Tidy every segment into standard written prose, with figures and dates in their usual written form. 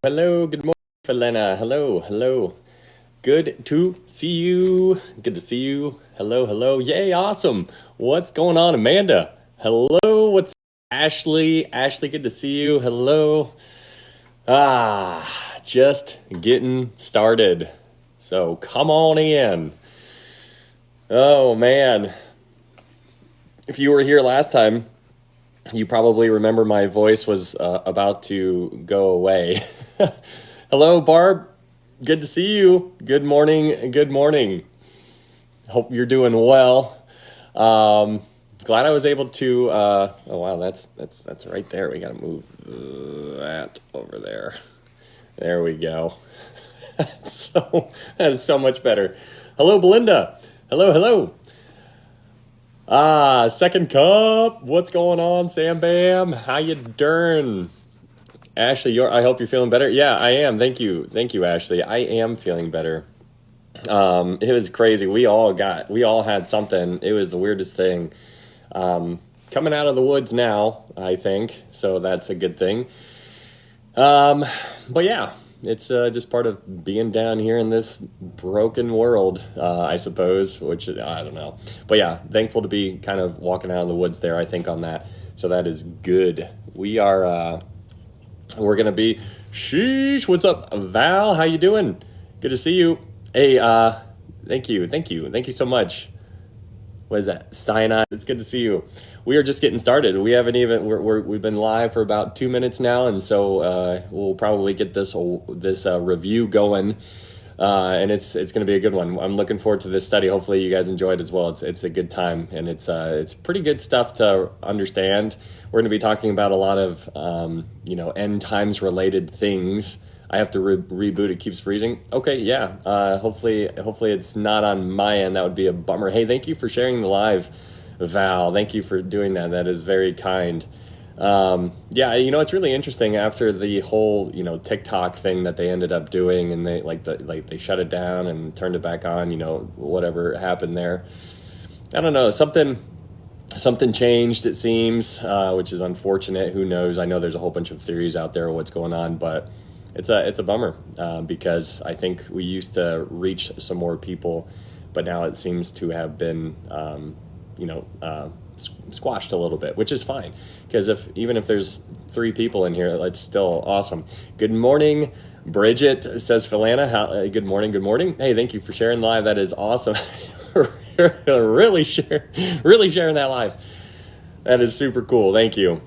Hello, good morning, Felena. Hello, hello. Good to see you. Good to see you. Hello, hello. Yay, awesome. What's going on, Amanda? Hello, what's Ashley? Ashley, good to see you. Hello. Just getting started. So come on in. Oh, man. If you were here last time, you probably remember my voice was about to go away. Hello, Barb. Good to see you. Good morning. Good morning. Hope you're doing well. Glad I was able to. Oh wow, that's right there. We gotta move that over there. There we go. So that is so much better. Hello, Belinda. Hello, hello. Second cup. What's going on, Sam Bam? How you doing? Ashley, I hope you're feeling better. Yeah, I am. Thank you, Ashley. I am feeling better. It was crazy. We all had something. It was the weirdest thing. Coming out of the woods now, I think, so that's a good thing. But yeah, it's just part of being down here in this broken world, I suppose, which I don't know. But yeah, thankful to be kind of walking out of the woods there, I think, on that. So that is good. We're gonna be, sheesh, what's up, Val? How you doing? Good to see you. Hey, thank you so much. What is that? Cyanide. It's good to see you. We are just getting started. We haven't even we've been live for about 2 minutes now, and so we'll probably get this review going, and it's going to be a good one. I'm looking forward to this study. Hopefully, you guys enjoy it as well. It's a good time, and it's pretty good stuff to understand. We're going to be talking about a lot of end times related things. I have to reboot. It keeps freezing. Okay, yeah. Hopefully it's not on my end. That would be a bummer. Hey, thank you for sharing the live, Val. Thank you for doing that. That is very kind. Yeah, it's really interesting after the whole TikTok thing that they ended up doing, and they shut it down and turned it back on. Whatever happened there. I don't know. Something changed, it seems, which is unfortunate. Who knows? I know there's a whole bunch of theories out there of what's going on, but it's a bummer because I think we used to reach some more people, but now it seems to have been squashed a little bit, which is fine, because even if there's 3 people in here, it's still awesome. Good morning, Bridget, says Philana. Good morning, good morning. Hey, thank you for sharing live. That is awesome. really sharing that live. That is super cool. Thank you.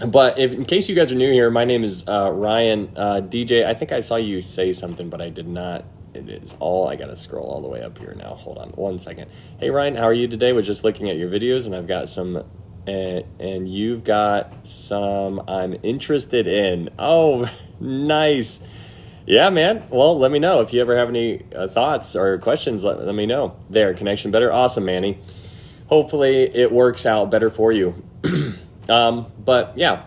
But in case you guys are new here, my name is Ryan. DJ, I think I saw you say something, but I did not. I gotta scroll all the way up here now. Hold on 1 second. Hey Ryan, how are you today? Was just looking at your videos, and I've got some, and you've got some I'm interested in. Oh, nice. Yeah, man. Well, let me know if you ever have any thoughts or questions. Let me know. There, connection better. Awesome, Manny. Hopefully it works out better for you. But yeah,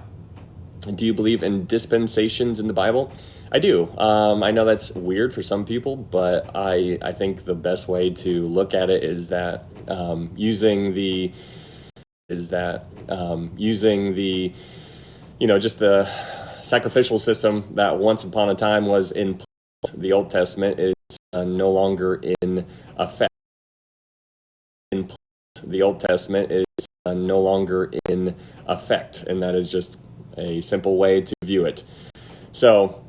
do you believe in dispensations in the Bible? I do. I know that's weird for some people, but I think the best way to look at it is that using the just the sacrificial system that once upon a time was in place. The Old Testament is no longer in effect. The Old Testament is no longer in effect, and that is just a simple way to view it. So,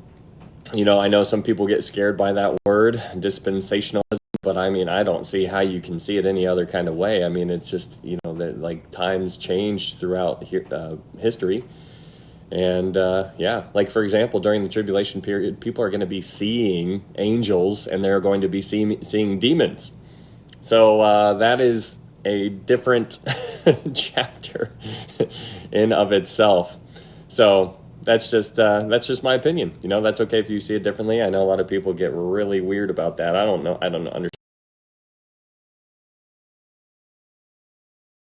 I know some people get scared by that word, dispensationalism, but I mean, I don't see how you can see it any other kind of way. I mean, it's just, that times change throughout history. And yeah, like for example, during the tribulation period, people are going to be seeing angels, and they're going to be seeing demons. So that is a different chapter in of itself. So that's just my opinion. That's okay if you see it differently. I know a lot of people get really weird about that. I don't understand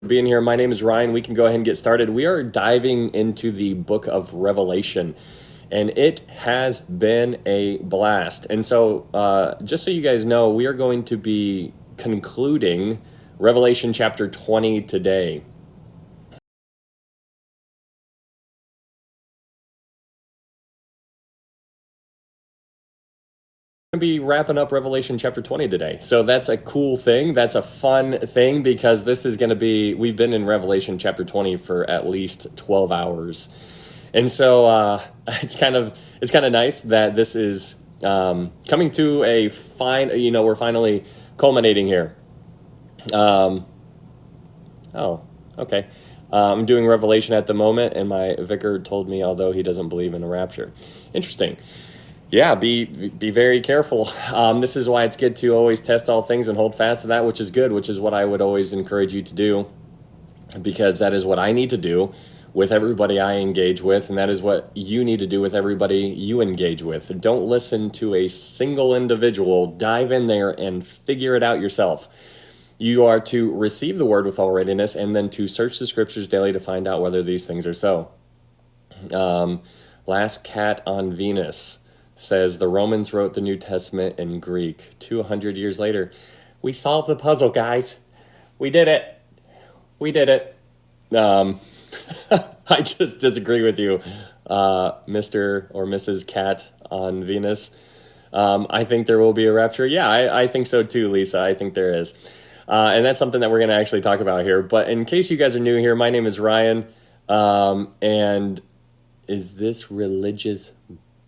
being here. My name is Ryan. We can go ahead and get started. We are diving into the book of Revelation, and it has been a blast. And so just so you guys know, we are going to be concluding Revelation chapter 20 today. to be wrapping up Revelation chapter 20 today. So that's a cool thing. That's a fun thing because this is going to be, we've been in Revelation chapter 20 for at least 12 hours. And so it's kind of nice that this is coming to a we're finally culminating here. Oh, okay. I'm doing Revelation at the moment, and my vicar told me, although he doesn't believe in a rapture. Interesting. Yeah, be very careful. This is why it's good to always test all things and hold fast to that which is good, which is what I would always encourage you to do, because that is what I need to do with everybody I engage with, and that is what you need to do with everybody you engage with. Don't listen to a single individual. Dive in there and figure it out yourself. You are to receive the word with all readiness and then to search the scriptures daily to find out whether these things are so. Last Cat on Venus says the Romans wrote the New Testament in Greek 200 years later. We solved the puzzle, guys. We did it. I just disagree with you, Mr. or Mrs. Cat on Venus. I think there will be a rapture. Yeah, I think so too, Lisa. I think there is. And that's something that we're going to actually talk about here. But in case you guys are new here, my name is Ryan. And is this religious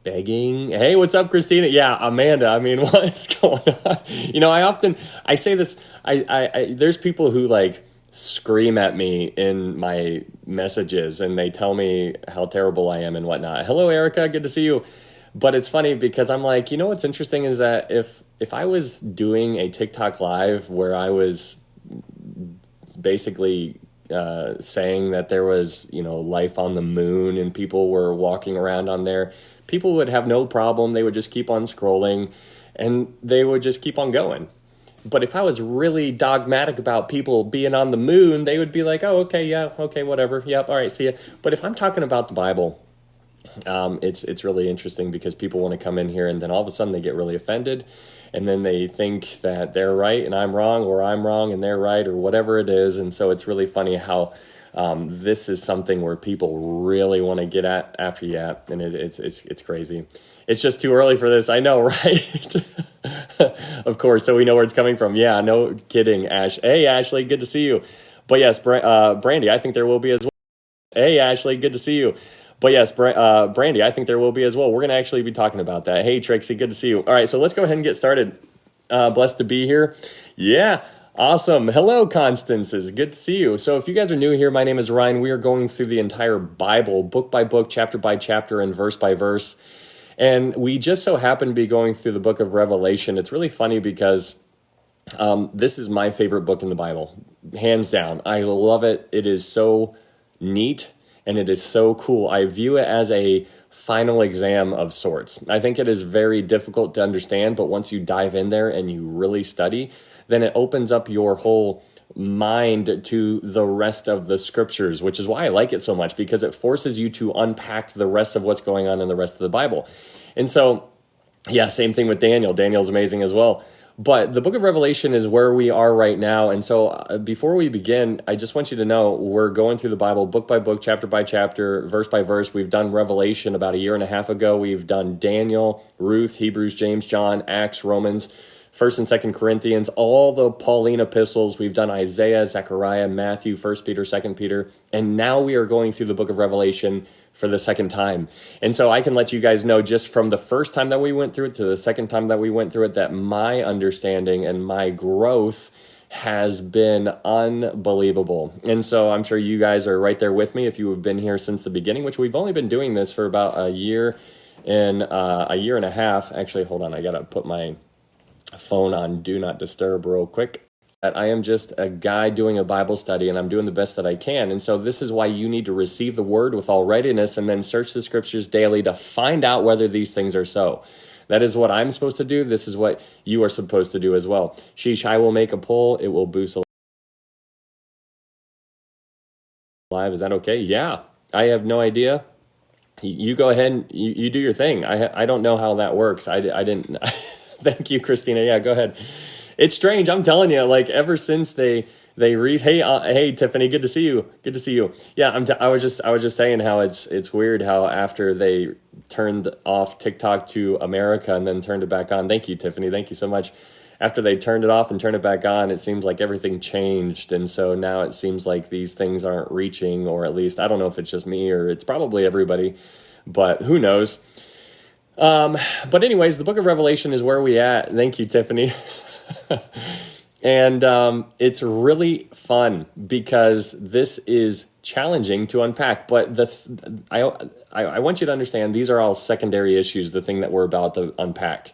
begging? Hey, what's up, Christina? Yeah, Amanda. I mean, what is going on? I say this, there's people who like scream at me in my messages and they tell me how terrible I am and whatnot. Hello, Erica. Good to see you. But it's funny because I'm like, what's interesting is that if I was doing a TikTok live where I was basically saying that there was, life on the moon and people were walking around on there, people would have no problem. They would just keep on scrolling and they would just keep on going. But if I was really dogmatic about people being on the moon, they would be like, oh, okay, yeah, okay, whatever. Yep, all right, see ya. But if I'm talking about the Bible, it's really interesting because people want to come in here and then all of a sudden they get really offended and then they think that they're right and I'm wrong, or I'm wrong and they're right, or whatever it is. And so it's really funny how this is something where people really want to get after you at, and it's crazy. It's just too early for this. I know, right? Of course, so we know where it's coming from. Yeah, no kidding, Ash. Hey, Ashley, good to see you. But yes, Brandy, I think there will be as well. Hey, Ashley, good to see you. But yes, Brandy, I think there will be as well. We're going to actually be talking about that. Hey, Trixie, good to see you. All right, so let's go ahead and get started. Blessed to be here. Yeah, awesome. Hello, Constances. Good to see you. So if you guys are new here, my name is Ryan. We are going through the entire Bible, book by book, chapter by chapter, and verse by verse. And we just so happen to be going through the book of Revelation. It's really funny because this is my favorite book in the Bible, hands down. I love it. It is so neat. And it is so cool. I view it as a final exam of sorts. I think it is very difficult to understand, but once you dive in there and you really study, then it opens up your whole mind to the rest of the scriptures, which is why I like it so much, because it forces you to unpack the rest of what's going on in the rest of the Bible. And so, yeah, same thing with Daniel. Daniel's amazing as well. But the book of Revelation is where we are right now. And so before we begin, I just want you to know we're going through the Bible book by book, chapter by chapter, verse by verse. We've done Revelation about a year and a half ago. We've done Daniel, Ruth, Hebrews, James, John, Acts, Romans, 1st and 2nd Corinthians, all the Pauline epistles. We've done Isaiah, Zechariah, Matthew, 1 Peter, 2 Peter. And now we are going through the book of Revelation for the second time. And so I can let you guys know just from the first time that we went through it to the second time that we went through it, that my understanding and my growth has been unbelievable. And so I'm sure you guys are right there with me if you have been here since the beginning, which we've only been doing this for about a year and a half. Actually, hold on. I got to put my phone on Do Not Disturb real quick. I am just a guy doing a Bible study and I'm doing the best that I can. And so this is why you need to receive the word with all readiness and then search the scriptures daily to find out whether these things are so. That is what I'm supposed to do. This is what you are supposed to do as well. Sheesh, I will make a poll. It will boost live. Is that okay? Yeah. I have no idea. You go ahead and you do your thing. I don't know how that works. I didn't. Thank you, Christina. Yeah, go ahead. It's strange. I'm telling you, like ever since they They read, hey Tiffany, good to see you. Good to see you. Yeah, I was just saying how it's weird how after they turned off TikTok to America and then turned it back on. Thank you, Tiffany. Thank you so much. After they turned it off and turned it back on, it seems like everything changed, and so now it seems like these things aren't reaching, or at least I don't know if it's just me or it's probably everybody, but who knows. But anyways, the book of Revelation is where we at. Thank you, Tiffany. And it's really fun because this is challenging to unpack. But I want you to understand these are all secondary issues, the thing that we're about to unpack.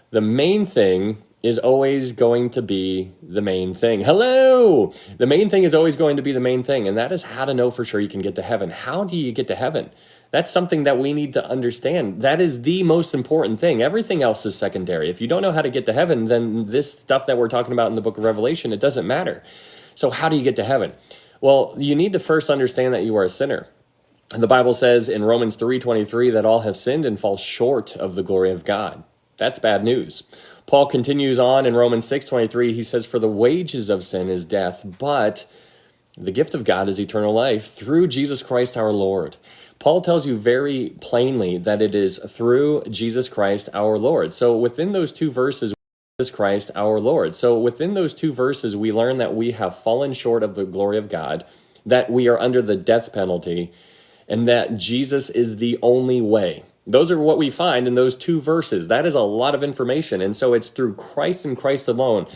The main thing is always going to be the main thing. Hello! The main thing is always going to be the main thing, and that is how to know for sure you can get to heaven. How do you get to heaven? That's something that we need to understand. That is the most important thing. Everything else is secondary. If you don't know how to get to heaven, then this stuff that we're talking about in the book of Revelation, it doesn't matter. So how do you get to heaven? Well, you need to first understand that you are a sinner. The Bible says in Romans 3:23 that all have sinned and fall short of the glory of God. That's bad news. Paul continues on in Romans 6:23. He says, "For the wages of sin is death, but the gift of God is eternal life through Jesus Christ our Lord." Paul tells you very plainly that it is through Jesus Christ our Lord. So within those two verses, Jesus Christ our Lord. So within those two verses, we learn that we have fallen short of the glory of God, that we are under the death penalty, and that Jesus is the only way. Those are what we find in those two verses. That is a lot of information. And so it's through Christ and Christ alone.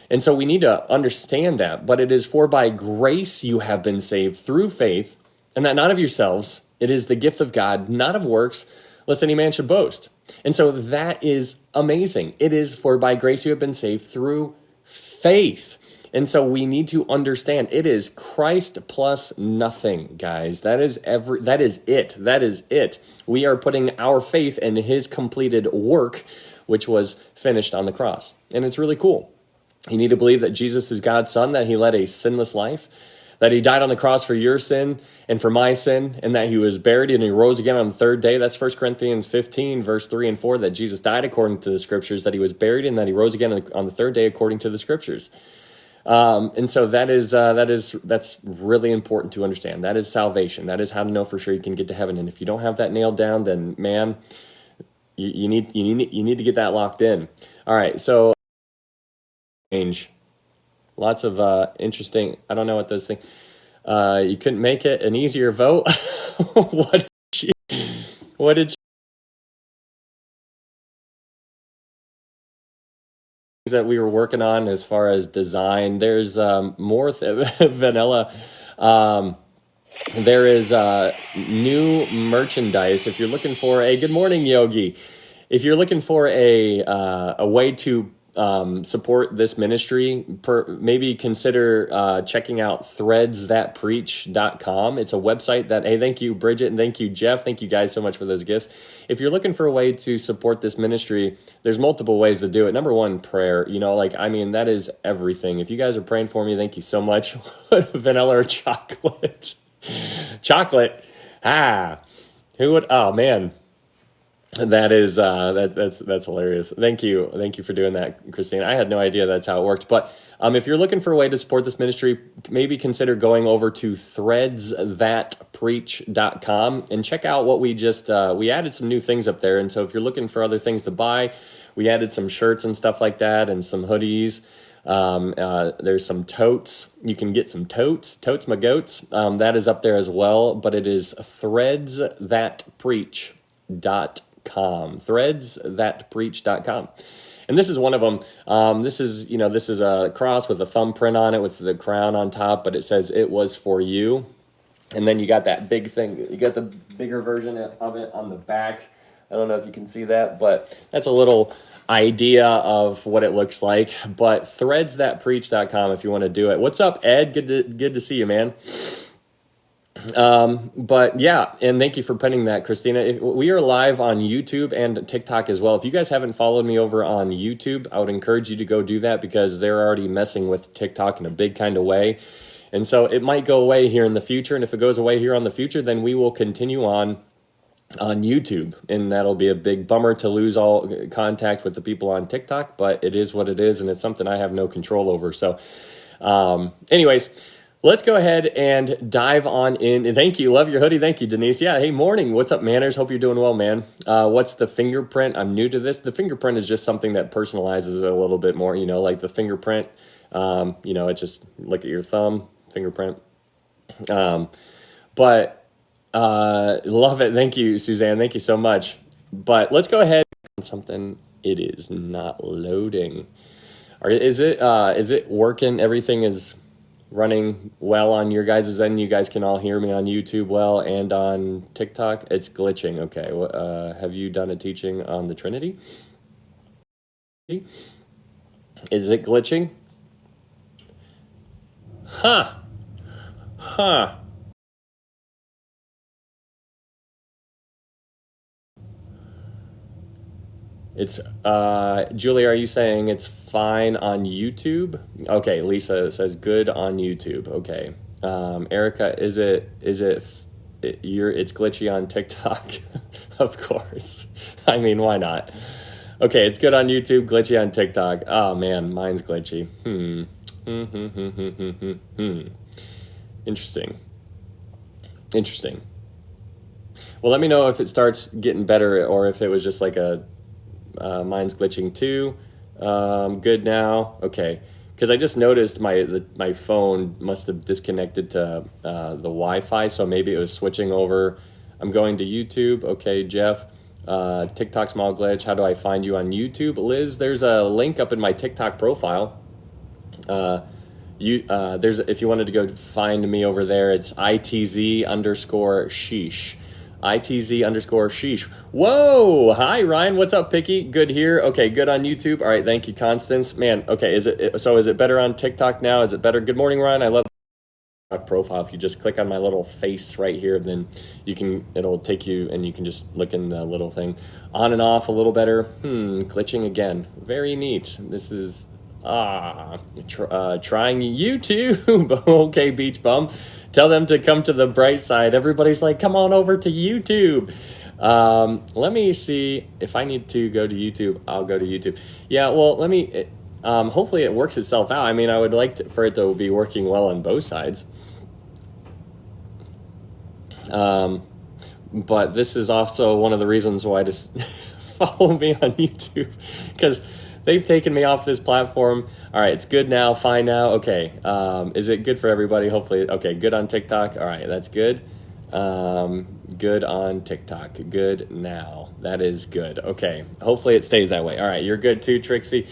And so we need to understand that. But it is for by grace you have been saved through faith, and that not of yourselves. It is the gift of God, not of works, lest any man should boast. And so that is amazing. It is for by grace you have been saved through faith. And so we need to understand it is Christ plus nothing, guys. That is it. We are putting our faith in his completed work, which was finished on the cross. And it's really cool. You need to believe that Jesus is God's son, that he led a sinless life, that he died on the cross for your sin and for my sin, and that he was buried and he rose again on the third day. That's 1 Corinthians 15, verse 3 and 4, that Jesus died according to the scriptures, that he was buried, and that he rose again on the third day according to the scriptures. And so that's really important to understand. That is salvation. That is how to know for sure you can get to heaven. And if you don't have that nailed down, then man, you need to get that locked in. All right, so change. Lots of interesting. I don't know what those things. You couldn't make it an easier vote. What did she that we were working on as far as design? There's more vanilla. There is new merchandise. If you're looking for a good morning, Yogi. If you're looking for a way to support this ministry, maybe consider checking out threadsthatpreach.com. It's a website that, hey, thank you, Bridget, and thank you, Jeff. Thank you guys so much for those gifts. If you're looking for a way to support this ministry, there's multiple ways to do it. Number one, prayer. That is everything. If you guys are praying for me, thank you so much. Vanilla or chocolate? Chocolate. Who would? Oh, man. That is that's hilarious. Thank you for doing that, Christine. I had no idea that's how it worked. But if you're looking for a way to support this ministry, maybe consider going over to threadsthatpreach.com and check out what we just we added some new things up there. And so if you're looking for other things to buy, we added some shirts and stuff like that, and some hoodies. There's some totes. You can get some totes my goats. That is up there as well. But it is threadsthatpreach.com. And this is one of them. This is a cross with a thumbprint on it with the crown on top, but it says it was for you. And then you got that big thing. You got the bigger version of it on the back. I don't know if you can see that, but that's a little idea of what it looks like. But threadsthatpreach.com if you want to do it. What's up, Ed? Good to see you, man. But yeah, and thank you for pinning that, Christina. We are live on YouTube and TikTok as well. If you guys haven't followed me over on YouTube, I would encourage you to go do that because they're already messing with TikTok in a big kind of way. And so it might go away here in the future. And if it goes away here on the future, then we will continue on YouTube. And that'll be a big bummer to lose all contact with the people on TikTok, but it is what it is. And it's something I have no control over. So Anyways, let's go ahead and dive on in. And thank you. Love your hoodie. Thank you, Denise. Yeah. Hey, morning. What's up, Manners? Hope you're doing well, man. What's the fingerprint? I'm new to this. The fingerprint is just something that personalizes it a little bit more, like the fingerprint. It just look at your thumb, fingerprint. But love it. Thank you, Suzanne. Thank you so much. But let's go ahead. Something. It is not loading. Or is it working? Everything is running well on your guys' end. You guys can all hear me on YouTube well and on TikTok. It's glitching. Okay. Have you done a teaching on the Trinity? Is it glitching? Huh. It's Julie, are you saying it's fine on YouTube? Okay, Lisa says good on YouTube. Okay. Erica, it's glitchy on TikTok? Of course. I mean, why not? Okay, it's good on YouTube, glitchy on TikTok. Oh man, mine's glitchy. Interesting. Well, let me know if it starts getting better or if it was just like mine's glitching too. Good now. Okay. Because I just noticed my phone must have disconnected to the Wi-Fi, so maybe it was switching over. I'm going to YouTube. Okay, Jeff. TikTok small glitch. How do I find you on YouTube? Liz, there's a link up in my TikTok profile. If you wanted to go find me over there, it's ITZ_sheesh. ITZ_sheesh. Whoa! Hi, Ryan. What's up, Picky? Good here. Okay, good on YouTube. All right, thank you, Constance. Man, okay, is it better on TikTok now? Is it better? Good morning, Ryan. I love my profile. If you just click on my little face right here, then it'll take you and you can just look in the little thing. On and off a little better. Glitching again. Very neat. This is trying YouTube. Okay, Beach Bum. Tell them to come to the bright side. Everybody's like, come on over to YouTube. Let me see if I need to go to YouTube. I'll go to YouTube. Yeah, well, hopefully it works itself out. I mean, I would like for it to be working well on both sides. But this is also one of the reasons why to follow me on YouTube, because they've taken me off this platform. All right, it's good now, fine now. Okay, is it good for everybody? Hopefully, okay, good on TikTok. All right, that's good. Good on TikTok. Good now. That is good. Okay, hopefully it stays that way. All right, you're good too, Trixie.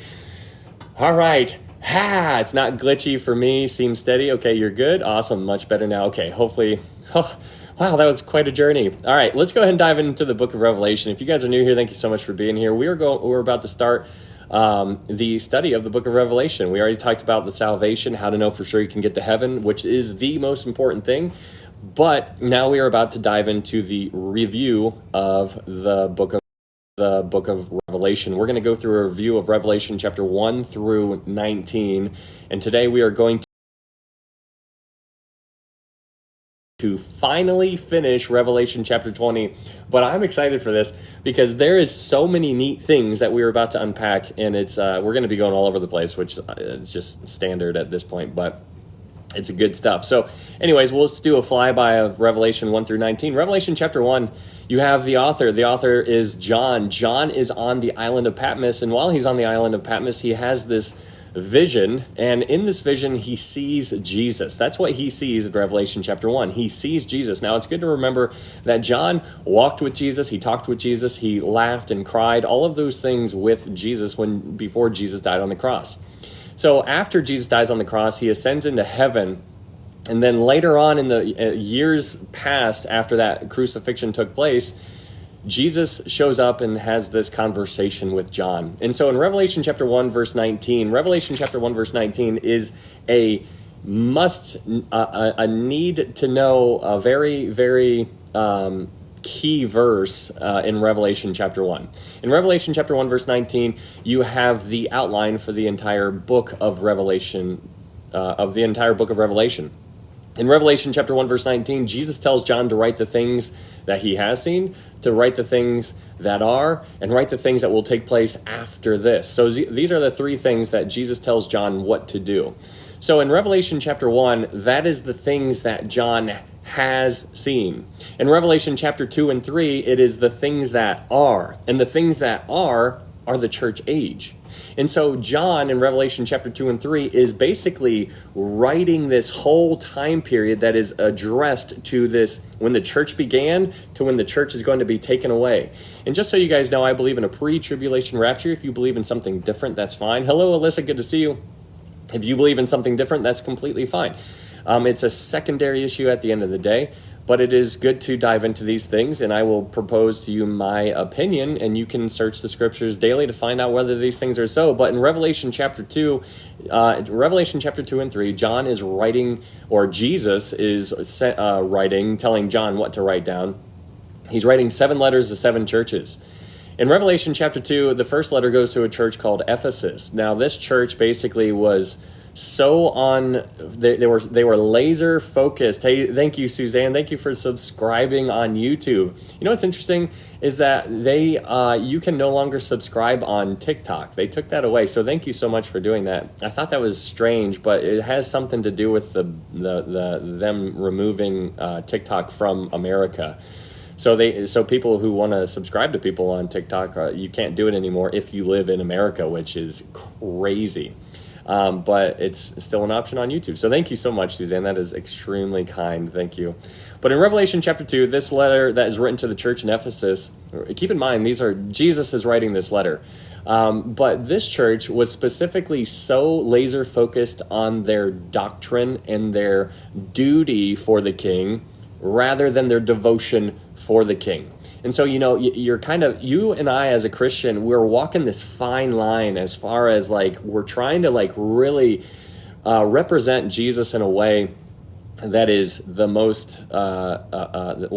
All right. It's not glitchy for me. Seems steady. Okay, you're good. Awesome. Much better now. Okay, hopefully. Wow, that was quite a journey. All right, let's go ahead and dive into the book of Revelation. If you guys are new here, thank you so much for being here. We're about to start the study of the book of Revelation. We already talked about the salvation, how to know for sure you can get to heaven, which is the most important thing. But now we are about to dive into the review of the book of Revelation. We're going to go through a review of Revelation chapter 1 through 19. And today we are going to finally finish Revelation chapter 20. But I'm excited for this because there is so many neat things that we're about to unpack, and it's we're going to be going all over the place, which is just standard at this point, but it's good stuff. So anyways, let's do a flyby of Revelation 1 through 19. Revelation chapter 1, you have the author. The author is John. John is on the island of Patmos, and while he's on the island of Patmos, he has this vision, and in this vision he sees Jesus. That's what he sees in Revelation chapter 1. He sees Jesus. Now it's good to remember that John walked with Jesus, he talked with Jesus, he laughed and cried, all of those things with Jesus before Jesus died on the cross. So after Jesus dies on the cross, he ascends into heaven, and then later on in the years past after that crucifixion took place, Jesus shows up and has this conversation with John. And so in Revelation chapter 1, verse 19, Revelation chapter 1, verse 19 is a need to know, a very, very key verse in Revelation chapter 1. In Revelation chapter 1, verse 19, you have the outline for the entire book of Revelation, In Revelation chapter 1, verse 19, Jesus tells John to write the things that he has seen, to write the things that are, and write the things that will take place after this. So these are the three things that Jesus tells John what to do. So in Revelation chapter 1, that is the things that John has seen. In Revelation chapter 2 and 3, it is the things that are. And the things that are the church age. And so John in Revelation chapter 2 and 3 is basically writing this whole time period that is addressed to this when the church began to when the church is going to be taken away. And just so you guys know, I believe in a pre-tribulation rapture. If you believe in something different, that's fine. Hello, Alyssa, good to see you. If you believe in something different, that's completely fine. It's a secondary issue at the end of the day, but it is good to dive into these things, and I will propose to you my opinion, and you can search the scriptures daily to find out whether these things are so. But in Revelation chapter 2 and 3, John is writing, or Jesus is writing, telling John what to write down. He's writing 7 letters to 7 churches. In Revelation chapter 2, the first letter goes to a church called Ephesus. Now, this church basically was so on, they were laser focused. Hey, thank you, Suzanne. Thank you for subscribing on YouTube. You know what's interesting is that you can no longer subscribe on TikTok. They took that away. So thank you so much for doing that. I thought that was strange, but it has something to do with them removing TikTok from America. So people who want to subscribe to people on TikTok, you can't do it anymore if you live in America, which is crazy. But it's still an option on YouTube. So thank you so much, Suzanne. That is extremely kind. Thank you. But in Revelation chapter 2, this letter that is written to the church in Ephesus, keep in mind, Jesus is writing this letter. But this church was specifically so laser focused on their doctrine and their duty for the king rather than their devotion for the king. And so, you and I as a Christian, we're walking this fine line as far as we're trying to really represent Jesus in a way that is the most, that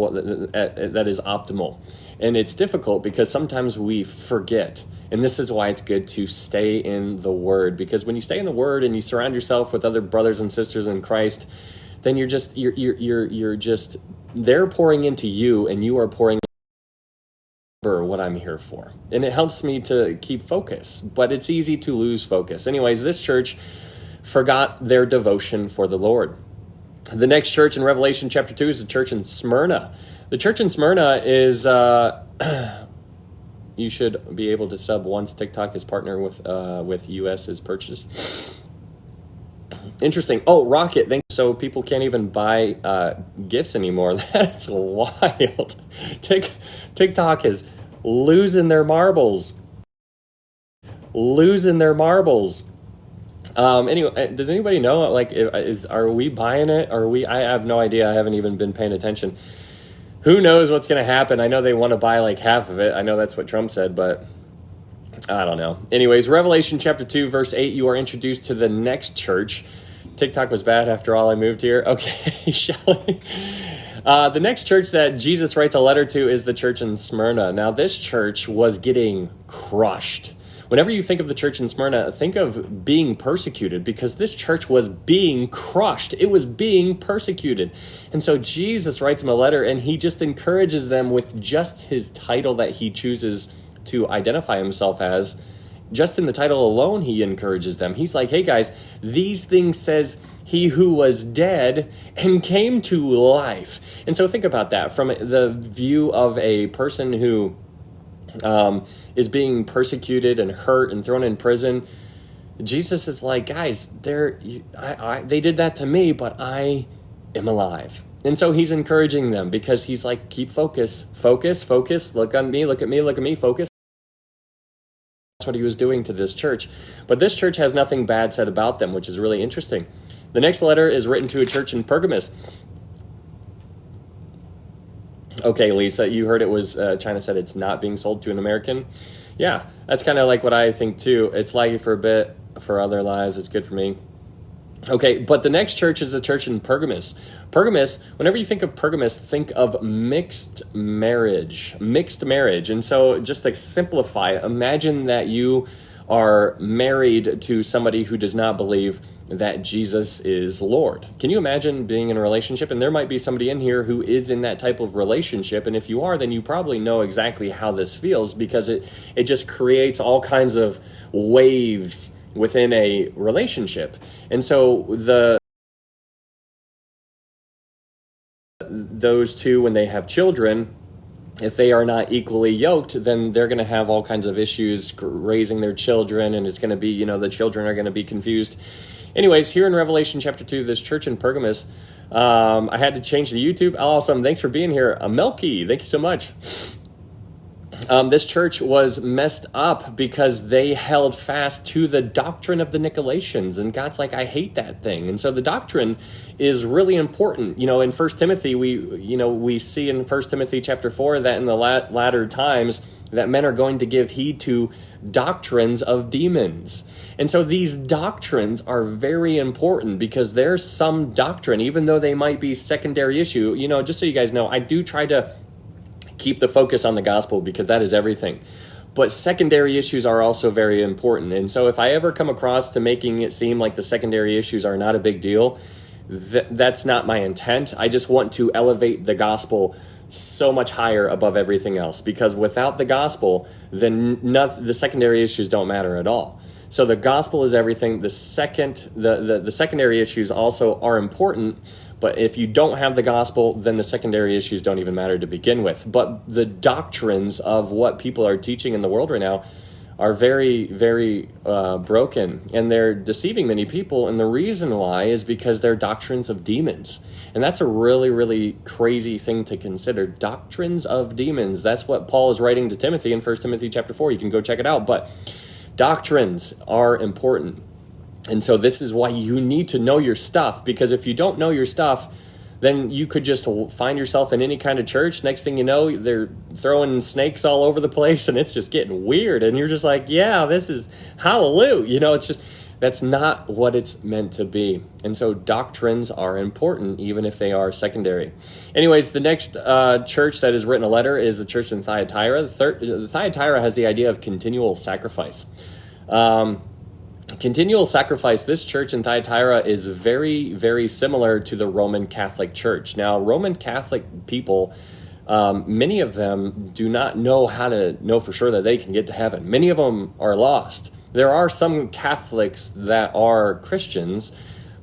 is optimal. And it's difficult because sometimes we forget. And this is why it's good to stay in the Word, because when you stay in the Word and you surround yourself with other brothers and sisters in Christ, then you're just they're pouring into you and you are pouring what I'm here for. And it helps me to keep focus, but it's easy to lose focus. Anyways, this church forgot their devotion for the Lord. The next church in Revelation chapter 2 is the church in Smyrna. The church in Smyrna is, you should be able to sub once TikTok is partnered with US's purchase. Interesting. Oh, Rocket. So people can't even buy gifts anymore. That's wild. TikTok is losing their marbles. Anyway, does anybody know? Are we buying it? I have no idea. I haven't even been paying attention. Who knows what's going to happen? I know they want to buy half of it. I know that's what Trump said, but I don't know. Anyways, Revelation chapter 2, verse 8, you are introduced to the next church. TikTok was bad after all, I moved here. Okay, Shelly. The next church that Jesus writes a letter to is the church in Smyrna. Now, this church was getting crushed. Whenever you think of the church in Smyrna, think of being persecuted, because this church was being crushed. It was being persecuted. And so Jesus writes them a letter, and he just encourages them with just his title that he chooses to identify himself as. Just in the title alone, he encourages them. He's like, hey guys, these things says he who was dead and came to life. And so think about that from the view of a person who is being persecuted and hurt and thrown in prison. Jesus is like, guys, they did that to me, but I am alive. And so he's encouraging them because he's like, keep focus, look at me, focus. That's what he was doing to this church. But this church has nothing bad said about them, which is really interesting. The next letter is written to a church in Pergamos. Okay, Lisa, you heard it was, China said it's not being sold to an American. Yeah, that's kind of like what I think too. It's laggy for a bit, for other lives, it's good for me. Okay, but the next church is a church in Pergamos. Pergamos, whenever you think of Pergamos, think of mixed marriage. And so just to simplify, imagine that you are married to somebody who does not believe that Jesus is Lord. Can you imagine being in a relationship? And there might be somebody in here who is in that type of relationship. And if you are, then you probably know exactly how this feels, because it just creates all kinds of waves within a relationship. And so those two, when they have children, if they are not equally yoked, then they're going to have all kinds of issues raising their children, and it's going to be, the children are going to be confused. Anyways, here in Revelation chapter 2, this church in Pergamos, I had to change the YouTube. Awesome. Thanks for being here. Melky, thank you so much. This church was messed up because they held fast to the doctrine of the Nicolaitans, and God's like, I hate that thing. And so the doctrine is really important. In 1 Timothy, we see in 1 Timothy chapter 4 that in the latter times that men are going to give heed to doctrines of demons. And so these doctrines are very important because there's some doctrine, even though they might be secondary issue, just so you guys know, I do try to keep the focus on the gospel because that is everything. But secondary issues are also very important. And so if I ever come across to making it seem like the secondary issues are not a big deal, that's not my intent. I just want to elevate the gospel so much higher above everything else, because without the gospel, then the secondary issues don't matter at all. So the gospel is everything. The secondary issues also are important, but if you don't have the gospel, then the secondary issues don't even matter to begin with. But the doctrines of what people are teaching in the world right now are very, very broken, and they're deceiving many people. And the reason why is because they're doctrines of demons. And that's a really, really crazy thing to consider. Doctrines of demons. That's what Paul is writing to Timothy in 1 Timothy chapter 4. You can go check it out. But doctrines are important. And so this is why you need to know your stuff, because if you don't know your stuff, then you could just find yourself in any kind of church. Next thing you know, they're throwing snakes all over the place, and it's just getting weird. And you're just like, yeah, this is hallelujah. It's just, that's not what it's meant to be. And so doctrines are important, even if they are secondary. Anyways, the next church that has written a letter is the church in Thyatira. Thyatira has the idea of continual sacrifice. Continual sacrifice. This church in Thyatira is very, very similar to the Roman Catholic Church. Now, Roman Catholic people, many of them do not know how to know for sure that they can get to heaven. Many of them are lost. There are some Catholics that are Christians,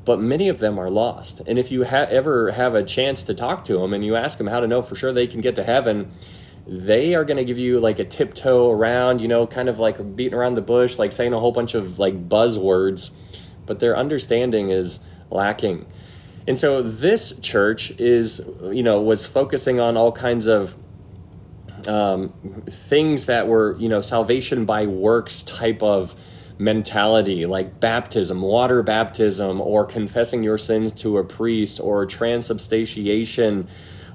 but many of them are lost. And if you ever have a chance to talk to them and you ask them how to know for sure they can get to heaven, they are going to give you like a tiptoe around, kind of like beating around the bush, like saying a whole bunch of like buzzwords, but their understanding is lacking. And so this church was focusing on all kinds of things that were, salvation by works type of mentality, like baptism, water baptism, or confessing your sins to a priest, or transubstantiation,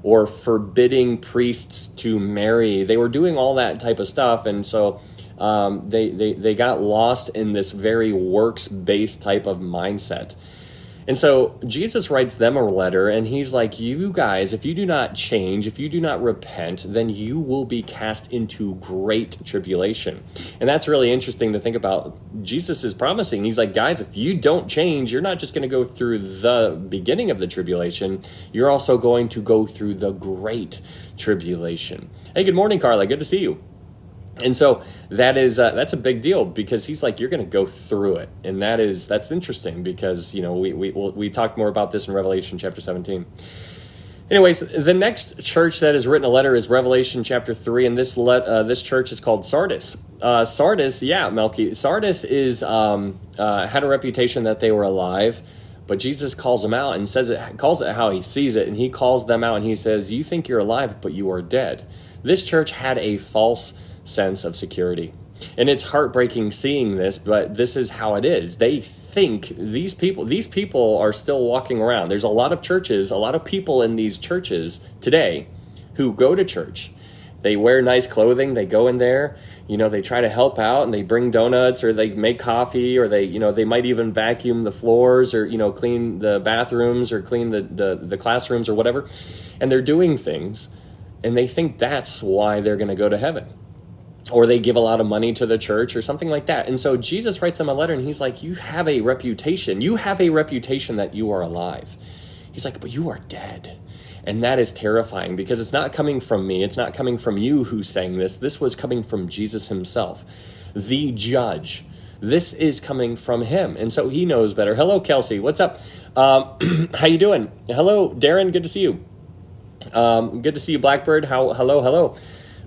or forbidding priests to marry. They were doing all that type of stuff, and so they got lost in this very works-based type of mindset. And so Jesus writes them a letter, and he's like, you guys, if you do not change, if you do not repent, then you will be cast into great tribulation. And that's really interesting to think about. Jesus is promising. He's like, guys, if you don't change, you're not just going to go through the beginning of the tribulation. You're also going to go through the great tribulation. Hey, good morning, Carla. Good to see you. And so that's a big deal, because he's like, you're going to go through it. And that's interesting, because, we talked more about this in Revelation chapter 17. Anyways, the next church that has written a letter is Revelation chapter 3. And this church is called Sardis. Sardis, yeah, Melky. Sardis had a reputation that they were alive, but Jesus calls them out and calls it how he sees it. And he calls them out and he says, you think you're alive, but you are dead. This church had a false sense of security. And it's heartbreaking seeing this, but this is how it is. They think these people are still walking around. There's a lot of churches, a lot of people in these churches today who go to church. They wear nice clothing, they go in there, they try to help out, and they bring donuts, or they make coffee, or they might even vacuum the floors, or clean the bathrooms, or clean the classrooms, or whatever. And they're doing things, and they think that's why they're going to go to heaven. Or they give a lot of money to the church or something like that. And so Jesus writes them a letter, and he's like, you have a reputation. You have a reputation that you are alive. He's like, but you are dead. And that is terrifying, because it's not coming from me. It's not coming from you who's saying this. This was coming from Jesus himself, the judge, This is coming from him, and so he knows better. Hello, Kelsey. What's up? How you doing? Hello, Darren. Good to see you. Good to see you, Blackbird. Hello.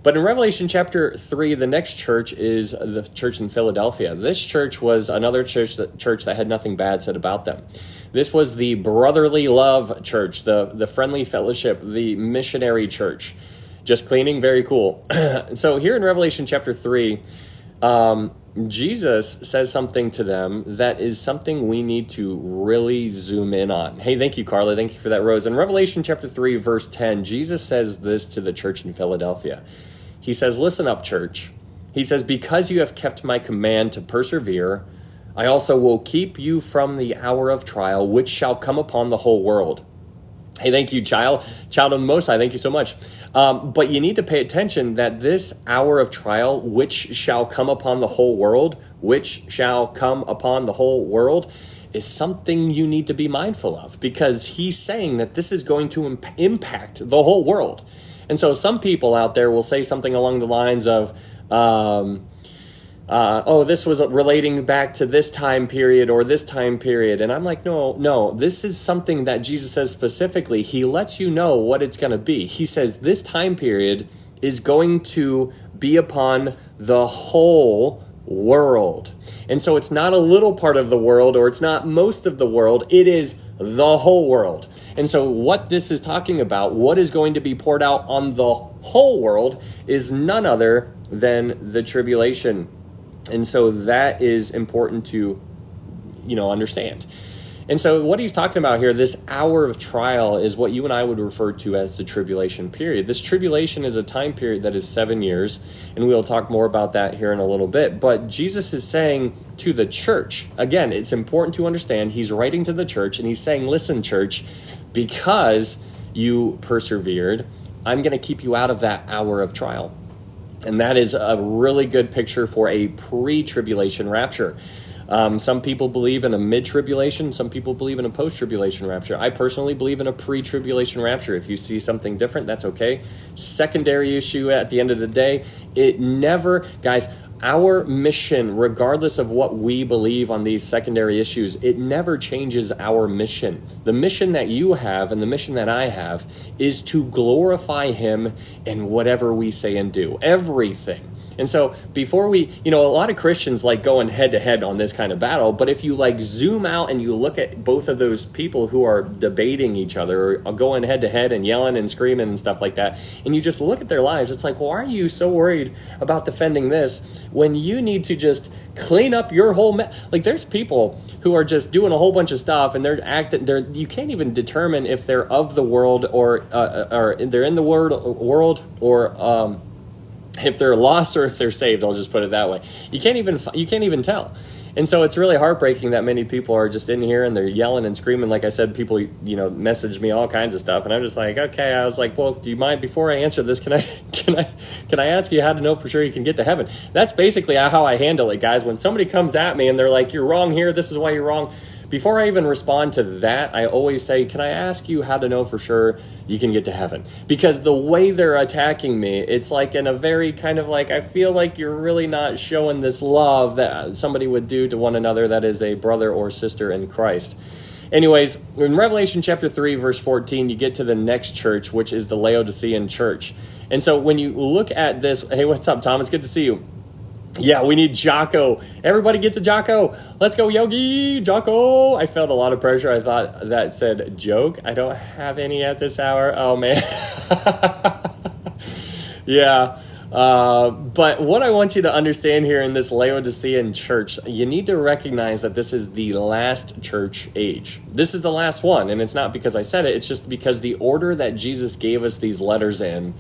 But in Revelation chapter 3, the next church is the church in Philadelphia. This church was another church that had nothing bad said about them. This was the brotherly love church, the friendly fellowship, the missionary church. Just cleaning, very cool. So here in Revelation chapter 3, Jesus says something to them that is something we need to really zoom in on. Hey, thank you, Carla. Thank you for that rose. In Revelation chapter 3, verse 10, Jesus says this to the church in Philadelphia. He says, listen up, church. He says, because you have kept my command to persevere, I also will keep you from the hour of trial, which shall come upon the whole world. Hey, thank you, child of the Most High. Thank you so much. But you need to pay attention that this hour of trial, which shall come upon the whole world, is something you need to be mindful of, because he's saying that this is going to impact the whole world. And so some people out there will say something along the lines of, this was relating back to this time period or this time period. And I'm like, no, this is something that Jesus says specifically. He lets you know what it's going to be. He says this time period is going to be upon the whole world. And so it's not a little part of the world, or it's not most of the world. It is the whole world. And so what this is talking about, what is going to be poured out on the whole world, is none other than the tribulation. And so that is important to, understand. And so what he's talking about here, this hour of trial, is what you and I would refer to as the tribulation period. This tribulation is a time period that is 7 years, and we'll talk more about that here in a little bit. But Jesus is saying to the church, again, it's important to understand, he's writing to the church, and he's saying, listen, church, because you persevered, I'm going to keep you out of that hour of trial. And that is a really good picture for a pre-tribulation rapture. Some people believe in a mid-tribulation. Some people believe in a post-tribulation rapture. I personally believe in a pre-tribulation rapture. If you see something different, that's okay. Secondary issue at the end of the day, guys, our mission, regardless of what we believe on these secondary issues, it never changes our mission. The mission that you have and the mission that I have is to glorify him in whatever we say and do. Everything. And so before we, a lot of Christians like going head to head on this kind of battle, but if you like zoom out and you look at both of those people who are debating each other or going head to head and yelling and screaming and stuff like that, and you just look at their lives, it's like, why are you so worried about defending this when you need to just clean up your whole like there's people who are just doing a whole bunch of stuff and you can't even determine if they're of the world or they're in the world or if they're lost or if they're saved. I'll just put it that way. You can't even tell. And so it's really heartbreaking that many people are just in here and they're yelling and screaming. Like I said, people, message me all kinds of stuff. And I'm just like, okay, I was like, well, do you mind, before I answer this, can I ask you how to know for sure you can get to heaven? That's basically how I handle it, guys. When somebody comes at me and they're like, you're wrong here, this is why you're wrong. Before I even respond to that, I always say, can I ask you how to know for sure you can get to heaven? Because the way they're attacking me, it's like in a very kind of like, I feel like you're really not showing this love that somebody would do to one another that is a brother or sister in Christ. Anyways, in Revelation chapter 3, verse 14, you get to the next church, which is the Laodicean church. And so when you look at this, hey, what's up, Thomas? Good to see you. Yeah, we need Jocko. Everybody gets a Jocko. Let's go, Yogi. Jocko. I felt a lot of pressure. I thought that said joke. I don't have any at this hour. Oh, man. Yeah. But what I want you to understand here in this Laodicean church, you need to recognize that this is the last church age. This is the last one. And it's not because I said it. It's just because the order that Jesus gave us these letters in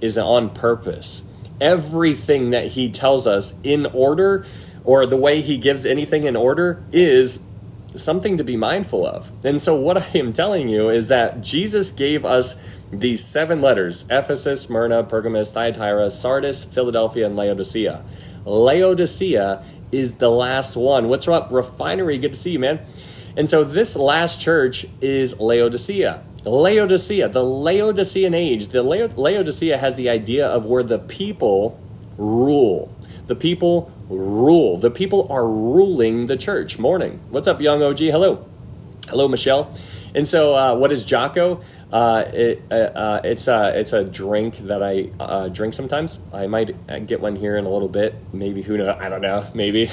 is on purpose. Everything that he tells us in order, or the way he gives anything in order, is something to be mindful of. And so what I am telling you is that Jesus gave us these 7 letters: Ephesus, Smyrna, Pergamos, Thyatira, Sardis, Philadelphia, and Laodicea. Laodicea is the last one. What's up, Refinery? Good to see you, man. And so this last church is Laodicea. Laodicea, the Laodicean age. Laodicea has the idea of where the people rule. The people rule. The people are ruling the church. Morning. What's up, young OG? Hello. Hello, Michelle. And so what is Jocko? It's a drink that I drink sometimes. I might get one here in a little bit. Maybe, who knows? I don't know. Maybe.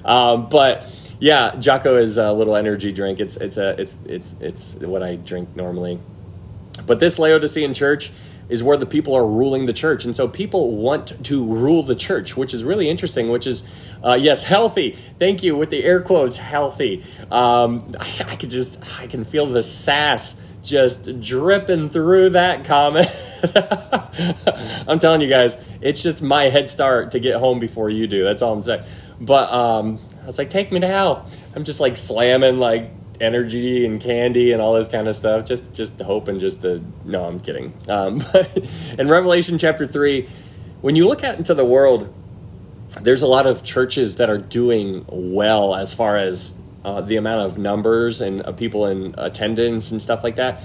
But yeah, Jocko is a little energy drink. It's what I drink normally. But this Laodicean church is where the people are ruling the church. And so people want to rule the church, which is really interesting, which is, yes, healthy. Thank you, with the air quotes, healthy. I can feel the sass just dripping through that comment. I'm telling you guys, it's just my head start to get home before you do. That's all I'm saying. But I was like, take me to hell. I'm just like slamming like energy and candy and all this kind of stuff, just hoping no, I'm kidding. But in Revelation chapter 3, when you look out into the world, there's a lot of churches that are doing well as far as the amount of numbers and people in attendance and stuff like that.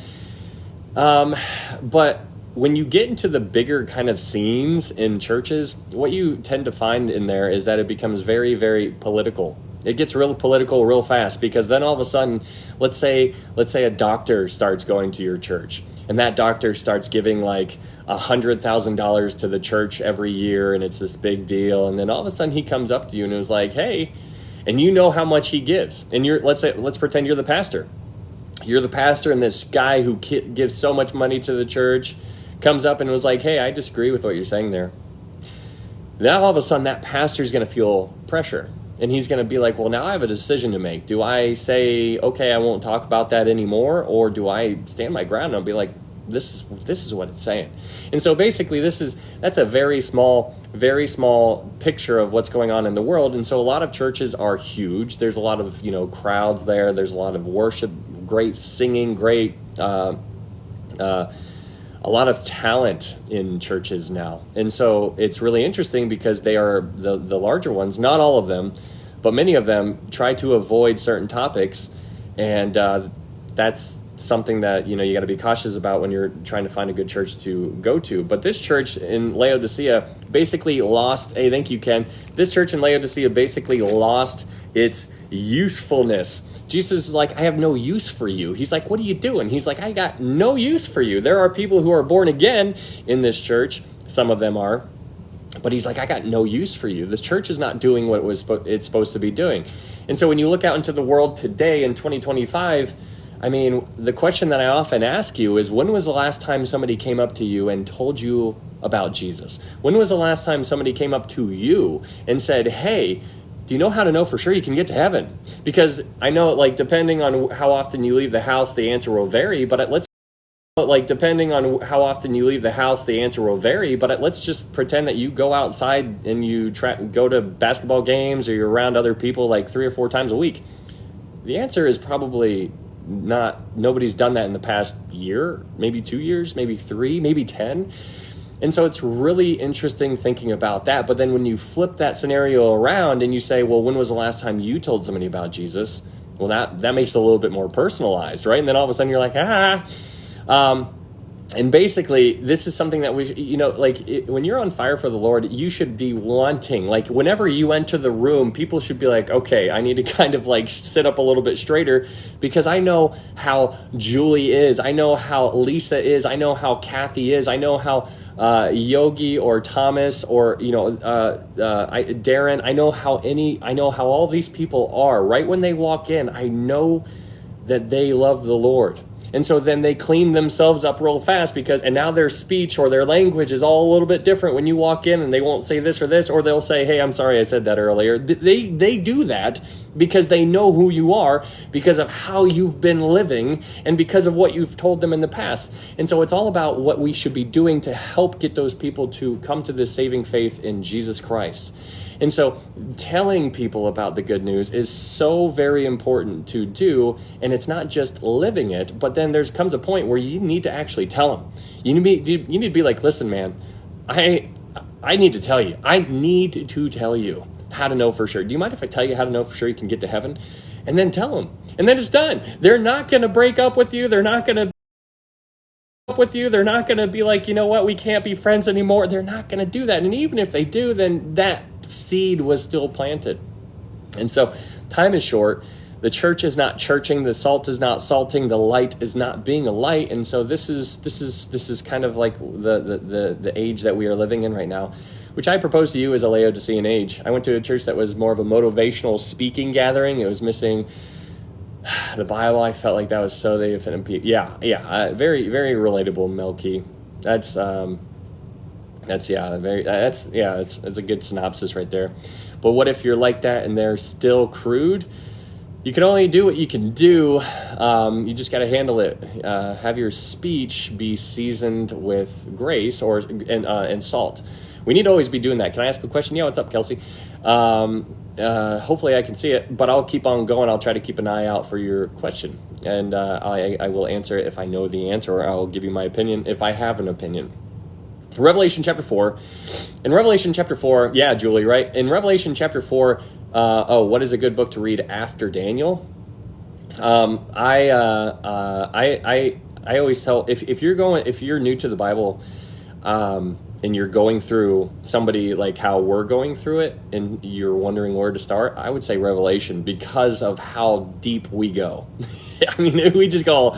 But when you get into the bigger kind of scenes in churches, what you tend to find in there is that it becomes very, very political. It gets real political real fast, because then all of a sudden, let's say a doctor starts going to your church, and that doctor starts giving like $100,000 to the church every year, and it's this big deal. And then all of a sudden he comes up to you and is like, hey, and you know how much he gives. And let's pretend you're the pastor. You're the pastor, and this guy who gives so much money to the church comes up and was like, hey, I disagree with what you're saying there. Now all of a sudden that pastor's going to feel pressure. And he's going to be like, well, now I have a decision to make. Do I say, okay, I won't talk about that anymore? Or do I stand my ground and I'll be like, this is what it's saying? And so basically that's a very small picture of what's going on in the world. And so a lot of churches are huge. There's a lot of, crowds there. There's a lot of worship, great singing, great, a lot of talent in churches now. And so it's really interesting, because they are the larger ones, not all of them, but many of them try to avoid certain topics. And that's something that, you got to be cautious about when you're trying to find a good church to go to. But this church in Laodicea basically lost, hey, thank you, Ken. This church in Laodicea basically lost its usefulness. Jesus is like, I have no use for you. He's like, what are you doing? He's like, I got no use for you. There are people who are born again in this church. Some of them are. But he's like, I got no use for you. The church is not doing what it's supposed to be doing. And so when you look out into the world today in 2025, I mean, the question that I often ask you is, when was the last time somebody came up to you and told you about Jesus? When was the last time somebody came up to you and said, hey, do you know how to know for sure you can get to heaven? Because I know, like, depending on how often you leave the house, the answer will vary. But let's just pretend that you go outside and you go to basketball games, or you're around other people like 3 or 4 times a week. The answer is probably not. Nobody's done that in the past year, maybe 2 years, maybe 3, maybe 10. And so it's really interesting thinking about that. But then when you flip that scenario around and you say, well, when was the last time you told somebody about Jesus? Well, that makes it a little bit more personalized, right? And then all of a sudden you're like, and basically, this is something that when you're on fire for the Lord, you should be wanting, like, whenever you enter the room, people should be like, okay, I need to kind of like sit up a little bit straighter, because I know how Julie is. I know how Lisa is. I know how Kathy is. I know how Yogi or Thomas or, Darren, I know how all these people are. Right when they walk in, I know that they love the Lord. And so then they clean themselves up real fast, and now their speech or their language is all a little bit different when you walk in, and they won't say this or this, or they'll say, hey, I'm sorry I said that earlier. They do that because they know who you are, because of how you've been living, and because of what you've told them in the past. And so it's all about what we should be doing to help get those people to come to this saving faith in Jesus Christ. And so telling people about the good news is so very important to do, and it's not just living it, but then comes a point where you need to actually tell them. You need to be like, listen, man, I need to tell you. I need to tell you how to know for sure. Do you mind if I tell you how to know for sure you can get to heaven? And then tell them. And then it's done. They're not going to break up with you. They're not going to They're not going to be like, you know what, we can't be friends anymore. They're not going to do that. And even if they do, then that seed was still planted. And so time is short. The church is not churching. The salt is not salting. The light is not being a light. And so this is kind of like the age that we are living in right now, which I propose to you as a Laodicean age. I went to a church that was more of a motivational speaking gathering. It was missing the Bible. I felt like that was so they offended people. Very, very relatable, Melky. It's a good synopsis right there. But what if you're like that and they're still crude? You can only do what you can do. You just got to handle it. Have your speech be seasoned with grace and salt. We need to always be doing that. Can I ask a question? Yeah, what's up, Kelsey? Hopefully I can see it, but I'll keep on going. I'll try to keep an eye out for your question, and I will answer it if I know the answer, or I'll give you my opinion if I have an opinion. Revelation chapter 4. In Revelation chapter 4, yeah, Julie, right? In Revelation chapter 4, what is a good book to read after Daniel? I always tell, if you're new to the Bible, and you're going through somebody like how we're going through it, and you're wondering where to start, I would say Revelation, because of how deep we go. I mean, we just go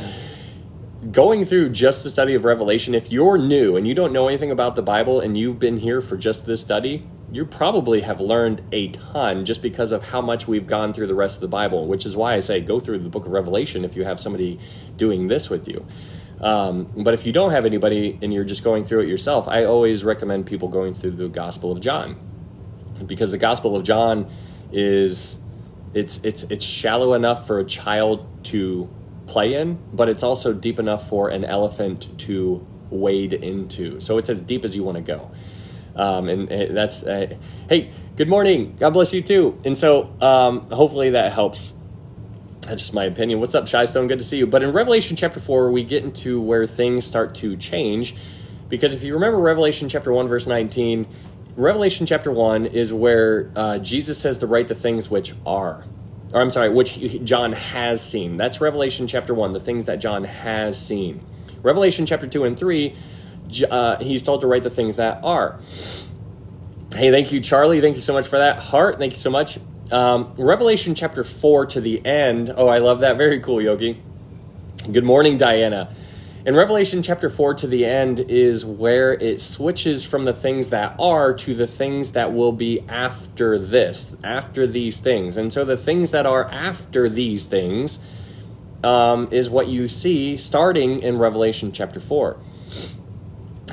going through just the study of Revelation. If you're new and you don't know anything about the Bible and you've been here for just this study, you probably have learned a ton just because of how much we've gone through the rest of the Bible, which is why I say go through the book of Revelation if you have somebody doing this with you. But if you don't have anybody and you're just going through it yourself, I always recommend people going through the Gospel of John, because the Gospel of John it's shallow enough for a child to play in, but it's also deep enough for an elephant to wade into. So it's as deep as you want to go. And that's, hey, good morning. God bless you too. And so hopefully that helps. That's just my opinion. What's up, Shystone? Good to see you. But in Revelation chapter 4, we get into where things start to change. Because if you remember Revelation chapter 1, verse 19, Revelation chapter 1 is where Jesus says to write the things which which John has seen. That's Revelation chapter 1, the things that John has seen. Revelation chapter 2 and 3, he's told to write the things that are. Hey, thank you, Charlie. Thank you so much for that. Heart, thank you so much. Revelation chapter 4 to the end. Oh, I love that. Very cool, Yogi. Good morning, Diana. In Revelation chapter 4 to the end is where it switches from the things that are to the things that will be after these things. And so the things that are after these things is what you see starting in Revelation chapter 4.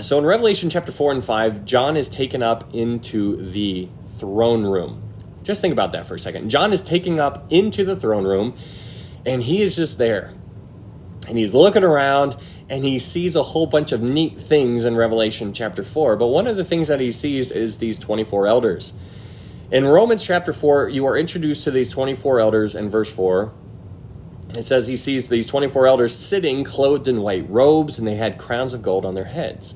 So in Revelation chapter 4 and 5, John is taken up into the throne room. Just think about that for a second. John is taken up into the throne room, and he is just there. And he's looking around, and he sees a whole bunch of neat things in Revelation chapter 4. But one of the things that he sees is these 24 elders. In Romans chapter 4, you are introduced to these 24 elders in verse 4. It says he sees these 24 elders sitting clothed in white robes, and they had crowns of gold on their heads.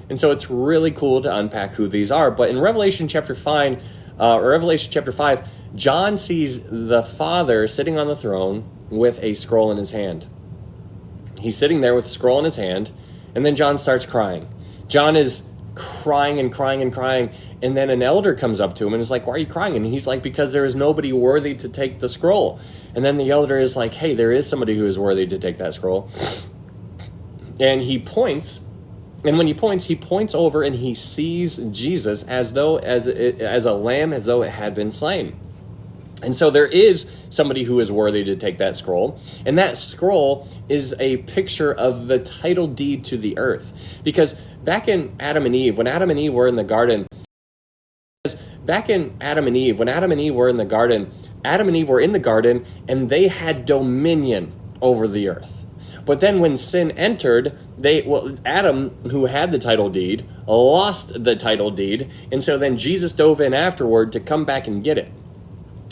And so it's really cool to unpack who these are. But in Revelation chapter 5, John sees the Father sitting on the throne with a scroll in his hand. He's sitting there with a scroll in his hand, and then John starts crying. John is crying and crying and crying, and then an elder comes up to him and is like, "Why are you crying?" And he's like, "Because there is nobody worthy to take the scroll." And then the elder is like, "Hey, there is somebody who is worthy to take that scroll." And he points. And when he points over and he sees Jesus as a lamb, as though it had been slain. And so there is somebody who is worthy to take that scroll. And that scroll is a picture of the title deed to the earth. Because back in Adam and Eve, when Adam and Eve were in the garden, Adam and Eve were in the garden and they had dominion over the earth. But then when sin entered, Adam, who had the title deed, lost the title deed. And so then Jesus dove in afterward to come back and get it.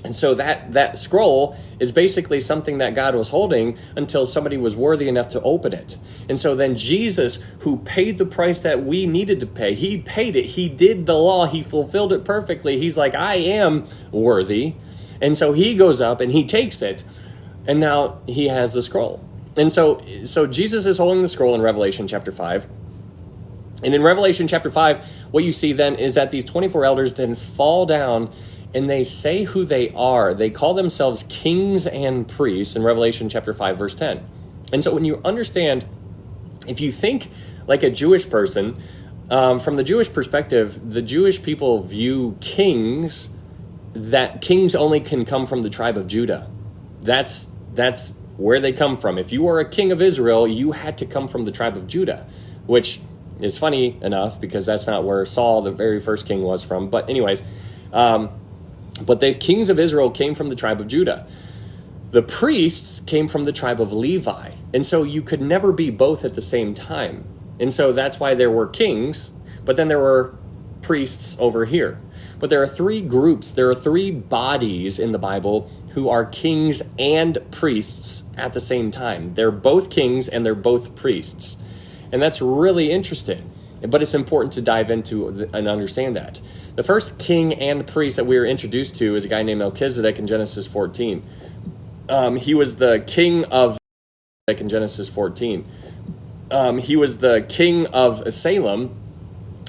And so that scroll is basically something that God was holding until somebody was worthy enough to open it. And so then Jesus, who paid the price that we needed to pay, he paid it. He did the law. He fulfilled it perfectly. He's like, I am worthy. And so he goes up and he takes it. And now he has the scroll. And so Jesus is holding the scroll in Revelation chapter 5. And in Revelation chapter 5, what you see then is that these 24 elders then fall down and they say who they are. They call themselves kings and priests in Revelation chapter 5, verse 10. And so when you understand, if you think like a Jewish person, from the Jewish perspective, the Jewish people view kings, that kings only can come from the tribe of Judah. That's where they come from. If you were a king of Israel, you had to come from the tribe of Judah, which is funny enough because that's not where Saul, the very first king, was from. But anyways, but the kings of Israel came from the tribe of Judah. The priests came from the tribe of Levi. And so you could never be both at the same time. And so that's why there were kings, but then there were priests over here. But there are three groups, there are three bodies in the Bible who are kings and priests at the same time. They're both kings and they're both priests. And that's really interesting. But it's important to dive into and understand that. The first king and priest that we were introduced to is a guy named Melchizedek in Genesis 14. He was the king of in Genesis 14. He was the king of Salem,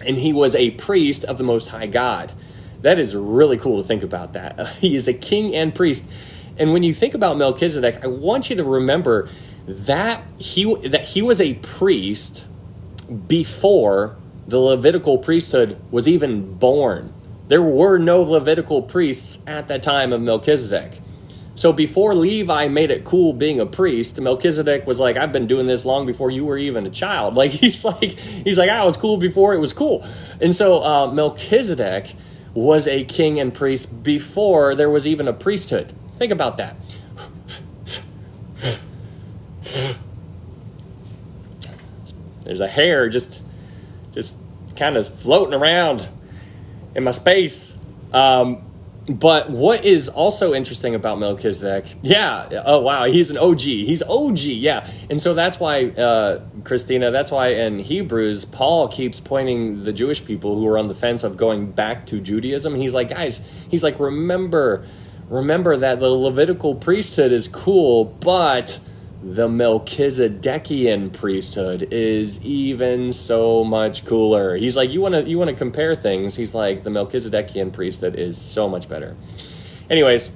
and he was a priest of the Most High God. That is really cool to think about that. He is a king and priest. And when you think about Melchizedek, I want you to remember that he was a priest before the Levitical priesthood was even born. There were no Levitical priests at that time of Melchizedek. So before Levi made it cool being a priest, Melchizedek was like, I've been doing this long before you were even a child. Like he's like, I was cool before it was cool. And so Melchizedek was a king and priest before there was even a priesthood. Think about that. There's a hair just kind of floating around in my space. But what is also interesting about Melchizedek, oh wow, he's an OG. He's OG, yeah. And so that's why, Christina, that's why in Hebrews, Paul keeps pointing the Jewish people who are on the fence of going back to Judaism. He's like, guys, remember that the Levitical priesthood is cool, but the Melchizedekian priesthood is even so much cooler. He's like, you want to compare things? He's like, the Melchizedekian priesthood is so much better. Anyways,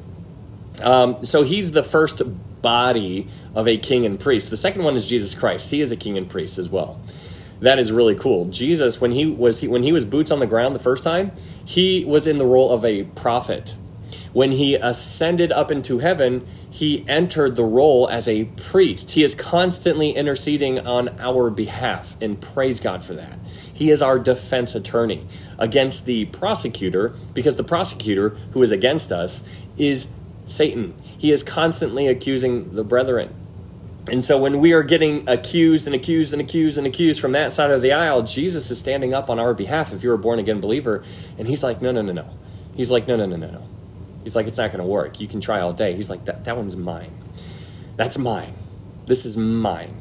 so he's the first body of a king and priest. The second one is Jesus Christ. He is a king and priest as well. That is really cool. Jesus, when he was boots on the ground the first time, he was in the role of a prophet. When he ascended up into heaven, he entered the role as a priest. He is constantly interceding on our behalf, and praise God for that. He is our defense attorney against the prosecutor, because the prosecutor who is against us is Satan. He is constantly accusing the brethren. And so when we are getting accused and accused and accused and accused from that side of the aisle, Jesus is standing up on our behalf if you're a born-again believer, and he's like, no. He's like, no. He's like, it's not going to work. You can try all day. He's like, that one's mine. That's mine. This is mine.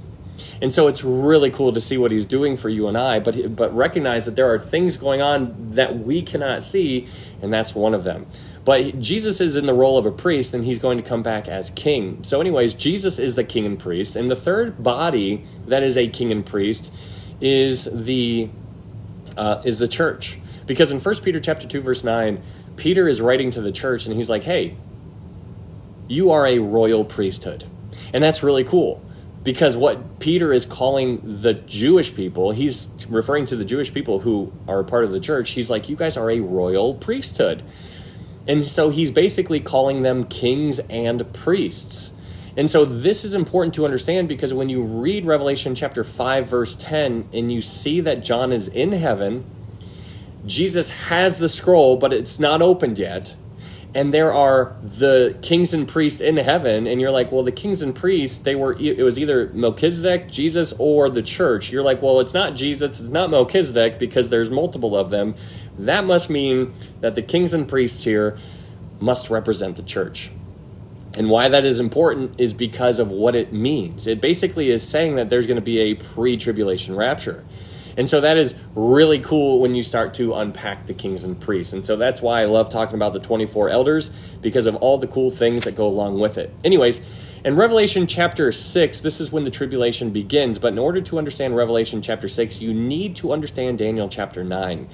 And so it's really cool to see what he's doing for you and I, but recognize that there are things going on that we cannot see, and that's one of them. But Jesus is in the role of a priest, and he's going to come back as king. So anyways, Jesus is the king and priest, and the third body that is a king and priest is the church. Because in 1 Peter chapter 2, verse 9, Peter is writing to the church, and he's like, hey, you are a royal priesthood. And that's really cool, because what Peter is calling the Jewish people, he's referring to the Jewish people who are part of the church. He's like, you guys are a royal priesthood. And so he's basically calling them kings and priests. And so this is important to understand, because when you read Revelation chapter 5, verse 10, and you see that John is in heaven, Jesus has the scroll, but it's not opened yet. And there are the kings and priests in heaven. And you're like, well, the kings and priests, it was either Melchizedek, Jesus, or the church. You're like, well, it's not Jesus, it's not Melchizedek, because there's multiple of them. That must mean that the kings and priests here must represent the church. And why that is important is because of what it means. It basically is saying that there's going to be a pre-tribulation rapture. And so that is really cool when you start to unpack the kings and priests. And so that's why I love talking about the 24 elders, because of all the cool things that go along with it. Anyways, In Revelation chapter 6, this is when the tribulation begins. But in order to understand Revelation chapter 6, you need to understand Daniel chapter 9.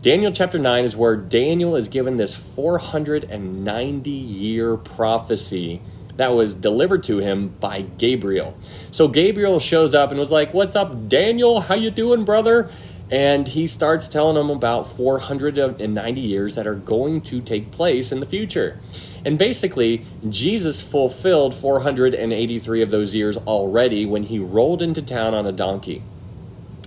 Daniel chapter 9 is where Daniel is given this 490-year prophecy that was delivered to him by Gabriel. So Gabriel shows up and was like, "What's up, Daniel? How you doing, brother?" And he starts telling him about 490 years that are going to take place in the future. And basically, Jesus fulfilled 483 of those years already when he rolled into town on a donkey.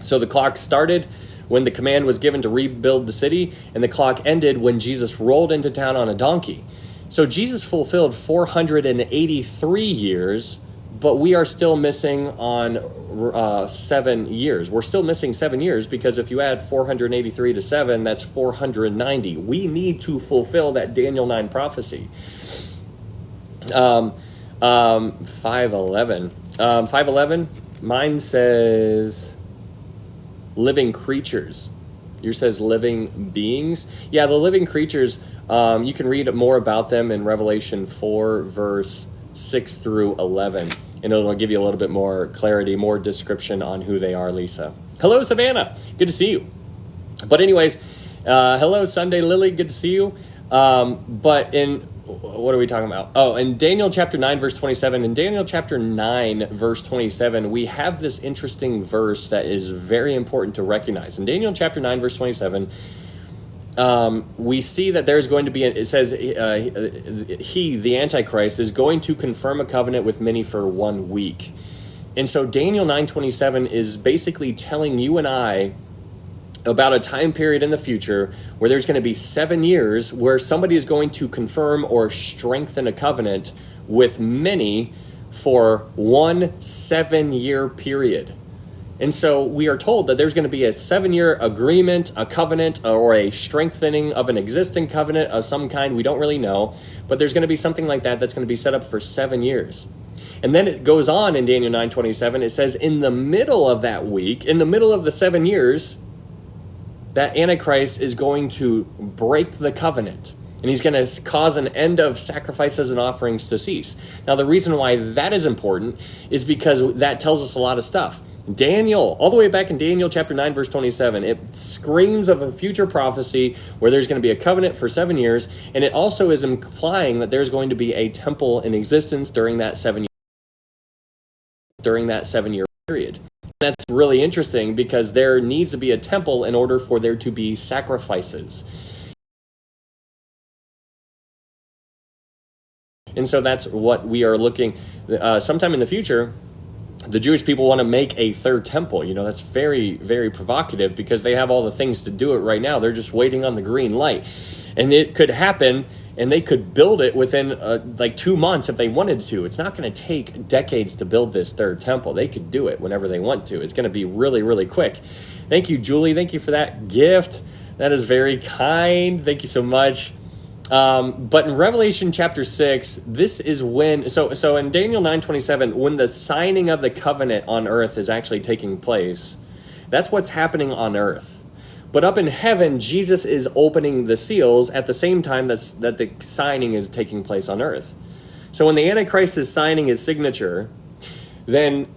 So the clock started when the command was given to rebuild the city, and the clock ended when Jesus rolled into town on a donkey. So Jesus fulfilled 483 years, but we are still missing on 7 years. We're still missing 7 years because if you add 483 to 7, that's 490. We need to fulfill that Daniel 9 prophecy. 511. 511, mine says living creatures. Yours says living beings. Yeah, the living creatures, you can read more about them in Revelation 4, verse 6 through 11. And it'll give you a little bit more clarity, more description on who they are, Lisa. Hello, Savannah. Good to see you. But anyways, hello, Sunday Lily. Good to see you. But in, what are we talking about? Oh, in Daniel chapter 9, verse 27. In Daniel chapter 9, verse 27, we have this interesting verse that is very important to recognize. In Daniel chapter 9, verse 27, we see that there's going to be, it says, he, the Antichrist, is going to confirm a covenant with many for 1 week. And so Daniel 9:27 is basically telling you and I about a time period in the future where there's going to be 7 years where somebody is going to confirm or strengthen a covenant with many for 1 7-year period. And so we are told that there's going to be a 7-year agreement, a covenant, or a strengthening of an existing covenant of some kind. We don't really know, but there's going to be something like that that's going to be set up for 7 years. And then it goes on in Daniel 9:27. It says in the middle of that week, in the middle of the 7 years, that Antichrist is going to break the covenant. And he's going to cause an end of sacrifices and offerings to cease. Now, the reason why that is important is because that tells us a lot of stuff. Daniel, all the way back in Daniel chapter 9, verse 27, it screams of a future prophecy where there's going to be a covenant for 7 years. And it also is implying that there's going to be a temple in existence during that 7 year period. That's really interesting because there needs to be a temple in order for there to be sacrifices. And so that's what we are looking, sometime in the future, the Jewish people want to make a third temple. You know, that's very, very provocative because they have all the things to do it right now. They're just waiting on the green light. And it could happen, and they could build it within like 2 months if they wanted to. It's not going to take decades to build this third temple. They could do it whenever they want to. It's going to be really, really quick. Thank you, Julie. Thank you for that gift. That is very kind. Thank you so much. But in Revelation chapter 6, this is when, so in Daniel 9:27, when the signing of the covenant on earth is actually taking place, that's what's happening on earth. But up in heaven, Jesus is opening the seals at the same time that the signing is taking place on earth. So when the Antichrist is signing his signature, then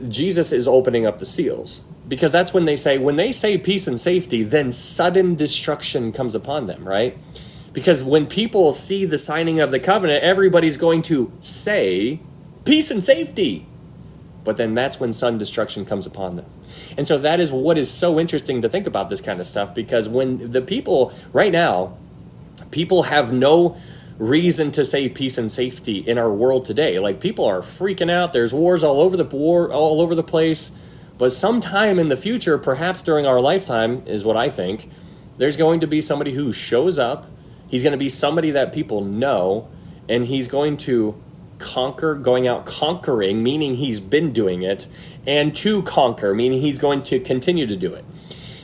Jesus is opening up the seals. Because that's when they say peace and safety, then sudden destruction comes upon them, right? Because when people see the signing of the covenant, everybody's going to say peace and safety. But then that's when sudden destruction comes upon them. And so that is what is so interesting to think about this kind of stuff, because when the people, right now, people have no reason to say peace and safety in our world today. Like, people are freaking out. There's wars all over the place. But sometime in the future, perhaps during our lifetime, is what I think, there's going to be somebody who shows up. He's going to be somebody that people know, and he's going to going out conquering, meaning he's been doing it, and to conquer, meaning he's going to continue to do it.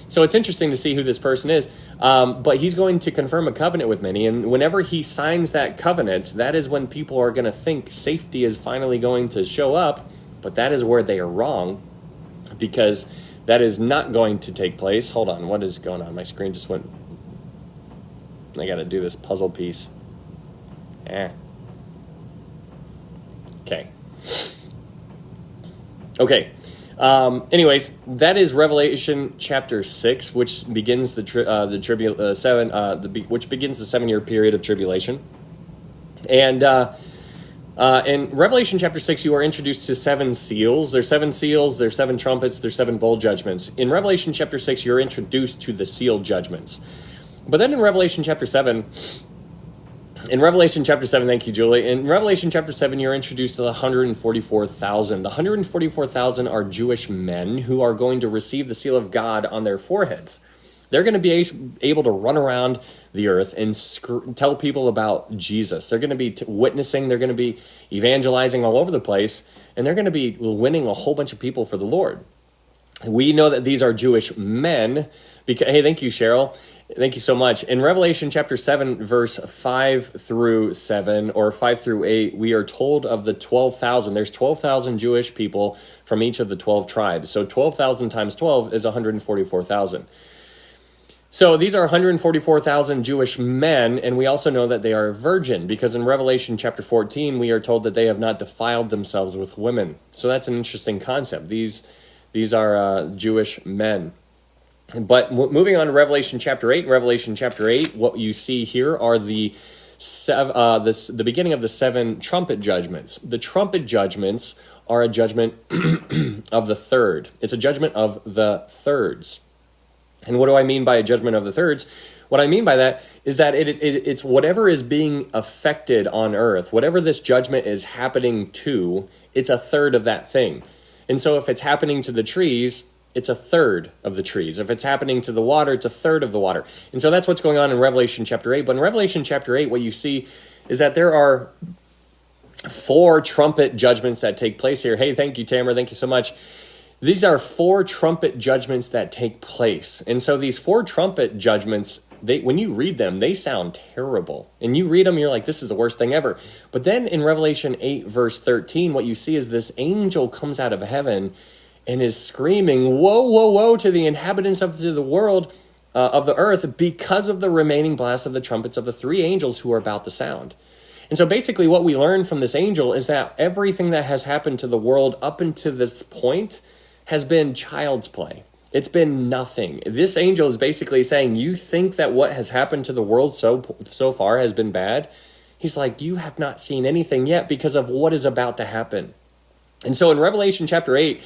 So it's interesting to see who this person is, but he's going to confirm a covenant with many, and whenever he signs that covenant, that is when people are going to think safety is finally going to show up, but that is where they are wrong, because that is not going to take place. Hold on, what is going on? My screen just went... I got to do this puzzle piece. Okay. Okay. Anyways, that is Revelation chapter 6, which begins which begins the 7-year period of tribulation. And in Revelation chapter 6, you are introduced to 7 seals. There's 7 seals, there's 7 trumpets, there's 7 bowl judgments. In Revelation chapter 6, you're introduced to the seal judgments. But then in Revelation chapter 7, thank you, Julie. In Revelation chapter 7, you're introduced to the 144,000. The 144,000 are Jewish men who are going to receive the seal of God on their foreheads. They're going to be able to run around the earth and tell people about Jesus. They're going to be witnessing. They're going to be evangelizing all over the place. And they're going to be winning a whole bunch of people for the Lord. We know that these are Jewish men. Hey, thank you, Cheryl. Thank you so much. In Revelation chapter 7, verse 5 through 7, or 5 through 8, we are told of the 12,000. There's 12,000 Jewish people from each of the 12 tribes. So 12,000 times 12 is 144,000. So these are 144,000 Jewish men, and we also know that they are virgin, because in Revelation chapter 14, we are told that they have not defiled themselves with women. So that's an interesting concept. These are Jewish men. But moving on to Revelation chapter 8, what you see here are the beginning of the 7 trumpet judgments. The trumpet judgments are a judgment of the third. It's a judgment of the thirds. And what do I mean by a judgment of the thirds? What I mean by that is that it's whatever is being affected on earth, whatever this judgment is happening to, it's a third of that thing. And so if it's happening to the trees, it's a third of the trees. If it's happening to the water, it's a third of the water. And so that's what's going on in Revelation chapter 8. But in Revelation chapter 8, what you see is that there are 4 trumpet judgments that take place here. Hey, thank you, Tamara. Thank you so much. These are 4 trumpet judgments that take place. And so these 4 trumpet judgments, when you read them, they sound terrible. And you read them, you're like, this is the worst thing ever. But then in Revelation 8, verse 13, what you see is this angel comes out of heaven and is screaming, woe, woe, woe to the inhabitants of the world, of the earth, because of the remaining blast of the trumpets of the 3 angels who are about to sound. And so basically what we learn from this angel is that everything that has happened to the world up until this point has been child's play. It's been nothing. This angel is basically saying, you think that what has happened to the world so far has been bad? He's like, you have not seen anything yet because of what is about to happen. And so in Revelation chapter 8,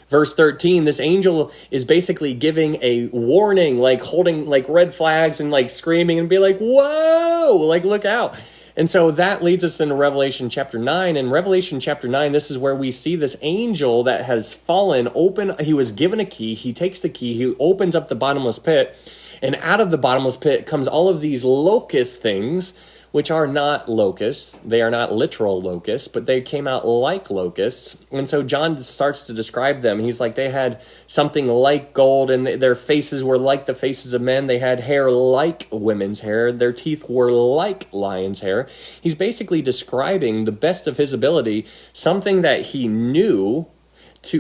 verse 13, this angel is basically giving a warning, like holding like red flags and like screaming and be like, whoa, like look out. And so that leads us into Revelation chapter 9. In Revelation chapter 9, this is where we see this angel that has fallen open. He was given a key. He takes the key. He opens up the bottomless pit. And out of the bottomless pit comes all of these locust things, which are not locusts. They are not literal locusts, but they came out like locusts. And so John starts to describe them. He's like, they had something like gold, and their faces were like the faces of men. They had hair like women's hair. Their teeth were like lion's hair. He's basically describing the best of his ability, something that he knew,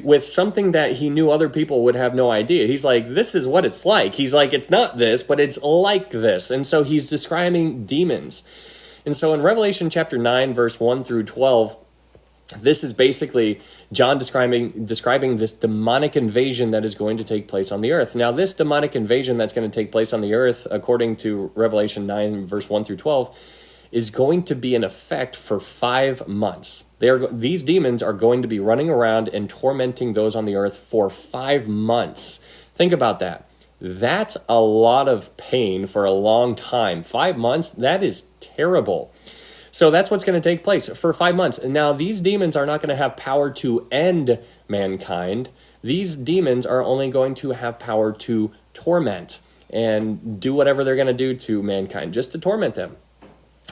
with something that he knew other people would have no idea. He's like, this is what it's like. He's like, it's not this, but it's like this. And so he's describing demons. And so in Revelation chapter 9, verse 1 through 12, this is basically John describing this demonic invasion that is going to take place on the earth. Now, this demonic invasion that's going to take place on the earth, according to Revelation 9, verse 1 through 12, is going to be in effect for 5 months. These demons are going to be running around and tormenting those on the earth for 5 months. Think about that. That's a lot of pain for a long time. 5 months, that is terrible. So that's what's going to take place for 5 months. And now these demons are not going to have power to end mankind. These demons are only going to have power to torment and do whatever they're going to do to mankind, just to torment them.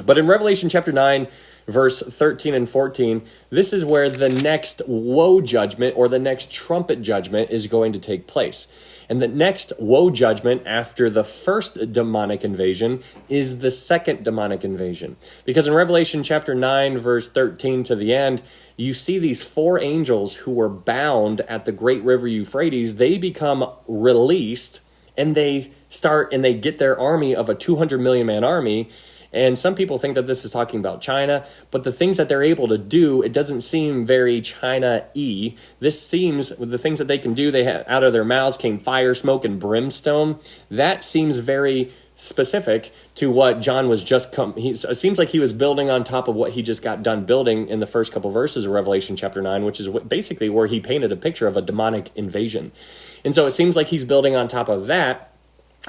But in Revelation chapter 9, verse 13 and 14, this is where the next woe judgment or the next trumpet judgment is going to take place. And the next woe judgment after the first demonic invasion is the second demonic invasion. Because in Revelation chapter 9, verse 13 to the end, you see these 4 angels who were bound at the great river Euphrates. They become released, and they get their army of a 200 million man army. And some people think that this is talking about China, but the things that they're able to do, it doesn't seem very China-y. This seems, with the things that they can do, they have, out of their mouths came fire, smoke, and brimstone. That seems very specific to what John was just it seems like he was building on top of what he just got done building in the first couple verses of Revelation chapter 9, which is basically where he painted a picture of a demonic invasion. And so it seems like he's building on top of that.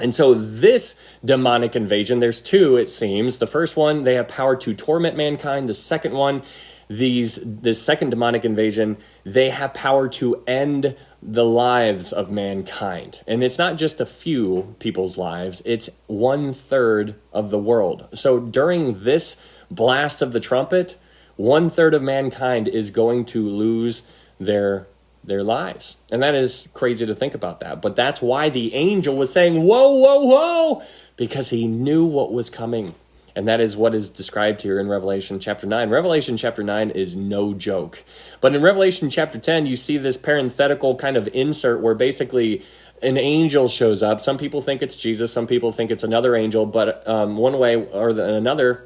And so this demonic invasion, there's two, it seems. The first one, they have power to torment mankind. The second one, this second demonic invasion, they have power to end the lives of mankind. And it's not just a few people's lives, it's 1/3 of the world. So during this blast of the trumpet, 1/3 of mankind is going to lose their lives. And that is crazy to think about that. But that's why the angel was saying, whoa, whoa, whoa, because he knew what was coming. And that is what is described here in Revelation chapter 9. Revelation chapter 9 is no joke. But in Revelation chapter 10, you see this parenthetical kind of insert where basically an angel shows up. Some people think it's Jesus. Some people think it's another angel. But one way or another,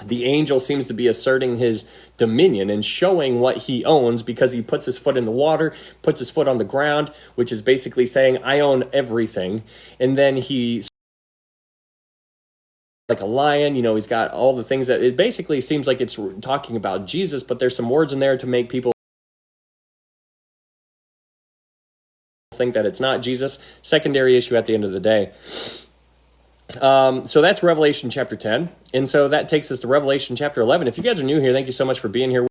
the angel seems to be asserting his dominion and showing what he owns because he puts his foot in the water, puts his foot on the ground, which is basically saying, I own everything. And then he, like a lion, he's got all the things that it basically seems like it's talking about Jesus, but there's some words in there to make people think that it's not Jesus. Secondary issue at the end of the day. So that's Revelation chapter 10. And so that takes us to Revelation chapter 11. If you guys are new here, thank you so much for being here.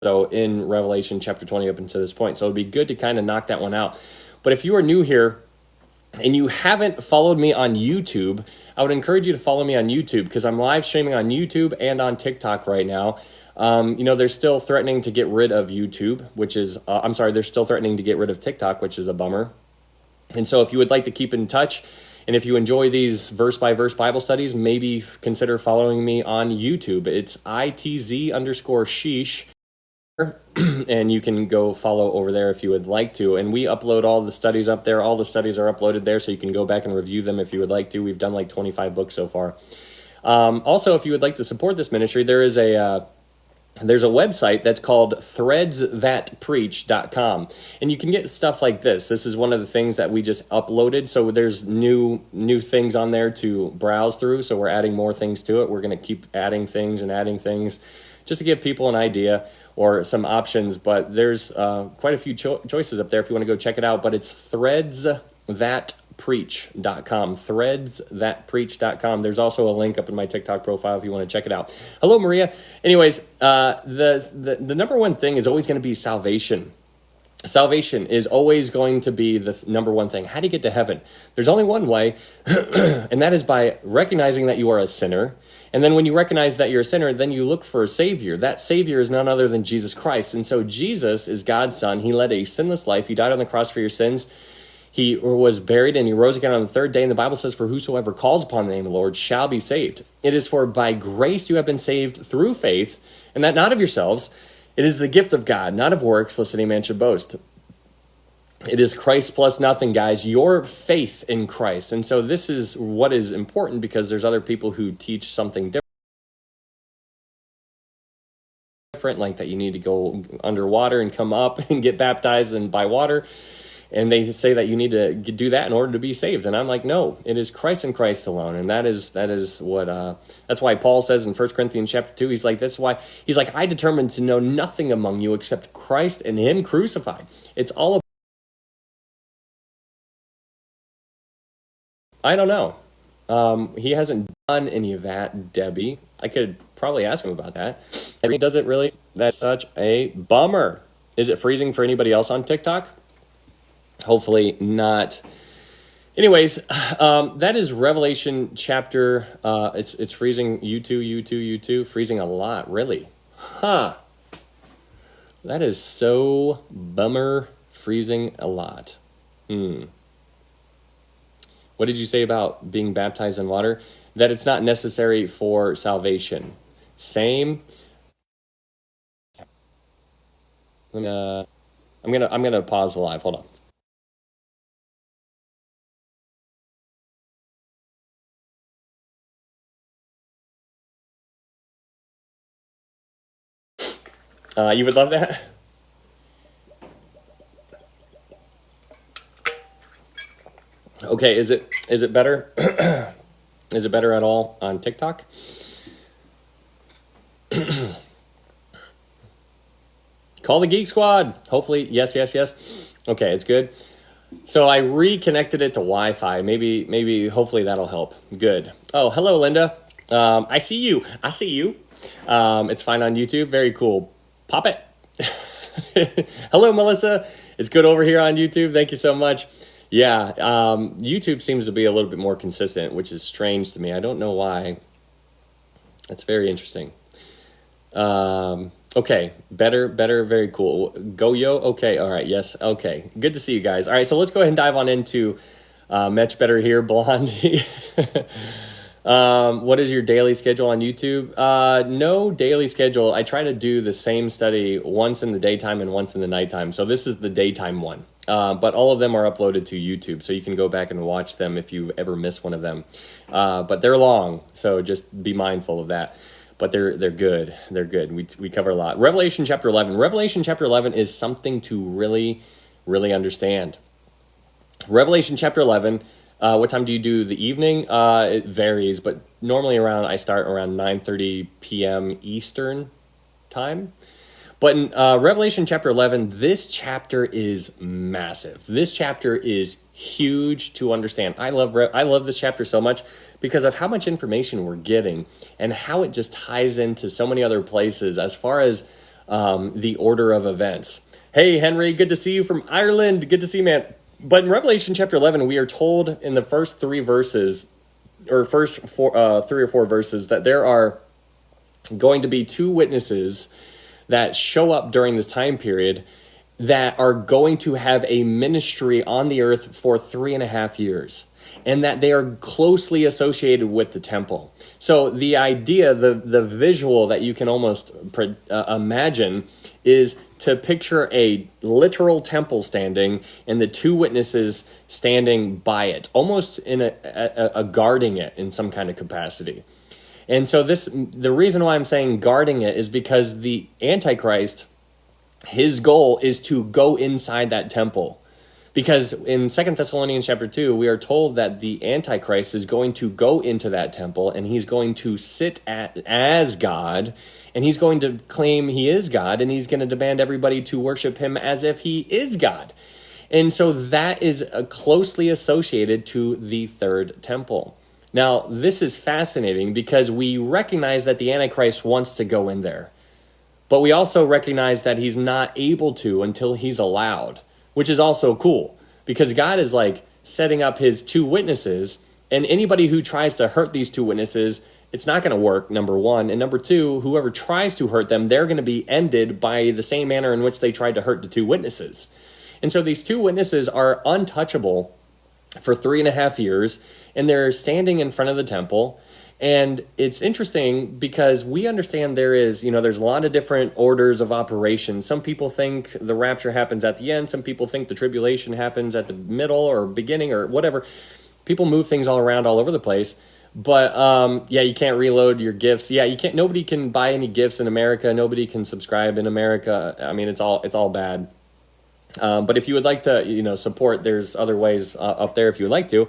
So in Revelation chapter 20 up until this point. So it'd be good to kind of knock that one out. But if you are new here and you haven't followed me on YouTube, I would encourage you to follow me on YouTube because I'm live streaming on YouTube and on TikTok right now. They're still threatening to get rid of YouTube, which is, they're still threatening to get rid of TikTok, which is a bummer. And so if you would like to keep in touch, and if you enjoy these verse-by-verse Bible studies, maybe consider following me on YouTube. It's ITZ_sheesh. And you can go follow over there if you would like to. And we upload all the studies up there. All the studies are uploaded there, so you can go back and review them if you would like to. We've done like 25 books so far. Also, if you would like to support this ministry, there's a website that's called threadsthatpreach.com. And you can get stuff like this. This is one of the things that we just uploaded. So there's new things on there to browse through. So we're adding more things to it. We're going to keep adding things just to give people an idea or some options. But there's quite a few choices up there if you want to go check it out. But it's threadsthatpreach.com. Threadsthatpreach.com. There's also a link up in my TikTok profile if you want to check it out. Hello, Maria. Anyways, the number one thing is always going to be salvation. Salvation is always going to be the number one thing. How do you get to heaven? There's only one way, and that is by recognizing that you are a sinner. And then when you recognize that you're a sinner, then you look for a Savior. That Savior is none other than Jesus Christ. And so Jesus is God's Son. He led a sinless life. He died on the cross for your sins. He was buried and he rose again on the third day. And the Bible says, for whosoever calls upon the name of the Lord shall be saved. It is for by grace you have been saved through faith, and that not of yourselves. It is the gift of God, not of works, lest any man should boast. It is Christ plus nothing, guys. Your faith in Christ. And so this is what is important because there's other people who teach something different, like that you need to go underwater and come up and get baptized and by water. And they say that you need to do that in order to be saved. And I'm like, no, it is Christ and Christ alone. And that is what, that's why Paul says in 1 Corinthians chapter 2, he's like, I determined to know nothing among you except Christ and him crucified. It's all about, I don't know. He hasn't done any of that, Debbie. I could probably ask him about that. Does it really? That's such a bummer. Is it freezing for anybody else on TikTok? Hopefully not. Anyways, that is Revelation chapter. It's freezing. You too. Freezing a lot, really. Huh. That is so bummer. Freezing a lot. What did you say about being baptized in water? That it's not necessary for salvation. Same. I'm gonna pause the live. Hold on. You would love that. Okay, is it better? Is it better at all on TikTok? Call the Geek Squad. Hopefully, yes, yes, yes. Okay, it's good. So I reconnected it to Wi-Fi. Maybe, hopefully that'll help. Good. Oh, hello, Linda. I see you. I see you. It's fine on YouTube. Very cool. Pop it. Hello, Melissa. It's good over here on YouTube. Thank you so much. Yeah, YouTube seems to be a little bit more consistent, which is strange to me. I don't know why. That's very interesting. Okay, better, very cool. Go yo. Okay, all right, yes. Okay, good to see you guys. All right, so let's go ahead and dive on into much better here, Blondie. What is your daily schedule on YouTube? No daily schedule. I try to do the same study once in the daytime and once in the nighttime. So this is the daytime one. But all of them are uploaded to YouTube, so you can go back and watch them if you ever miss one of them. But they're long, so just be mindful of that. But they're good. They're good. We cover a lot. Revelation chapter 11. Revelation chapter 11 is something to really, really understand. Revelation chapter 11. What time do you do the evening? It varies, but normally I start around 9:30 p.m. Eastern time. But in Revelation chapter 11, this chapter is massive. This chapter is huge to understand. I love this chapter so much because of how much information we're getting and how it just ties into so many other places as far as the order of events. Hey, Henry, good to see you from Ireland. Good to see you, man. But in Revelation chapter 11, we are told in the first three verses, or first three or four verses, that there are going to be two witnesses that show up during this time period that are going to have a ministry on the earth for 3.5 years, and that they are closely associated with the temple. So the idea, the visual that you can almost imagine is to picture a literal temple standing and the two witnesses standing by it, almost in a guarding it in some kind of capacity. And so the reason why I'm saying guarding it is because the Antichrist, his goal is to go inside that temple. Because in 2 Thessalonians chapter 2, we are told that the Antichrist is going to go into that temple and he's going to sit as God, and he's going to claim he is God, and he's going to demand everybody to worship him as if he is God. And so that is closely associated to the third temple. Now, this is fascinating because we recognize that the Antichrist wants to go in there. But we also recognize that he's not able to until he's allowed, which is also cool because God is like setting up his two witnesses, and anybody who tries to hurt these two witnesses, it's not going to work, number one. And number two, whoever tries to hurt them, they're going to be ended by the same manner in which they tried to hurt the two witnesses. And so these two witnesses are untouchable for 3.5 years, and they're standing in front of the temple. And it's interesting because we understand there's a lot of different orders of operation. Some people think the rapture happens at the end. Some people think the tribulation happens at the middle or beginning or whatever. People move things all around all over the place. But you can't reload your gifts. Yeah, you can't. Nobody can buy any gifts in America. Nobody can subscribe in America. I mean, it's all bad. But if you would like to, support, there's other ways up there if you would like to.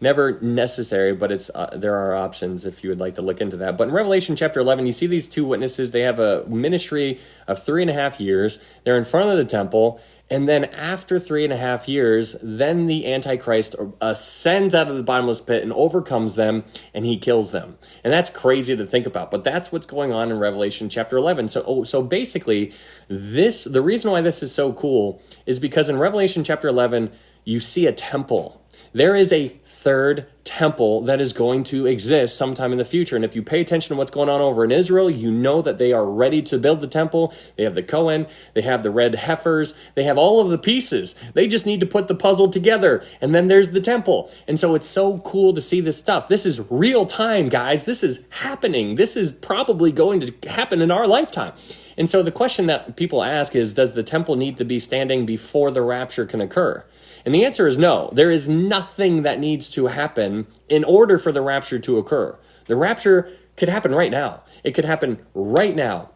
Never necessary, but there are options if you would like to look into that. But in Revelation chapter 11, you see these two witnesses. They have a ministry of 3.5 years. They're in front of the temple. And then after 3.5 years, then the Antichrist ascends out of the bottomless pit and overcomes them, and he kills them. And that's crazy to think about, but that's what's going on in Revelation chapter 11. So basically, the reason why this is so cool is because in Revelation chapter 11, you see a temple. There is a third temple that is going to exist sometime in the future. And if you pay attention to what's going on over in Israel, you know that they are ready to build the temple. They have the Kohen, they have the red heifers, they have all of the pieces. They just need to put the puzzle together, and then there's the temple. And so it's so cool to see this stuff. This is real time, guys. This is happening. This is probably going to happen in our lifetime. And so the question that people ask is, does the temple need to be standing before the rapture can occur? And the answer is no. There is nothing that needs to happen in order for the rapture to occur. The rapture could happen right now. It could happen right now.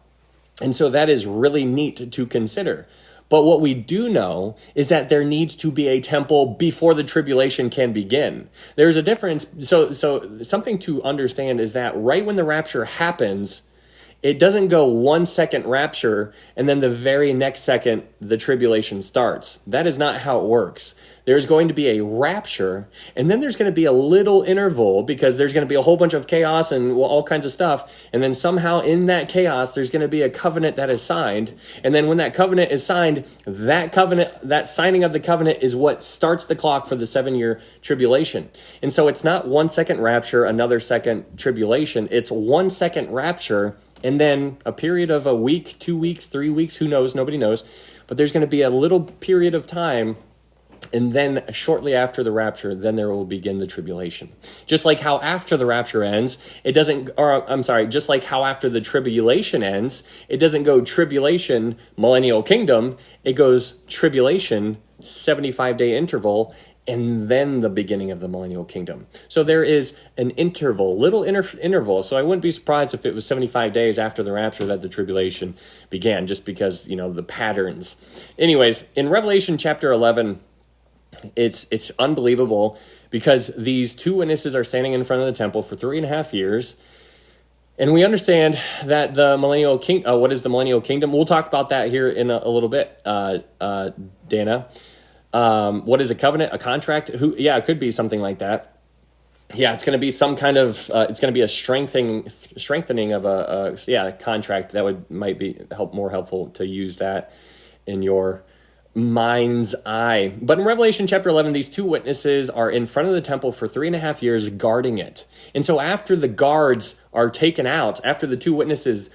And so that is really neat to consider. But what we do know is that there needs to be a temple before the tribulation can begin. There's a difference. So something to understand is that right when the rapture happens, it doesn't go 1 second rapture and then the very next second the tribulation starts. That is not how it works. There's going to be a rapture, and then there's going to be a little interval because there's going to be a whole bunch of chaos and all kinds of stuff. And then somehow in that chaos, there's going to be a covenant that is signed. And then when that covenant is signed, that signing of the covenant is what starts the clock for the 7-year tribulation. And so it's not 1 second rapture, another second tribulation. It's 1 second rapture, and then a period of a week, 2 weeks, 3 weeks, who knows? Nobody knows. But there's going to be a little period of time, and then shortly after the rapture, then there will begin the tribulation. Just like how after the rapture ends, just like how after the tribulation ends, it doesn't go tribulation, millennial kingdom. It goes tribulation, 75-day interval, and then the beginning of the millennial kingdom. So there is an interval, little interval. So I wouldn't be surprised if it was 75 days after the rapture that the tribulation began, just because, the patterns. Anyways, in Revelation chapter 11, it's unbelievable because these two witnesses are standing in front of the temple for 3.5 years. And we understand that the millennial what is the millennial kingdom? We'll talk about that here in a little bit, Dana. What is a covenant, a contract? It could be something like that. Yeah, it's going to be some kind of, it's going to be a strengthening of a contract. That might be more helpful to use that in your mind's eye. But in Revelation chapter 11, these two witnesses are in front of the temple for 3.5 years guarding it. And so after the guards are taken out, after the two witnesses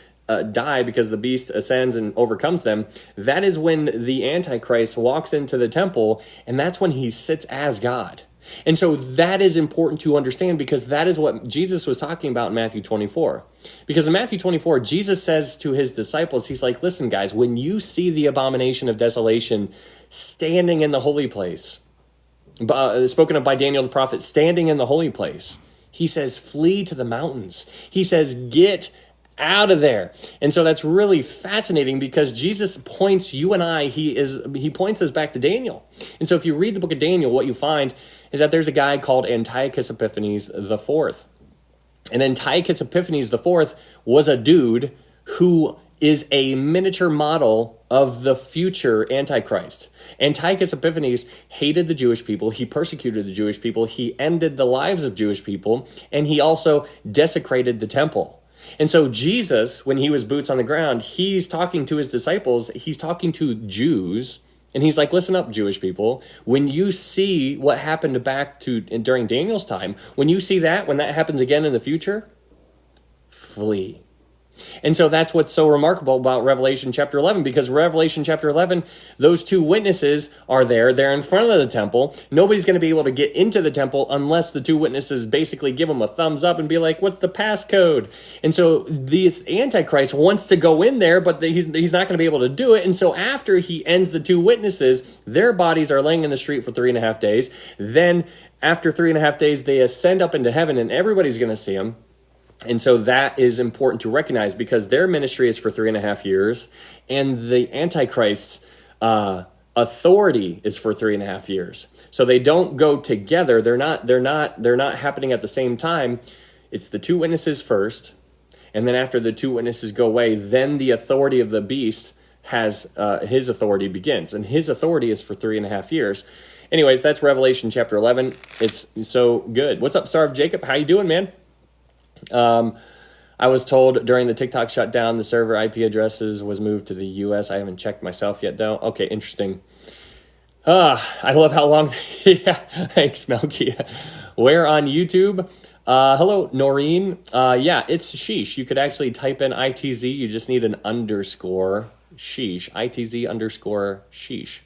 die because the beast ascends and overcomes them, that is when the Antichrist walks into the temple, and that's when he sits as God. And so that is important to understand, because that is what Jesus was talking about in Matthew 24. Because in Matthew 24, Jesus says to his disciples, he's like, listen, guys, when you see the abomination of desolation standing in the holy place, spoken of by Daniel the prophet, standing in the holy place, he says, flee to the mountains. He says, get out of there. And so that's really fascinating, because Jesus points you and I, he points us back to Daniel. And so if you read the book of Daniel, what you find is that there's a guy called Antiochus Epiphanes IV. And Antiochus Epiphanes IV was a dude who is a miniature model of the future Antichrist. Antiochus Epiphanes hated the Jewish people. He persecuted the Jewish people. He ended the lives of Jewish people. And he also desecrated the temple. And so Jesus, when he was boots on the ground, he's talking to his disciples, he's talking to Jews, and he's like, listen up, Jewish people. When you see what happened during Daniel's time, when you see that, when that happens again in the future, flee. And so that's what's so remarkable about Revelation chapter 11, because Revelation chapter 11, those two witnesses are there. They're in front of the temple. Nobody's going to be able to get into the temple unless the two witnesses basically give them a thumbs up and be like, what's the passcode? And so this Antichrist wants to go in there, but he's not going to be able to do it. And so after he ends the two witnesses, their bodies are laying in the street for 3.5 days. Then after 3.5 days, they ascend up into heaven, and everybody's going to see them. And so that is important to recognize, because their ministry is for 3.5 years, and the Antichrist's authority is for 3.5 years. So they don't go together. They're not happening at the same time. It's the two witnesses first, and then after the two witnesses go away, then the authority of the beast has his authority begins, and his authority is for 3.5 years. Anyways, that's Revelation chapter 11. It's so good. What's up, Star of Jacob? How you doing, man? I was told during the TikTok shutdown, the server IP addresses was moved to the US. I haven't checked myself yet, though. Okay, interesting. I love how long. Yeah, thanks, Melky. We're on YouTube. Hello, Noreen. Yeah, it's Sheesh. You could actually type in ITZ. You just need an underscore Sheesh. ITZ underscore Sheesh.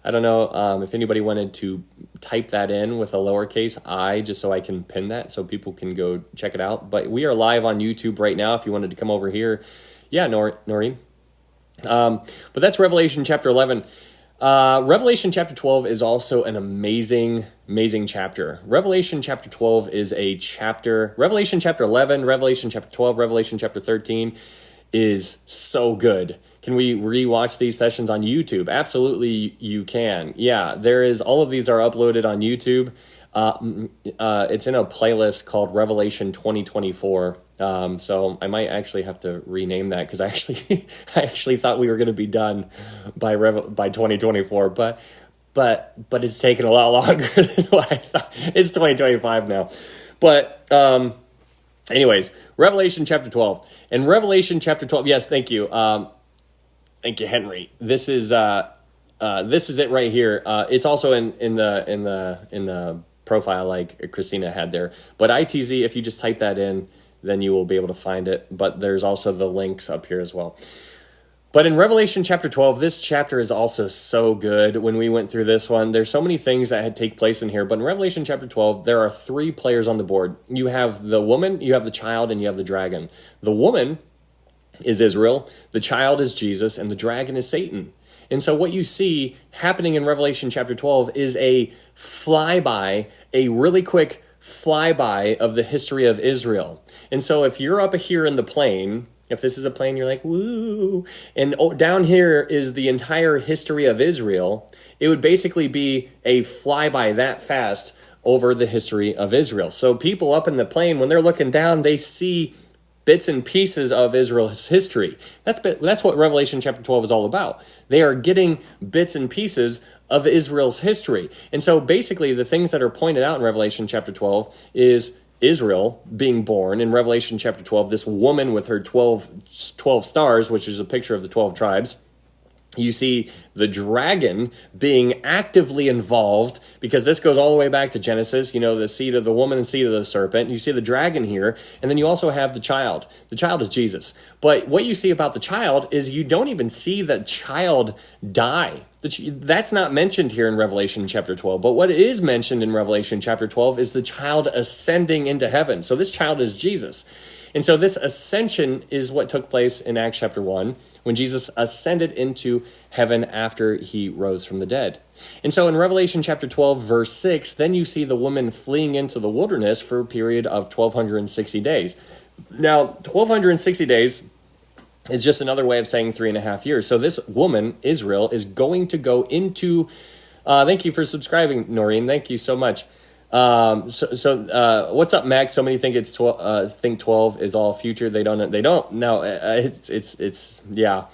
I don't know if anybody wanted to type that in with a lowercase I, just so I can pin that so people can go check it out. But we are live on YouTube right now. If you wanted to come over here, yeah, Noreen. But that's Revelation chapter 11. Revelation chapter 12 is also an amazing chapter. Revelation chapter 12 is a chapter. Revelation chapter 11, Revelation chapter 12, Revelation chapter 13 is so good. Can we rewatch these sessions on YouTube? Absolutely, you can. Yeah, there is. All of these are uploaded on YouTube. It's in a playlist called Revelation 2024. So I might actually have to rename that because I actually thought we were going to be done by 2024, but it's taken a lot longer than what I thought. It's 2025 now, but anyways, Revelation chapter 12 and Revelation chapter 12. Yes, thank you. Thank you, Henry. This is it right here. It's also in the profile like Christina had there. But ITZ, if you just type that in, then you will be able to find it. But there's also the links up here as well. But in Revelation chapter 12, this chapter is also so good. When we went through this one, there's so many things that had take place in here. But in Revelation chapter 12, there are 3 players on the board. You have the woman, you have the child, and you have the dragon. The woman is Israel, the child is Jesus, and the dragon is Satan. And so what you see happening in Revelation chapter 12 is a flyby, a really quick flyby of the history of Israel. And so if you're up here in the plane, if this is a plane, you're like, woo, and down here is the entire history of Israel, it would basically be a flyby that fast over the history of Israel. So people up in the plane, when they're looking down, they see bits and pieces of Israel's history. That's what Revelation chapter 12 is all about. They are getting bits and pieces of Israel's history. And so basically the things that are pointed out in Revelation chapter 12 is Israel being born. In Revelation chapter 12, this woman with her 12 stars, which is a picture of the 12 tribes. You see the dragon being actively involved, because this goes all the way back to Genesis, the seed of the woman and seed of the serpent. You see the dragon here, and then you also have the child. The child is Jesus. But what you see about the child is you don't even see the child die. That's not mentioned here in Revelation chapter 12. But what is mentioned in Revelation chapter 12 is the child ascending into heaven. So this child is Jesus. And so this ascension is what took place in Acts chapter 1 when Jesus ascended into heaven after he rose from the dead. And so in Revelation chapter 12, verse 6, then you see the woman fleeing into the wilderness for a period of 1,260 days. Now, 1,260 days is just another way of saying 3.5 years. So this woman, Israel, is going to go into, thank you for subscribing, Noreen. Thank you so much. What's up, Max? So many think it's 12. Think 12 is all future. They don't. No, it's yeah.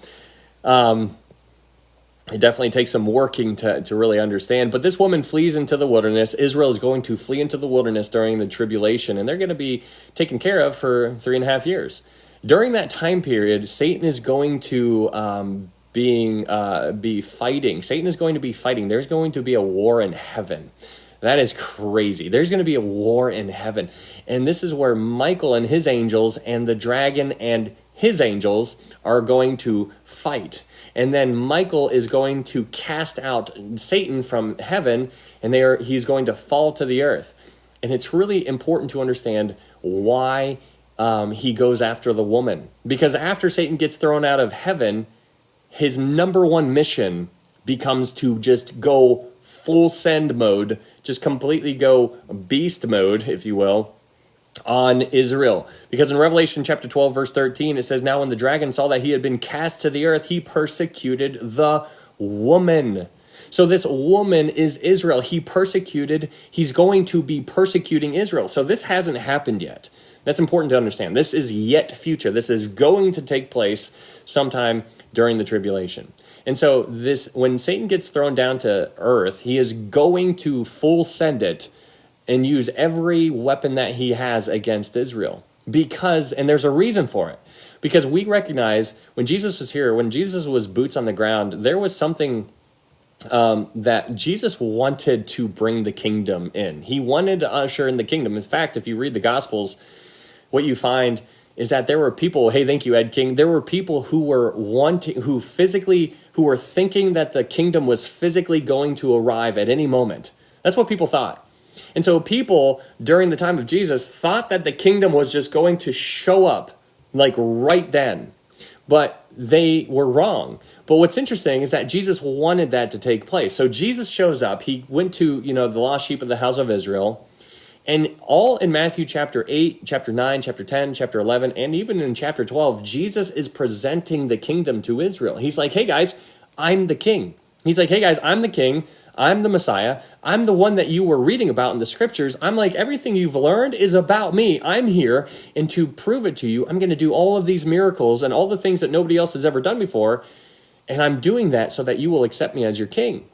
It definitely takes some working to really understand. But this woman flees into the wilderness. Israel is going to flee into the wilderness during the tribulation, and they're going to be taken care of for 3.5 years. During that time period, Satan is going to be fighting. Satan is going to be fighting. There's going to be a war in heaven. That is crazy. There's going to be a war in heaven. And this is where Michael and his angels and the dragon and his angels are going to fight. And then Michael is going to cast out Satan from heaven, and he's going to fall to the earth. And it's really important to understand why he goes after the woman. Because after Satan gets thrown out of heaven, his number one mission becomes to just go full send mode, just completely go beast mode, if you will, on Israel. Because in Revelation chapter 12, verse 13, it says, now when the dragon saw that he had been cast to the earth, he persecuted the woman. So this woman is Israel. He's going to be persecuting Israel. So this hasn't happened yet. That's important to understand. This is yet future. This is going to take place sometime during the tribulation. And so when Satan gets thrown down to earth, he is going to full send it and use every weapon that he has against Israel. And there's a reason for it. Because we recognize when Jesus was here, when Jesus was boots on the ground, there was something that Jesus wanted to bring the kingdom in. He wanted to usher in the kingdom. In fact, if you read the Gospels, what you find is that there were people, hey, thank you, Ed King. There were people who were who were thinking that the kingdom was physically going to arrive at any moment. That's what people thought. And so people during the time of Jesus thought that the kingdom was just going to show up like right then. But they were wrong. But what's interesting is that Jesus wanted that to take place. So Jesus shows up. He went to, the lost sheep of the house of Israel. And all in Matthew chapter 8, chapter 9, chapter 10, chapter 11, and even in chapter 12, Jesus is presenting the kingdom to Israel. He's like, hey guys, I'm the king. He's like, hey guys, I'm the king. I'm the Messiah. I'm the one that you were reading about in the scriptures. I'm like, everything you've learned is about me. I'm here. And to prove it to you, I'm going to do all of these miracles and all the things that nobody else has ever done before. And I'm doing that so that you will accept me as your king.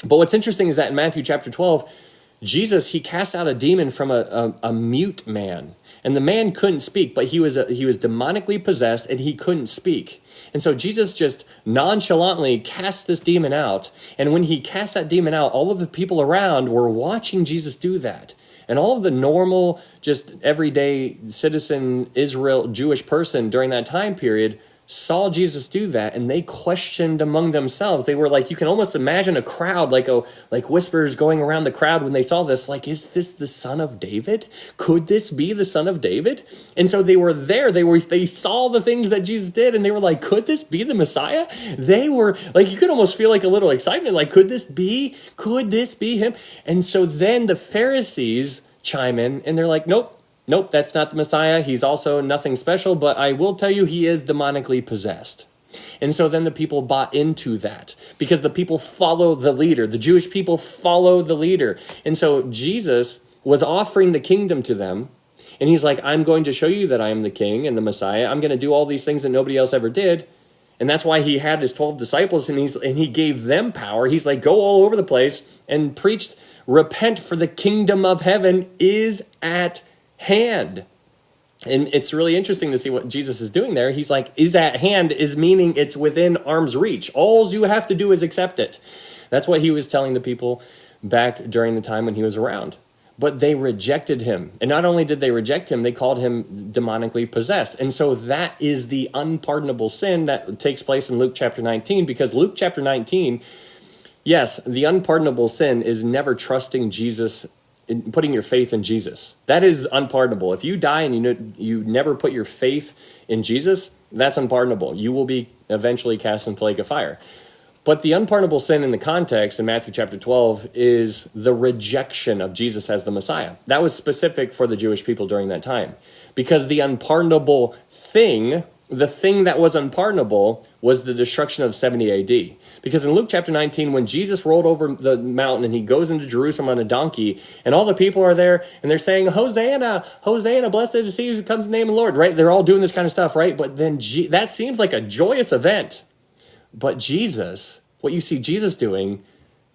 But what's interesting is that in Matthew chapter 12, Jesus, he cast out a demon from a mute man. And the man couldn't speak, but he was demonically possessed and he couldn't speak. And so Jesus just nonchalantly cast this demon out. And when he cast that demon out, all of the people around were watching Jesus do that. And all of the normal, just everyday citizen Israel Jewish person during that time period saw Jesus do that, and they questioned among themselves. They were like, you can almost imagine a crowd, like whispers going around the crowd when they saw this, like, is this the son of David? Could this be the son of David? And so they were there. They saw the things that Jesus did, and they were like, could this be the Messiah? They were like, you could almost feel like a little excitement, like, could this be him? And so then the Pharisees chime in, and they're like, Nope, that's not the Messiah. He's also nothing special, but I will tell you he is demonically possessed. And so then the people bought into that because the people follow the leader. The Jewish people follow the leader. And so Jesus was offering the kingdom to them. And he's like, I'm going to show you that I am the king and the Messiah. I'm going to do all these things that nobody else ever did. And that's why he had his 12 disciples and he gave them power. He's like, go all over the place and preach, repent, for the kingdom of heaven is at hand. And it's really interesting to see what Jesus is doing there. He's like, is at hand is meaning it's within arm's reach. All you have to do is accept it. That's what he was telling the people back during the time when he was around. But they rejected him. And not only did they reject him, they called him demonically possessed. And so that is the unpardonable sin that takes place in Luke chapter 19, because Luke chapter 19, yes, the unpardonable sin is never trusting Jesus, putting your faith in Jesus. That is unpardonable. If you die and you never put your faith in Jesus, that's unpardonable. You will be eventually cast into the lake of fire. But the unpardonable sin in the context in Matthew chapter 12 is the rejection of Jesus as the Messiah. That was specific for the Jewish people during that time, because the unpardonable thing, the thing that was unpardonable, was the destruction of 70 AD. Because in Luke chapter 19, when Jesus rolled over the mountain and he goes into Jerusalem on a donkey, and all the people are there and they're saying, Hosanna, Hosanna, blessed is he who comes in the name of the Lord, right? They're all doing this kind of stuff, right? But then that seems like a joyous event. But Jesus, what you see Jesus doing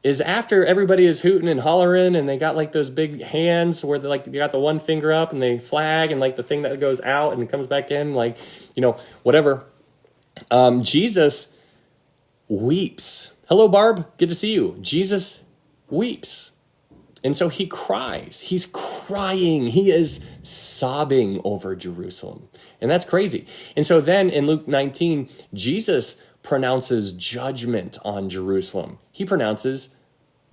is after everybody is hooting and hollering and they got like those big hands where they got the one finger up and they flag and like the thing that goes out and comes back in, like, whatever. Jesus weeps. Hello, Barb. Good to see you. Jesus weeps. And so he cries. He's crying. He is sobbing over Jerusalem. And that's crazy. And so then in Luke 19, Jesus pronounces judgment on Jerusalem. He pronounces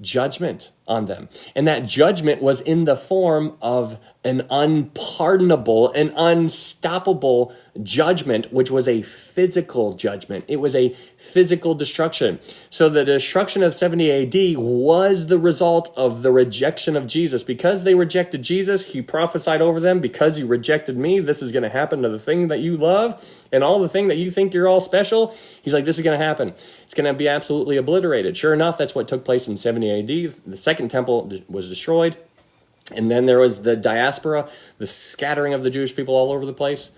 judgment on them. And that judgment was in the form of an unpardonable and unstoppable judgment, which was a physical judgment. It was a physical destruction. So the destruction of 70 AD was the result of the rejection of Jesus. Because they rejected Jesus, he prophesied over them, because you rejected me, this is going to happen to the thing that you love and all the thing that you think you're all special. He's like, this is going to happen. It's going to be absolutely obliterated. Sure enough, that's what took place in 70 AD. The second temple was destroyed. And then there was the diaspora, the scattering of the Jewish people all over the place.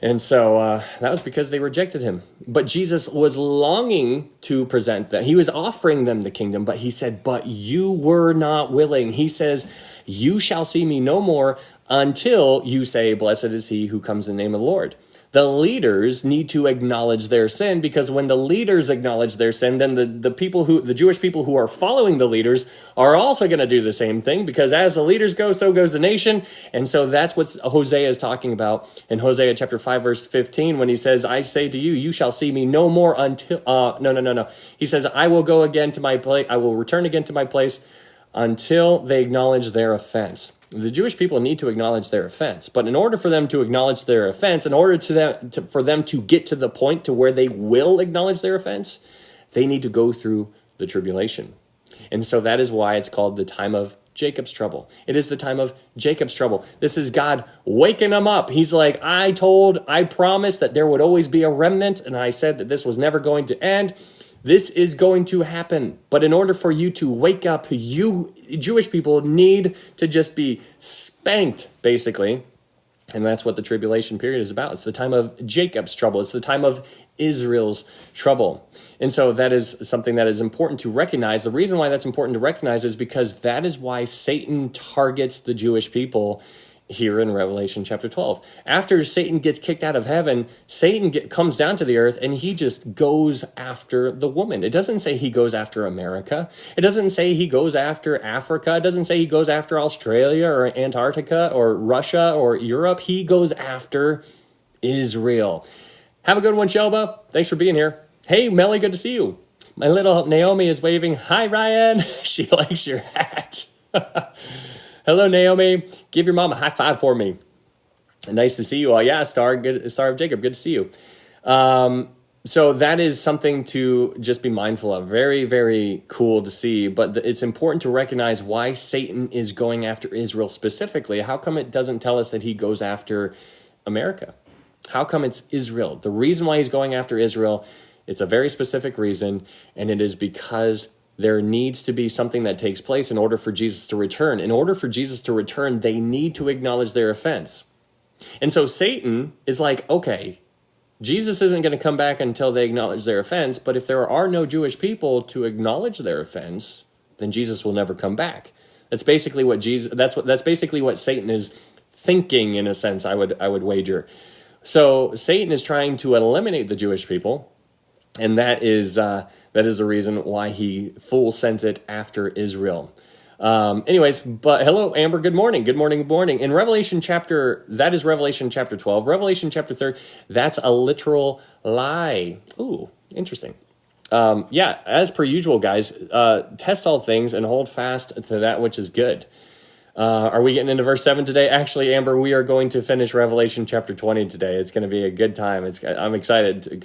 And so that was because they rejected him. But Jesus was longing to present that. He was offering them the kingdom, but he said, but you were not willing. He says, you shall see me no more until you say, blessed is he who comes in the name of the Lord. The leaders need to acknowledge their sin, because when the leaders acknowledge their sin, then the Jewish people who are following the leaders are also going to do the same thing, because as the leaders go, so goes the nation. And so that's what Hosea is talking about in Hosea chapter 5, verse 15, when he says, I say to you, you shall see me no more until, no. He says, I will go again to my place, I will return again to my place until they acknowledge their offense. The Jewish people need to acknowledge their offense, but in order for them to acknowledge their offense, in order for them to get to the point to where they will acknowledge their offense, they need to go through the tribulation. And so that is why it's called the time of Jacob's trouble. It is the time of Jacob's trouble. This is God waking him up. He's like, I promised that there would always be a remnant, and I said that this was never going to end. This is going to happen. But in order for you to wake up, you Jewish people need to just be spanked, basically. And that's what the tribulation period is about. It's the time of Jacob's trouble. It's the time of Israel's trouble. And so that is something that is important to recognize. The reason why that's important to recognize is because that is why Satan targets the Jewish people here in Revelation chapter 12. After Satan gets kicked out of heaven, Satan comes down to the earth and he just goes after the woman. It doesn't say he goes after America. It doesn't say he goes after Africa. It doesn't say he goes after Australia or Antarctica or Russia or Europe. He goes after Israel. Have a good one, Shelba. Thanks for being here. Hey, Melly, good to see you. My little Naomi is waving. Hi, Ryan. She likes your hat. Hello, Naomi. Give your mom a high five for me. Nice to see you all. Yeah, Star of Jacob. Good to see you. So that is something to just be mindful of. Very, very cool to see. But it's important to recognize why Satan is going after Israel specifically. How come it doesn't tell us that he goes after America? How come it's Israel? The reason why he's going after Israel, it's a very specific reason, and it is because there needs to be something that takes place in order for Jesus to return. In order for Jesus to return, they need to acknowledge their offense. And so Satan is like, okay, Jesus isn't going to come back until they acknowledge their offense, but if there are no Jewish people to acknowledge their offense, then Jesus will never come back. That's basically what that's basically what Satan is thinking, in a sense, I would wager. So Satan is trying to eliminate the Jewish people, and that is the reason why he full sends it after Israel. Anyways, but hello, Amber. Good morning. Good morning. Good morning. In that is Revelation chapter 12. Revelation chapter 3, that's a literal lie. Ooh, interesting. Yeah, as per usual, guys, test all things and hold fast to that which is good. Are we getting into verse 7 today? Actually, Amber, we are going to finish Revelation chapter 20 today. It's going to be a good time. I'm excited,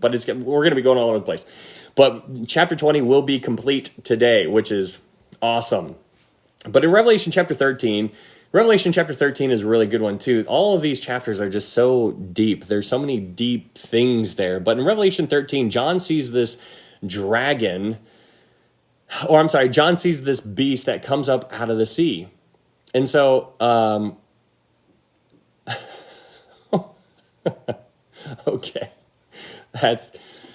but we're going to be going all over the place. But chapter 20 will be complete today, which is awesome. But in Revelation chapter 13 is a really good one too. All of these chapters are just so deep. There's so many deep things there. But in Revelation 13, John sees this John sees this beast that comes up out of the sea. And so, okay, that's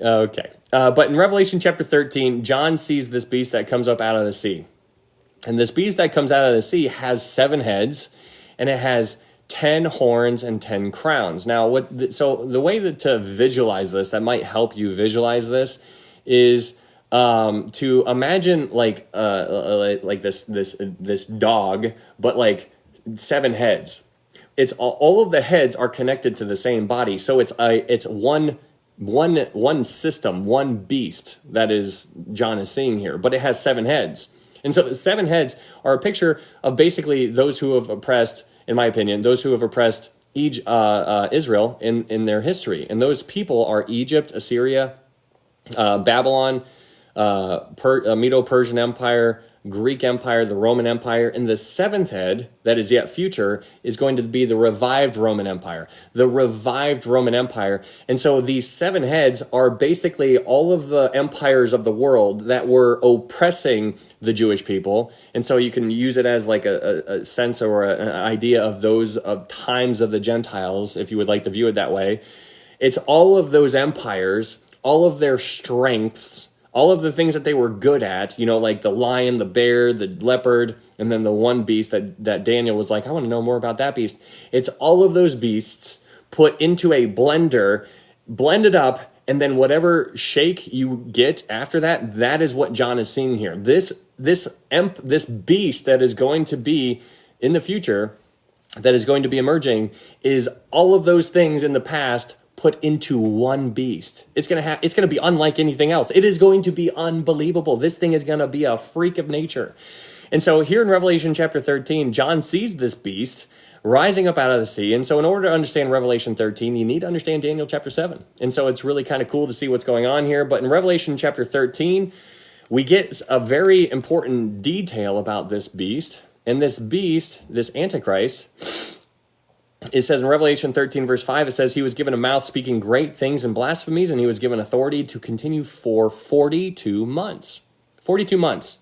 okay. But in Revelation chapter 13, John sees this beast that comes up out of the sea. And this beast that comes out of the sea has 7 heads, and it has 10 horns and 10 crowns. Now, so the way to visualize this, that might help you visualize this, is to imagine like this dog, but like 7 heads. It's all of the heads are connected to the same body, so it's one system, one beast that is John is seeing here, but it has 7 heads. And so the 7 heads are a picture of basically those who have oppressed, in my opinion, those who have oppressed Israel in their history. And those people are Egypt, Assyria, Babylon, Medo-Persian Empire, Greek Empire, the Roman Empire, and the 7th head that is yet future is going to be the revived Roman Empire. The revived Roman Empire. And so these 7 heads are basically all of the empires of the world that were oppressing the Jewish people. And so you can use it as like a sense or an idea of those of times of the Gentiles, if you would like to view it that way. It's all of those empires, all of their strengths, all of the things that they were good at, like the lion, the bear, the leopard, and then the one beast that Daniel was like, I want to know more about that beast. It's all of those beasts put into a blender, blended up, and then whatever shake you get after that, that is what John is seeing here. This beast that is going to be in the future, that is going to be emerging, is all of those things in the past put into one beast. It's gonna be unlike anything else. It is going to be unbelievable. This thing is gonna be a freak of nature. And so here in Revelation chapter 13, John sees this beast rising up out of the sea. And so in order to understand Revelation 13, you need to understand Daniel chapter 7. And so it's really kind of cool to see what's going on here. But in Revelation chapter 13, we get a very important detail about this beast. And this beast, this Antichrist, it says in Revelation 13, verse 5, it says he was given a mouth speaking great things and blasphemies, and he was given authority to continue for 42 months. 42 months.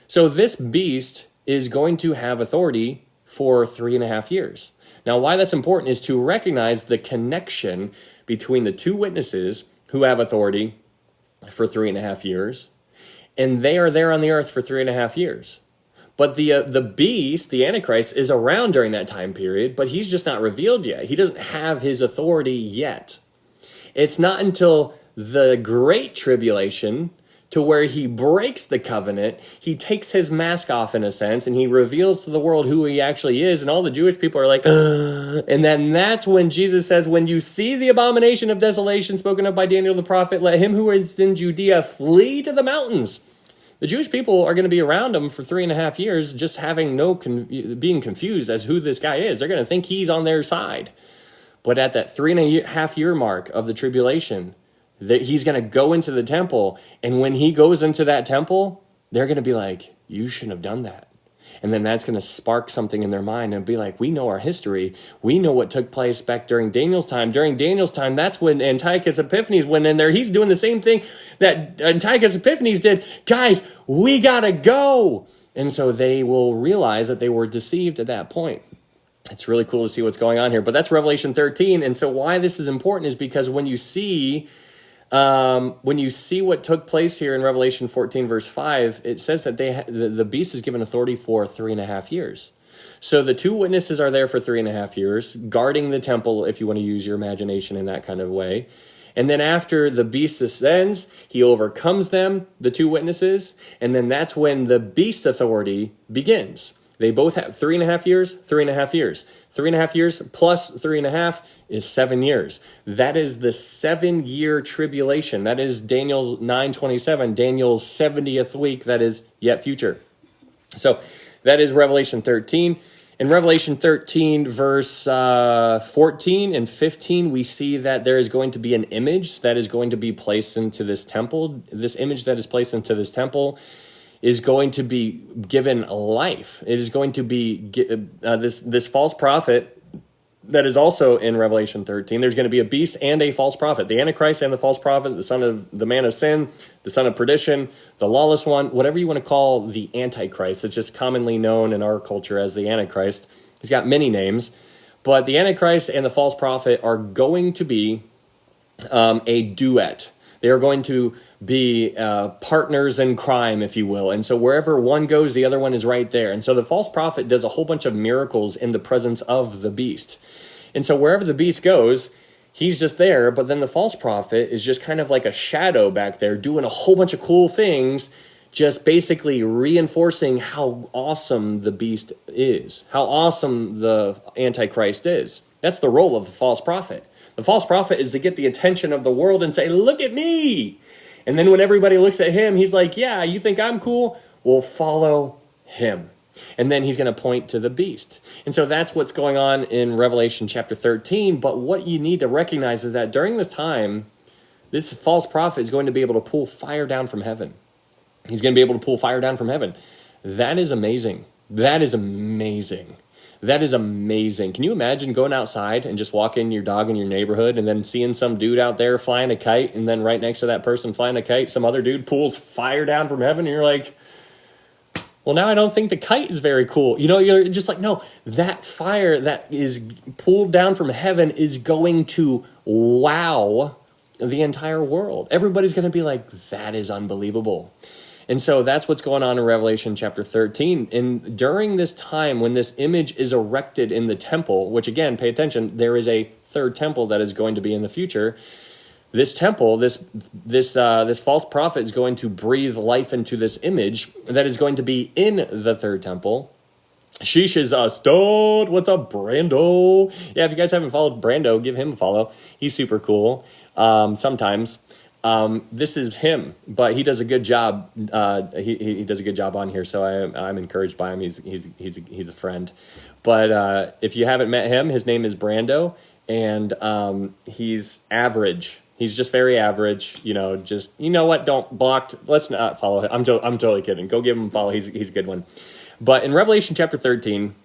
So this beast is going to have authority for 3.5 years. Now, why that's important is to recognize the connection between the two witnesses who have authority for 3.5 years, and they are there on the earth for 3.5 years. But the beast, the Antichrist, is around during that time period, but he's just not revealed yet. He doesn't have his authority yet. It's not until the Great Tribulation, to where he breaks the covenant, he takes his mask off in a sense, and he reveals to the world who he actually is, and all the Jewish people are like, and then that's when Jesus says, when you see the abomination of desolation spoken of by Daniel the prophet, let him who is in Judea flee to the mountains. The Jewish people are going to be around him for 3.5 years, just having being confused as who this guy is. They're going to think he's on their side. But at that 3.5 year mark of the tribulation, that he's going to go into the temple, and when he goes into that temple, they're going to be like, you shouldn't have done that. And then that's going to spark something in their mind and be like, we know our history. We know what took place back during Daniel's time. During Daniel's time, that's when Antiochus Epiphanes went in there. He's doing the same thing that Antiochus Epiphanes did. Guys, we got to go. And so they will realize that they were deceived at that point. It's really cool to see what's going on here. But that's Revelation 13. And so why this is important is because when you see what took place here in Revelation 14, verse 5, it says that the beast is given authority for 3.5 years. So the two witnesses are there for 3.5 years, guarding the temple, if you want to use your imagination in that kind of way. And then after the beast ascends, he overcomes them, the two witnesses, and then that's when the beast's authority begins. They both have 3.5 years, 3.5 years. 3.5 years plus 3.5 is 7 years. That is the 7-year tribulation. That is Daniel 9:27, Daniel's 70th week, that is yet future. So that is Revelation 13. In Revelation 13, verse 14 and 15, we see that there is going to be an image that is going to be placed into this temple. This image that is placed into this temple is going to be given life. It is going to be this false prophet that is also in Revelation 13. There's going to be a beast and a false prophet. The Antichrist and the false prophet, the son of the man of sin, the son of perdition, the lawless one, whatever you want to call the Antichrist. It's just commonly known in our culture as the Antichrist. He's got many names. But the Antichrist and the false prophet are going to be a duet. They are going to be partners in crime, if you will. And so wherever one goes, the other one is right there. And so the false prophet does a whole bunch of miracles in the presence of the beast. And so wherever the beast goes, he's just there. But then the false prophet is just kind of like a shadow back there doing a whole bunch of cool things, just basically reinforcing how awesome the beast is, how awesome the Antichrist is. That's the role of the false prophet. The false prophet is to get the attention of the world and say, look at me. And then when everybody looks at him, he's like, yeah, you think I'm cool? Well, follow him. And then he's going to point to the beast. And so that's what's going on in Revelation chapter 13. But what you need to recognize is that during this time, this false prophet is going to be able to pull fire down from heaven. He's going to be able to pull fire down from heaven. That is amazing. That is amazing. That is amazing. Can you imagine going outside and just walking your dog in your neighborhood and then seeing some dude out there flying a kite, and then right next to that person flying a kite, some other dude pulls fire down from heaven, and you're like, well, now I don't think the kite is very cool. You know, you're just like, no, that fire that is pulled down from heaven is going to wow the entire world. Everybody's going to be like, that is unbelievable. And so that's what's going on in Revelation chapter 13. And during this time when this image is erected in the temple, which again, pay attention, there is a third temple that is going to be in the future. This temple, this false prophet is going to breathe life into this image that is going to be in the third temple. Sheesh is stoned. What's up, Brando? Yeah, if you guys haven't followed Brando, give him a follow. He's super cool. Sometimes. This is him, but he does a good job. He does a good job on here, so I'm encouraged by him. He's a friend. But if you haven't met him, his name is Brando, and he's average. He's just very average, just, what, don't blocked. Let's not follow him. I'm totally kidding. Go give him a follow. He's a good one. But in Revelation chapter 13,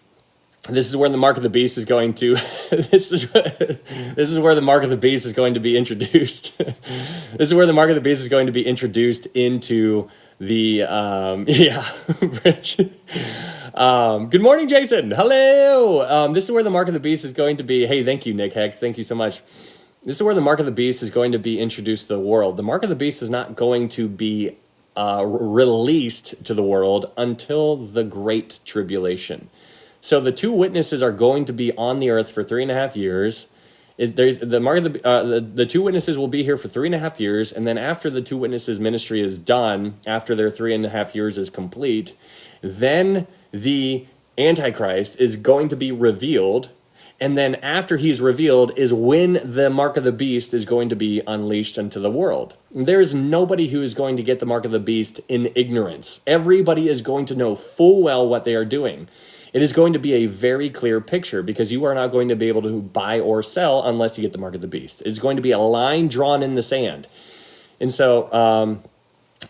this is where the mark of the beast is going to, this is where the mark of the beast is going to be introduced. This is where the mark of the beast is going to be introduced into the, Rich. Good morning, Jason. Hello. This is where the mark of the beast is going to be. Hey, thank you, Nick Hex. Thank you so much. This is where the mark of the beast is going to be introduced to the world. The mark of the beast is not going to be released to the world until the Great Tribulation. So the two witnesses are going to be on the earth for 3.5 years. The mark of the two witnesses will be here for 3.5 years, and then after the two witnesses' ministry is done, after their 3.5 years is complete, then the Antichrist is going to be revealed. And then after he's revealed is when the mark of the beast is going to be unleashed into the world. There's nobody who is going to get the mark of the beast in ignorance. Everybody is going to know full well what they are doing. It is going to be a very clear picture because you are not going to be able to buy or sell unless you get the mark of the beast. It's going to be a line drawn in the sand. And so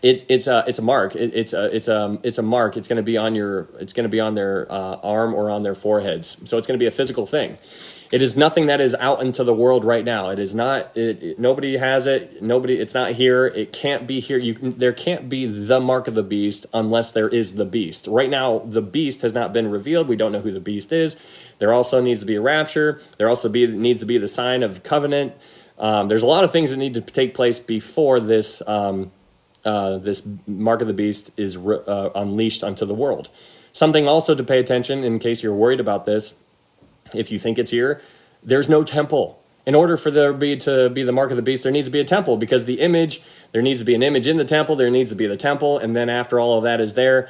it's a mark. It's a mark. It's going to be on their arm or on their foreheads. So it's going to be a physical thing. It is nothing that is out into the world right now. It is not. Nobody has it. Nobody. It's not here. It can't be here. There can't be the mark of the beast unless there is the beast. Right now, the beast has not been revealed. We don't know who the beast is. There also needs to be a rapture. There also needs to be the sign of covenant. There's a lot of things that need to take place before this. This mark of the beast is unleashed onto the world. Something also to pay attention in case you're worried about this, if you think it's here, there's no temple. In order for there to be the mark of the beast, there needs to be a temple because there needs to be an image in the temple, there needs to be the temple, and then after all of that is there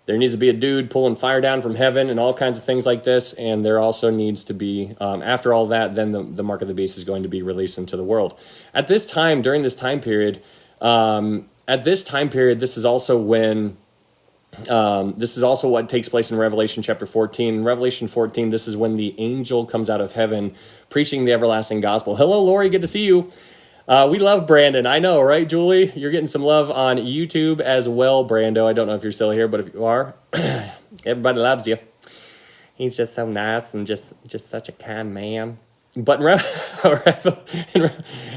needs to be a dude pulling fire down from heaven and all kinds of things like this, and there also needs to be, after all that, then the mark of the beast is going to be released into the world. At this time, during this time period, this is also when, this is also what takes place in Revelation chapter 14. In Revelation 14, this is when the angel comes out of heaven preaching the everlasting gospel. Hello, Lori, good to see you. We love Brandon. I know, right, Julie? You're getting some love on YouTube as well, Brando. I don't know if you're still here, but if you are, everybody loves you. He's just so nice and just such a kind man. But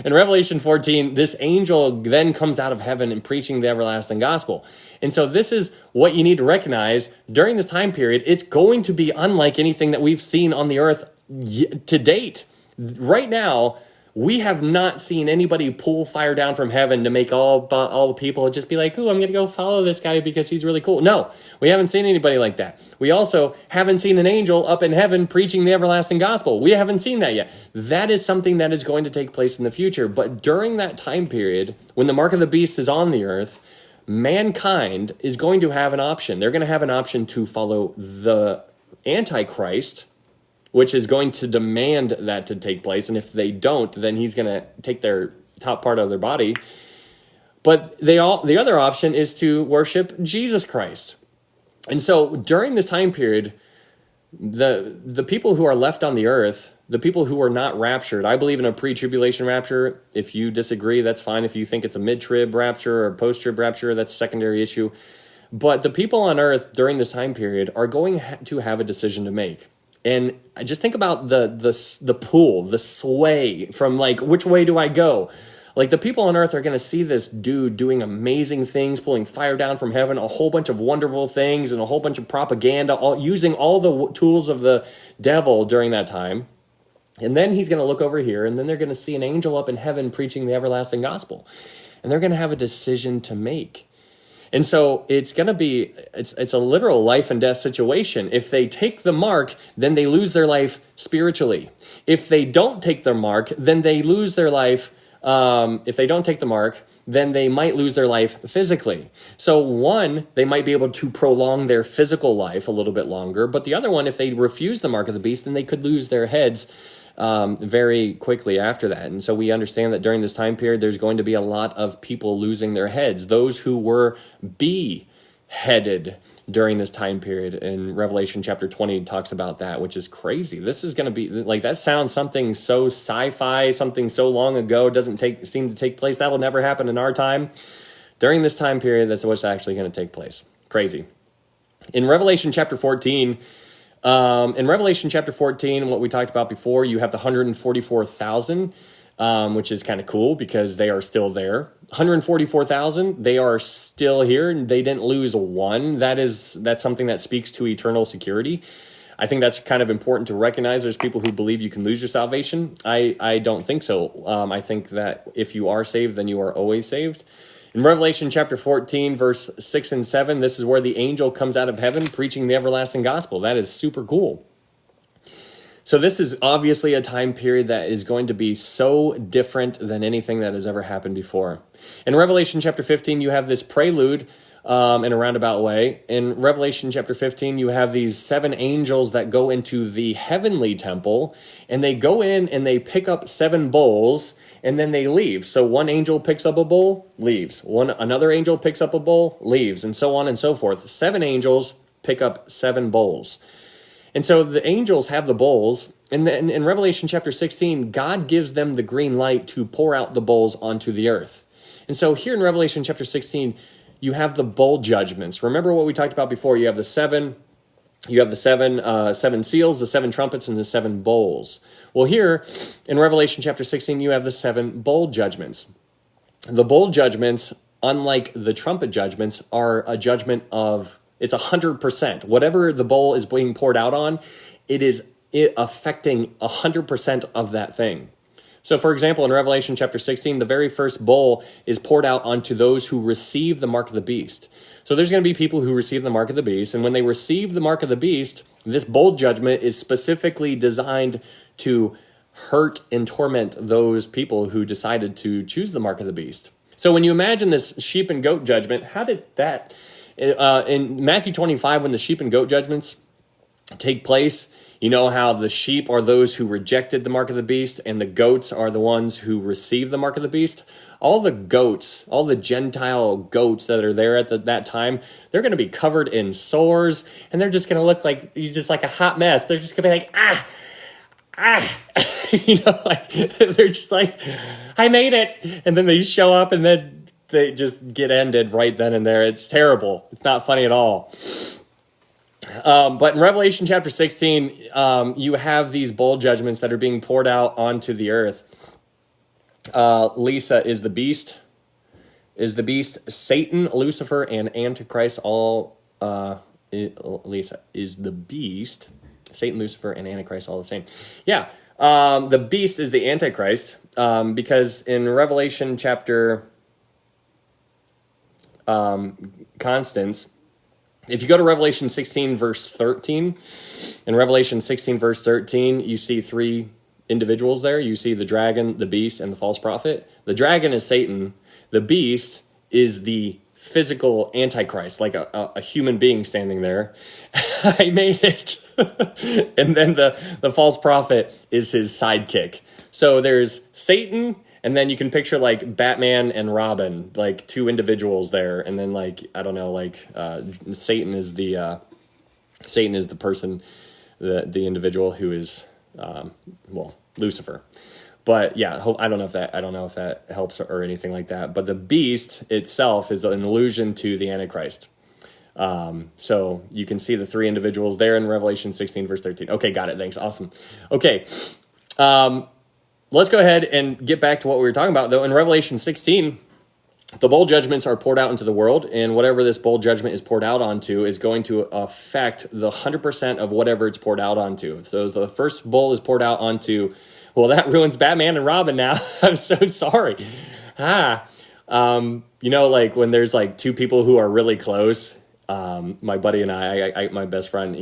in Revelation 14, this angel then comes out of heaven and preaching the everlasting gospel. And so this is what you need to recognize during this time period. It's going to be unlike anything that we've seen on the earth to date. Right now, we have not seen anybody pull fire down from heaven to make all the people just be like, "Ooh, I'm going to go follow this guy because he's really cool." No, we haven't seen anybody like that. We also haven't seen an angel up in heaven preaching the everlasting gospel. We haven't seen that yet. That is something that is going to take place in the future. But during that time period, when the mark of the beast is on the earth, mankind is going to have an option. They're going to have an option to follow the Antichrist, which is going to demand that to take place. And if they don't, then he's going to take their top part of their body. But the other option is to worship Jesus Christ. And so during this time period, the people who are left on the earth, the people who are not raptured, I believe in a pre-tribulation rapture. If you disagree, that's fine. If you think it's a mid-trib rapture or post-trib rapture, that's a secondary issue. But the people on earth during this time period are going to have a decision to make. And I just think about the pull, the sway from like, which way do I go? Like the people on earth are going to see this dude doing amazing things, pulling fire down from heaven, a whole bunch of wonderful things and a whole bunch of propaganda, using all the tools of the devil during that time. And then he's going to look over here, and then they're going to see an angel up in heaven preaching the everlasting gospel. And they're going to have a decision to make. And so it's going to be, it's a literal life and death situation. If they take the mark, then they lose their life spiritually. If they don't take the mark, then they lose their life. If they don't take the mark, then they might lose their life physically. So one, they might be able to prolong their physical life a little bit longer. But the other one, if they refuse the mark of the beast, then they could lose their heads very quickly after that. And so we understand that during this time period, there's going to be a lot of people losing their heads. Those who were beheaded during this time period. In Revelation chapter 20 talks about that, which is crazy. This is going to be like, that sounds something so sci-fi, something so long ago, doesn't seem to take place. That'll never happen in our time. During this time period, that's what's actually going to take place. Crazy. In Revelation chapter 14, what we talked about before, you have the 144,000, which is kind of cool because they are still there. 144,000, they are still here, and they didn't lose one. That's something that speaks to eternal security. I think that's kind of important to recognize. There's people who believe you can lose your salvation. I don't think so. I think that if you are saved, then you are always saved. In Revelation chapter 14, verse 6 and 7, this is where the angel comes out of heaven preaching the everlasting gospel. That is super cool. So this is obviously a time period that is going to be so different than anything that has ever happened before. In Revelation chapter 15, you have this prelude in a roundabout way. In Revelation chapter 15, you have these 7 angels that go into the heavenly temple, and they go in and they pick up 7 bowls, and then they leave. So one angel picks up a bowl, leaves. Another angel picks up a bowl, leaves, and so on and so forth. 7 angels pick up 7 bowls. And so the angels have the bowls, and then in Revelation chapter 16, God gives them the green light to pour out the bowls onto the earth. And so here in Revelation chapter 16, you have the bowl judgments. Remember what we talked about before. You have the seven seals, the 7 trumpets, and the 7 bowls. Well, here in Revelation chapter 16, you have the 7 bowl judgments. The bowl judgments, unlike the trumpet judgments, are a judgment of, it's 100%. Whatever the bowl is being poured out on, it is affecting 100% of that thing. So, for example, in Revelation chapter 16, the very first bowl is poured out onto those who receive the mark of the beast. So there's going to be people who receive the mark of the beast, and when they receive the mark of the beast, this bowl judgment is specifically designed to hurt and torment those people who decided to choose the mark of the beast. So when you imagine this sheep and goat judgment, how did that, in Matthew 25, when the sheep and goat judgments take place, you know how the sheep are those who rejected the mark of the beast, and the goats are the ones who received the mark of the beast. All the goats, all the Gentile goats that are there at that time, they're going to be covered in sores, and they're just going to look like a hot mess. They're just going to be like, like they're just like, I made it, and then they show up, and then they just get ended right then and there. It's terrible. It's not funny at all. But in Revelation chapter 16, you have these bowl judgments that are being poured out onto the earth. Lisa is the beast. Satan, Lucifer, and Antichrist all... Lisa is the beast. Satan, Lucifer, and Antichrist all the same. Yeah, the beast is the Antichrist, because in Revelation chapter... Constance... If you go to Revelation 16, verse 13, in Revelation 16, verse 13, you see 3 individuals there. You see the dragon, the beast, and the false prophet. The dragon is Satan. The beast is the physical Antichrist, like a human being standing there. I made it. And then the false prophet is his sidekick. So there's Satan, and then you can picture like Batman and Robin, like 2 individuals there, and then Satan is the person, the individual who is Lucifer. But yeah, I don't know if that helps or anything like that. But the beast itself is an allusion to the Antichrist. So you can see the 3 individuals there in Revelation 16, verse 13. Okay, got it. Thanks. Awesome. Okay. Let's go ahead and get back to what we were talking about, though. In Revelation 16, The bowl judgments are poured out into the world, and whatever this bowl judgment is poured out onto is going to affect the 100% of whatever it's poured out onto. So the first bowl is poured out onto, well, that ruins Batman and Robin now. I'm so sorry. Like when there's like two people who are really close, my buddy and I, my best friend,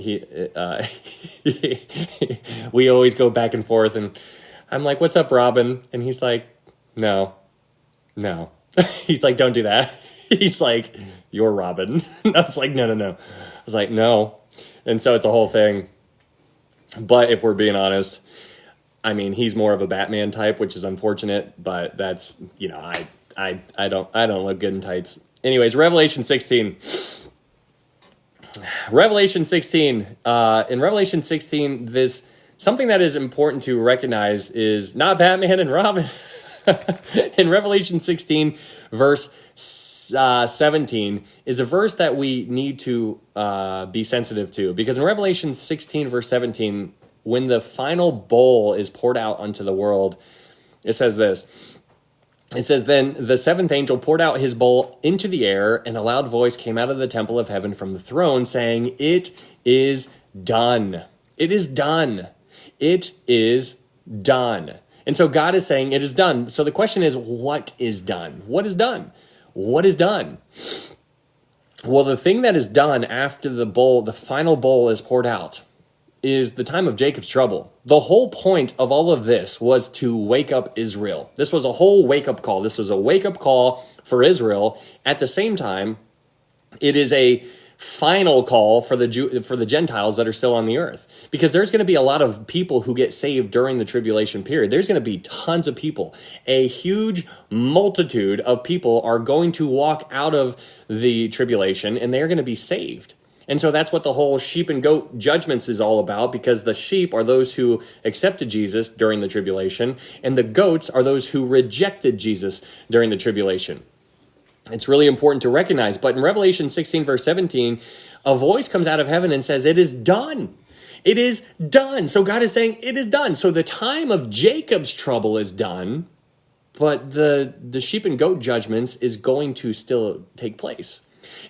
we always go back and forth, and I'm like, "What's up, Robin?" And he's like, "No." He's like, "Don't do that." He's like, "You're Robin." I was like, No. I was like, "No." And so it's a whole thing. But if we're being honest, I mean, he's more of a Batman type, which is unfortunate, but that's, I don't look good in tights. Anyways, Revelation 16. Revelation 16. In Revelation 16, this something that is important to recognize is not Batman and Robin. In Revelation 16, verse 17 is a verse that we need to be sensitive to, because in Revelation 16, verse 17, when the final bowl is poured out unto the world, it says this. It says, "Then the seventh angel poured out his bowl into the air, and a loud voice came out of the temple of heaven from the throne, saying, 'It is done. It is done. It is done.'" And so God is saying it is done. So the question is, what is done? What is done? What is done? Well, the thing that is done after the bowl, the final bowl is poured out, is the time of Jacob's trouble. The whole point of all of this was to wake up Israel. This was a whole wake-up call. This was a wake-up call for Israel. At the same time, it is a final call for the Gentiles that are still on the earth, because there's going to be a lot of people who get saved during the tribulation period. There's going to be tons of people. A huge multitude of people are going to walk out of the tribulation, and they're going to be saved. And so that's what the whole sheep and goat judgments is all about, because the sheep are those who accepted Jesus during the tribulation, and the goats are those who rejected Jesus during the tribulation. It's really important to recognize. But in Revelation 16, verse 17, a voice comes out of heaven and says, "It is done. It is done." So God is saying, it is done. So the time of Jacob's trouble is done, but the sheep and goat judgments is going to still take place.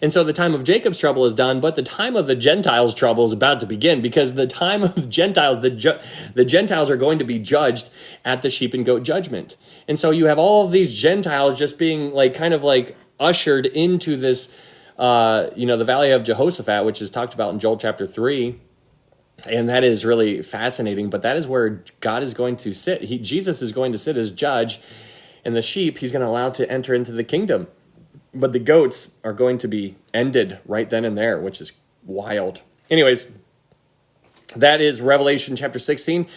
And so the time of Jacob's trouble is done, but the time of the Gentiles' trouble is about to begin, because the time of the Gentiles, the Gentiles are going to be judged at the sheep and goat judgment. And so you have all of these Gentiles just being kind of ushered into this, the valley of Jehoshaphat, which is talked about in Joel chapter 3. And that is really fascinating, but that is where God is going to sit. Jesus is going to sit as judge, and the sheep he's going to allow to enter into the kingdom. But the goats are going to be ended right then and there, which is wild. Anyways, that is Revelation chapter 16.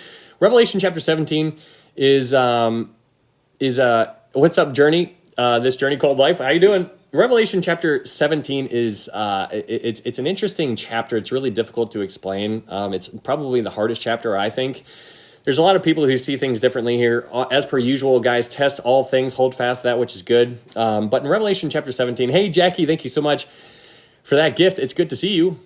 Revelation chapter 17 is what's up, Journey? This journey called life. How you doing? Revelation chapter 17 is it's an interesting chapter. It's really difficult to explain. It's probably the hardest chapter, I think. There's a lot of people who see things differently here. As per usual, guys, test all things, hold fast that which is good. But in Revelation chapter 17, hey, Jackie, thank you so much for that gift. It's good to see you.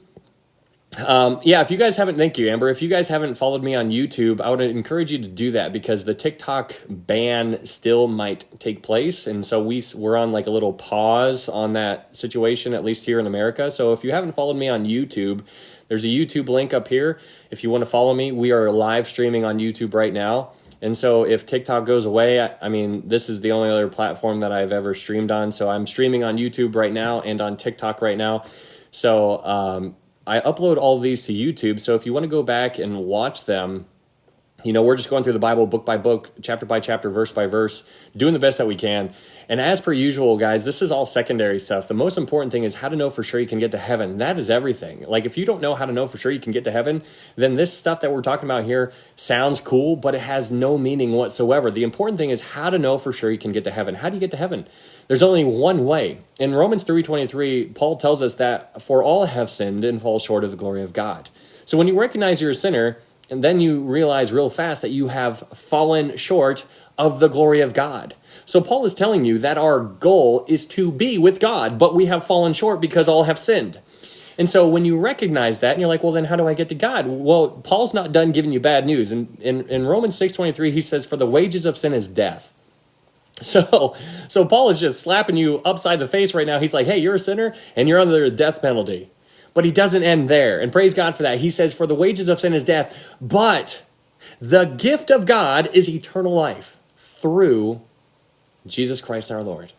If you guys haven't, thank you, Amber. If you guys haven't followed me on YouTube, I would encourage you to do that, because the TikTok ban still might take place. And so we're on a little pause on that situation, at least here in America. So if you haven't followed me on YouTube, there's a YouTube link up here. If you want to follow me, we are live streaming on YouTube right now. And so if TikTok goes away, this is the only other platform that I've ever streamed on. So I'm streaming on YouTube right now and on TikTok right now. So I upload all these to YouTube. So if you want to go back and watch them, we're just going through the Bible book by book, chapter by chapter, verse by verse, doing the best that we can. And as per usual, guys, this is all secondary stuff. The most important thing is how to know for sure you can get to heaven. That is everything. If you don't know how to know for sure you can get to heaven, then this stuff that we're talking about here sounds cool, but it has no meaning whatsoever. The important thing is how to know for sure you can get to heaven. How do you get to heaven? There's only one way. In Romans 3:23, Paul tells us that for all have sinned and fall short of the glory of God. So when you recognize you're a sinner, and then you realize real fast that you have fallen short of the glory of God. So Paul is telling you that our goal is to be with God, but we have fallen short because all have sinned. And so when you recognize that, and you're like, well, then how do I get to God? Well, Paul's not done giving you bad news. In Romans 6:23, he says, for the wages of sin is death. So Paul is just slapping you upside the face right now. He's like, hey, you're a sinner and you're under the death penalty. But he doesn't end there. And praise God for that. He says, for the wages of sin is death, but the gift of God is eternal life through Jesus Christ our Lord.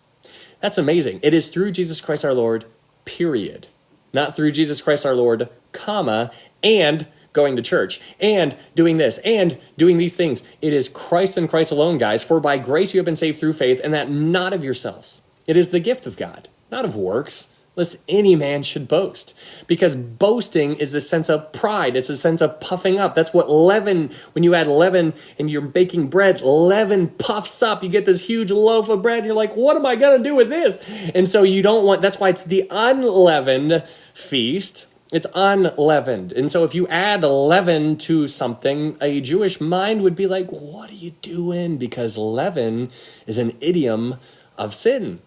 That's amazing. It is through Jesus Christ our Lord, period. Not through Jesus Christ our Lord, comma, and going to church, and doing this, and doing these things. It is Christ and Christ alone, guys. For by grace you have been saved through faith, and that not of yourselves. It is the gift of God, not of works, lest any man should boast. Because boasting is a sense of pride. It's a sense of puffing up. That's what leaven, when you add leaven and you're baking bread, leaven puffs up. You get this huge loaf of bread and you're like, what am I going to do with this? And so you don't want, that's why it's the unleavened feast. It's unleavened. And so if you add leaven to something, a Jewish mind would be like, what are you doing? Because leaven is an idiom of sin.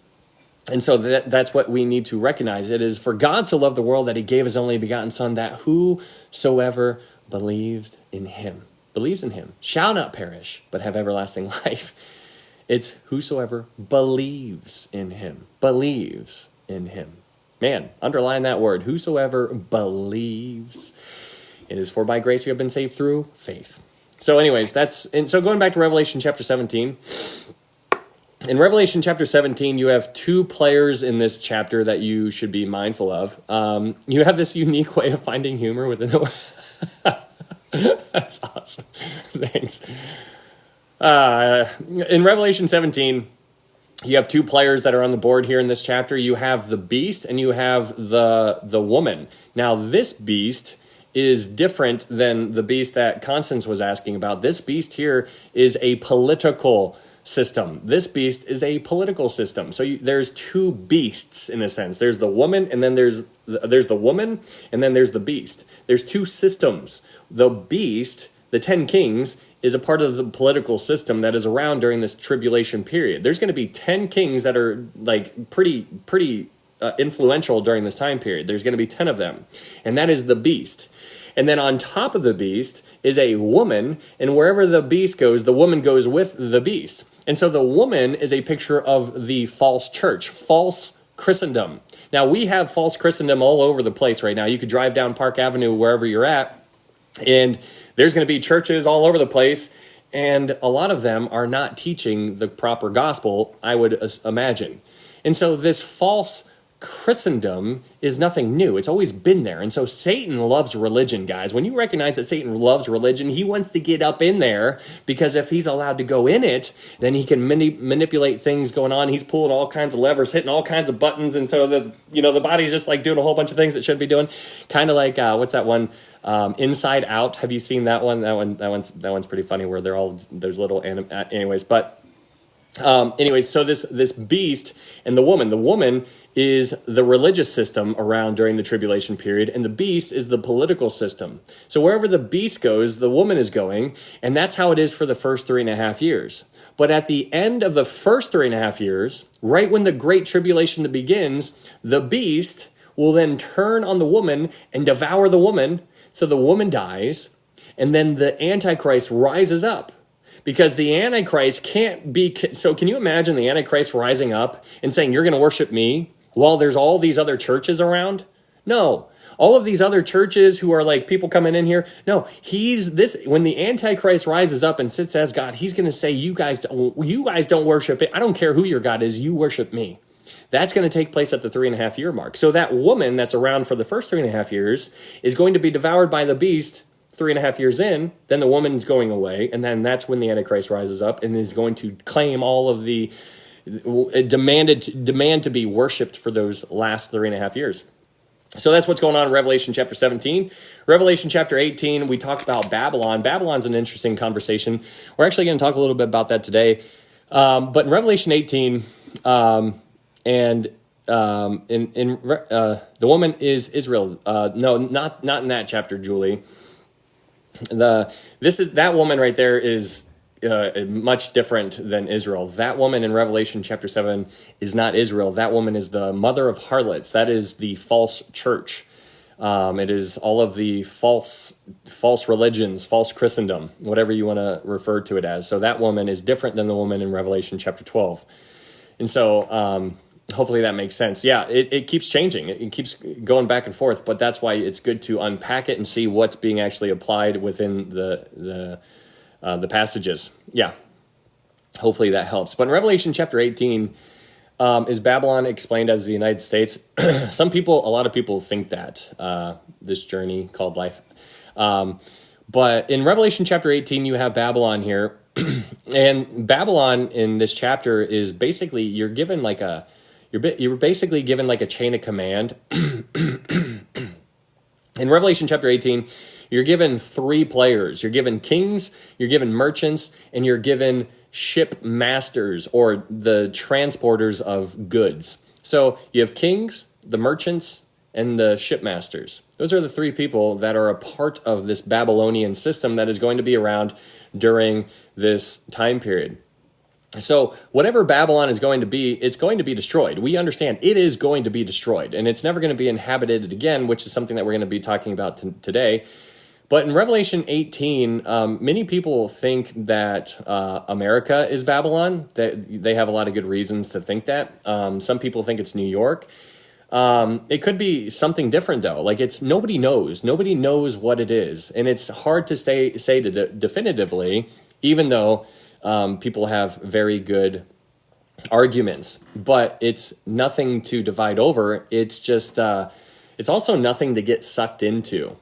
And so that's what we need to recognize. It is for God so loved the world that he gave his only begotten son, that whosoever believes in him shall not perish, but have everlasting life. It's whosoever believes in him. Man, underline that word, whosoever believes. It is for by grace you have been saved through faith. So anyways, so going back to Revelation chapter 17, in Revelation chapter 17, you have two players in this chapter that you should be mindful of. You have this unique way of finding humor within the That's awesome. Thanks. In Revelation 17, you have two players that are on the board here in this chapter. You have the beast and you have the woman. Now, this beast is different than the beast that Constance was asking about. This beast here is a political system. This beast is a political system. So there's two beasts in a sense. There's the woman, and then there's the woman, and then there's the beast. There's two systems. The beast, the 10 kings, is a part of the political system that is around during this tribulation period. There's going to be 10 kings that are like pretty influential during this time period. There's going to be 10 of them, and that is the beast. And then on top of the beast is a woman, and wherever the beast goes, the woman goes with the beast. And so the woman is a picture of the false church, false Christendom. Now, we have false Christendom all over the place right now. You could drive down Park Avenue wherever you're at, and there's going to be churches all over the place, and a lot of them are not teaching the proper gospel, I would imagine. And so this false Christendom is nothing new. It's always been there. And so Satan loves religion, guys. When you recognize that Satan loves religion, he wants to get up in there, because if he's allowed to go in it, then he can manipulate things going on. He's pulling all kinds of levers, hitting all kinds of buttons. And so the body's just like doing a whole bunch of things it shouldn't be doing. Kind of like, what's that one? Inside Out. Have you seen that one? That one's pretty funny, where there's little anyways, but so this beast and the woman is the religious system around during the tribulation period, and the beast is the political system. So wherever the beast goes, the woman is going, and that's how it is for the first 3.5 years. But at the end of the first 3.5 years, right when the great tribulation begins, the beast will then turn on the woman and devour the woman, so the woman dies, and then the Antichrist rises up. Because the Antichrist can't be... So can you imagine the Antichrist rising up and saying, you're going to worship me, while there's all these other churches around? No. All of these other churches who are like people coming in here. No, when the Antichrist rises up and sits as God, he's going to say, you guys don't worship it. I don't care who your God is. You worship me. That's going to take place at the 3.5 year mark. So that woman that's around for the first 3.5 years is going to be devoured by the beast 3.5 years in. Then the woman's going away, and then that's when the Antichrist rises up and is going to claim all of the demand to be worshipped for those last 3.5 years. So that's what's going on in Revelation chapter 17. Revelation chapter 18, we talked about Babylon. Babylon's an interesting conversation. We're actually going to talk a little bit about that today. But in Revelation 18, the woman is Israel. No, not in that chapter, Julie. That woman right there is much different than Israel. That woman in Revelation chapter 7 is not Israel. That woman is the mother of harlots. That is the false church. It is all of the false religions, false Christendom, whatever you want to refer to it as. So that woman is different than the woman in Revelation chapter 12. And so hopefully that makes sense. Yeah, it keeps changing. It keeps going back and forth, but that's why it's good to unpack it and see what's being actually applied within the passages. Yeah, hopefully that helps. But in Revelation chapter 18, is Babylon explained as the United States? A lot of people think that, this journey called life. But in Revelation chapter 18, you have Babylon here. And Babylon in this chapter is basically, you're basically given like a chain of command. In Revelation chapter 18, you're given 3 players. You're given kings, you're given merchants, and you're given ship masters, or the transporters of goods. So you have kings, the merchants, and the shipmasters. Those are the 3 people that are a part of this Babylonian system that is going to be around during this time period. So whatever Babylon is going to be, it's going to be destroyed. We understand it is going to be destroyed, and it's never going to be inhabited again, which is something that we're going to be talking about today. But in Revelation 18, many people think that America is Babylon. They have a lot of good reasons to think that. Some people think it's New York. It could be something different, though. Like, nobody knows. Nobody knows what it is. And it's hard to say definitively, even though people have very good arguments. But it's nothing to divide over. It's just, it's also nothing to get sucked into.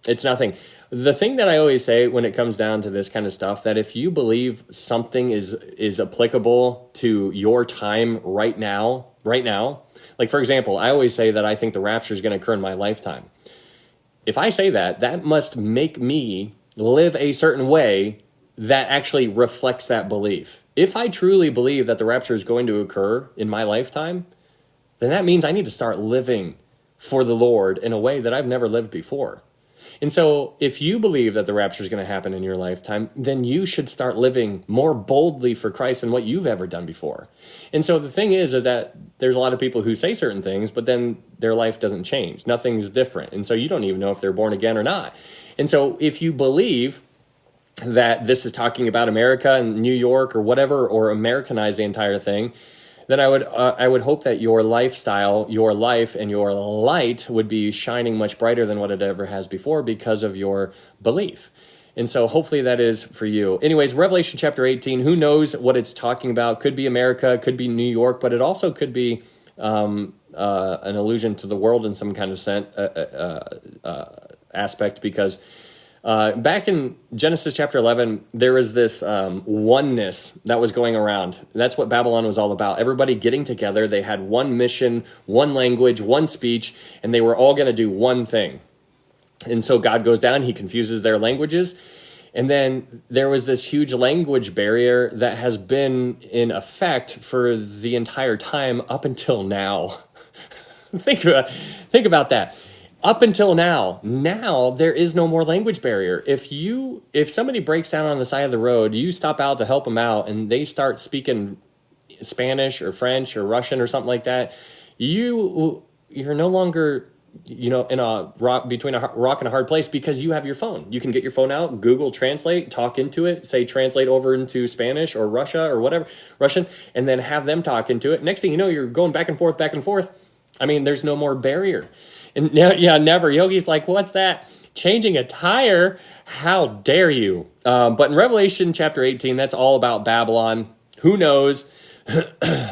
It's nothing. The thing that I always say when it comes down to this kind of stuff, that if you believe something is applicable to your time right now, like for example, I always say that I think the rapture is going to occur in my lifetime. If I say that, that must make me live a certain way that actually reflects that belief. If I truly believe that the rapture is going to occur in my lifetime, then that means I need to start living for the Lord in a way that I've never lived before. And so if you believe that the rapture is going to happen in your lifetime, then you should start living more boldly for Christ than what you've ever done before. And so the thing is that there's a lot of people who say certain things, but then their life doesn't change. Nothing's different. And so you don't even know if they're born again or not. And so if you believe that this is talking about America and New York or whatever, or Americanize the entire thing, then I would hope that your lifestyle, your life, and your light would be shining much brighter than what it ever has before because of your belief. And so hopefully that is for you. Anyways, Revelation chapter 18, who knows what it's talking about? Could be America, could be New York, but it also could be an allusion to the world in some kind of aspect, because back in Genesis chapter 11, there was this oneness that was going around. That's what Babylon was all about. Everybody getting together. They had one mission, one language, one speech, and they were all going to do one thing. And so God goes down, he confuses their languages. And then there was this huge language barrier that has been in effect for the entire time up until now. Think about that. Up until now there is no more language barrier. If somebody breaks down on the side of the road, you stop out to help them out, and they start speaking Spanish or French or Russian or something like that, you're no longer, in a rock between a rock and a hard place, because you have your phone. You can get your phone out, Google Translate, talk into it, say translate over into Spanish or Russia or whatever, Russian, and then have them talk into it. Next thing you know, you're going back and forth, back and forth. I mean, there's no more barrier. And now, never. Yogi's like, what's that? Changing a tire? How dare you? But in Revelation chapter 18, that's all about Babylon. Who knows?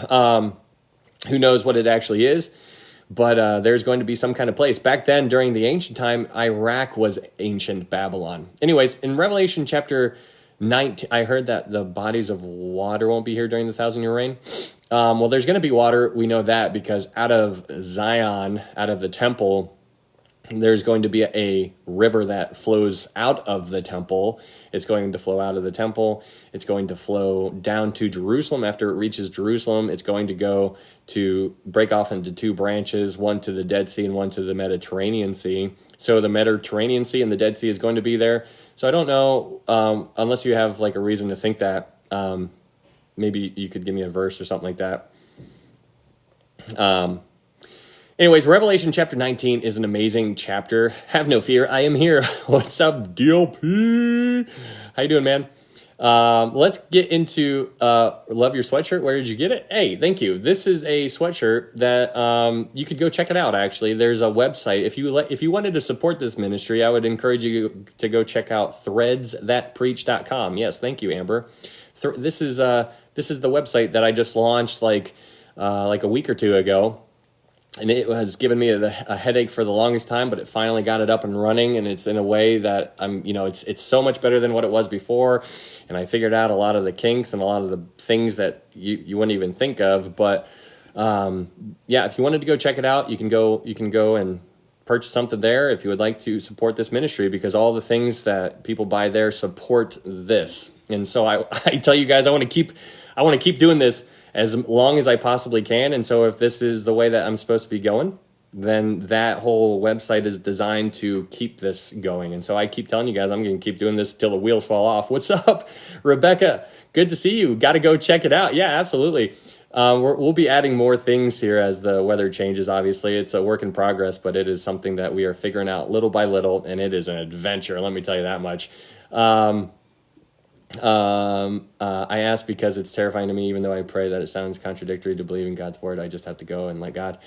Who knows what it actually is? But there's going to be some kind of place. Back then, during the ancient time, Iraq was ancient Babylon. Anyways, in Revelation chapter 19, I heard that the bodies of water won't be here during the 1,000-year reign. Well, there's going to be water. We know that because out of Zion, out of the temple, there's going to be a river that flows out of the temple. It's going to flow out of the temple. It's going to flow down to Jerusalem. After it reaches Jerusalem, it's going to go to break off into 2 branches, one to the Dead Sea and one to the Mediterranean Sea. So the Mediterranean Sea and the Dead Sea is going to be there. So I don't know, unless you have like a reason to think that, maybe you could give me a verse or something like that. Anyways, Revelation chapter 19 is an amazing chapter. Have no fear, I am here. What's up, DLP? How you doing, man? Let's get into love your sweatshirt. Where did you get it? Hey, thank you. This is a sweatshirt that you could go check it out. Actually, there's a website. If you wanted to support this ministry, I would encourage you to go check out threadsthatpreach.com. Yes, thank you, Amber. This is the website that I just launched like a week or two ago. And it has given me a headache for the longest time, but it finally got it up and running, and it's in a way that it's so much better than what it was before, and I figured out a lot of the kinks and a lot of the things that you wouldn't even think of. But yeah, if you wanted to go check it out, you can go and purchase something there if you would like to support this ministry, because all the things that people buy there support this. And so I tell you guys, I want to keep doing this as long as I possibly can. And so if this is the way that I'm supposed to be going, then that whole website is designed to keep this going. And so I keep telling you guys, I'm going to keep doing this till the wheels fall off. What's up, Rebecca? Good to see you. Got to go check it out. Yeah, absolutely. We'll be adding more things here as the weather changes. Obviously, it's a work in progress, but it is something that we are figuring out little by little, and it is an adventure. Let me tell you that much. I ask because it's terrifying to me, even though I pray that it sounds contradictory to believe in God's word. I just have to go and let God.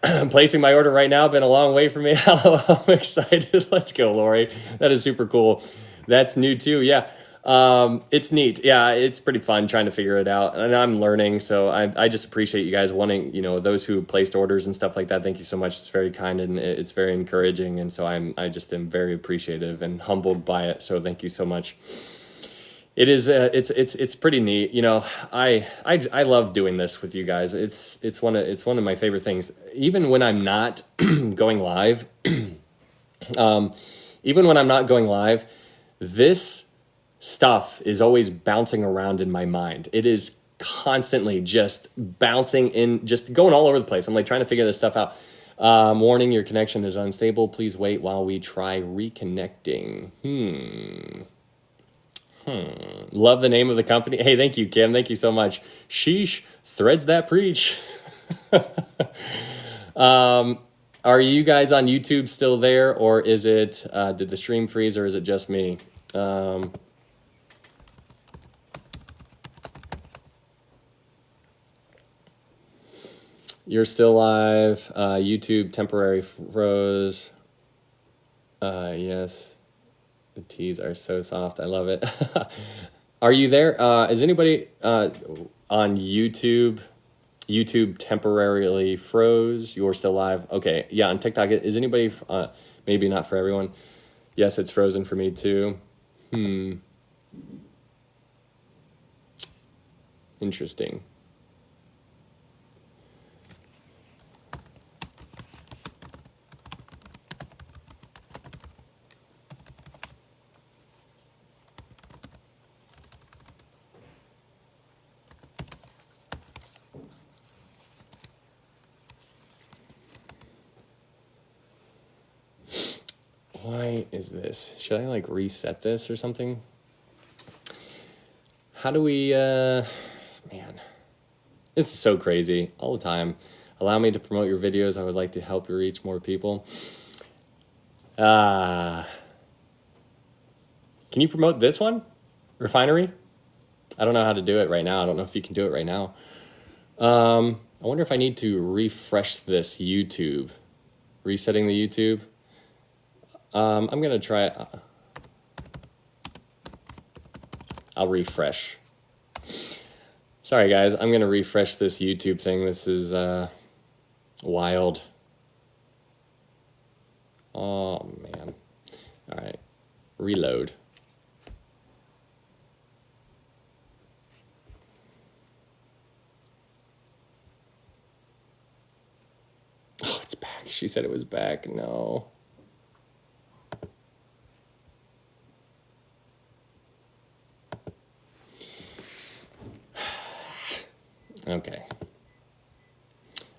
I'm placing my order right now. Been a long way for me. I'm excited. Let's go, Lori. That is super cool. That's new too. Yeah. It's neat. Yeah, it's pretty fun trying to figure it out, and I'm learning. So I just appreciate you guys wanting, those who placed orders and stuff like that. Thank you so much. It's very kind and it's very encouraging. And so I just am very appreciative and humbled by it. So thank you so much. It is, it's pretty neat. I love doing this with you guys. It's one of my favorite things, even when I'm not going live. Even when I'm not going live, this stuff is always bouncing around in my mind. It is constantly just bouncing in, just going all over the place. I'm like trying to figure this stuff out. Warning, your connection is unstable. Please wait while we try reconnecting. Love the name of the company. Hey, thank you, Kim. Thank you so much. Sheesh, threads that preach. Are you guys on YouTube still there, or is it, did the stream freeze, or is it just me? You're still live. YouTube temporary froze. Yes. The T's are so soft. I love it. Are you there? Is anybody on YouTube? YouTube temporarily froze. You're still live. Okay. Yeah, on TikTok. Is anybody, maybe not for everyone. Yes, it's frozen for me too. Interesting. Why is this? Should I like reset this or something? How do we, man, this is so crazy all the time. Allow me to promote your videos. I would like to help you reach more people. Can you promote this one? Refinery? I don't know how to do it right now. I don't know if you can do it right now. I wonder if I need to refresh this YouTube. Resetting the YouTube. I'm going to try it. I'll refresh. Sorry, guys. I'm going to refresh this YouTube thing. This is wild. Oh, man. All right. Reload. Oh, it's back. She said it was back. No. Okay.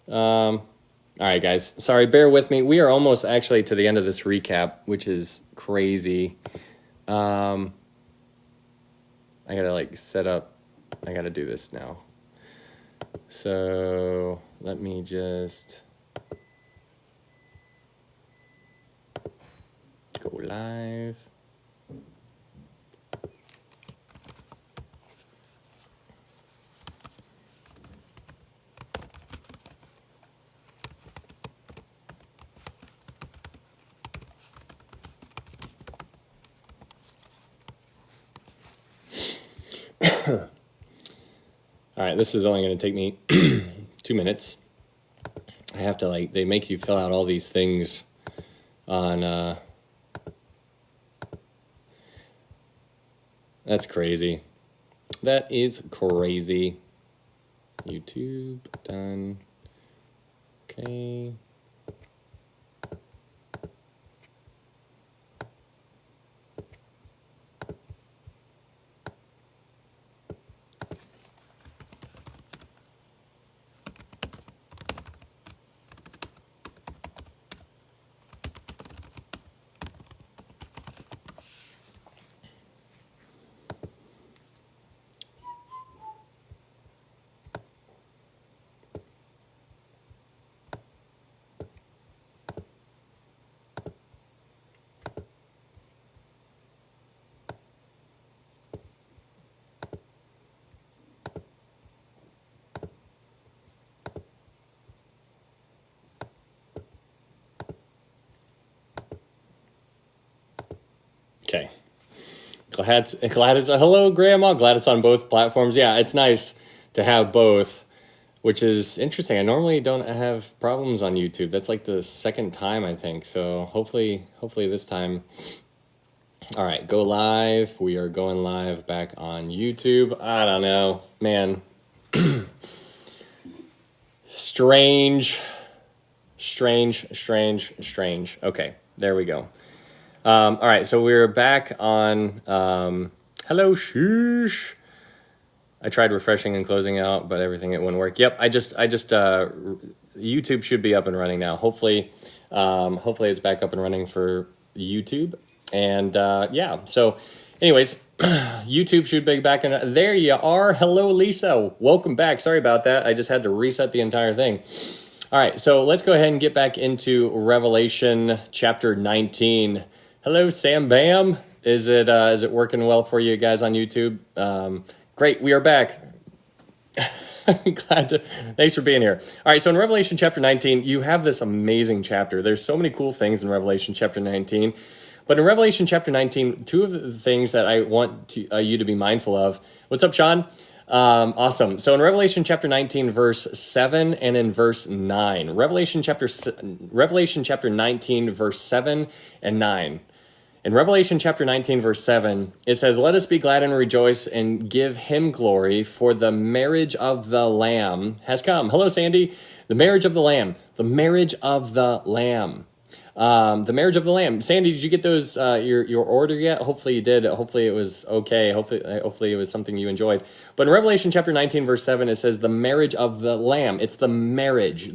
All right, guys. Sorry, bear with me. We are almost actually to the end of this recap, which is crazy. I gotta like set up. I gotta do this now. So let me just Go live. All right, this is only going to take me 2 minutes. I have to they make you fill out all these things on, that's crazy. That is crazy. YouTube, done. Okay. Okay. Glad it's hello, Grandma. Glad it's on both platforms. Yeah, it's nice to have both, which is interesting. I normally don't have problems on YouTube. That's like the second time, I think. So hopefully this time. All right, go live. We are going live back on YouTube. I don't know, man. Strange. Okay, there we go. All right, so we're back on, hello, sheesh. I tried refreshing and closing out, but everything, it wouldn't work. Yep, YouTube should be up and running now. Hopefully it's back up and running for YouTube. And, yeah, so anyways, YouTube should be back in. There you are. Hello, Lisa. Welcome back. Sorry about that. I just had to reset the entire thing. All right, so let's go ahead and get back into Revelation chapter 19. Hello, Sam Bam. Is it working well for you guys on YouTube? Great, we are back. Thanks for being here. All right, so in Revelation chapter 19, you have this amazing chapter. There's so many cool things in Revelation chapter 19. But in Revelation chapter 19, two of the things that I want you to be mindful of. What's up, Sean? Awesome. So in Revelation chapter 19, verse 7 and in verse 9. Revelation chapter 19, verse 7 and 9. In Revelation chapter 19, verse 7, it says, "Let us be glad and rejoice and give him glory, for the marriage of the Lamb has come." Hello, Sandy. The marriage of the Lamb. The marriage of the Lamb. The marriage of the Lamb. Sandy, did you get those your order yet? Hopefully you did. Hopefully it was okay. Hopefully it was something you enjoyed. But in Revelation chapter 19, verse 7, it says the marriage of the Lamb. It's the marriage.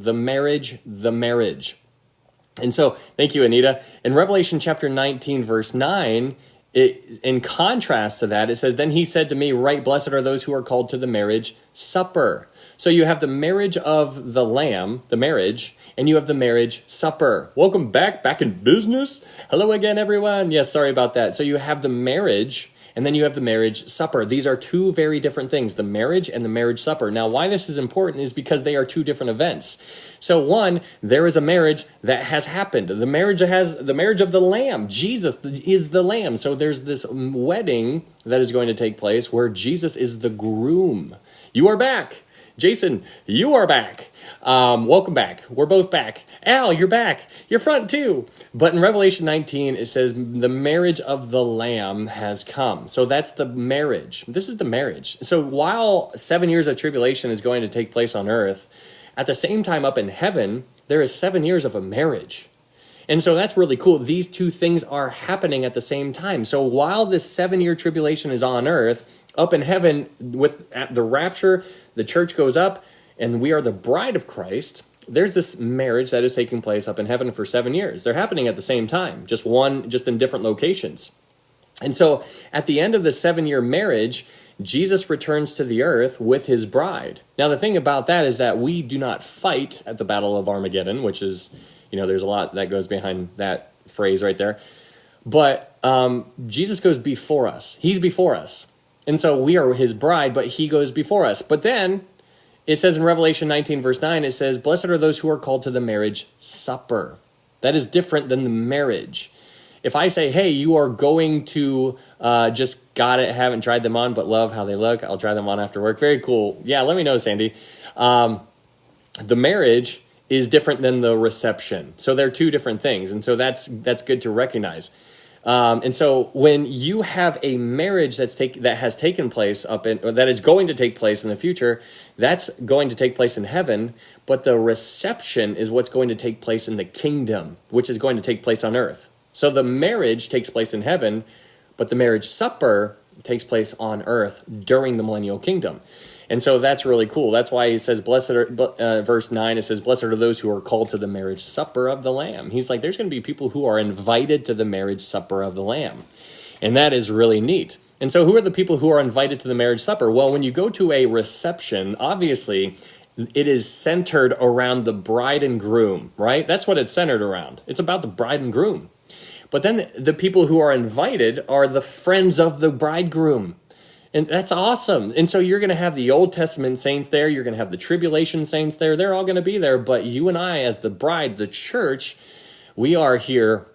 And so, thank you, Anita. In Revelation chapter 19, verse 9, in contrast to that, it says, "Then he said to me, right, blessed are those who are called to the marriage supper." So you have the marriage of the Lamb, the marriage, and you have the marriage supper. Welcome back in business. Hello again, everyone. Yes, sorry about that. So you have the marriage, and then you have the marriage supper. These are two very different things, the marriage and the marriage supper. Now, why this is important is because they are two different events. So one, there is a marriage that has happened. The marriage of the Lamb. Jesus is the Lamb. So there's this wedding that is going to take place where Jesus is the groom. You are back. Jason, you are back. Welcome back. We're both back. Al, you're back. You're front too. But in Revelation 19, it says the marriage of the Lamb has come. So that's the marriage. This is the marriage. So while 7 years of tribulation is going to take place on earth, at the same time up in heaven, there is 7 years of a marriage. And so that's really cool. These two things are happening at the same time. So while this 7-year tribulation is on earth, up in heaven, with the rapture, the church goes up, and we are the bride of Christ. There's this marriage that is taking place up in heaven for 7 years. They're happening at the same time, just in different locations. And so at the end of the 7-year marriage, Jesus returns to the earth with his bride. Now, the thing about that is that we do not fight at the Battle of Armageddon, which is, there's a lot that goes behind that phrase right there. But Jesus goes before us. He's before us. And so we are his bride, but he goes before us. But then it says in Revelation 19, verse 9, it says, "Blessed are those who are called to the marriage supper." That is different than the marriage. If I say, hey, you are going to just got it, haven't tried them on, but love how they look, I'll try them on after work. Very cool. Yeah, let me know, Sandy. The marriage is different than the reception. So they're two different things. And so that's good to recognize. And so when you have a marriage that has taken place or that is going to take place in the future, that's going to take place in heaven, but the reception is what's going to take place in the kingdom, which is going to take place on earth. So the marriage takes place in heaven, but the marriage supper takes place on earth during the millennial kingdom. And so that's really cool. That's why he says, verse 9, it says, "Blessed are those who are called to the marriage supper of the Lamb." He's like, there's going to be people who are invited to the marriage supper of the Lamb. And that is really neat. And so who are the people who are invited to the marriage supper? Well, when you go to a reception, obviously it is centered around the bride and groom, right? That's what it's centered around. It's about the bride and groom. But then the people who are invited are the friends of the bridegroom. And that's awesome. And so you're going to have the Old Testament saints there. You're going to have the tribulation saints there. They're all going to be there. But you and I, as the bride, the church, we are here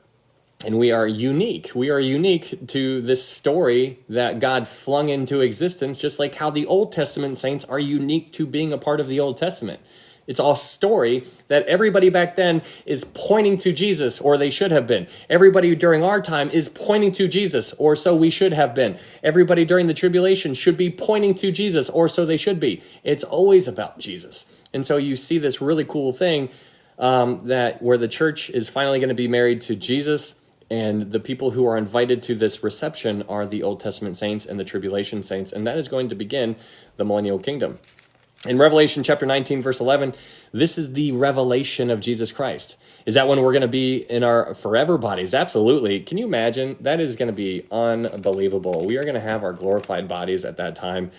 and we are unique. We are unique to this story that God flung into existence, just like how the Old Testament saints are unique to being a part of the Old Testament. It's all story that everybody back then is pointing to Jesus, or they should have been. Everybody during our time is pointing to Jesus, or so we should have been. Everybody during the tribulation should be pointing to Jesus, or so they should be. It's always about Jesus. And so you see this really cool thing that where the church is finally going to be married to Jesus, and the people who are invited to this reception are the Old Testament saints and the tribulation saints, and that is going to begin the millennial kingdom. In Revelation chapter 19, verse 11, this is the revelation of Jesus Christ. Is that when we're going to be in our forever bodies? Absolutely. Can you imagine? That is going to be unbelievable. We are going to have our glorified bodies at that time.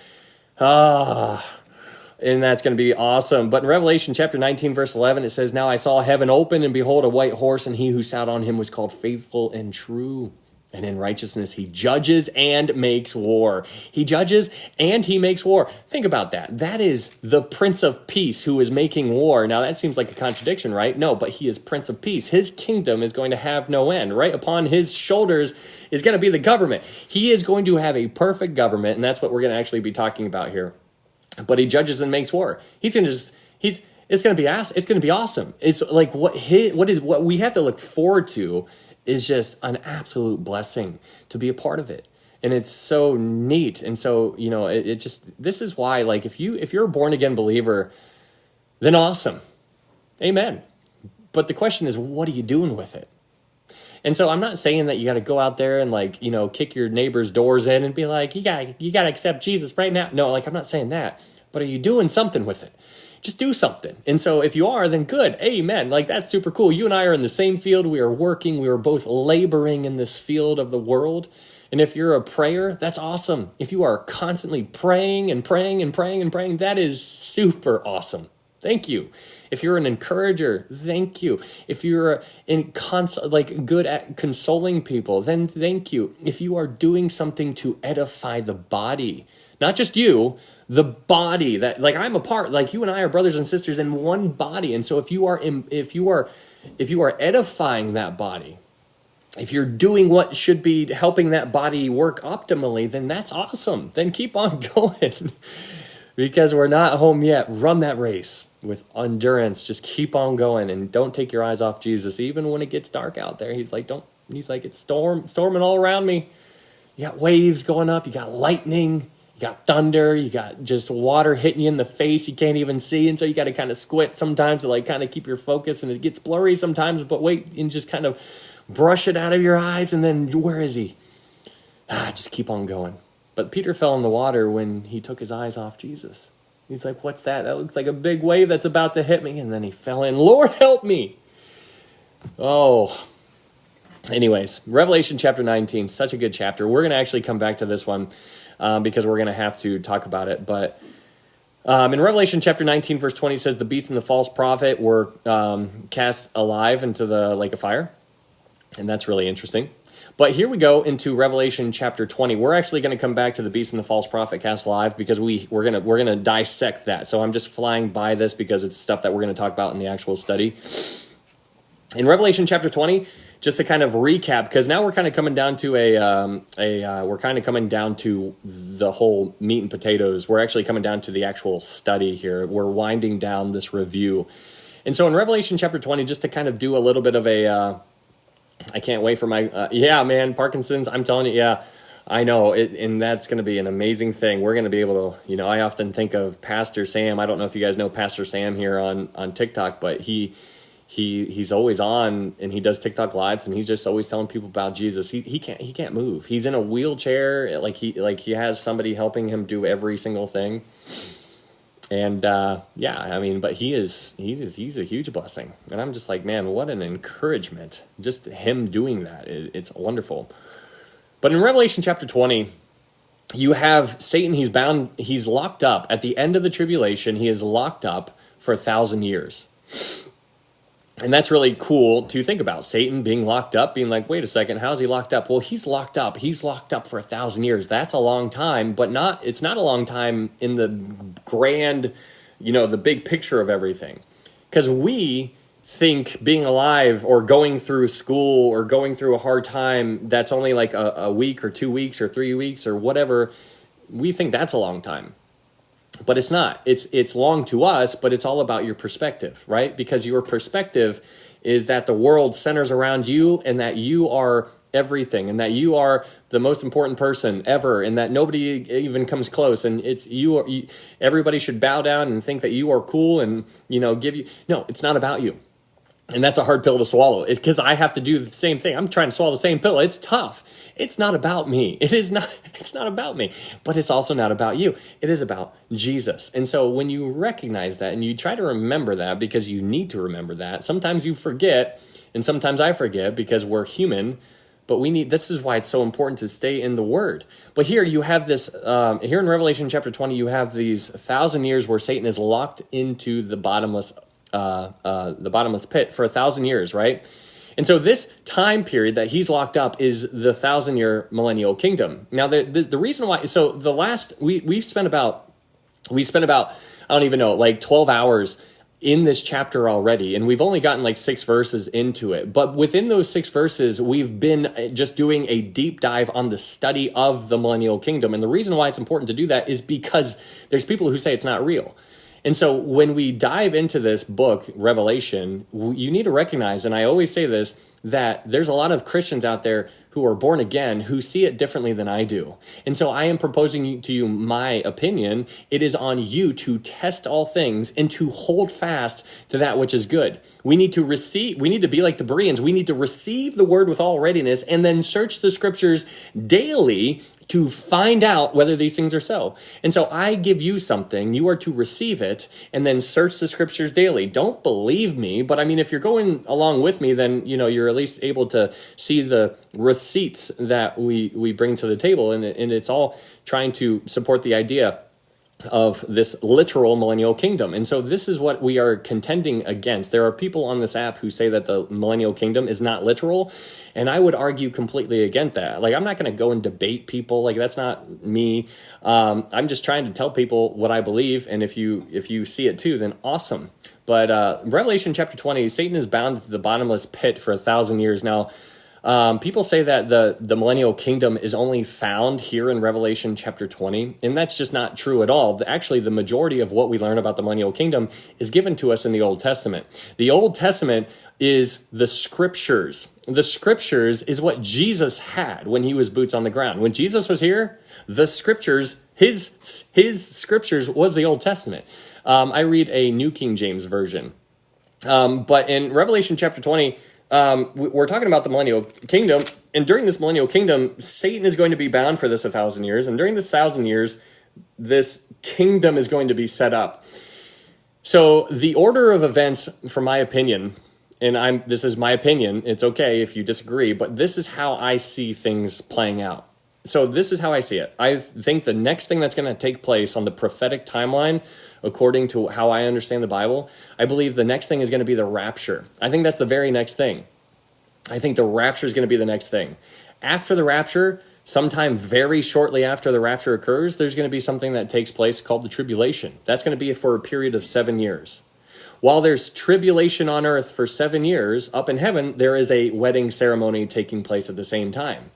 And that's going to be awesome. But in Revelation chapter 19, verse 11, it says, "Now I saw heaven open, and behold, a white horse, and he who sat on him was called Faithful and True. And in righteousness he judges and makes war." He judges and he makes war. Think about that. That is the Prince of Peace who is making war. Now that seems like a contradiction, right? No, but he is Prince of Peace. His kingdom is going to have no end. Right upon his shoulders is going to be the government. He is going to have a perfect government, and that's what we're going to actually be talking about here. But he judges and makes war. It's going to be awesome. It's like what we have to look forward to is just an absolute blessing to be a part of it. And it's so neat. And so, this is why, like, if you're a born again believer, then awesome. Amen. But the question is, what are you doing with it? And so I'm not saying that you got to go out there and kick your neighbor's doors in and be like, you got to accept Jesus right now. No, I'm not saying that, but are you doing something with it? Just do something. And so if you are, then good. Amen. That's super cool. You and I are in the same field. We are working. We are both laboring in this field of the world. And if you're a prayer, that's awesome. If you are constantly praying and praying and praying and praying, that is super awesome. Thank you. If you're an encourager, thank you. If you're good at consoling people, then thank you. If you are doing something to edify the body, not just you, the body that I'm a part, you and I are brothers and sisters in one body. And so if you are edifying that body, if you're doing what should be helping that body work optimally, then that's awesome. Then keep on going. Because we're not home yet. Run that race with endurance. Just keep on going and don't take your eyes off Jesus. Even when it gets dark out there, he's like, it's storming all around me. You got waves going up, you got lightning, you got thunder, you got just water hitting you in the face you can't even see. And so you got to kind of squint sometimes to kind of keep your focus, and it gets blurry sometimes, but wait and just kind of brush it out of your eyes. And then where is he? Just keep on going. But Peter fell in the water when he took his eyes off Jesus. He's like, what's that? That looks like a big wave that's about to hit me. And then he fell in. Lord, help me. Oh, Anyways, Revelation chapter 19, such a good chapter. We're going to actually come back to this one because we're going to have to talk about it. But in Revelation chapter 19, verse 20, it says, the beast and the false prophet were cast alive into the lake of fire. And that's really interesting. But here we go into Revelation chapter 20. We're actually going to come back to the beast and the false prophet cast alive because we're gonna dissect that. So I'm just flying by this because it's stuff that we're going to talk about in the actual study. In Revelation chapter 20, just to kind of recap, because now we're kind of coming down to the whole meat and potatoes. We're actually coming down to the actual study here. We're winding down this review. And so in Revelation chapter 20, just to kind of do a little bit of a, I can't wait for my, Parkinson's, I'm telling you, yeah, I know, and that's going to be an amazing thing. We're going to be able to, I often think of Pastor Sam. I don't know if you guys know Pastor Sam here on TikTok, but he's always on, and he does TikTok lives, and he's just always telling people about Jesus. He can't move. He's in a wheelchair, like he has somebody helping him do every single thing. And but he's a huge blessing. And I'm just like, man, what an encouragement. Just him doing that. It's wonderful. But in Revelation chapter 20, you have Satan. He's bound. He's locked up at the end of the tribulation. He is locked up for 1,000 years. And that's really cool to think about. Satan being locked up, being like, wait a second, how's he locked up? Well, he's locked up. He's locked up for 1,000 years. That's a long time, but it's not a long time in the grand, the big picture of everything. Because we think being alive or going through school or going through a hard time, that's only like a week or 2 weeks or 3 weeks or whatever. We think that's a long time. But it's not. It's long to us, but it's all about your perspective, right? Because your perspective is that the world centers around you and that you are everything and that you are the most important person ever and that nobody even comes close, and it's everybody should bow down and think that you are cool and give you. No, it's not about you. And that's a hard pill to swallow because I have to do the same thing. I'm trying to swallow the same pill. It's tough. It's not about me. It's not about me, but it's also not about you. It is about Jesus. And so when you recognize that and you try to remember that, because you need to remember that, sometimes you forget and sometimes I forget because we're human, but this is why it's so important to stay in the Word. But here you have this, here in Revelation chapter 20, you have these 1,000 years where Satan is locked into the bottomless pit for 1,000 years, right? And so this time period that he's locked up is the 1,000-year millennial kingdom. Now, the reason why, so the last, we spent about, I don't even know, like 12 hours in this chapter already, and we've only gotten like 6 verses into it. But within those 6 verses, we've been just doing a deep dive on the study of the millennial kingdom. And the reason why it's important to do that is because there's people who say it's not real. And so when we dive into this book, Revelation, you need to recognize, and I always say this, that there's a lot of Christians out there who are born again who see it differently than I do. And so I am proposing to you my opinion. It is on you to test all things and to hold fast to that which is good. We need to be like the Bereans. We need to receive the word with all readiness and then search the scriptures daily to find out whether these things are so. And so I give you something, you are to receive it and then search the scriptures daily. Don't believe me, but I mean, if you're going along with me, then you're at least able to see the receipts that we bring to the table, and it's all trying to support the idea of this literal millennial kingdom. And so this is what we are contending against. There are people on this app who say that the millennial kingdom is not literal, and I would argue completely against that. Like, I'm not going to go and debate people. Like, that's not me. I'm just trying to tell people what I believe, and if you see it too, then awesome. But Revelation chapter 20, Satan is bound to the bottomless pit for 1,000 years. Now, people say that the millennial kingdom is only found here in Revelation chapter 20, and that's just not true at all. Actually, the majority of what we learn about the millennial kingdom is given to us in the Old Testament. The Old Testament is the scriptures. The scriptures is what Jesus had when he was boots on the ground. When Jesus was here, the scriptures, his scriptures was the Old Testament. I read a New King James Version. But in Revelation chapter 20, we're talking about the millennial kingdom, and during this millennial kingdom, Satan is going to be bound for this 1,000 years, and during this 1,000 years, this kingdom is going to be set up. So the order of events, from my opinion, and this is my opinion. It's okay if you disagree, but this is how I see things playing out. So this is how I see it. I think the next thing that's going to take place on the prophetic timeline, according to how I understand the Bible, I believe the next thing is going to be the rapture. I think that's the very next thing. I think the rapture is going to be the next thing. After the rapture, sometime very shortly after the rapture occurs, there's going to be something that takes place called the tribulation. That's going to be for a period of 7 years. While there's tribulation on earth for 7 years, up in heaven, there is a wedding ceremony taking place at the same time.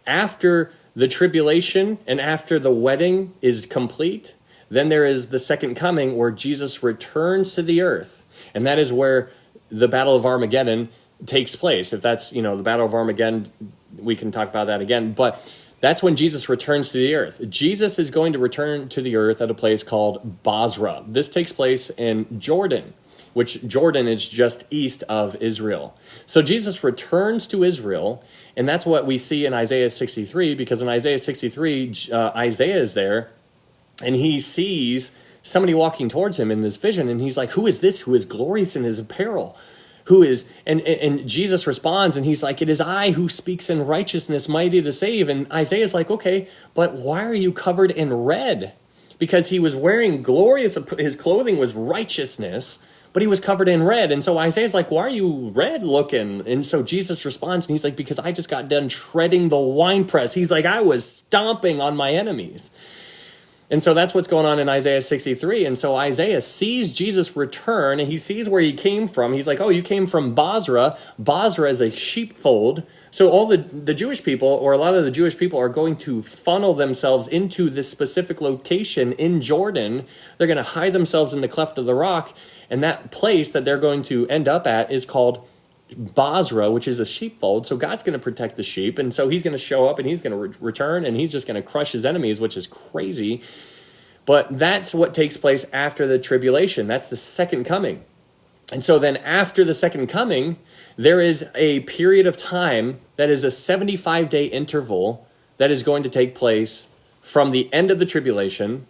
After the tribulation and after the wedding is complete, then there is the second coming where Jesus returns to the earth. And that is where the Battle of Armageddon takes place. If that's, the Battle of Armageddon, we can talk about that again. But that's when Jesus returns to the earth. Jesus is going to return to the earth at a place called Basra. This takes place in Jordan, which Jordan is just east of Israel. So Jesus returns to Israel, and that's what we see in Isaiah 63, because in Isaiah 63, Isaiah is there, and he sees somebody walking towards him in this vision, and he's like, who is this who is glorious in his apparel? Who is, and Jesus responds, and he's like, it is I who speaks in righteousness, mighty to save. And Isaiah's like, okay, but why are you covered in red? Because he was wearing glorious, his clothing was righteousness, but he was covered in red. And so Isaiah's like, why are you red looking? And so Jesus responds, and he's like, because I just got done treading the winepress. He's like, I was stomping on my enemies. And so that's what's going on in Isaiah 63. And so Isaiah sees Jesus return, and he sees where he came from. He's like, oh, you came from Basra. Basra is a sheepfold. So all the Jewish people, or a lot of the Jewish people, are going to funnel themselves into this specific location in Jordan. They're going to hide themselves in the cleft of the rock. And that place that they're going to end up at is called Basra, which is a sheepfold. So God's going to protect the sheep, and so he's going to show up, and he's going to return, and he's just going to crush his enemies, which is crazy. But that's what takes place after the tribulation. That's the second coming. And so then after the second coming, there is a period of time that is a 75-day interval that is going to take place from the end of the tribulation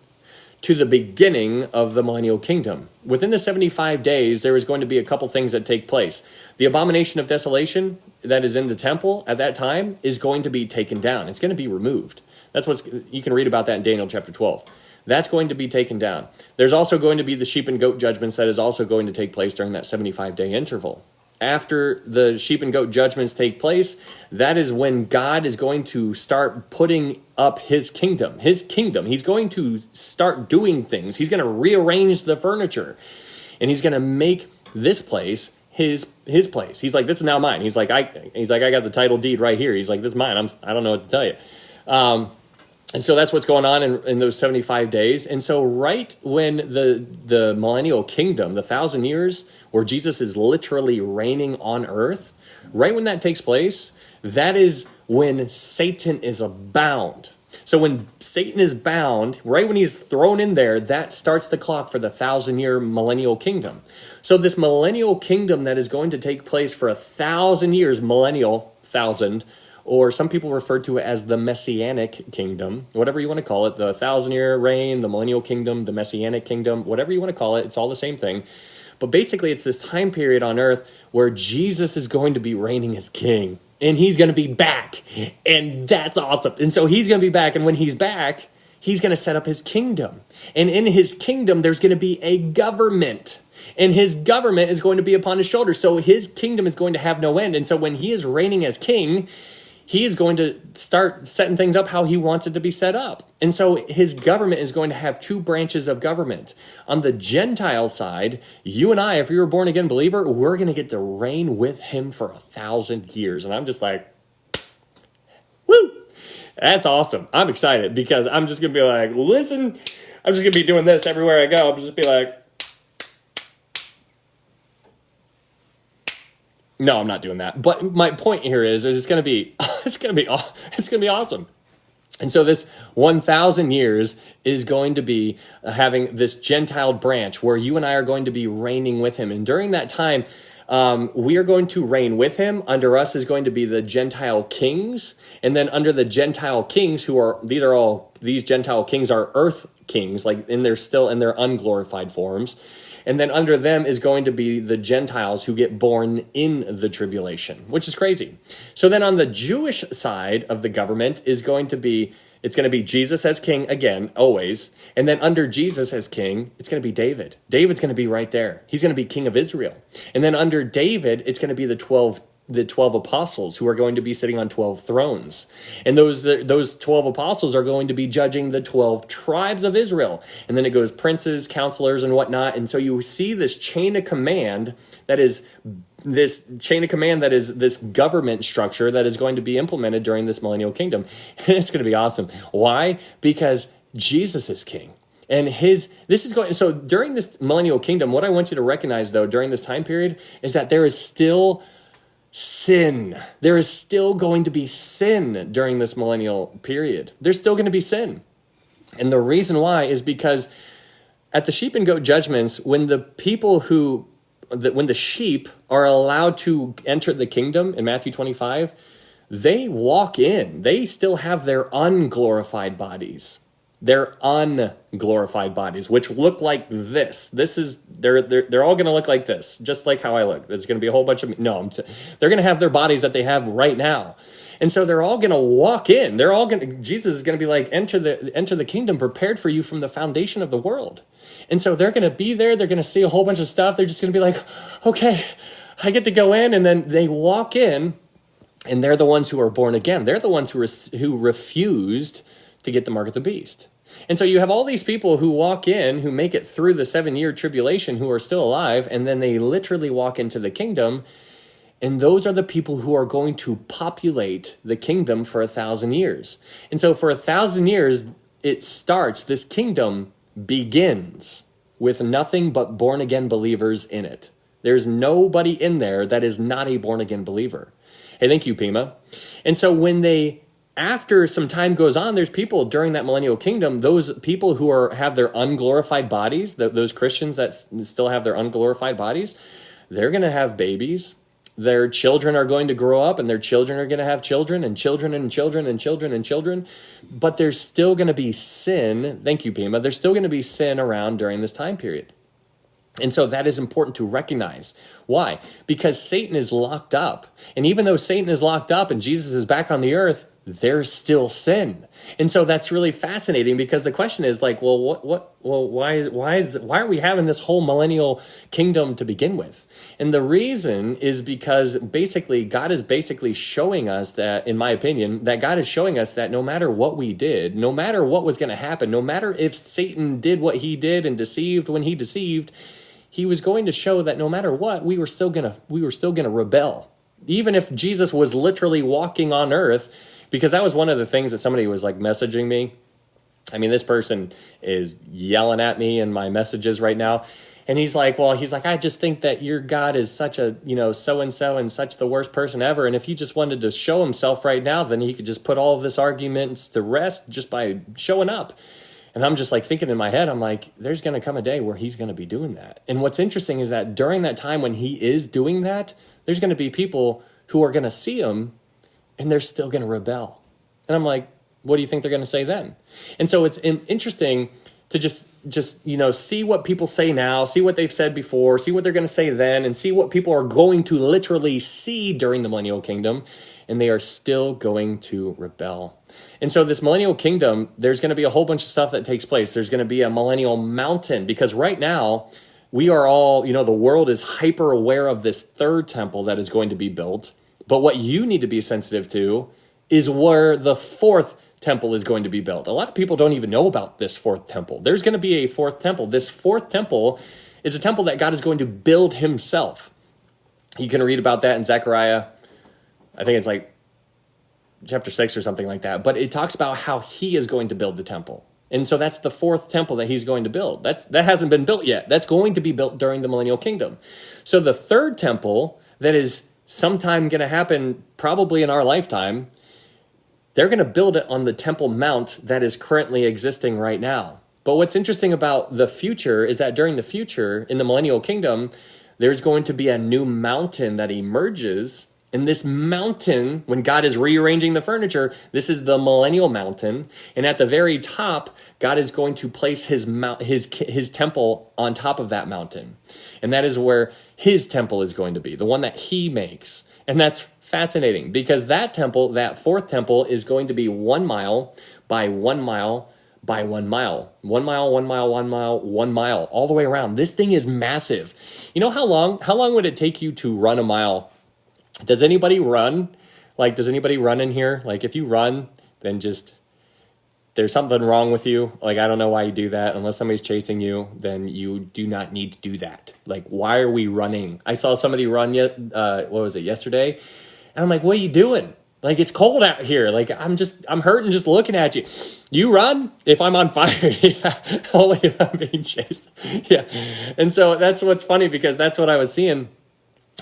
to the beginning of the millennial kingdom. Within the 75 days, there is going to be a couple things that take place. The abomination of desolation that is in the temple at that time is going to be taken down. It's going to be removed. You can read about that in Daniel chapter 12. That's going to be taken down. There's also going to be the sheep and goat judgments that is also going to take place during that 75-day interval. After the sheep and goat judgments take place, that is when God is going to start putting up his kingdom. His kingdom. He's going to start doing things. He's going to rearrange the furniture, and he's going to make this place his place. He's like, this is now mine. He's like, I got the title deed right here. He's like, this is mine. I don't know what to tell you. And so that's what's going on in those 75 days. And so right when the millennial kingdom, the 1,000 years where Jesus is literally reigning on earth, right when that takes place, that is when Satan is bound. So when Satan is bound, right when he's thrown in there, that starts the clock for the 1,000-year millennial kingdom. So this millennial kingdom that is going to take place for 1,000 years, millennial, 1,000, or some people refer to it as the Messianic kingdom, whatever you want to call it, the 1,000-year reign, the millennial kingdom, the Messianic kingdom, whatever you want to call it, it's all the same thing. But basically, it's this time period on earth where Jesus is going to be reigning as king, and he's going to be back, and that's awesome. And so he's going to be back, and when he's back, he's going to set up his kingdom. And in his kingdom, there's going to be a government. And his government is going to be upon his shoulders. So his kingdom is going to have no end. And so when he is reigning as king, he is going to start setting things up how he wants it to be set up. And so his government is going to have two branches of government. On the Gentile side, you and I, if you're a born-again believer, we're going to get to reign with him for 1,000 years. And I'm just like, woo! That's awesome. I'm excited because I'm just going to be like, listen, I'm just going to be doing this everywhere I go. I'm just be like, no, I'm not doing that. But my point here is it's going to be awesome. And so this 1,000 years is going to be having this Gentile branch where you and I are going to be reigning with him. And during that time, We are going to reign with him. Under us is going to be the Gentile kings. And then under the Gentile kings, these Gentile kings are earth kings, like still in their unglorified forms. And then under them is going to be the Gentiles who get born in the tribulation, which is crazy. So then on the Jewish side of the government it's going to be Jesus as king again, always. And then under Jesus as king, it's going to be David. David's going to be right there. He's going to be king of Israel. And then under David, it's going to be the 12 apostles who are going to be sitting on 12 thrones. And those 12 apostles are going to be judging the 12 tribes of Israel. And then it goes princes, counselors, and whatnot. And so you see this chain of command that is this government structure that is going to be implemented during this millennial kingdom. And it's going to be awesome. Why? Because Jesus is king. And so during this millennial kingdom, what I want you to recognize though, during this time period, is that there is still sin. There is still going to be sin during this millennial period. There's still going to be sin. And the reason why is because at the sheep and goat judgments, when the sheep are allowed to enter the kingdom in Matthew 25, they walk in. They still have their unglorified bodies. They're unglorified bodies, which look like this. They're all going to look like this, just like how I look. There's going to be a whole bunch of they're going to have their bodies that they have right now, and so they're all going to walk in. Jesus is going to be like, enter the kingdom prepared for you from the foundation of the world, and so they're going to be there. They're going to see a whole bunch of stuff. They're just going to be like, okay, I get to go in, and then they walk in, and they're the ones who are born again. They're the ones who refused to get the mark of the beast. And so you have all these people who walk in, who make it through the 7-year tribulation, who are still alive, and then they literally walk into the kingdom. And those are the people who are going to populate the kingdom for 1,000 years. And so for 1,000 years, this kingdom begins with nothing but born again believers in it. There's nobody in there that is not a born again believer. Hey, thank you, Pima. And so after some time goes on, there's people during that millennial kingdom, those people who have their unglorified bodies, those Christians that still have their unglorified bodies, they're going to have babies. Their children are going to grow up, and their children are going to have children and children and children and children and children. But there's still going to be sin. Thank you, Pima. There's still going to be sin around during this time period. And so that is important to recognize. Why? Because Satan is locked up. And even though Satan is locked up and Jesus is back on the earth, there's still sin. And so that's really fascinating, because the question is like, why are we having this whole millennial kingdom to begin with? And the reason is because God is basically showing us that, in my opinion, that God is showing us that no matter what we did, no matter what was going to happen, no matter if Satan did what he did and deceived when he deceived, he was going to show that no matter what, we were still gonna rebel. Even if Jesus was literally walking on earth, because that was one of the things that somebody was like messaging me. I mean, this person is yelling at me in my messages right now. And he's like, I just think that your God is such a, so-and-so and such the worst person ever. And if he just wanted to show himself right now, then he could just put all of this arguments to rest just by showing up. And I'm just like thinking in my head, I'm like, there's going to come a day where he's going to be doing that. And what's interesting is that during that time when he is doing that, there's going to be people who are going to see him and they're still going to rebel. And I'm like, what do you think they're going to say then? And so it's interesting to just see what people say now, see what they've said before, see what they're going to say then, and see what people are going to literally see during the millennial kingdom, and they are still going to rebel. And so this millennial kingdom, there's going to be a whole bunch of stuff that takes place. There's going to be a millennial mountain, because right now we are all, the world is hyper aware of this third temple that is going to be built. But what you need to be sensitive to is where the fourth temple is going to be built. A lot of people don't even know about this fourth temple. There's going to be a fourth temple. This fourth temple is a temple that God is going to build himself. You can read about that in Zechariah. I think it's like chapter 6 or something like that. But it talks about how he is going to build the temple. And so that's the fourth temple that he's going to build. That hasn't been built yet. That's going to be built during the millennial kingdom. So the third temple that is sometime going to happen, probably in our lifetime, they're going to build it on the Temple Mount that is currently existing right now. But what's interesting about the future is that during the future, in the millennial kingdom, there's going to be a new mountain that emerges. And this mountain, when God is rearranging the furniture, this is the millennial mountain. And at the very top, God is going to place his temple on top of that mountain. And that is where his temple is going to be, the one that he makes. And that's fascinating because that temple, that fourth temple, is going to be 1 mile by 1 mile by 1 mile. 1 mile, 1 mile, 1 mile, 1 mile, all the way around. This thing is massive. You know how long would it take you to run a mile? Does anybody run? Like, does anybody run in here? Like, if you run, then just, there's something wrong with you. Like, I don't know why you do that. Unless somebody's chasing you, then you do not need to do that. Like, why are we running? I saw somebody run yesterday? And I'm like, what are you doing? Like, it's cold out here. Like, I'm hurting just looking at you. You run if I'm on fire. Yeah, only if I'm being chased. Yeah. And so that's what's funny because that's what I was seeing.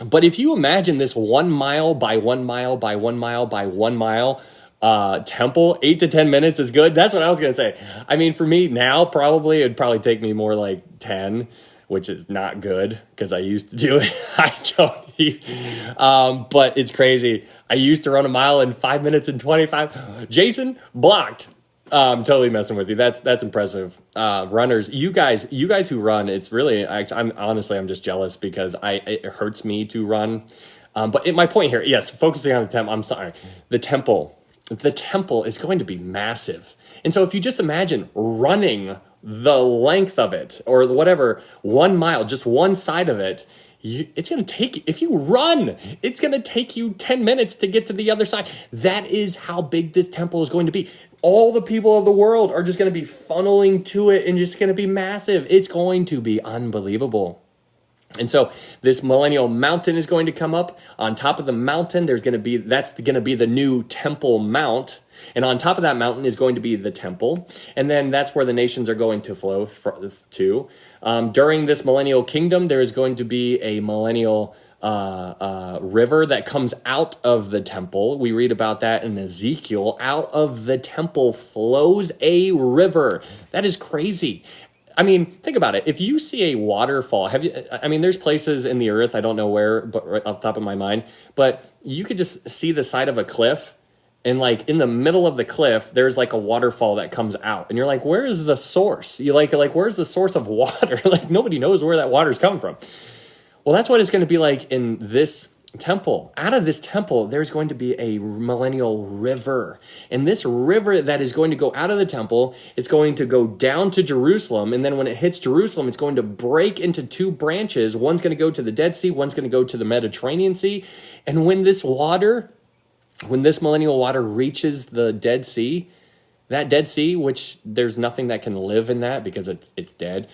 But if you imagine this 1 mile by 1 mile by 1 mile by 1 mile temple, 8 to 10 minutes is good. That's what I was going to say. I mean, for me now, it'd probably take me more like 10, which is not good because I used to do it. I don't but it's crazy. I used to run a mile in 5 minutes and 25. Jason, blocked. Totally messing with you. That's impressive. Runners, you guys who run, it's really, I'm just jealous because it hurts me to run. But my point here, yes, focusing on the temple, I'm sorry, the temple is going to be massive. And so if you just imagine running the length of it or whatever, 1 mile, just one side of it, it's going to take, if you run, it's going to take you 10 minutes to get to the other side. That is how big this temple is going to be. All the people of the world are just going to be funneling to it and just going to be massive. It's going to be unbelievable. And so this millennial mountain is going to come up. On top of the mountain, that's going to be the new Temple Mount. And on top of that mountain is going to be the temple. And then that's where the nations are going to flow to. During this millennial kingdom, there is going to be a millennial river that comes out of the temple. We read about that in Ezekiel. Out of the temple flows a river. That is crazy. I mean, think about it. If you see a waterfall, there's places in the earth, I don't know where, but right off the top of my mind, but you could just see the side of a cliff, and like in the middle of the cliff, there's like a waterfall that comes out. And you're like, where is the source? You like, where's the source of water? Like, nobody knows where that water's coming from. Well, that's what it's going to be like in this temple. Out of this temple, there's going to be a millennial river. And this river that is going to go out of the temple, it's going to go down to Jerusalem. And then when it hits Jerusalem, it's going to break into 2 branches. One's going to go to the Dead Sea. One's going to go to the Mediterranean Sea. And when this millennial water reaches the Dead Sea, that Dead Sea, which there's nothing that can live in that because it's dead,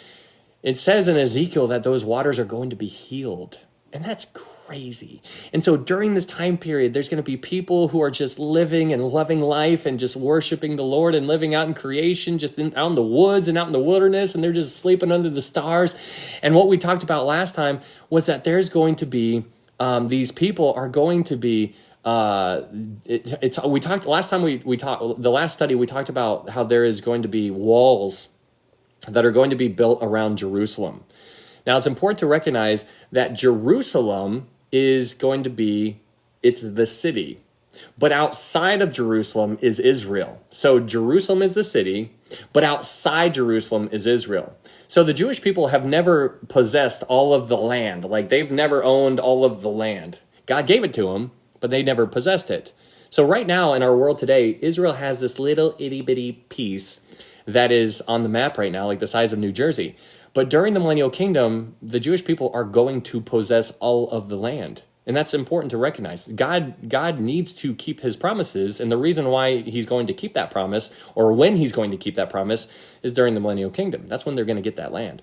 it says in Ezekiel that those waters are going to be healed. And that's crazy. And so during this time period, there's going to be people who are just living and loving life and just worshiping the Lord and living out in creation, out in the woods and out in the wilderness, and they're just sleeping under the stars. And what we talked about last time was that there's going to be, these people are going to be, we talked last time we talked, the last study, we talked about how there is going to be walls that are going to be built around Jerusalem. Now, it's important to recognize that Jerusalem is going to be, it's the city. But outside of Jerusalem is Israel. So Jerusalem is the city, but outside Jerusalem is Israel. So the Jewish people have never possessed all of the land. Like, they've never owned all of the land. God gave it to them, but they never possessed it. So right now in our world today, Israel has this little itty bitty piece that is on the map right now, like the size of New Jersey. But during the millennial kingdom, the Jewish people are going to possess all of the land. And that's important to recognize. God needs to keep his promises. And the reason why he's going to keep that promise, or when he's going to keep that promise, is during the millennial kingdom. That's when they're going to get that land.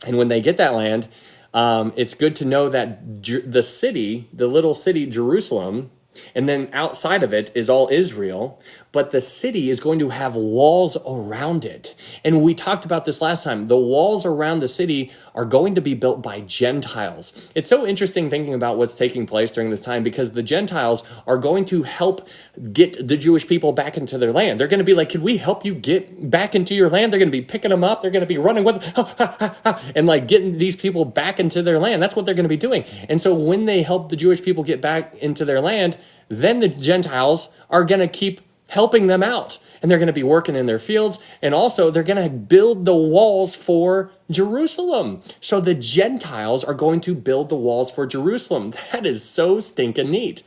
And when they get that land, it's good to know that the little city, Jerusalem, And then outside of it is all Israel, but the city is going to have walls around it. And we talked about this last time. The walls around the city are going to be built by Gentiles. It's so interesting thinking about what's taking place during this time, because the Gentiles are going to help get the Jewish people back into their land. They're going to be like, can we help you get back into your land? They're going to be picking them up. They're going to be running with them, and like getting these people back into their land. That's what they're going to be doing. And so when they help the Jewish people get back into their land, then the Gentiles are going to keep helping them out. And they're going to be working in their fields. And also they're going to build the walls for Jerusalem. So the Gentiles are going to build the walls for Jerusalem. That is so stinking neat.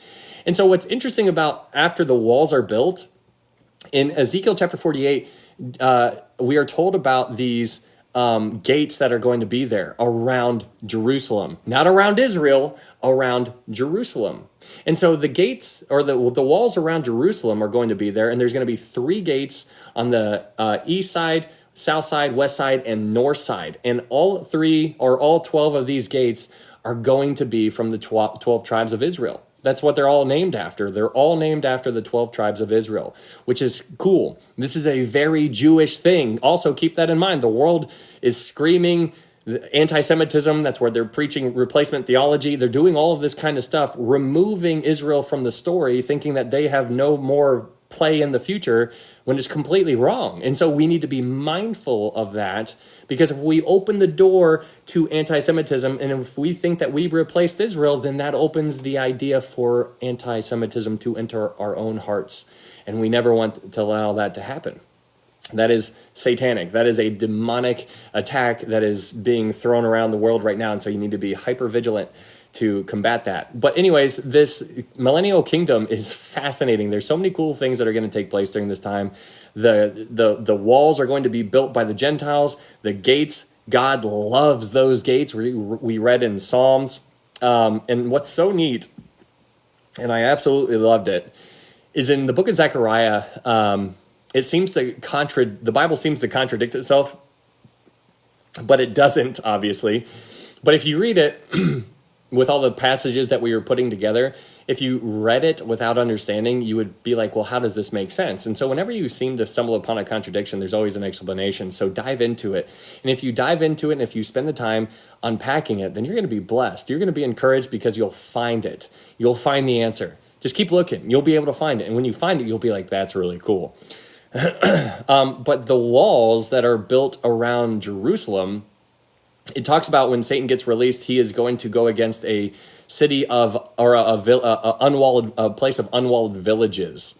And so what's interesting about after the walls are built, in Ezekiel chapter 48, we are told about these gates that are going to be there around Jerusalem, not around Israel, around Jerusalem. And so the gates, or the walls around Jerusalem, are going to be there, and there's going to be 3 gates on the east side, south side, west side, and north side. And all 12 of these gates are going to be from the 12 tribes of Israel. That's what they're all named after. They're all named after the 12 tribes of Israel, which is cool. This is a very Jewish thing. Also, keep that in mind. The world is screaming anti-Semitism. That's where they're preaching replacement theology. They're doing all of this kind of stuff, removing Israel from the story, thinking that they have no more play in the future, when it's completely wrong. And so we need to be mindful of that, because if we open the door to anti-Semitism, and if we think that we replaced Israel, then that opens the idea for anti-Semitism to enter our own hearts. And we never want to allow that to happen. That is satanic. That is a demonic attack that is being thrown around the world right now. And so you need to be hyper vigilant to combat that. But anyways, this millennial kingdom is fascinating. There's so many cool things that are going to take place during this time. The walls are going to be built by the Gentiles. The gates, God loves those gates. We read in Psalms. And what's so neat, and I absolutely loved it, is in the book of Zechariah, it seems to the Bible seems to contradict itself, but it doesn't, obviously. But if you read it, with all the passages that we were putting together, if you read it without understanding, you would be like, well, how does this make sense? And so whenever you seem to stumble upon a contradiction, there's always an explanation. So dive into it. And if you dive into it, and if you spend the time unpacking it, then you're going to be blessed. You're going to be encouraged, because you'll find it. You'll find the answer. Just keep looking. You'll be able to find it. And when you find it, you'll be like, that's really cool. But the walls that are built around Jerusalem, it talks about when Satan gets released, he is going to go against a city of, or a place of unwalled villages.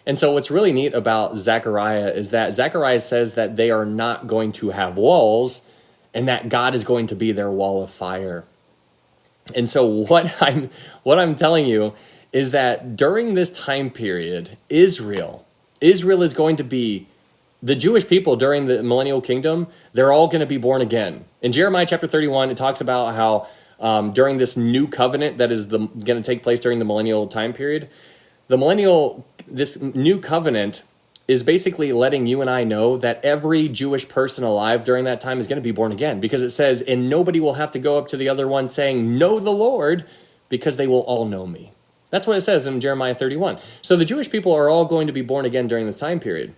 And so what's really neat about Zechariah is that Zechariah says that they are not going to have walls, and that God is going to be their wall of fire. And so what I'm telling you is that during this time period, Israel is going to be, the Jewish people during the millennial kingdom, they're all going to be born again. In Jeremiah chapter 31, it talks about how during this new covenant that is going to take place during the millennial time period, this new covenant is basically letting you and I know that every Jewish person alive during that time is going to be born again, because it says, and nobody will have to go up to the other one saying, know the Lord, because they will all know me. That's what it says in Jeremiah 31. So the Jewish people are all going to be born again during this time period.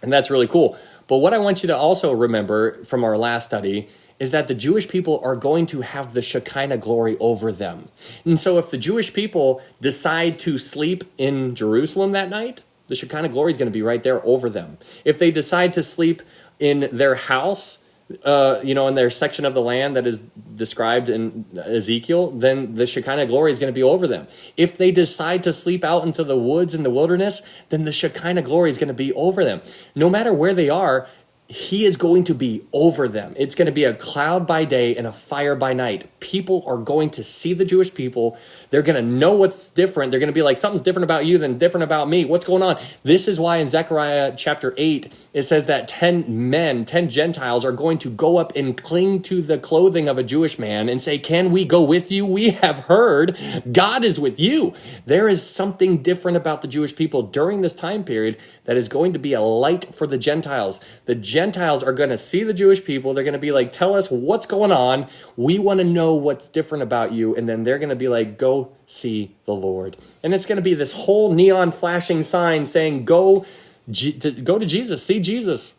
And that's really cool. But what I want you to also remember from our last study is that the Jewish people are going to have the Shekinah glory over them. And so if the Jewish people decide to sleep in Jerusalem that night, the Shekinah glory is going to be right there over them. If they decide to sleep in their house, in their section of the land that is described in Ezekiel, then the Shekinah glory is going to be over them. If they decide to sleep out into the woods in the wilderness, then the Shekinah glory is going to be over them. No matter where they are, he is going to be over them. It's going to be a cloud by day and a fire by night. People are going to see the Jewish people. They're going to know what's different. They're going to be like, something's different about you than different about me. What's going on? This is why in Zechariah chapter 8, it says that 10 Gentiles are going to go up and cling to the clothing of a Jewish man and say, can we go with you? We have heard God is with you. There is something different about the Jewish people during this time period that is going to be a light for the Gentiles. The Gentiles are going to see the Jewish people. They're going to be like, tell us what's going on. We want to know what's different about you. And then they're going to be like, go see the Lord. And it's going to be this whole neon flashing sign saying, go to Jesus, see Jesus.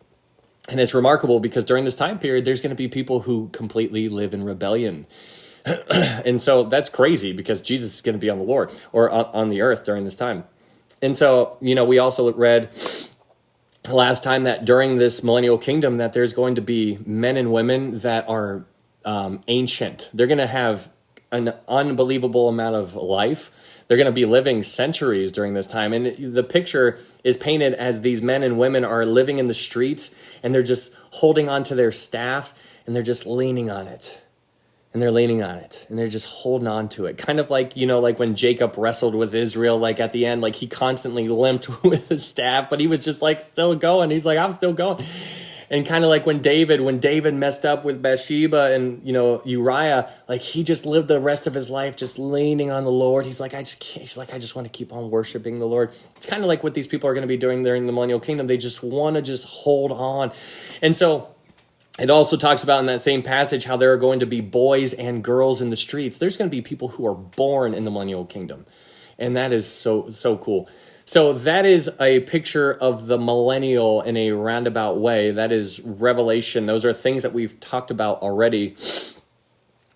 And it's remarkable because during this time period, there's going to be people who completely live in rebellion. And so that's crazy because Jesus is going to be on the Lord or on the earth during this time. And so, we also read last time that during this millennial kingdom that there's going to be men and women that are ancient. They're going to have an unbelievable amount of life. They're going to be living centuries during this time. And the picture is painted as these men and women are living in the streets and they're just holding onto their staff and they're just leaning on it. And they're leaning on it and they're just holding on to it. Kind of like, like when Jacob wrestled with Israel, like at the end, like he constantly limped with his staff, but he was just like still going. He's like, I'm still going. And kind of like when David messed up with Bathsheba and, Uriah, like he just lived the rest of his life just leaning on the Lord. He's like, I just can't. He's like, I just want to keep on worshiping the Lord. It's kind of like what these people are going to be doing during the millennial kingdom. They just want to just hold on. And so it also talks about in that same passage how there are going to be boys and girls in the streets. There's going to be people who are born in the millennial kingdom. And that is so cool. So that is a picture of the millennial in a roundabout way. That is Revelation. Those are things that we've talked about already.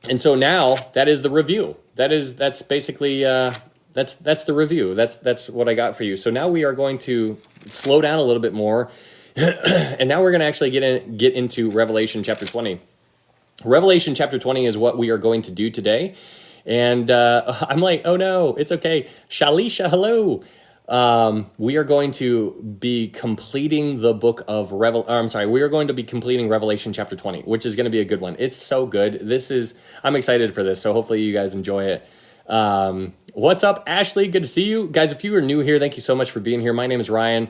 And so now that is the review. That's basically that's the review. That's what I got for you. So now we are going to slow down a little bit more. And now we're going to actually get into Revelation chapter 20. Revelation chapter 20 is what we are going to do today. And I'm like, oh no, it's okay. Shalisha, hello. We are going to be completing the book of we are going to be completing Revelation chapter 20, which is going to be a good one. It's so good. I'm excited for this. So hopefully you guys enjoy it. What's up, Ashley? Good to see you guys. If you are new here, thank you so much for being here. My name is Ryan.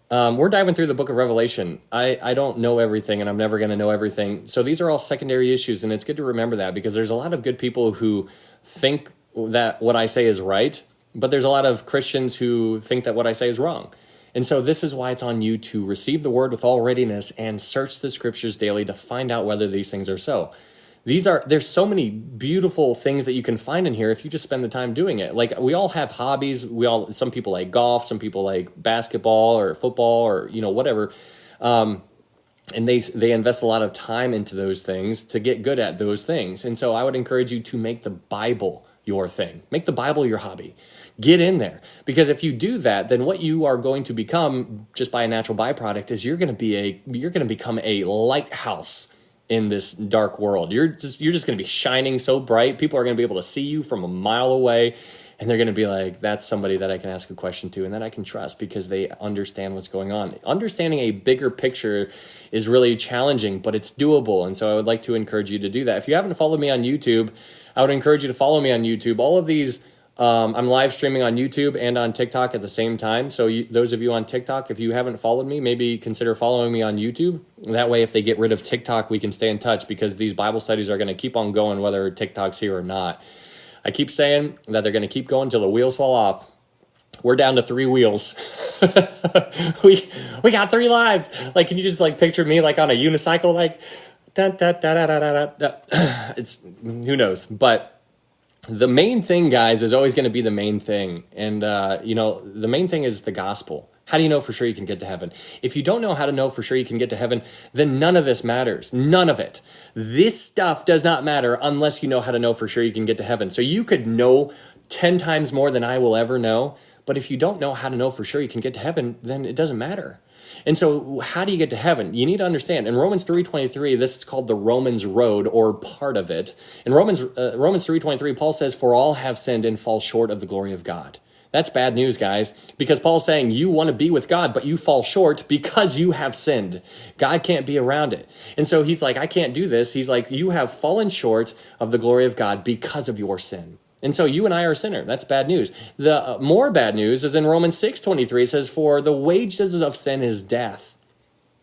We're diving through the book of Revelation. I don't know everything and I'm never going to know everything. So these are all secondary issues and it's good to remember that because there's a lot of good people who think that what I say is right, but there's a lot of Christians who think that what I say is wrong. And so this is why it's on you to receive the word with all readiness and search the scriptures daily to find out whether these things are so. There's so many beautiful things that you can find in here if you just spend the time doing it. Like we all have hobbies. Some people like golf, some people like basketball or football or, whatever. And they invest a lot of time into those things to get good at those things. And so I would encourage you to make the Bible your thing. Make the Bible your hobby. Get in there. Because if you do that, then what you are going to become just by a natural byproduct is you're going to become a lighthouse in this dark world. You're just going to be shining so bright. People are going to be able to see you from a mile away and they're going to be like, that's somebody that I can ask a question to and that I can trust because they understand what's going on. Understanding a bigger picture is really challenging, but it's doable. And so I would like to encourage you to do that. If you haven't followed me on YouTube, I would encourage you to follow me on YouTube. All of these I'm live streaming on YouTube and on TikTok at the same time. So those of you on TikTok, if you haven't followed me, maybe consider following me on YouTube. That way, if they get rid of TikTok, we can stay in touch because these Bible studies are going to keep on going whether TikTok's here or not. I keep saying that they're going to keep going until the wheels fall off. We're down to 3 wheels. we got 3 lives. Like, can you just picture me on a unicycle? It's who knows, but the main thing, guys, is always going to be the main thing. And, the main thing is the gospel. How do you know for sure you can get to heaven? If you don't know how to know for sure you can get to heaven, then none of this matters. None of it. This stuff does not matter unless you know how to know for sure you can get to heaven. So you could know 10 times more than I will ever know. But if you don't know how to know for sure you can get to heaven, then it doesn't matter. And so how do you get to heaven? You need to understand. In Romans 3:23, this is called the Romans road, or part of it. In Romans 3:23, Paul says, "For all have sinned and fall short of the glory of God." That's bad news, guys, because Paul's saying you want to be with God, but you fall short because you have sinned. God can't be around it. And so he's like, I can't do this. He's like, you have fallen short of the glory of God because of your sin. And so you and I are a sinner. That's bad news. The more bad news is in Romans 6:23. It says, "For the wages of sin is death."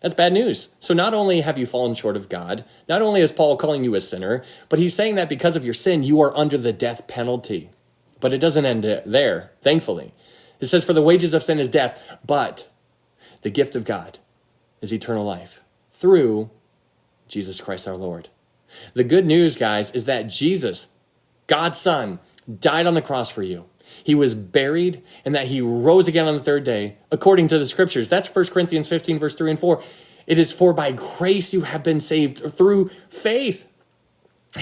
That's bad news. So not only have you fallen short of God, not only is Paul calling you a sinner, but he's saying that because of your sin, you are under the death penalty. But it doesn't end there, thankfully. It says, "For the wages of sin is death, but the gift of God is eternal life through Jesus Christ our Lord. The good news, guys, is that Jesus, God's Son, died on the cross for you. He was buried, and that he rose again on the third day, according to the scriptures. That's 1 Corinthians 15, verse 3 and 4. It is for by grace you have been saved through faith.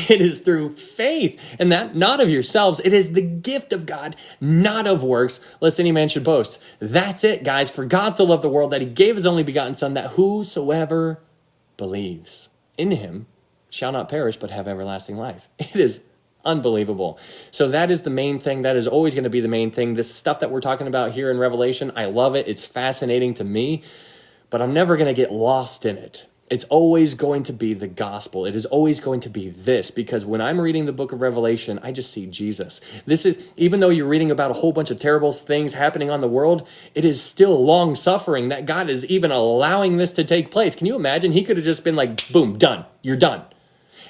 It is through faith, and that not of yourselves. It is the gift of God, not of works, lest any man should boast. That's it, guys. For God so loved the world that he gave his only begotten Son, that whosoever believes in him shall not perish, but have everlasting life. It is unbelievable. So that is the main thing. That is always going to be the main thing. This stuff that we're talking about here in Revelation, I love it. It's fascinating to me, but I'm never going to get lost in it. It's always going to be the gospel. It is always going to be this, because when I'm reading the book of Revelation, I just see Jesus. This is, even though you're reading about a whole bunch of terrible things happening on the world, it is still long suffering that God is even allowing this to take place. Can you imagine? He could have just been like, boom, done. You're done.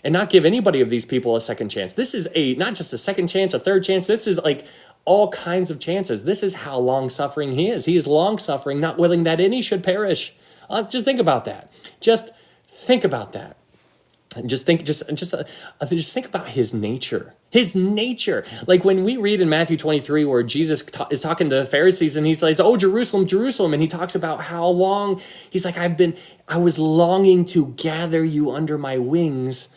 And not give anybody of these people a second chance. This is not just a second chance, a third chance. This is like all kinds of chances. This is how long suffering he is. He is long suffering, not willing that any should perish. Just think about that. Just think about that. Just think about his nature. His nature. Like when we read in Matthew 23 where Jesus is talking to the Pharisees and he's like, oh, Jerusalem, Jerusalem. And he talks about how long, he's like, I was longing to gather you under my wings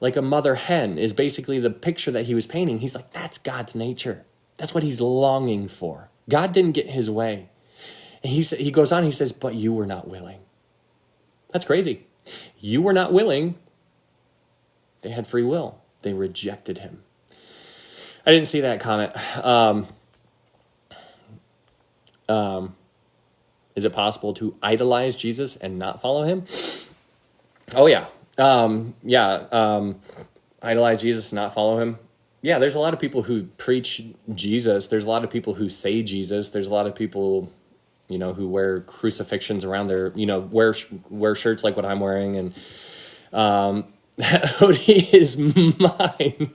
like a mother hen, is basically the picture that he was painting. He's like, that's God's nature. That's what he's longing for. God didn't get his way. And he goes on, he says, but you were not willing. That's crazy. You were not willing. They had free will. They rejected him. I didn't see that comment. Is it possible to idolize Jesus and not follow him? Oh, yeah. Idolize Jesus and not follow him. Yeah, there's a lot of people who preach Jesus. There's a lot of people who say Jesus. There's a lot of people, who wear crucifixions around their, wear shirts like what I'm wearing. And that hoodie is mine.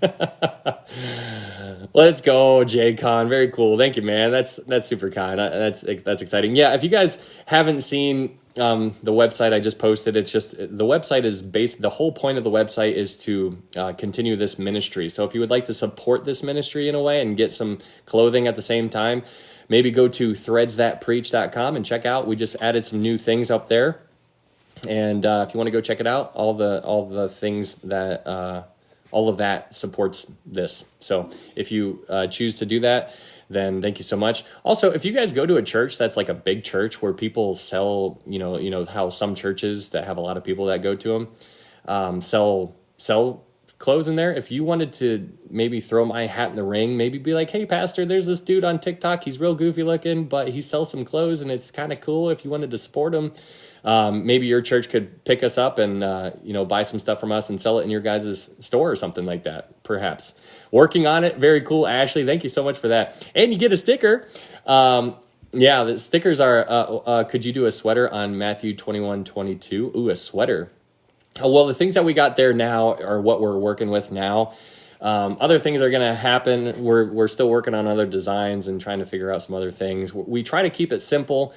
Let's go, J-Con. Very cool. Thank you, man. That's super kind. That's exciting. Yeah, if you guys haven't seen the website I just posted, it's just, the website is the whole point of the website is to continue this ministry. So if you would like to support this ministry in a way and get some clothing at the same time, maybe go to threadsthatpreach.com and check out. We just added some new things up there. And if you want to go check it out, all the things that, all of that supports this. So if you choose to do that, then thank you so much. Also, if you guys go to a church that's like a big church where people sell, how some churches that have a lot of people that go to them sell clothes in there. If you wanted to maybe throw my hat in the ring, maybe be like, hey, pastor, there's this dude on TikTok. He's real goofy looking, but he sells some clothes and it's kind of cool. If you wanted to support him, maybe your church could pick us up and, buy some stuff from us and sell it in your guys' store or something like that, perhaps. Working on it. Very cool, Ashley. Thank you so much for that. And you get a sticker. The stickers are, could you do a sweater on Matthew 21:22? Ooh, a sweater. Well, the things that we got there now are what we're working with now. Other things are going to happen. We're still working on other designs and trying to figure out some other things. We try to keep it simple.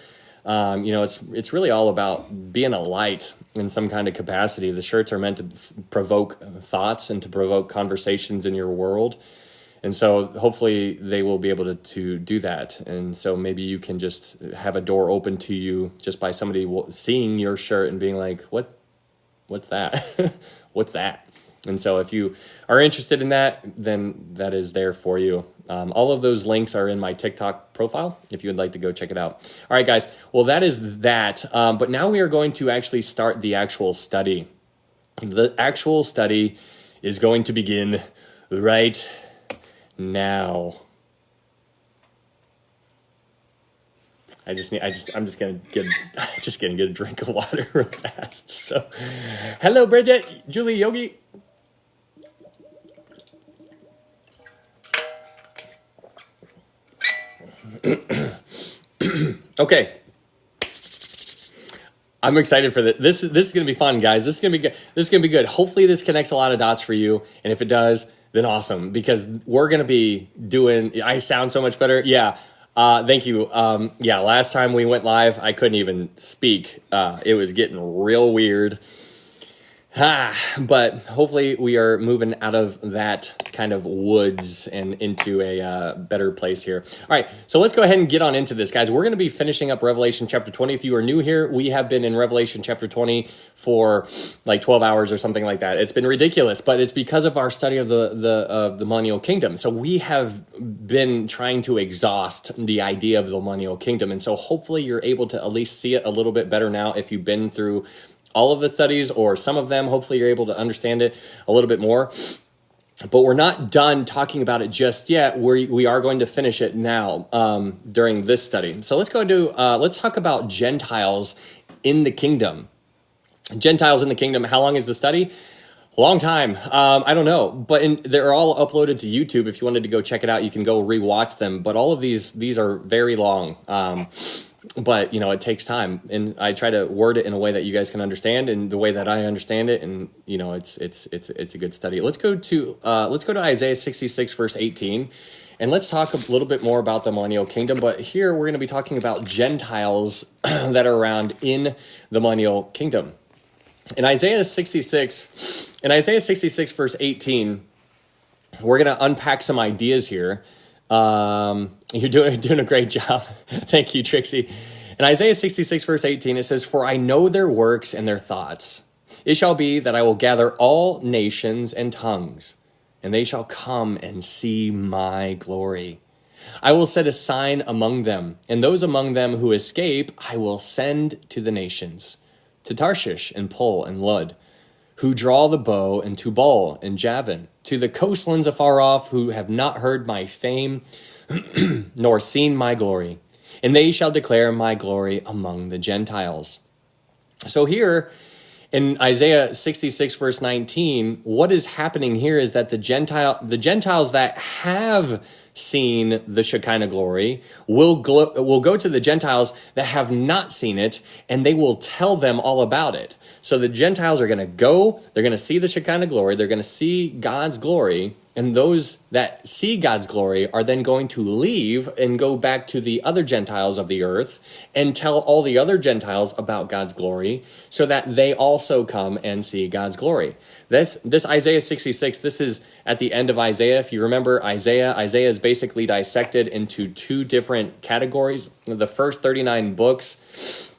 It's really all about being a light in some kind of capacity. The shirts are meant to provoke thoughts and to provoke conversations in your world. And so hopefully they will be able to do that. And so maybe you can just have a door open to you just by somebody seeing your shirt and being like, what's that? What's that? And so if you are interested in that, then that is there for you. All of those links are in my TikTok profile if you would like to go check it out. All right, guys. Well, that is that. But now we are going to actually start the actual study. The actual study is going to begin right now. I'm just gonna get a drink of water real fast. So, hello, Bridget, Julie, Yogi. Okay, I'm excited for this. This is gonna be fun, guys. This is gonna be good. This is gonna be good. Hopefully, this connects a lot of dots for you, and if it does, then awesome. Because we're gonna be doing. I sound so much better. Yeah. Thank you. Yeah, last time we went live, I couldn't even speak. It was getting real weird. But hopefully we are moving out of that kind of woods and into a better place here. All right, so let's go ahead and get on into this, guys. We're going to be finishing up Revelation chapter 20. If you are new here, we have been in Revelation chapter 20 for like 12 hours or something like that. It's been ridiculous, but it's because of our study of the millennial kingdom. So we have been trying to exhaust the idea of the millennial kingdom, and so hopefully you're able to at least see it a little bit better now if you've been through all of the studies or some of them. Hopefully you're able to understand it a little bit more. But we're not done talking about it just yet. We are going to finish it now during this study. So let's let's talk about Gentiles in the kingdom. Gentiles in the kingdom. How long is the study? Long time. I don't know, but they're all uploaded to YouTube. If you wanted to go check it out, you can go rewatch them. But all of these are very long. But it takes time, and I try to word it in a way that you guys can understand, and the way that I understand it, and it's a good study. Let's go to Isaiah 66 verse 18, and let's talk a little bit more about the millennial kingdom. But here we're going to be talking about Gentiles that are around in the millennial kingdom. In Isaiah 66 verse 18, we're going to unpack some ideas here. You're doing a great job. Thank you, Trixie. In Isaiah 66 verse 18, it says, "For I know their works and their thoughts. It shall be that I will gather all nations and tongues, and they shall come and see my glory. I will set a sign among them, and those among them who escape I will send to the nations, to Tarshish and Pul and Lud, who draw the bow, and Tubal and Javan, to the coastlands afar off, who have not heard my fame, nor seen my glory. And they shall declare my glory among the Gentiles." So here in Isaiah 66 verse 19, what is happening here is that the Gentiles that have seen the Shekinah glory will go to the Gentiles that have not seen it, and they will tell them all about it. So the Gentiles are going to go, they're going to see the Shekinah glory, they're going to see God's glory, and those that see God's glory are then going to leave and go back to the other Gentiles of the earth and tell all the other Gentiles about God's glory, so that they also come and see God's glory. This Isaiah 66, this is at the end of Isaiah. If you remember Isaiah is basically dissected into two different categories. The first 39 books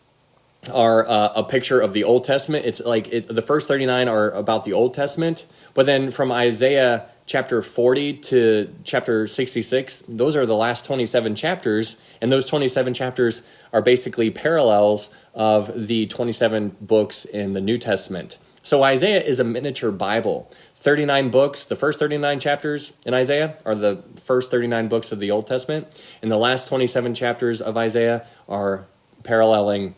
are a picture of the Old Testament. The first 39 are about the Old Testament, but then from Isaiah chapter 40 to chapter 66, those are the last 27 chapters, and those 27 chapters are basically parallels of the 27 books in the New Testament. So Isaiah is a miniature Bible. 39 books, the first 39 chapters in Isaiah are the first 39 books of the Old Testament, and the last 27 chapters of Isaiah are paralleling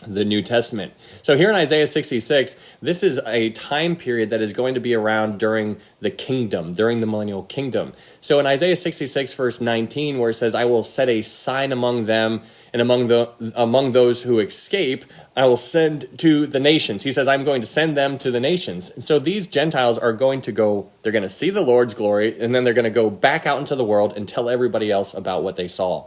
the New Testament. So here in Isaiah 66, this is a time period that is going to be around during the kingdom, during the millennial kingdom. So in Isaiah 66 verse 19, where it says, "I will set a sign among them, and among those who escape, I will send to the nations." He says, "I'm going to send them to the nations." And so these Gentiles are going to go, they're going to see the Lord's glory, and then they're going to go back out into the world and tell everybody else about what they saw.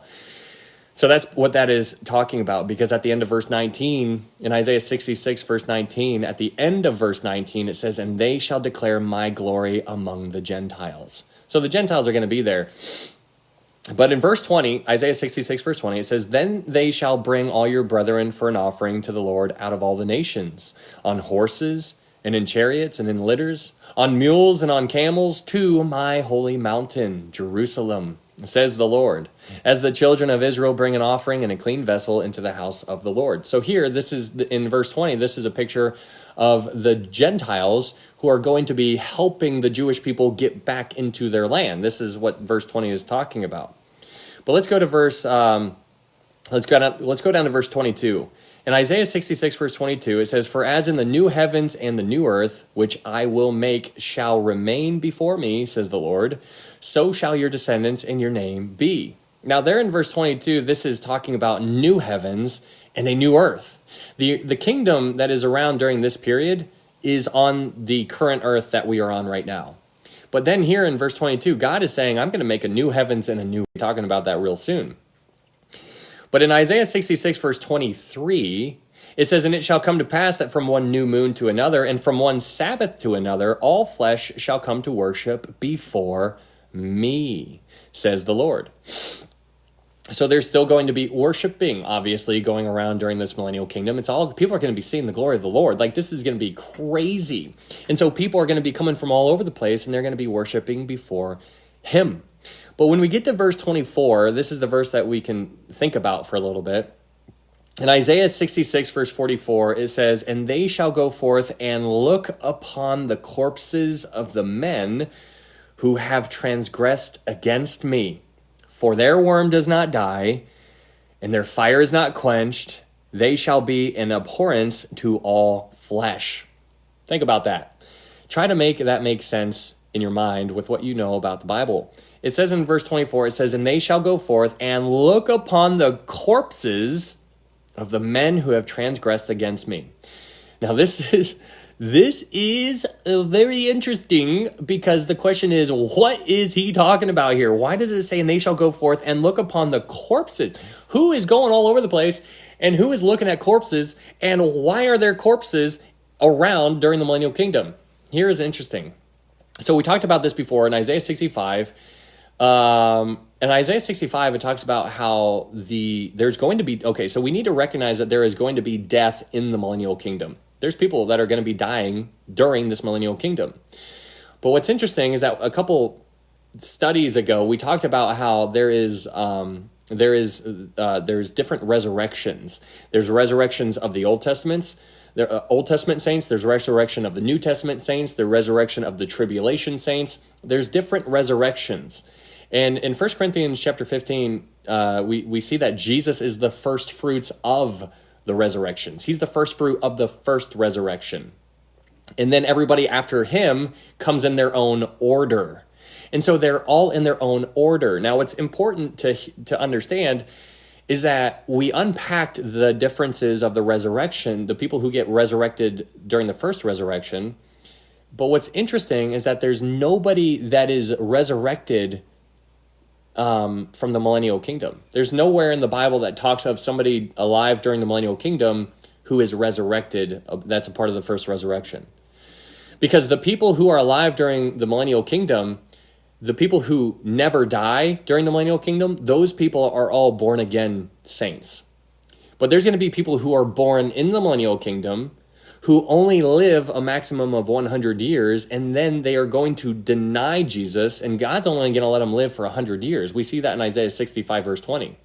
So that's what that is talking about, because at the end of verse 19, in Isaiah 66, verse 19, at the end of verse 19, it says, "And they shall declare my glory among the Gentiles." So the Gentiles are going to be there. But in verse 20, Isaiah 66, verse 20, it says, "Then they shall bring all your brethren for an offering to the Lord out of all the nations, on horses and in chariots and in litters, on mules and on camels, to my holy mountain, Jerusalem, says the Lord, as the children of Israel bring an offering and a clean vessel into the house of the Lord." So here, this is in verse 20, this is a picture of the Gentiles who are going to be helping the Jewish people get back into their land. This is what verse 20 is talking about. But let's go to let's go down to verse 22. In Isaiah 66, verse 22, it says, "For as in the new heavens and the new earth, which I will make, shall remain before me, says the Lord, so shall your descendants and your name be." Now there in verse 22, this is talking about new heavens and a new earth. The kingdom that is around during this period is on the current earth that we are on right now. But then here in verse 22, God is saying, "I'm going to make a new heavens and a new," talking about that real soon. But in Isaiah 66, verse 23, it says, "And it shall come to pass that from one new moon to another, and from one Sabbath to another, all flesh shall come to worship before me, says the Lord." So there's still going to be worshiping, obviously, going around during this millennial kingdom. It's all, people are going to be seeing the glory of the Lord. Like, this is going to be crazy. And so people are going to be coming from all over the place, and they're going to be worshiping before him. But when we get to verse 24, this is the verse that we can think about for a little bit. In Isaiah 66, verse 44, it says, "And they shall go forth and look upon the corpses of the men who have transgressed against me. For their worm does not die, and their fire is not quenched. They shall be an abhorrence to all flesh." Think about that. Try to make that make sense in your mind with what you know about the Bible. It says in verse 24, it says, "And they shall go forth and look upon the corpses of the men who have transgressed against me." Now this is very interesting, because the question is, what is he talking about here? Why does it say, "And they shall go forth and look upon the corpses"? Who is going all over the place, and who is looking at corpses, and why are there corpses around during the millennial kingdom? Here is interesting. So we talked about this before in Isaiah 65. In Isaiah 65, it talks about how there's going to be, okay, so we need to recognize that there is going to be death in the millennial kingdom. There's people that are going to be dying during this millennial kingdom. But what's interesting is that a couple studies ago, we talked about how there's different resurrections. There's resurrections of the Old Testaments, Old Testament saints. There's resurrection of the New Testament saints. The resurrection of the tribulation saints. There's different resurrections. And in 1 Corinthians chapter 15, we see that Jesus is the first fruits of the resurrections. He's the first fruit of the first resurrection. And then everybody after him comes in their own order. And so they're all in their own order. Now, what's important to understand is that we unpacked the differences of the resurrection, the people who get resurrected during the first resurrection. But what's interesting is that there's nobody that is resurrected from the millennial kingdom. There's nowhere in the Bible that talks of somebody alive during the millennial kingdom who is resurrected. That's a part of the first resurrection. Because the people who are alive during the millennial kingdom, the people who never die during the millennial kingdom, those people are all born again saints. But there's going to be people who are born in the millennial kingdom who only live a maximum of 100 years, and then they are going to deny Jesus, and God's only going to let them live for 100 years. We see that in Isaiah 65, verse 20.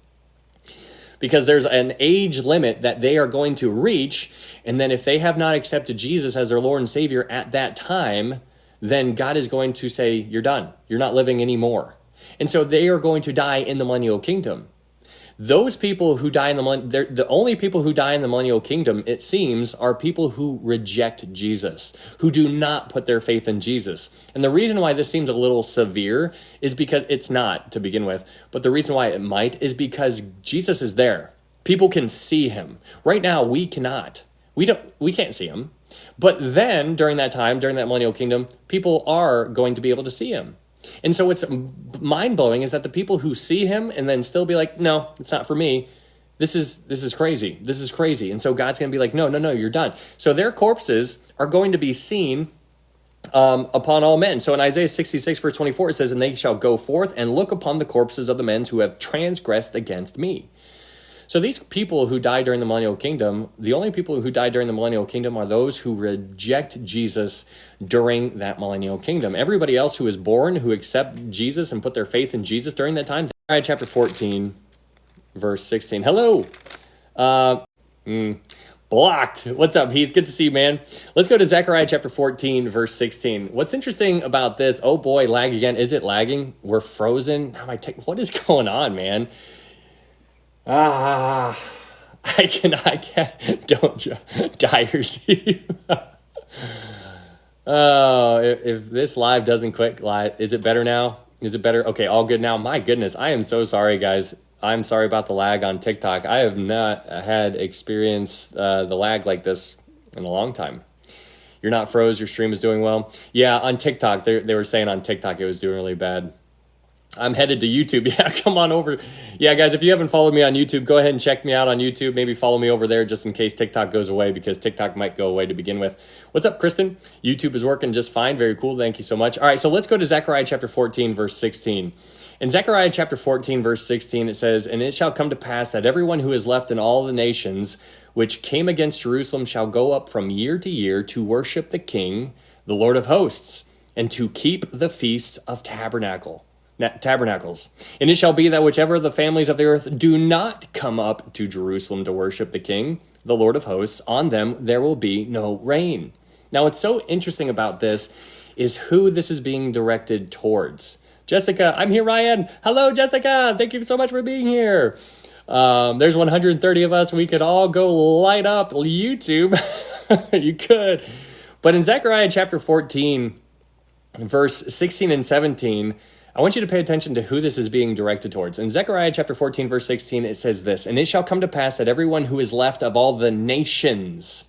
Because there's an age limit that they are going to reach, and then if they have not accepted Jesus as their Lord and Savior at that time, then God is going to say, "You're done. You're not living anymore." And so they are going to die in the millennial kingdom. Those people who die in the only people who die in the millennial kingdom, it seems, are people who reject Jesus, who do not put their faith in Jesus. And the reason why this seems a little severe is because it's not, to begin with, but the reason why it might is because Jesus is there. People can see him. Right now, we cannot. We can't see him. But then, during that time, during that millennial kingdom, people are going to be able to see him. And so what's mind-blowing is that the people who see him and then still be like, "No, it's not for me. This is crazy. This is crazy." And so God's going to be like, no, you're done. So their corpses are going to be seen upon all men. So in Isaiah 66, verse 24, it says, "And they shall go forth and look upon the corpses of the men who have transgressed against me." So these people who die during the millennial kingdom, the only people who die during the millennial kingdom are those who reject Jesus during that millennial kingdom. Everybody else who is born, who accept Jesus and put their faith in Jesus during that time. Zechariah chapter 14, verse 16. Hello. Blocked. What's up, Heath? Good to see you, man. Let's go to Zechariah chapter 14, verse 16. What's interesting about this? Oh boy, lag again. Is it lagging? We're frozen. What is going on, man? I can't, don't dire see. Oh, if this live doesn't click live, is it better now? Is it better? Okay, all good now. My goodness, I am so sorry, guys. I'm sorry about the lag on TikTok. I have not had experienced the lag like this in a long time. You're not froze, your stream is doing well. Yeah, on TikTok, they were saying on TikTok it was doing really bad. I'm headed to YouTube. Yeah, come on over. Yeah, guys, if you haven't followed me on YouTube, go ahead and check me out on YouTube. Maybe follow me over there just in case TikTok goes away, because TikTok might go away to begin with. What's up, Kristen? YouTube is working just fine. Very cool. Thank you so much. All right, so let's go to Zechariah chapter 14, verse 16. In Zechariah chapter 14, verse 16, it says, "And it shall come to pass that everyone who is left in all the nations which came against Jerusalem shall go up from year to year to worship the King, the Lord of hosts, and to keep the feasts of tabernacles. And it shall be that whichever of the families of the earth do not come up to Jerusalem to worship the King, the Lord of hosts, on them there will be no rain." Now, what's so interesting about this is who this is being directed towards. Jessica, I'm here, Ryan. Hello, Jessica. Thank you so much for being here. There's 130 of us. We could all go light up YouTube. You could. But in Zechariah chapter 14, verse 16 and 17, I want you to pay attention to who this is being directed towards. In Zechariah chapter 14, verse 16, it says this, "And it shall come to pass that everyone who is left of all the nations,"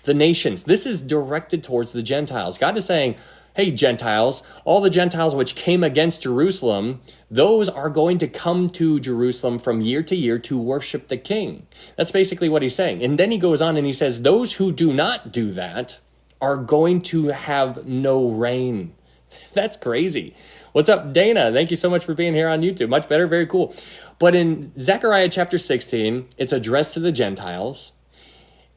this is directed towards the Gentiles. God is saying, hey, Gentiles, all the Gentiles which came against Jerusalem, those are going to come to Jerusalem from year to year to worship the King. That's basically what he's saying. And then he goes on and he says, those who do not do that are going to have no rain. That's crazy. What's up, Dana? Thank you so much for being here on YouTube. Much better. Very cool. But in Zechariah chapter 16, it's addressed to the Gentiles.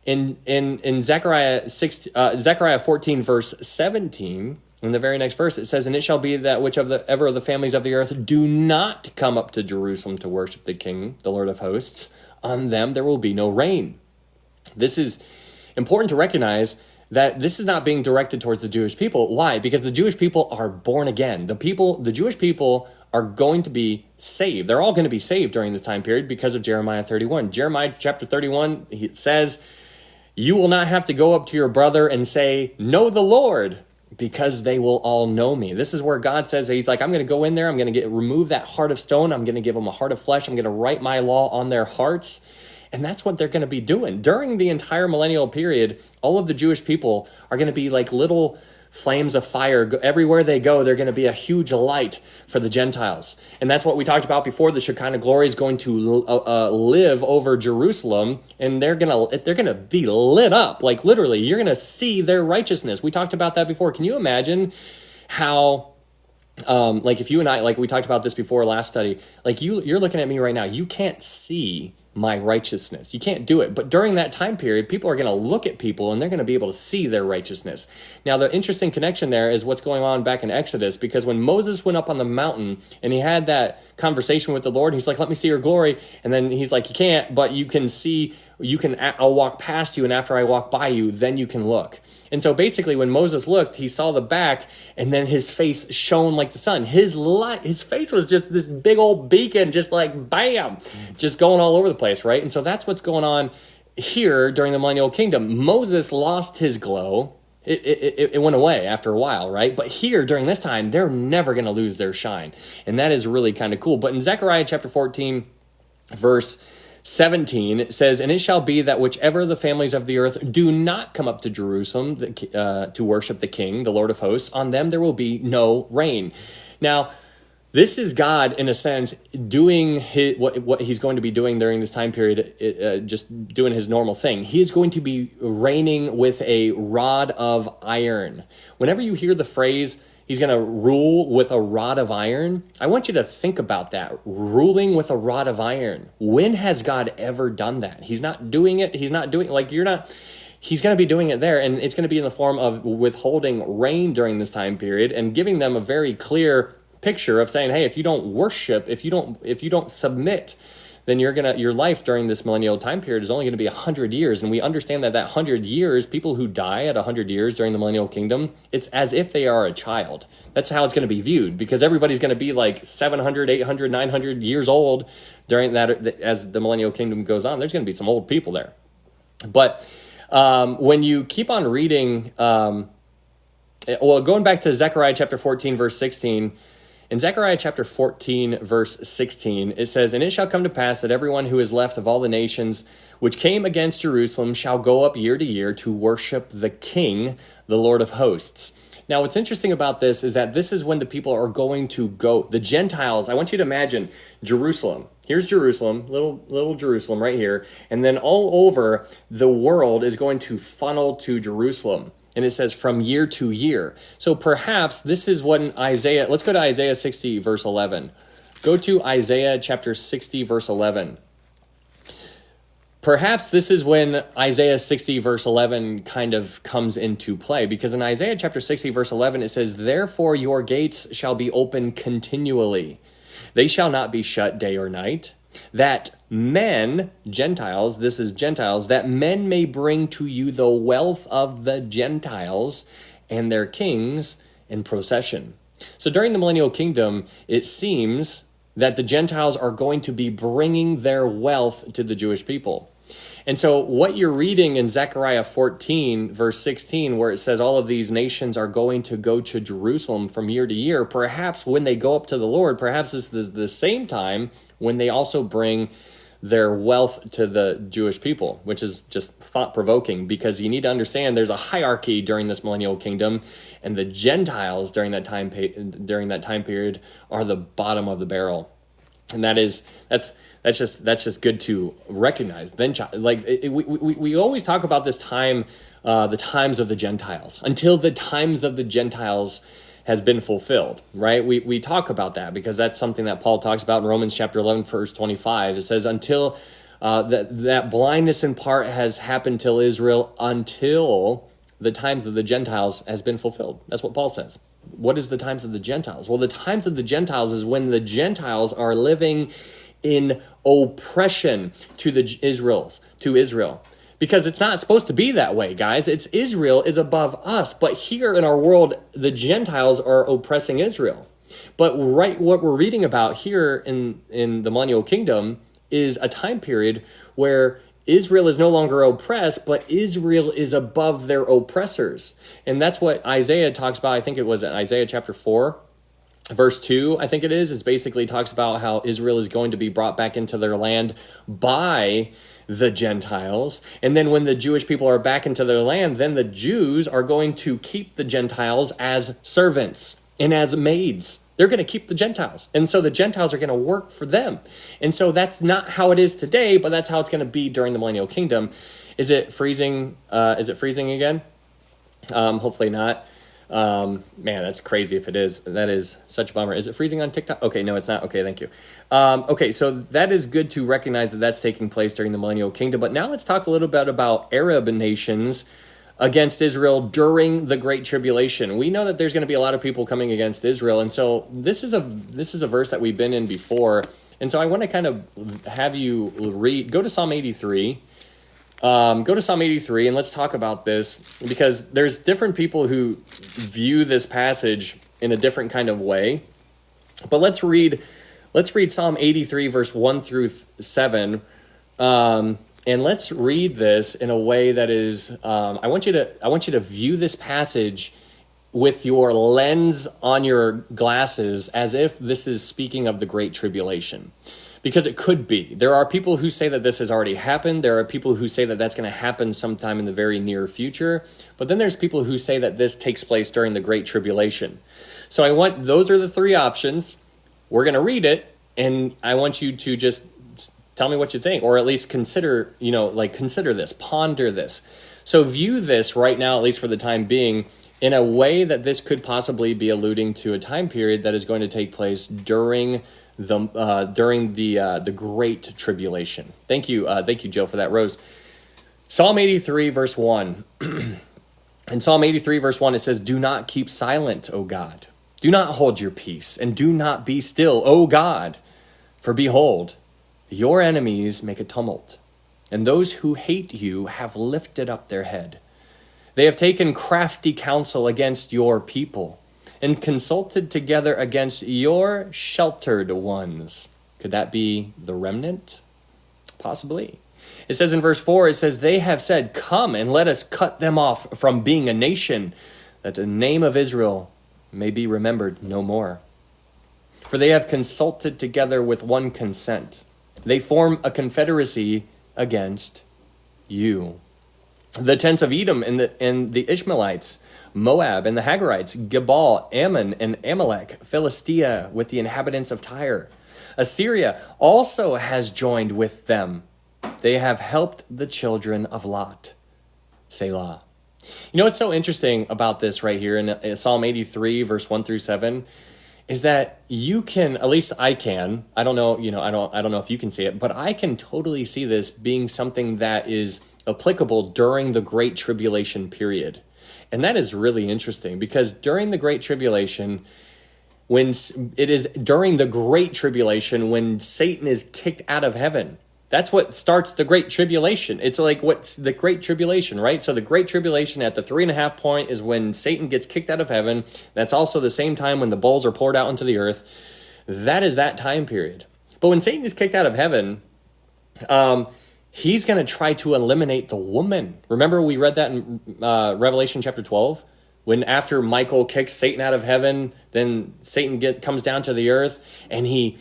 In Zechariah 14, verse 17, in the very next verse, it says, "And it shall be that whichever of the families of the earth do not come up to Jerusalem to worship the King, the Lord of hosts, on them there will be no rain." This is important to recognize, that this is not being directed towards the Jewish people. Why? Because the Jewish people are born again. The Jewish people are going to be saved. They're all going to be saved during this time period because of Jeremiah 31. Jeremiah chapter 31, it says, "You will not have to go up to your brother and say, 'Know the Lord,' because they will all know me." This is where God says, he's like, I'm going to go in there. I'm going to remove that heart of stone. I'm going to give them a heart of flesh. I'm going to write my law on their hearts. And that's what they're going to be doing. During the entire millennial period, all of the Jewish people are going to be like little flames of fire. Everywhere they go, they're going to be a huge light for the Gentiles. And that's what we talked about before. The Shekinah glory is going to live over Jerusalem, and they're going to be lit up. Like literally, you're going to see their righteousness. We talked about that before. Can you imagine how... like if you and I, like we talked about this before last study, like you're looking at me right now, you can't see my righteousness. You can't do it. But during that time period, people are going to look at people and they're going to be able to see their righteousness. Now, the interesting connection there is what's going on back in Exodus, because when Moses went up on the mountain and he had that conversation with the Lord, he's like, let me see your glory. And then he's like, you can't, but you can see, I'll walk past you. And after I walk by you, then you can look. And so basically when Moses looked, he saw the back and then his face shone like the sun. His face was just this big old beacon, just like bam, just going all over the place, right? And so that's what's going on here during the millennial kingdom. Moses lost his glow. It went away after a while, right? But here during this time, they're never going to lose their shine. And that is really kind of cool. But in Zechariah chapter 14, verse 17, it says, "And it shall be that whichever the families of the earth do not come up to Jerusalem to worship the King, the Lord of hosts, on them there will be no rain." Now, this is God, in a sense, doing what he's going to be doing during this time period, just doing his normal thing. He is going to be reigning with a rod of iron. Whenever you hear the phrase, he's going to rule with a rod of iron, I want you to think about that. Ruling with a rod of iron. When has God ever done that? He's not doing it. He's not doing like you're not. He's going to be doing it there, and it's going to be in the form of withholding rain during this time period and giving them a very clear picture of saying, hey, if you don't worship, if you don't submit, then your life during this millennial time period is only going to be 100 years. And we understand that 100 years, people who die at 100 years during the millennial kingdom, it's as if they are a child. That's how it's going to be viewed, because everybody's going to be like 700, 800, 900 years old during that. As the millennial kingdom goes on, there's going to be some old people there. But when you keep on reading, going back to Zechariah chapter 14, verse 16, In Zechariah chapter 14, verse 16, it says, "And it shall come to pass that everyone who is left of all the nations which came against Jerusalem shall go up year to year to worship the King, the Lord of hosts." Now, what's interesting about this is that this is when the people are going to go. The Gentiles, I want you to imagine Jerusalem. Here's Jerusalem, little Jerusalem right here. And then all over the world is going to funnel to Jerusalem. And it says from year to year. So perhaps this is when Isaiah, let's go to Isaiah 60, verse 11. Go to Isaiah chapter 60, verse 11. Perhaps this is when Isaiah 60 verse 11 kind of comes into play, because in Isaiah chapter 60 verse 11 it says, "Therefore your gates shall be open continually. They shall not be shut day or night, that men," Gentiles, this is Gentiles, "that men may bring to you the wealth of the Gentiles and their kings in procession." So during the millennial kingdom, it seems that the Gentiles are going to be bringing their wealth to the Jewish people. And so what you're reading in Zechariah 14, verse 16, where it says all of these nations are going to go to Jerusalem from year to year, perhaps when they go up to the Lord, perhaps this is the same time when they also bring their wealth to the Jewish people, which is just thought-provoking, because you need to understand there's a hierarchy during this millennial kingdom, and the Gentiles during that time period are the bottom of the barrel. And that's just good to recognize. Then, we always talk about this time, the times of the Gentiles, until the times of the Gentiles has been fulfilled, right? We talk about that because that's something that Paul talks about in Romans chapter 11, verse 25. It says, until that blindness in part has happened till Israel, until the times of the Gentiles has been fulfilled. That's what Paul says. What is the times of the Gentiles? Well, the times of the Gentiles is when the Gentiles are living in oppression to Israel. Because it's not supposed to be that way, guys. It's Israel is above us. But here in our world, the Gentiles are oppressing Israel. But what we're reading about here in the millennial kingdom is a time period where Israel is no longer oppressed, but Israel is above their oppressors. And that's what Isaiah talks about. I think it was in Isaiah chapter 4, verse 2, I think it is basically talks about how Israel is going to be brought back into their land by the Gentiles. And then when the Jewish people are back into their land, then the Jews are going to keep the Gentiles as servants and as maids. They're going to keep the Gentiles. And so the Gentiles are going to work for them. And so that's not how it is today, but that's how it's going to be during the millennial kingdom. Is it freezing? Is it freezing again? Hopefully not. Man, that's crazy if it is. That is such a bummer. Is it freezing on TikTok? Okay, no, it's not. Okay, thank you. Okay, so that is good to recognize that that's taking place during the millennial kingdom. But now let's talk a little bit about Arab nations against Israel during the Great Tribulation. We know that there's going to be a lot of people coming against Israel, and so this is a verse that we've been in before, and so I want to kind of have you go to Psalm 83. Go to Psalm 83 and let's talk about this, because there's different people who view this passage in a different kind of way. But let's read Psalm 83 verse 1 through 7. And let's read this in a way that is, I want you to view this passage with your lens on your glasses as if this is speaking of the Great Tribulation. Because it could be. There are people who say that this has already happened. There are people who say that that's going to happen sometime in the very near future. But then there's people who say that this takes place during the Great Tribulation. So those are the three options. We're going to read it, and I want you to just tell me what you think, or at least consider this, ponder this. So view this right now, at least for the time being, in a way that this could possibly be alluding to a time period that is going to take place during the Great Tribulation. Thank you, Joe, for that, Rose. Psalm 83, verse 1. In Psalm 83, verse 1, it says, "Do not keep silent, O God. Do not hold your peace, and do not be still, O God. For behold, your enemies make a tumult, and those who hate you have lifted up their head. They have taken crafty counsel against your people, and consulted together against your sheltered ones." Could that be the remnant? Possibly. It says in verse 4, it says, "They have said, 'Come and let us cut them off from being a nation, that the name of Israel may be remembered no more.'" For they have consulted together with one consent. They form a confederacy against you. The tents of Edom and the Ishmaelites, Moab and the Hagarites, Gebal, Ammon and Amalek, Philistia with the inhabitants of Tyre. Assyria also has joined with them. They have helped the children of Lot. Selah. You know what's so interesting about this right here in Psalm 83, verse 1 through 7, is that you can, at least I can, I don't know, I don't know if you can see it, but I can totally see this being something that is applicable during the Great Tribulation period. And that is really interesting because during the Great Tribulation, when Satan is kicked out of heaven, that's what starts the Great Tribulation. It's like what's the Great Tribulation, right? So the Great Tribulation at the 3.5 point is when Satan gets kicked out of heaven. That's also the same time when the bowls are poured out into the earth. That is that time period. But when Satan is kicked out of heaven, he's going to try to eliminate the woman. Remember we read that in Revelation chapter 12? When after Michael kicks Satan out of heaven, then Satan comes down to the earth and he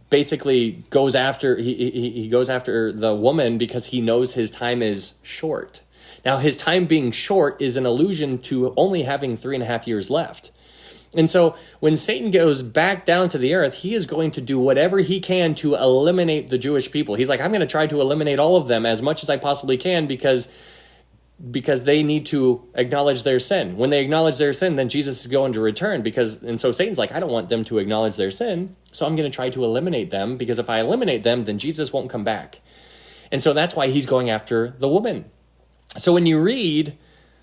basically goes after he goes after the woman because he knows his time is short. Now his time being short is an allusion to only having 3.5 years left. And so when Satan goes back down to the earth, he is going to do whatever he can to eliminate the Jewish people. He's like, I'm going to try to eliminate all of them as much as I possibly can because they need to acknowledge their sin. When they acknowledge their sin, then Jesus is going to return and so Satan's like, I don't want them to acknowledge their sin, so I'm going to try to eliminate them because if I eliminate them, then Jesus won't come back. And so that's why he's going after the woman. So when you read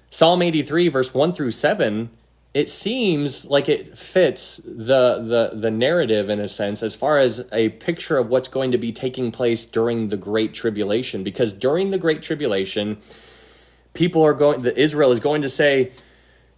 Psalm 83, verse 1 through 7, it seems like it fits the narrative in a sense as far as a picture of what's going to be taking place during the Great Tribulation. Because during the Great Tribulation, Israel is going to say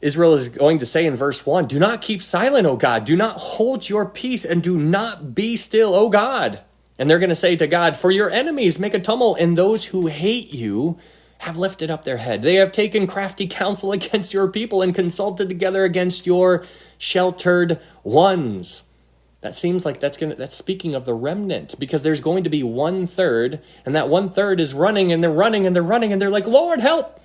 in verse 1, do not keep silent, O God. Do not hold your peace and do not be still, O God. And they're going to say to God, for your enemies make a tumult and those who hate you have lifted up their head. They have taken crafty counsel against your people and consulted together against your sheltered ones. That seems like that's speaking of the remnant because there's going to be 1/3 and that 1/3 is running and they're running and they're running and they're like, Lord, help.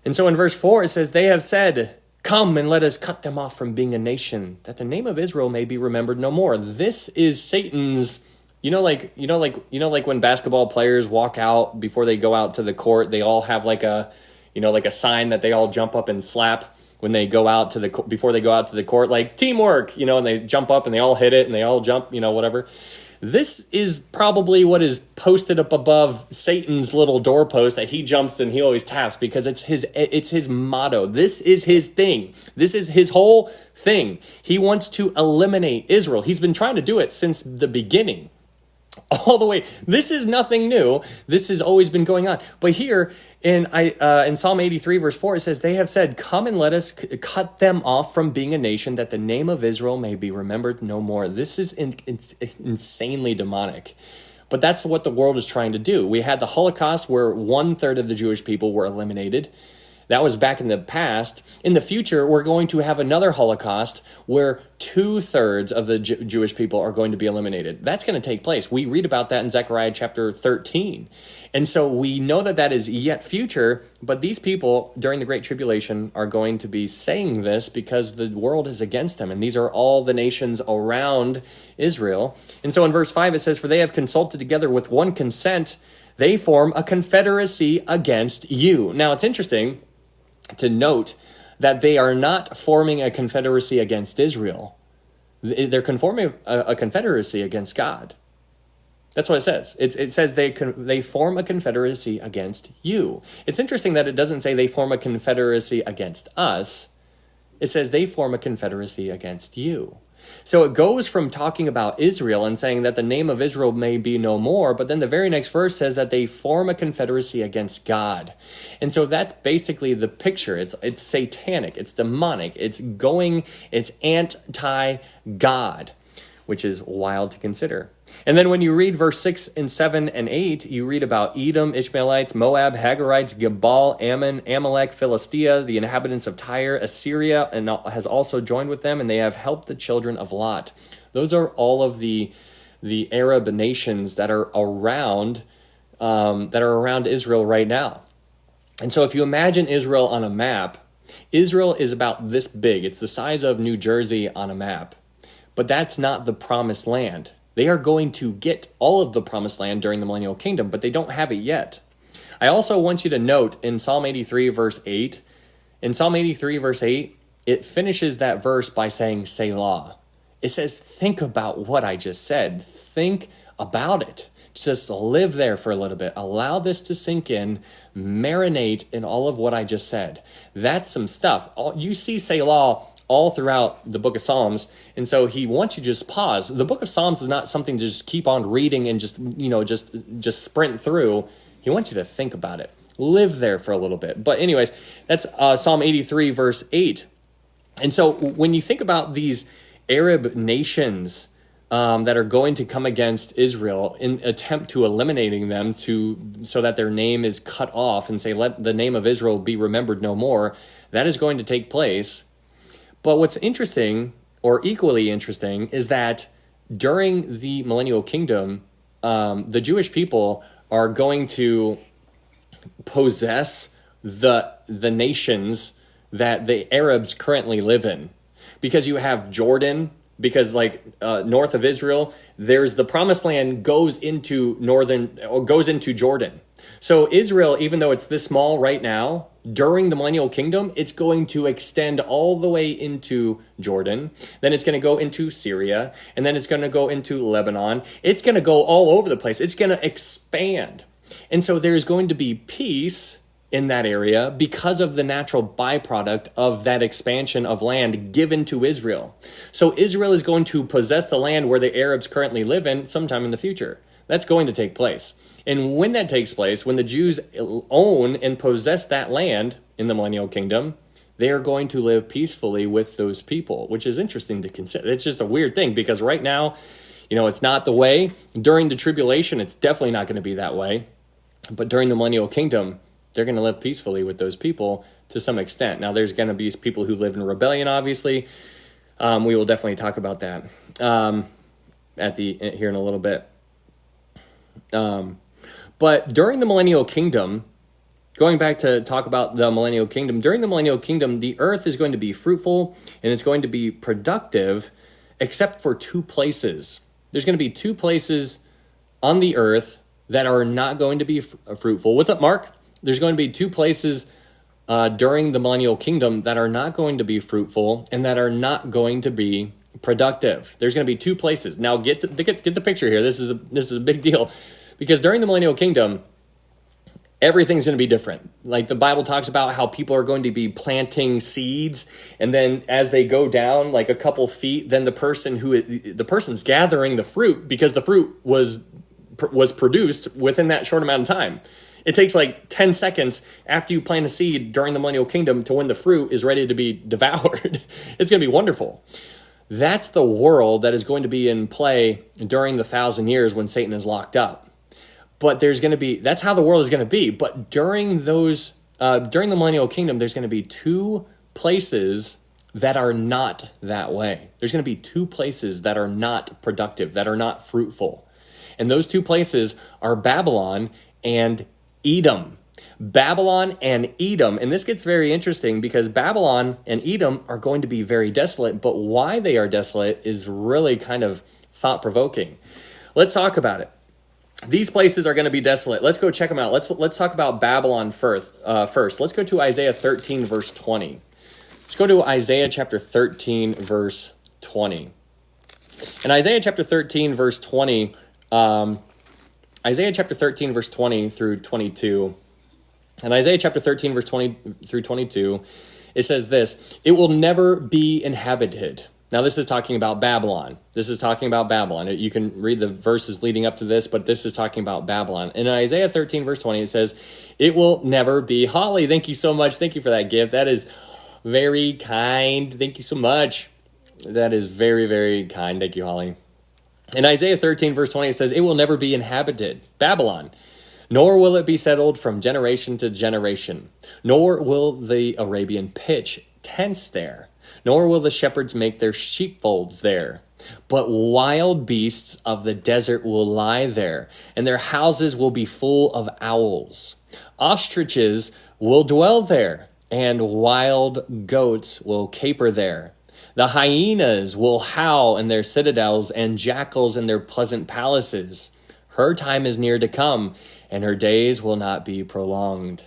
And so in verse 4, it says, they have said, come and let us cut them off from being a nation, that the name of Israel may be remembered no more. This is Satan's, like when basketball players walk out before they go out to the court, they all have like a sign that they all jump up and slap when they go out before they go out to the court, like teamwork, and they jump up and they all hit it and they all jump, whatever. This is probably what is posted up above Satan's little doorpost that he jumps and he always taps because it's his motto. This is his thing. This is his whole thing. He wants to eliminate Israel. He's been trying to do it since the beginning. All the way. This is nothing new. This has always been going on. But here in Psalm 83, verse 4, it says, they have said, come and let us cut them off from being a nation that the name of Israel may be remembered no more. This is insanely demonic. But that's what the world is trying to do. We had the Holocaust where 1/3 of the Jewish people were eliminated. That was back in the past. In the future, we're going to have another Holocaust where 2/3 of the Jewish people are going to be eliminated. That's going to take place. We read about that in Zechariah chapter 13. And so we know that is yet future, but these people during the Great Tribulation are going to be saying this because the world is against them. And these are all the nations around Israel. And so in verse 5, it says, for they have consulted together with one consent. They form a confederacy against you. Now, it's interesting to note that they are not forming a confederacy against Israel. They're forming a confederacy against God. That's what it says. It says they form a confederacy against you. It's interesting that it doesn't say they form a confederacy against us. It says they form a confederacy against you. So it goes from talking about Israel and saying that the name of Israel may be no more, but then the very next verse says that they form a confederacy against God. And so that's basically the picture. It's satanic, it's demonic, it's anti-God. which is wild to consider. And then when you read verse 6 and 7 and 8, you read about Edom, Ishmaelites, Moab, Hagarites, Gebal, Ammon, Amalek, Philistia, the inhabitants of Tyre, Assyria, and has also joined with them, and they have helped the children of Lot. Those are all of the Arab nations that are around Israel right now. And so if you imagine Israel on a map, Israel is about this big. It's the size of New Jersey on a map. But that's not the promised land. They are going to get all of the promised land during the millennial kingdom, but they don't have it yet. I also want you to note in Psalm 83, verse 8, it finishes that verse by saying Selah. It says, think about what I just said. Think about it. Just live there for a little bit. Allow this to sink in. Marinate in all of what I just said. That's some stuff. You see Selah all throughout the book of Psalms. And so he wants you to just pause. The book of Psalms is not something to just keep on reading and just sprint through. He wants you to think about it. Live there for a little bit. But anyways, that's Psalm 83, verse 8. And so when you think about these Arab nations that are going to come against Israel in attempt to eliminating them so that their name is cut off and say, let the name of Israel be remembered no more, that is going to take place. But what's interesting, or equally interesting, is that during the millennial kingdom, the Jewish people are going to possess the nations that the Arabs currently live in. Because you have Jordan, because north of Israel, there's the promised land goes into Jordan. So Israel, even though it's this small right now, during the millennial kingdom, it's going to extend all the way into Jordan. Then it's going to go into Syria, and then it's going to go into Lebanon. It's going to go all over the place. It's going to expand. And so there's going to be peace in that area because of the natural byproduct of that expansion of land given to Israel. So Israel is going to possess the land where the Arabs currently live in sometime in the future. That's going to take place. And when that takes place, when the Jews own and possess that land in the millennial kingdom, they are going to live peacefully with those people, which is interesting to consider. It's just a weird thing because right now, it's not the way. During the tribulation, it's definitely not going to be that way. But during the millennial kingdom, they're going to live peacefully with those people to some extent. Now, there's going to be people who live in rebellion, obviously. We will definitely talk about that here in a little bit. But during the millennial kingdom, going back to talk about the millennial kingdom, during the millennial kingdom, the earth is going to be fruitful and it's going to be productive, except for two places. There's going to be two places on the earth that are not going to be fruitful. What's up, Mark? There's going to be two places during the millennial kingdom that are not going to be fruitful and that are not going to be productive. There's going to be two places. Now get the picture here. This is a big deal because during the millennial kingdom, everything's going to be different. Like the Bible talks about how people are going to be planting seeds, and then as they go down like a couple feet, then the person's gathering the fruit because the fruit was produced within that short amount of time. It takes like 10 seconds after you plant a seed during the millennial kingdom to when the fruit is ready to be devoured. It's going to be wonderful. That's the world that is going to be in play during the 1,000 years when Satan is locked up. But that's how the world is going to be. But during the millennial kingdom, there's going to be two places that are not that way. There's going to be two places that are not productive, that are not fruitful. And those two places are Babylon and Edom. Babylon and Edom. And this gets very interesting because Babylon and Edom are going to be very desolate, but why they are desolate is really kind of thought-provoking. Let's talk about it. These places are going to be desolate. Let's go check them out. Let's talk about Babylon first. Let's go to Isaiah 13, verse 20. Let's go to Isaiah chapter 13, verse 20. In Isaiah chapter 13, verse 20, Isaiah chapter 13, verse 20 through 22. And Isaiah chapter 13, verse 20 through 22, it says this: "It will never be inhabited." Now, this is talking about Babylon. You can read the verses leading up to this, but this is talking about Babylon. In Isaiah 13, verse 20, it says, "It will never be." Holly, thank you so much. Thank you for that gift. That is very kind. Thank you so much. That is very, very kind. Thank you, Holly. In Isaiah 13, verse 20, it says, it will never be inhabited, Babylon, nor will it be settled from generation to generation, nor will the Arabian pitch tents there, nor will the shepherds make their sheepfolds there. But wild beasts of the desert will lie there, and their houses will be full of owls. Ostriches will dwell there, and wild goats will caper there. The hyenas will howl in their citadels, and jackals in their pleasant palaces. Her time is near to come, and her days will not be prolonged.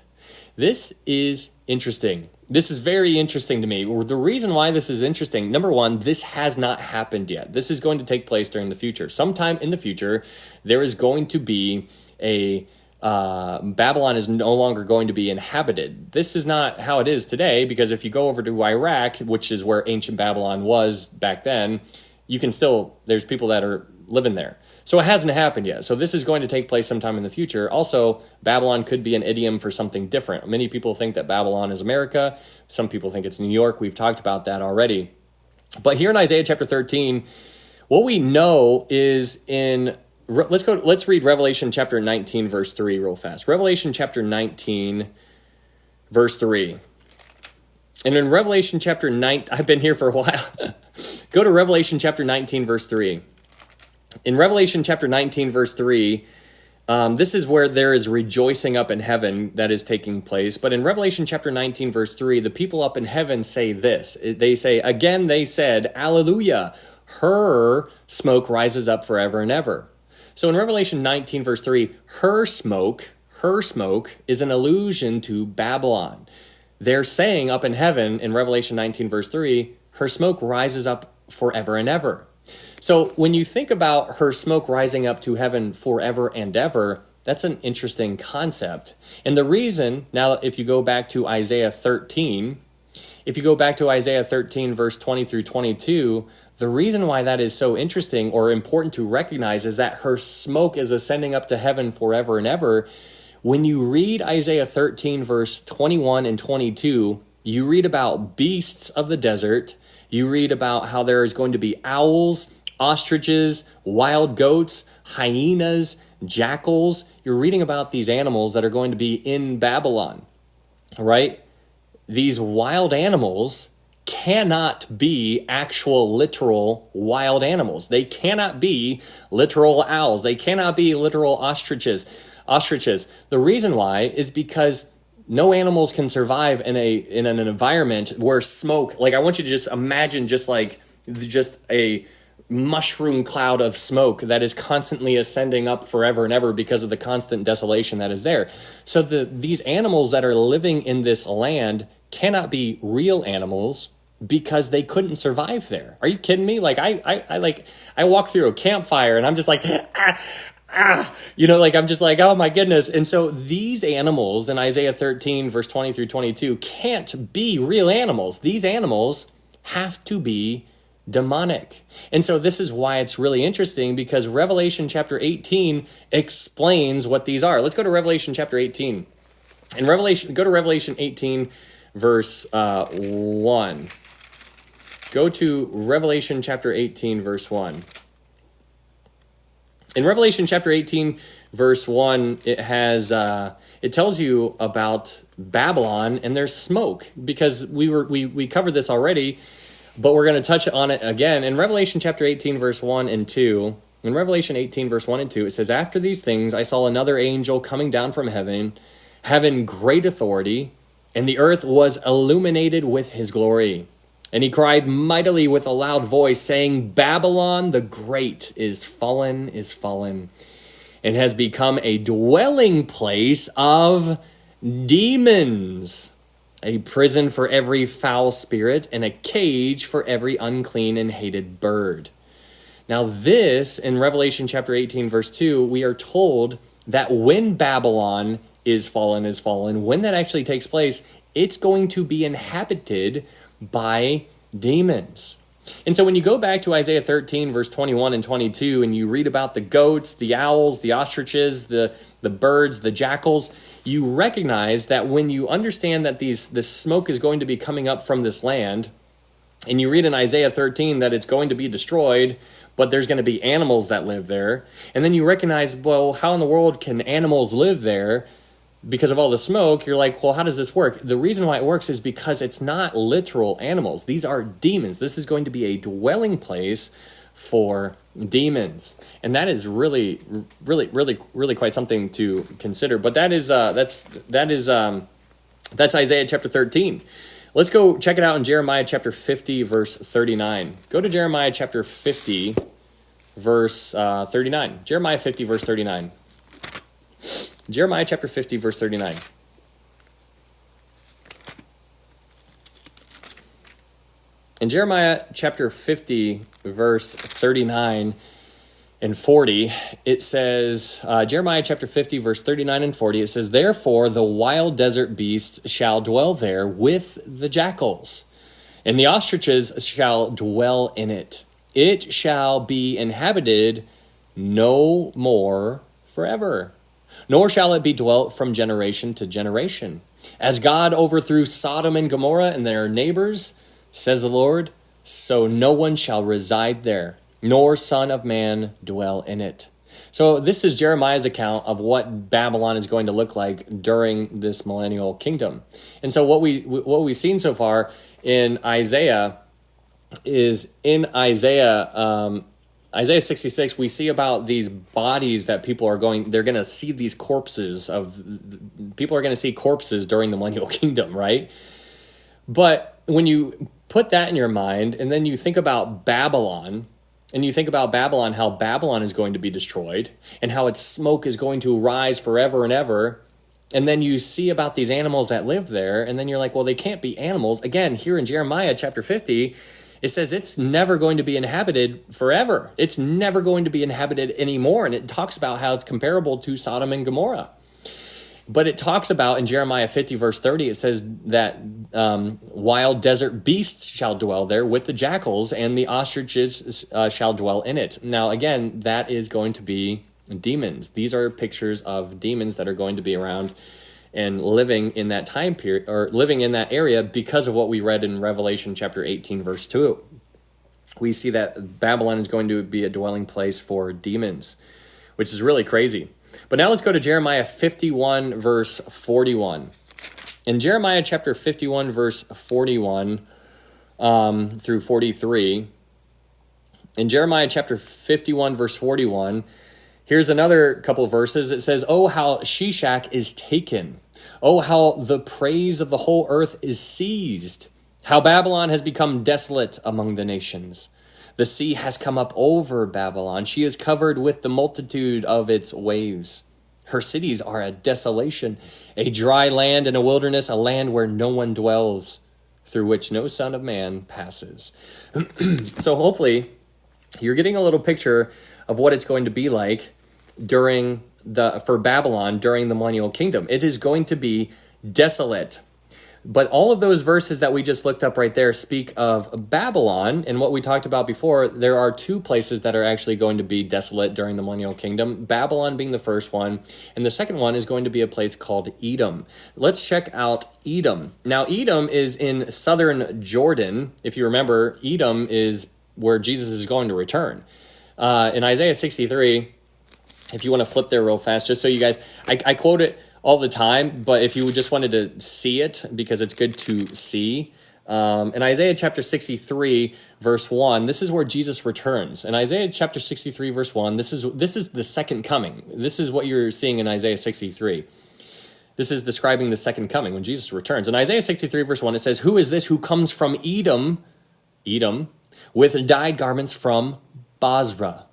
This is interesting. This is very interesting to me. The reason why this is interesting, number one, this has not happened yet. This is going to take place during the future. Sometime in the future, there is going to be a Babylon is no longer going to be inhabited. This is not how it is today, because if you go over to Iraq, which is where ancient Babylon was back then, you can still, there's people that are living there. So it hasn't happened yet. So this is going to take place sometime in the future. Also, Babylon could be an idiom for something different. Many people think that Babylon is America. Some people think it's New York. We've talked about that already. But here in Isaiah chapter 13, what we know is let's read Revelation chapter 19, verse 3 real fast. Revelation chapter 19, verse 3. And in Revelation chapter 9, I've been here for a while. Go to Revelation chapter 19, verse 3. In Revelation chapter 19, verse 3, this is where there is rejoicing up in heaven that is taking place. But in Revelation chapter 19, verse 3, the people up in heaven say this. They say, again, they said, Alleluia, her smoke rises up forever and ever. So in Revelation 19, verse 3, her smoke is an allusion to Babylon. They're saying up in heaven in Revelation 19, verse 3, her smoke rises up forever and ever. So when you think about her smoke rising up to heaven forever and ever, that's an interesting concept. And the reason, now if you go back to Isaiah 13, verse 20 through 22, the reason why that is so interesting or important to recognize is that her smoke is ascending up to heaven forever and ever. When you read Isaiah 13, verse 21 and 22, you read about beasts of the desert. You read about how there is going to be owls, ostriches, wild goats, hyenas, jackals. You're reading about these animals that are going to be in Babylon, right? These wild animals cannot be actual literal wild animals. They cannot be literal owls. They cannot be literal ostriches. The reason why is because no animals can survive in an environment where smoke, like I want you to just imagine just a mushroom cloud of smoke that is constantly ascending up forever and ever because of the constant desolation that is there. So these animals that are living in this land cannot be real animals because they couldn't survive there. Are you kidding me? Like I walk through a campfire and I'm just like, I'm just like, oh my goodness. And so these animals in Isaiah 13, verse 20 through 22 can't be real animals. These animals have to be demonic. And so this is why it's really interesting, because Revelation chapter 18 explains what these are. Let's go to Revelation chapter 18. Go to Revelation 18, verse 1. Go to Revelation chapter 18, verse 1. In Revelation chapter 18, verse 1, it tells you about Babylon and their smoke, because we covered this already, but we're going to touch on it again. In Revelation chapter 18, verse 1 and 2, in Revelation 18, verse 1 and 2, it says, after these things I saw another angel coming down from heaven, having great authority, and the earth was illuminated with his glory. And he cried mightily with a loud voice, saying, Babylon the Great is fallen, and has become a dwelling place of demons, a prison for every foul spirit, and a cage for every unclean and hated bird. Now this, in Revelation chapter 18, verse 2, we are told that when Babylon is fallen, when that actually takes place, it's going to be inhabited by demons. And so when you go back to Isaiah 13, verse 21 and 22, and you read about the goats, the owls, the ostriches, the birds, the jackals, you recognize that when you understand that this smoke is going to be coming up from this land, And you read in Isaiah 13 that it's going to be destroyed, but there's going to be animals that live there. And then you recognize, well, how in the world can animals live there? Because of all the smoke, you're like, well, how does this work? The reason why it works is because it's not literal animals. These are demons. This is going to be a dwelling place for demons. And that is really, really, really, really quite something to consider. But that's Isaiah chapter 13. Let's go check it out in Jeremiah chapter 50, verse 39. Go to Jeremiah chapter 50, verse 39. Jeremiah 50, verse 39. Jeremiah chapter 50, verse 39. In Jeremiah chapter 50, verse 39 and 40, it says, Jeremiah chapter 50, verse 39 and 40, it says, "Therefore the wild desert beast shall dwell there with the jackals, and the ostriches shall dwell in it. It shall be inhabited no more forever, nor shall it be dwelt from generation to generation. As God overthrew Sodom and Gomorrah and their neighbors, says the Lord, so no one shall reside there, nor son of man dwell in it." So this is Jeremiah's account of what Babylon is going to look like during this millennial kingdom. And so what we've seen so far in Isaiah is in Isaiah 66, we see about these bodies that they're going to see these corpses people are going to see corpses during the millennial kingdom, right? But when you put that in your mind, and then you think about Babylon, and you think about Babylon, how Babylon is going to be destroyed, and how its smoke is going to rise forever and ever, and then you see about these animals that live there, and then you're like, well, they can't be animals. Again, here in Jeremiah chapter 50, it says it's never going to be inhabited forever. It's never going to be inhabited anymore, and it talks about how it's comparable to Sodom and Gomorrah. But it talks about in Jeremiah 50, verse 30, it says that wild desert beasts shall dwell there with the jackals, and the ostriches shall dwell in it. Now, again, that is going to be demons. These are pictures of demons that are going to be around and living in that time period, or living in that area, because of what we read in Revelation chapter 18, verse 2. We see that Babylon is going to be a dwelling place for demons, which is really crazy. But now let's go to Jeremiah 51, verse 41. In Jeremiah chapter 51, verse 41 through 43, in Jeremiah chapter 51, verse 41, here's another couple of verses. It says, "Oh, how Shishak is taken. Oh, how the praise of the whole earth is seized. How Babylon has become desolate among the nations. The sea has come up over Babylon. She is covered with the multitude of its waves. Her cities are a desolation, a dry land and a wilderness, a land where no one dwells, through which no son of man passes." So hopefully you're getting a little picture of what it's going to be like for Babylon during the millennial kingdom. It is going to be desolate. But all of those verses that we just looked up right there speak of Babylon. And what we talked about before, there are two places that are actually going to be desolate during the millennial kingdom, Babylon being the first one. And the second one is going to be a place called Edom. Let's check out Edom. Now, Edom is in southern Jordan. If you remember, Edom is where Jesus is going to return. In Isaiah 63, if you want to flip there real fast, just so you guys, I quote it all the time, but if you just wanted to see it, because it's good to see, in Isaiah chapter 63, verse 1, this is where Jesus returns. In Isaiah chapter 63, verse 1, this is the second coming. This is what you're seeing in Isaiah 63. This is describing the second coming, when Jesus returns. In Isaiah 63, verse 1, it says, "Who is this who comes from Edom, with dyed garments from Basra?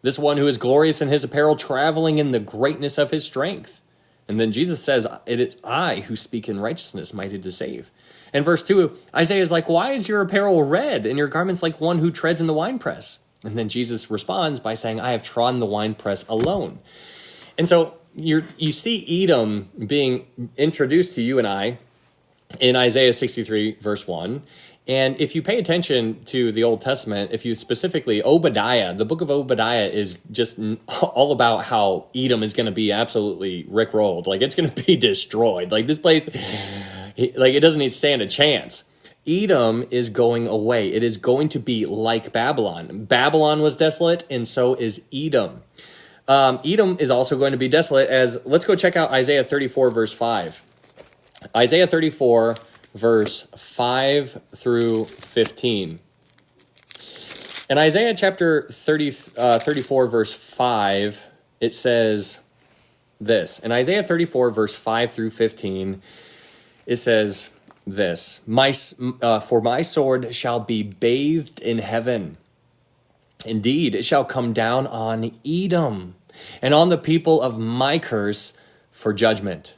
This one who is glorious in his apparel, traveling in the greatness of his strength." And then Jesus says, "It is I who speak in righteousness, mighty to save." And verse 2, Isaiah is like, "Why is your apparel red and your garments like one who treads in the winepress?" And then Jesus responds by saying, "I have trodden the winepress alone." And so you see Edom being introduced to you and I in Isaiah 63, verse 1. And if you pay attention to the Old Testament, if you specifically, Obadiah, the book of Obadiah is just all about how Edom is going to be absolutely rickrolled. Like, it's going to be destroyed. Like, this place, like, it doesn't even stand a chance. Edom is going away. It is going to be like Babylon. Babylon was desolate, and so is Edom. Edom is also going to be desolate as, let's go check out Isaiah 34, verse 5. Isaiah 34, verse 5 through 15. In Isaiah chapter 34, verse 5, it says this. In Isaiah 34, verse 5 through 15, it says this. For my sword shall be bathed in heaven. Indeed, it shall come down on Edom and on the people of my curse for judgment.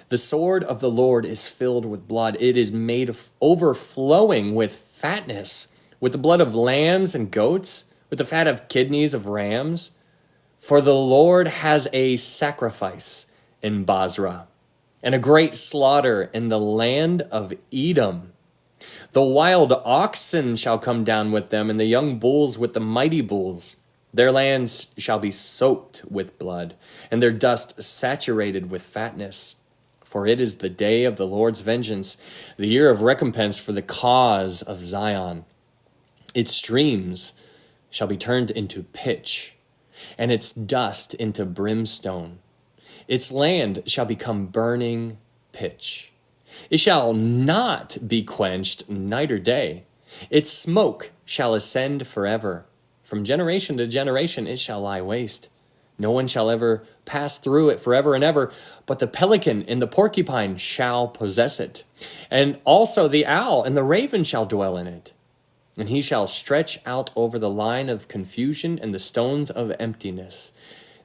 The sword of the Lord is filled with blood. It is made overflowing with fatness, with the blood of lambs and goats, with the fat of kidneys of rams. For the Lord has a sacrifice in Basra, and a great slaughter in the land of Edom. The wild oxen shall come down with them, and the young bulls with the mighty bulls. Their lands shall be soaked with blood, and their dust saturated with fatness. For it is the day of the Lord's vengeance, the year of recompense for the cause of Zion. Its streams shall be turned into pitch, and its dust into brimstone. Its land shall become burning pitch. It shall not be quenched night or day. Its smoke shall ascend forever. From generation to generation it shall lie waste. No one shall ever pass through it forever and ever, but the pelican and the porcupine shall possess it. And also the owl and the raven shall dwell in it. And he shall stretch out over the line of confusion and the stones of emptiness.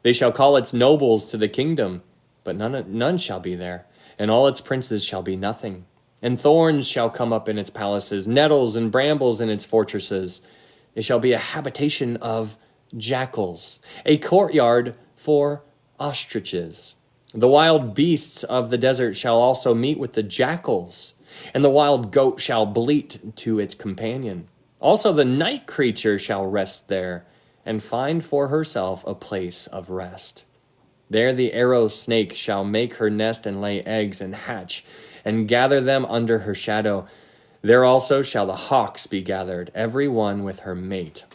They shall call its nobles to the kingdom, but none shall be there. And all its princes shall be nothing. And thorns shall come up in its palaces, nettles and brambles in its fortresses. It shall be a habitation of jackals, a courtyard for ostriches. The wild beasts of the desert shall also meet with the jackals, and the wild goat shall bleat to its companion. Also the night creature shall rest there, and find for herself a place of rest. There the arrow snake shall make her nest and lay eggs and hatch, and gather them under her shadow. There also shall the hawks be gathered, every one with her mate.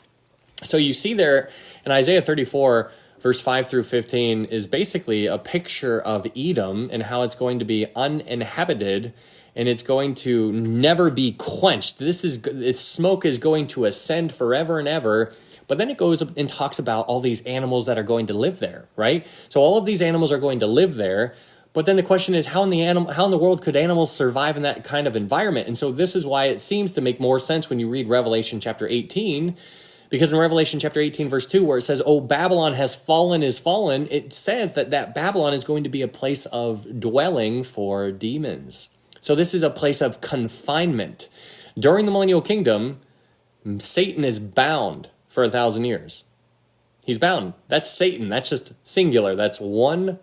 So you see there in Isaiah 34, verse 5 through 15, is basically a picture of Edom and how it's going to be uninhabited and it's going to never be quenched. Its smoke is going to ascend forever and ever. But then it goes and talks about all these animals that are going to live there, right? So all of these animals are going to live there. But then the question is, how in the world could animals survive in that kind of environment? And so this is why it seems to make more sense when you read Revelation chapter 18, because in Revelation chapter 18, verse 2, where it says, "Oh, Babylon has fallen, is fallen," it says that Babylon is going to be a place of dwelling for demons. So this is a place of confinement. During the millennial kingdom, Satan is bound for 1,000 years. He's bound. That's Satan. That's just singular. That's one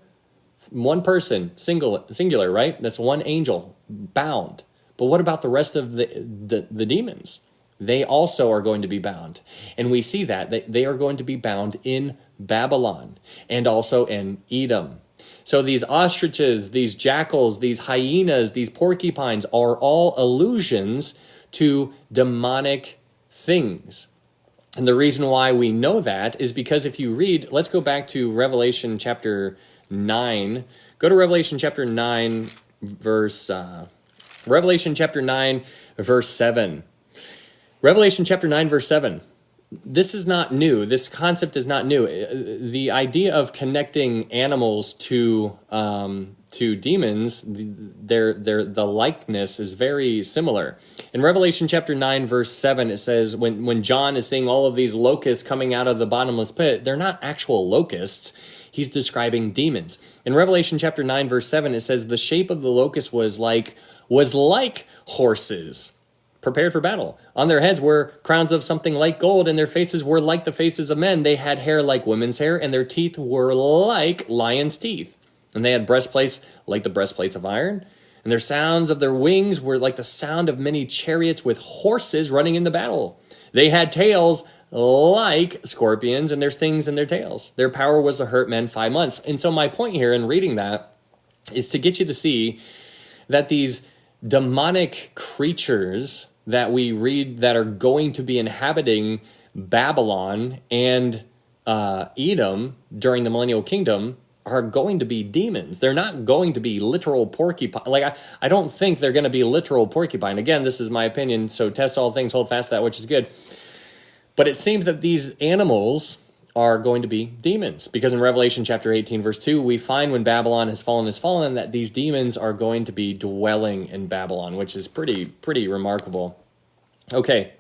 person, singular, right? That's one angel bound. But what about the rest of the demons? They also are going to be bound. And we see that they are going to be bound in Babylon and also in Edom. So these ostriches, these jackals, these hyenas, these porcupines are all allusions to demonic things. And the reason why we know that is because if you read, let's go back to Revelation chapter 9. Go to Revelation chapter 9, Revelation chapter 9, verse 7. Revelation chapter 9, verse 7. This is not new. This concept is not new. The idea of connecting animals to demons, the likeness is very similar. In Revelation chapter 9, verse 7, it says, when John is seeing all of these locusts coming out of the bottomless pit, they're not actual locusts. He's describing demons. In Revelation chapter 9, verse 7, it says, the shape of the locust was like horses prepared for battle. On their heads were crowns of something like gold, and their faces were like the faces of men. They had hair like women's hair, and their teeth were like lions' teeth. And they had breastplates like the breastplates of iron. And their sounds of their wings were like the sound of many chariots with horses running into battle. They had tails like scorpions, and their stings in their tails. Their power was to hurt men 5 months. And so my point here in reading that is to get you to see that these demonic creatures that we read that are going to be inhabiting Babylon and Edom during the millennial kingdom are going to be demons. They're not going to be literal porcupine. Like, I don't think they're going to be literal porcupine. Again, this is my opinion, so test all things, hold fast that which is good. But it seems that these animals are going to be demons, because in Revelation chapter 18, verse 2, we find when Babylon has fallen, that these demons are going to be dwelling in Babylon, which is pretty remarkable. Okay,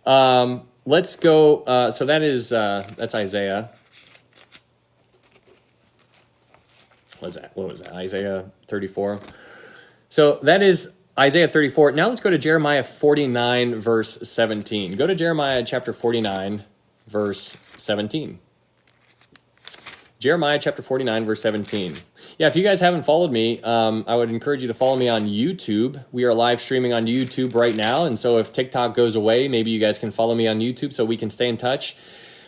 let's go. So that's Isaiah. What was that? Isaiah 34. So that is Isaiah 34. Now let's go to Jeremiah 49, verse 17. Go to Jeremiah chapter 49, verse 17. Jeremiah chapter 49, verse 17. Yeah, if you guys haven't followed me, I would encourage you to follow me on YouTube. We are live streaming on YouTube right now, and so if TikTok goes away, maybe you guys can follow me on YouTube so we can stay in touch.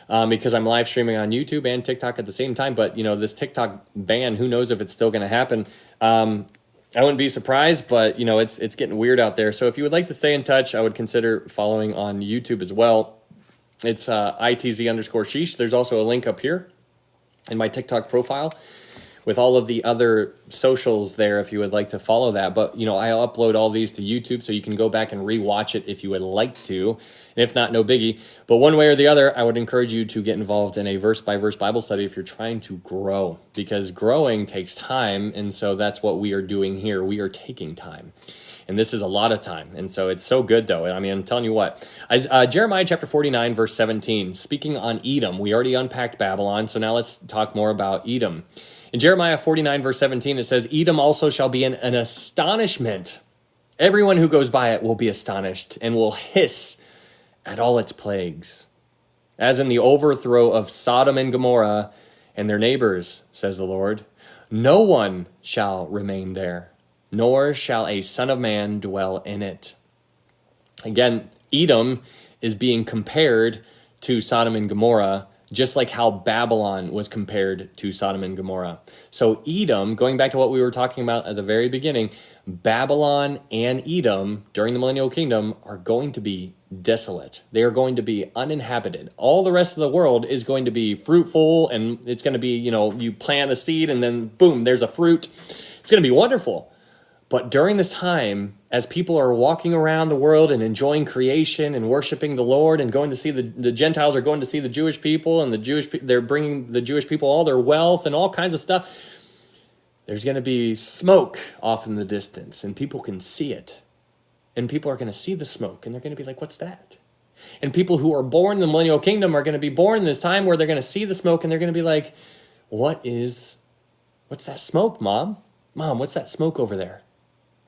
Because I'm live streaming on YouTube and TikTok at the same time. But, this TikTok ban, who knows if it's still going to happen. I wouldn't be surprised, but, it's getting weird out there. So if you would like to stay in touch, I would consider following on YouTube as well. It's ITZ_sheesh. There's also a link up here in my TikTok profile with all of the other socials there if you would like to follow that. But, I upload all these to YouTube, so you can go back and rewatch it if you would like to. And if not, no biggie. But one way or the other, I would encourage you to get involved in a verse-by-verse Bible study if you're trying to grow, because growing takes time. And so that's what we are doing here. We are taking time. And this is a lot of time. And so it's so good, though. I mean, I'm telling you what. Jeremiah chapter 49, verse 17, speaking on Edom. We already unpacked Babylon, so now let's talk more about Edom. In Jeremiah 49, verse 17, it says, Edom also shall be an astonishment. Everyone who goes by it will be astonished and will hiss at all its plagues, as in the overthrow of Sodom and Gomorrah and their neighbors, says the Lord. No one shall remain there, nor shall a son of man dwell in it. Again, Edom is being compared to Sodom and Gomorrah, just like how Babylon was compared to Sodom and Gomorrah. So Edom, going back to what we were talking about at the very beginning, Babylon and Edom during the millennial kingdom are going to be desolate. They are going to be uninhabited. All the rest of the world is going to be fruitful, and it's going to be, you plant a seed and then boom, there's a fruit. It's going to be wonderful. But during this time, as people are walking around the world and enjoying creation and worshiping the Lord and going to see the Gentiles are going to see the Jewish people, and they're bringing the Jewish people all their wealth and all kinds of stuff, there's going to be smoke off in the distance, and people can see it. And people are going to see the smoke, and they're going to be like, what's that? And people who are born in the millennial kingdom are going to be born in this time where they're going to see the smoke, and they're going to be like, what's that smoke, Mom? Mom, what's that smoke over there?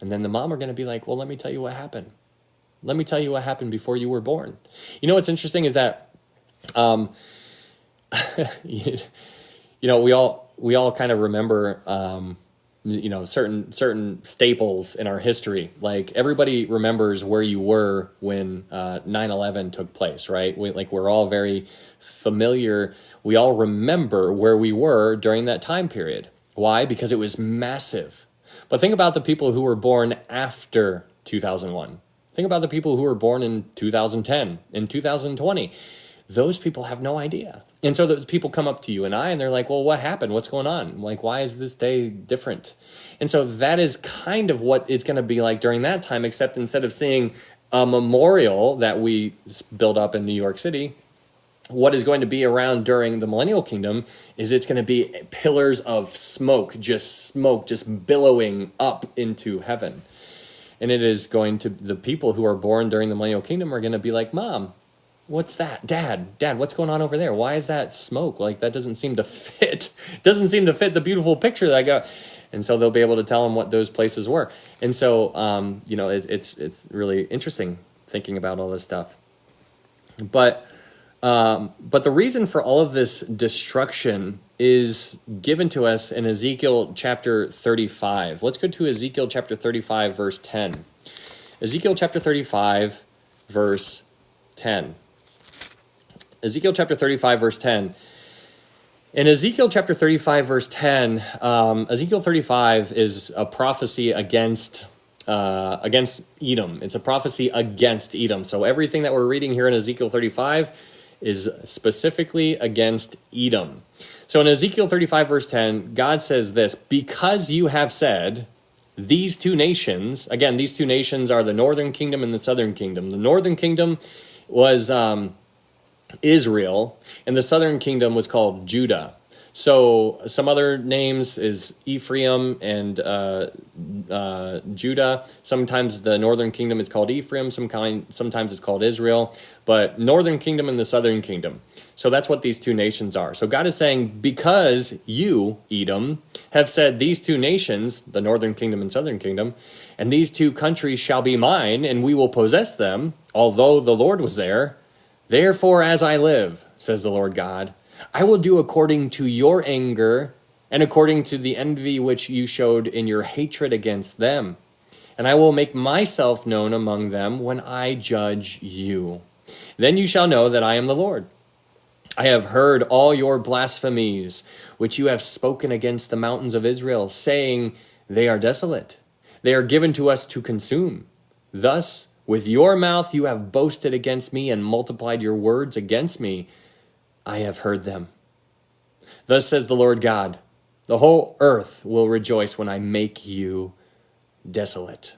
And then the mom are going to be like, well, let me tell you what happened. Let me tell you what happened before you were born. What's interesting is that, we all kind of remember, certain staples in our history. Like, everybody remembers where you were when 9/11 took place, right? We're all very familiar. We all remember where we were during that time period. Why? Because it was massive. But think about the people who were born after 2001. Think about the people who were born in 2010, in 2020. Those people have no idea. And so those people come up to you and I, and they're like, well, what happened? What's going on? Like, why is this day different? And so that is kind of what it's going to be like during that time, except instead of seeing a memorial that we built up in New York City, what is going to be around during the millennial kingdom is it's going to be pillars of smoke just billowing up into heaven. And it is going to, the people who are born during the millennial kingdom are going to be like, Mom, what's that? Dad, what's going on over there? Why is that smoke? Like, that doesn't seem to fit. Doesn't seem to fit the beautiful picture that I got. And so they'll be able to tell them what those places were. And so, it's really interesting thinking about all this stuff. But the reason for all of this destruction is given to us in Ezekiel chapter 35. Let's go to Ezekiel chapter 35, verse 10. Ezekiel chapter 35, verse 10. Ezekiel chapter 35, verse 10. In Ezekiel chapter 35, verse 10, Ezekiel 35 is a prophecy against against Edom. It's a prophecy against Edom. So everything that we're reading here in Ezekiel 35 is specifically against Edom. So in Ezekiel 35 verse 10, God says this, because you have said, these two nations, again, these two nations are the northern kingdom and the southern kingdom. The northern kingdom was Israel, and the southern kingdom was called Judah. So some other names is Ephraim and Judah. Sometimes the northern kingdom is called Ephraim, sometimes it's called Israel, but northern kingdom and the southern kingdom. So that's what these two nations are. So God is saying, because you, Edom, have said these two nations, the northern kingdom and southern kingdom, and these two countries shall be mine, and we will possess them, although the Lord was there. Therefore, as I live, says the Lord God, I will do according to your anger and according to the envy which you showed in your hatred against them. And I will make myself known among them when I judge you. Then you shall know that I am the Lord. I have heard all your blasphemies, which you have spoken against the mountains of Israel, saying, they are desolate. They are given to us to consume. Thus, with your mouth you have boasted against me and multiplied your words against me. I have heard them. Thus says the Lord God, the whole earth will rejoice when I make you desolate.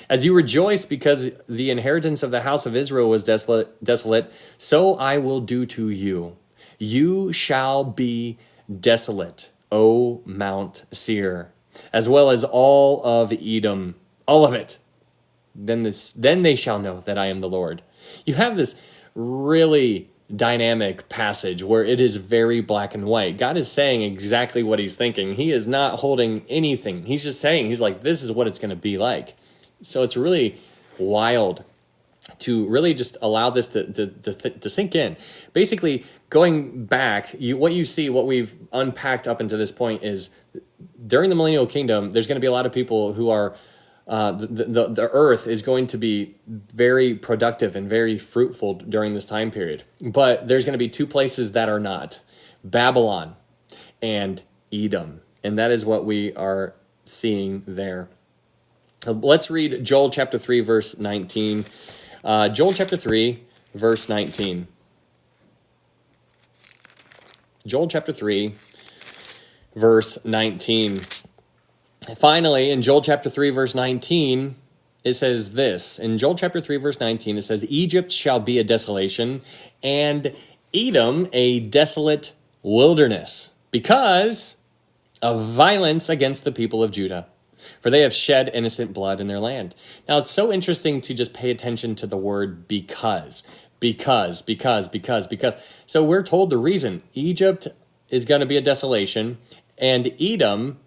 As you rejoice because the inheritance of the house of Israel was desolate, so I will do to you. You shall be desolate, O Mount Seir, as well as all of Edom, all of it. Then they shall know that I am the Lord. You have this really dynamic passage where it is very black and white. God is saying exactly what he's thinking. He is not holding anything. He's just saying, he's like, this is what it's going to be like. So it's really wild to really just allow this to sink in. Basically, going back, what you see, what we've unpacked up until this point is during the millennial kingdom, there's going to be a lot of people who are the earth is going to be very productive and very fruitful during this time period. But there's going to be two places that are not, Babylon and Edom. And that is what we are seeing there. Let's read Joel chapter 3, verse 19. Joel chapter 3, verse 19. Joel chapter 3, verse 19. Finally, in Joel chapter 3, verse 19, it says this. In Joel chapter 3, verse 19, it says, Egypt shall be a desolation, and Edom a desolate wilderness, because of violence against the people of Judah. For they have shed innocent blood in their land. Now, it's so interesting to just pay attention to the word because. So we're told the reason. Egypt is going to be a desolation, and Edom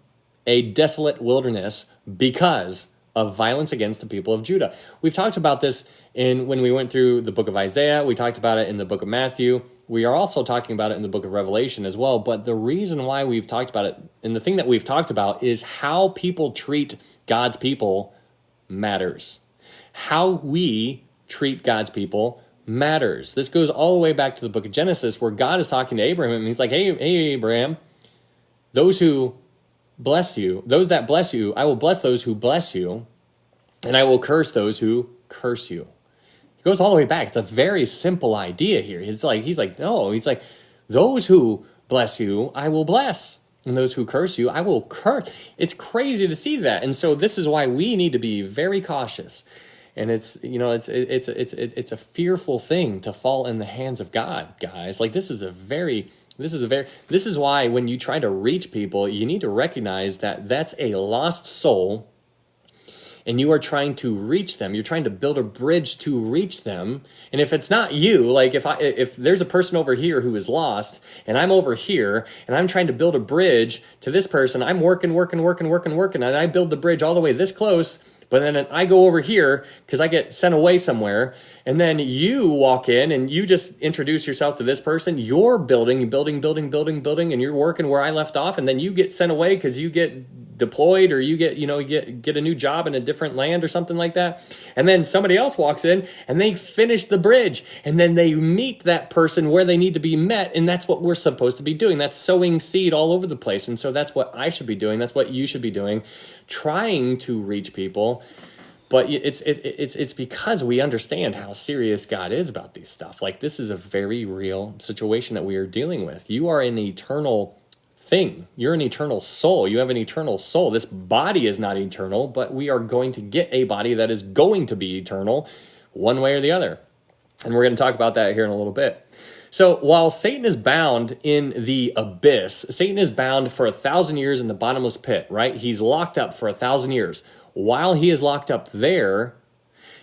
a desolate wilderness because of violence against the people of Judah. We've talked about this when we went through the book of Isaiah. We talked about it in the book of Matthew. We are also talking about it in the book of Revelation as well. But the reason why we've talked about it, and the thing that we've talked about, is how people treat God's people matters. How we treat God's people matters. This goes all the way back to the book of Genesis, where God is talking to Abraham, and he's like, hey, Abraham, those who bless you, those that bless you, I will bless those who bless you, and I will curse those who curse you. It goes all the way back. It's a very simple idea here. He's like, those who bless you, I will bless, and those who curse you, I will curse. It's crazy to see that. And so this is why we need to be very cautious. And it's a fearful thing to fall in the hands of God, guys. Like this is why when you try to reach people, you need to recognize that that's a lost soul, and you are trying to reach them. You're trying to build a bridge to reach them. And if it's not you, like if there's a person over here who is lost, and I'm over here, and I'm trying to build a bridge to this person, I'm working, and I build the bridge all the way this close. But then I go over here because I get sent away somewhere, and then you walk in and you just introduce yourself to this person. You're building, and you're working where I left off, and then you get sent away because you get deployed, or you get a new job in a different land or something like that. And then somebody else walks in and they finish the bridge, and then they meet that person where they need to be met, and that's what we're supposed to be doing. That's sowing seed all over the place. And so that's what I should be doing. That's what you should be doing, trying to reach people But it's because we understand how serious God is about these stuff. Like, this is a very real situation that we are dealing with. You are an eternal thing. You're an eternal soul. You have an eternal soul. This body is not eternal, but we are going to get a body that is going to be eternal one way or the other. And we're going to talk about that here in a little bit. So while Satan is bound in the abyss, Satan is bound for 1,000 years in the bottomless pit, right? He's locked up for 1,000 years. While he is locked up there,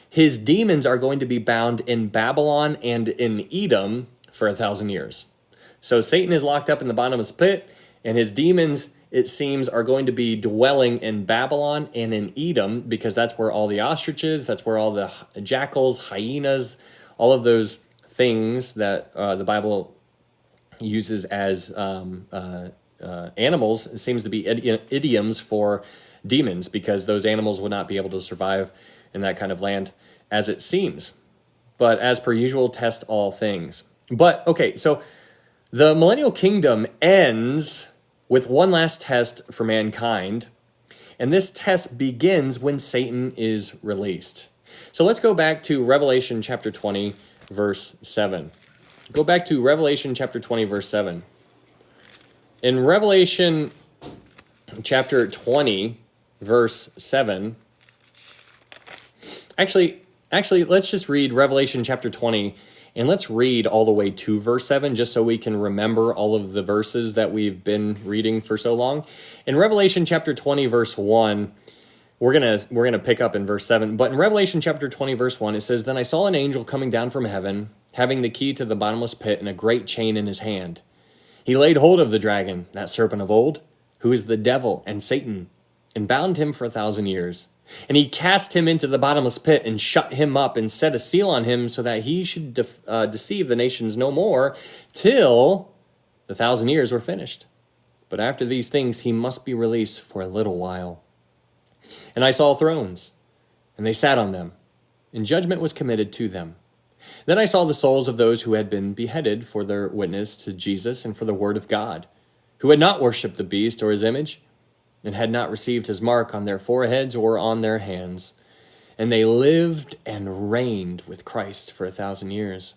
his demons are going to be bound in Babylon and in Edom for 1,000 years. So Satan is locked up in the bottomless pit, and his demons, it seems, are going to be dwelling in Babylon and in Edom, because that's where all the ostriches, that's where all the jackals, hyenas, all of those things that the Bible uses as animals, it seems to be idioms for demons, because those animals would not be able to survive in that kind of land, as it seems. But as per usual, test all things. But okay, so the millennial kingdom ends with one last test for mankind, and this test begins when Satan is released. So let's go back to Revelation chapter 20, verse 7. Go back to Revelation chapter 20, verse 7. In Revelation chapter 20, verse 7, actually, let's just read Revelation chapter 20, and let's read all the way to verse 7, just so we can remember all of the verses that we've been reading for so long. In Revelation chapter 20, verse 1, we're gonna pick up in verse 7, but in Revelation chapter 20, verse 1, it says, "Then I saw an angel coming down from heaven, having the key to the bottomless pit and a great chain in his hand. He laid hold of the dragon, that serpent of old, who is the devil and Satan, and bound him for 1,000 years. And he cast him into the bottomless pit and shut him up and set a seal on him, so that he should deceive the nations no more, till the 1,000 years were finished. But after these things he must be released for a little while. And I saw thrones, and they sat on them, and judgment was committed to them. Then I saw the souls of those who had been beheaded for their witness to Jesus and for the word of God, who had not worshipped the beast or his image, and had not received his mark on their foreheads or on their hands. And they lived and reigned with Christ for 1,000 years.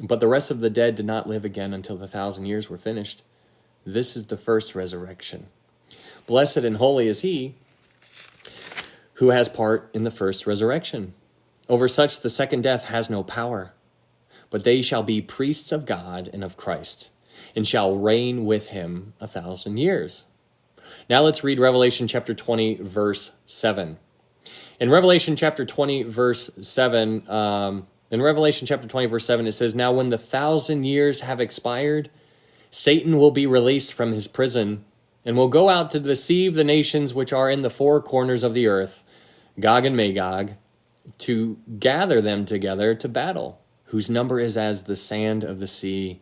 But the rest of the dead did not live again until the 1,000 years were finished. This is the first resurrection. Blessed and holy is he who has part in the first resurrection. Over such the second death has no power, but they shall be priests of God and of Christ, and shall reign with him 1,000 years." Now let's read Revelation chapter 20, verse 7. In Revelation chapter 20, verse 7, it says, "Now when the 1,000 years have expired, Satan will be released from his prison, and will go out to deceive the nations which are in the four corners of the earth, Gog and Magog, to gather them together to battle, whose number is as the sand of the sea.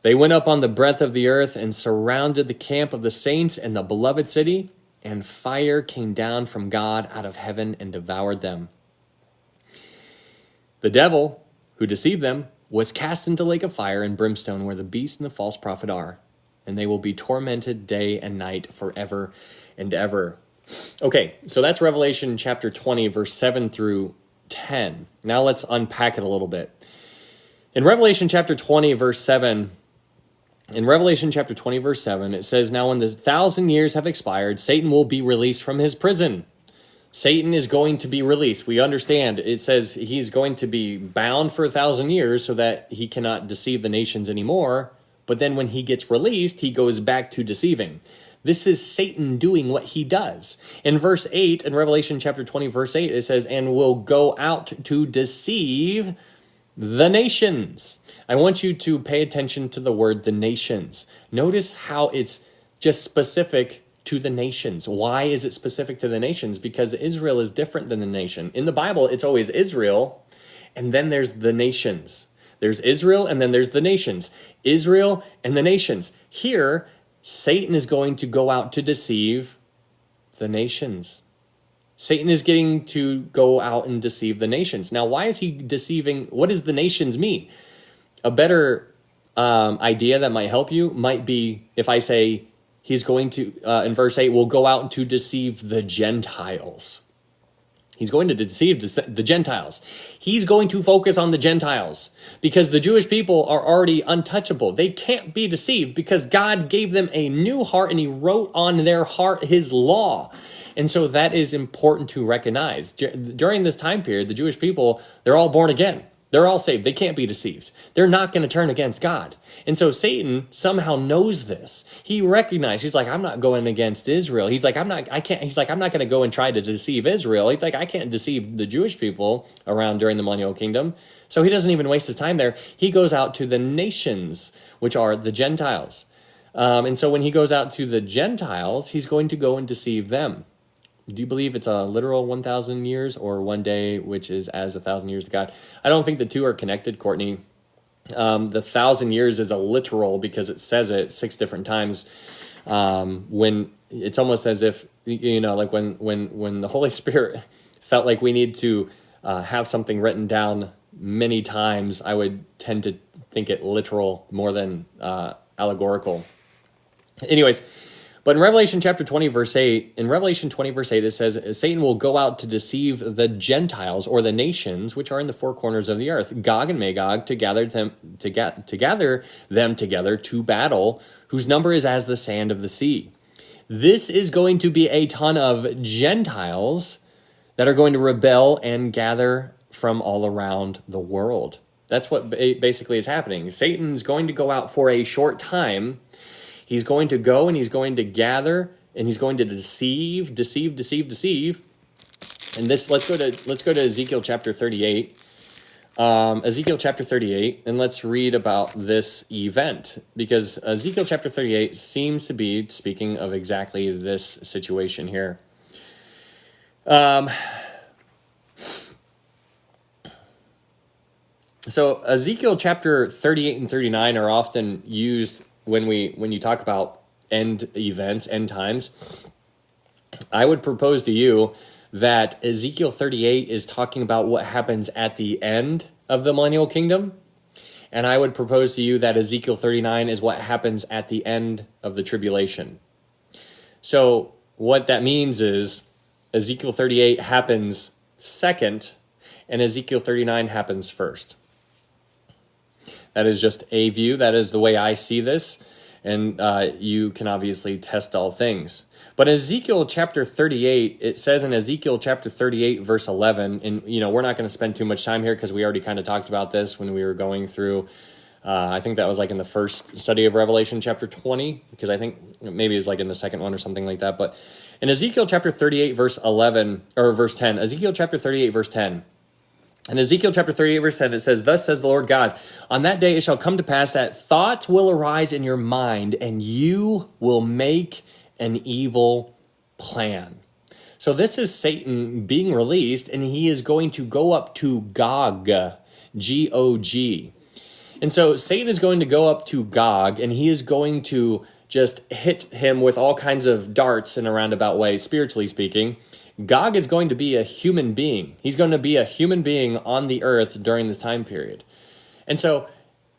They went up on the breadth of the earth and surrounded the camp of the saints and the beloved city, and fire came down from God out of heaven and devoured them. The devil, who deceived them, was cast into the lake of fire and brimstone, where the beast and the false prophet are, and they will be tormented day and night forever and ever." Okay, so that's Revelation chapter 20, verse 7 through 10. Now let's unpack it a little bit. In Revelation chapter 20, verse 7, it says, "Now when the 1,000 years have expired, Satan will be released from his prison." Satan is going to be released. We understand it says he's going to be bound for 1,000 years so that he cannot deceive the nations anymore. But then when he gets released, he goes back to deceiving. This is Satan doing what he does. In verse 8, in Revelation chapter 20, verse 8, it says, "And will go out to deceive the nations." I want you to pay attention to the word "the nations." Notice how it's just specific to the nations. Why is it specific to the nations? Because Israel is different than the nation. In the Bible, it's always Israel, and then there's the nations. There's Israel, and then there's the nations. Israel and the nations. Here, Satan is going to go out to deceive the nations. Satan is getting to go out and deceive the nations. Now, why is he deceiving? What does the nations mean? A better idea that might help you might be if I say he's going to, in verse 8, will go out to deceive the Gentiles. He's going to deceive the Gentiles. He's going to focus on the Gentiles because the Jewish people are already untouchable. They can't be deceived because God gave them a new heart and he wrote on their heart his law. And so that is important to recognize. During this time period, the Jewish people, they're all born again. They're all saved. They can't be deceived. They're not going to turn against God. And so Satan somehow knows this. He recognizes, he's like, I'm not going against Israel. He's like, I'm not going to go and try to deceive Israel. He's like, I can't deceive the Jewish people around during the millennial kingdom. So he doesn't even waste his time there. He goes out to the nations, which are the Gentiles. And so when he goes out to the Gentiles, he's going to go and deceive them. Do you believe it's a literal 1,000 years or one day, which is as 1,000 years to God? I don't think the two are connected, Courtney. The 1,000 years is a literal because it says it 6 different times. When it's almost as if, like when the Holy Spirit felt like we need to have something written down many times, I would tend to think it literal more than allegorical. Anyways. But in Revelation chapter 20, verse 8, it says, Satan will go out to deceive the Gentiles or the nations, which are in the four corners of the earth, Gog and Magog, to gather them together to battle, whose number is as the sand of the sea. This is going to be a ton of Gentiles that are going to rebel and gather from all around the world. That's what basically is happening. Satan's going to go out for a short time. He's going to go and he's going to gather and he's going to deceive. And this, let's go to Ezekiel chapter 38. Ezekiel chapter 38, and let's read about this event because Ezekiel chapter 38 seems to be speaking of exactly this situation here. So Ezekiel chapter 38 and 39 are often used when you talk about end events, end times. I would propose to you that Ezekiel 38 is talking about what happens at the end of the millennial kingdom. And I would propose to you that Ezekiel 39 is what happens at the end of the tribulation. So what that means is Ezekiel 38 happens second and Ezekiel 39 happens first. That is just a view. That is the way I see this. And you can obviously test all things. But in Ezekiel chapter 38, it says in Ezekiel chapter 38, verse 11, and we're not going to spend too much time here because we already kind of talked about this when we were going through, I think that was like in the first study of Revelation chapter 20, because I think maybe it's like in the second one or something like that. But in Ezekiel chapter 38, verse 11, or verse 10, Ezekiel chapter 38, verse 10, in Ezekiel chapter 38, verse 10, it says, Thus says the Lord God, on that day it shall come to pass that thoughts will arise in your mind, and you will make an evil plan. So this is Satan being released, and he is going to go up to Gog, G-O-G. And so Satan is going to go up to Gog, and he is going to just hit him with all kinds of darts in a roundabout way, spiritually speaking. Gog is going to be a human being. He's going to be a human being on the earth during this time period. And so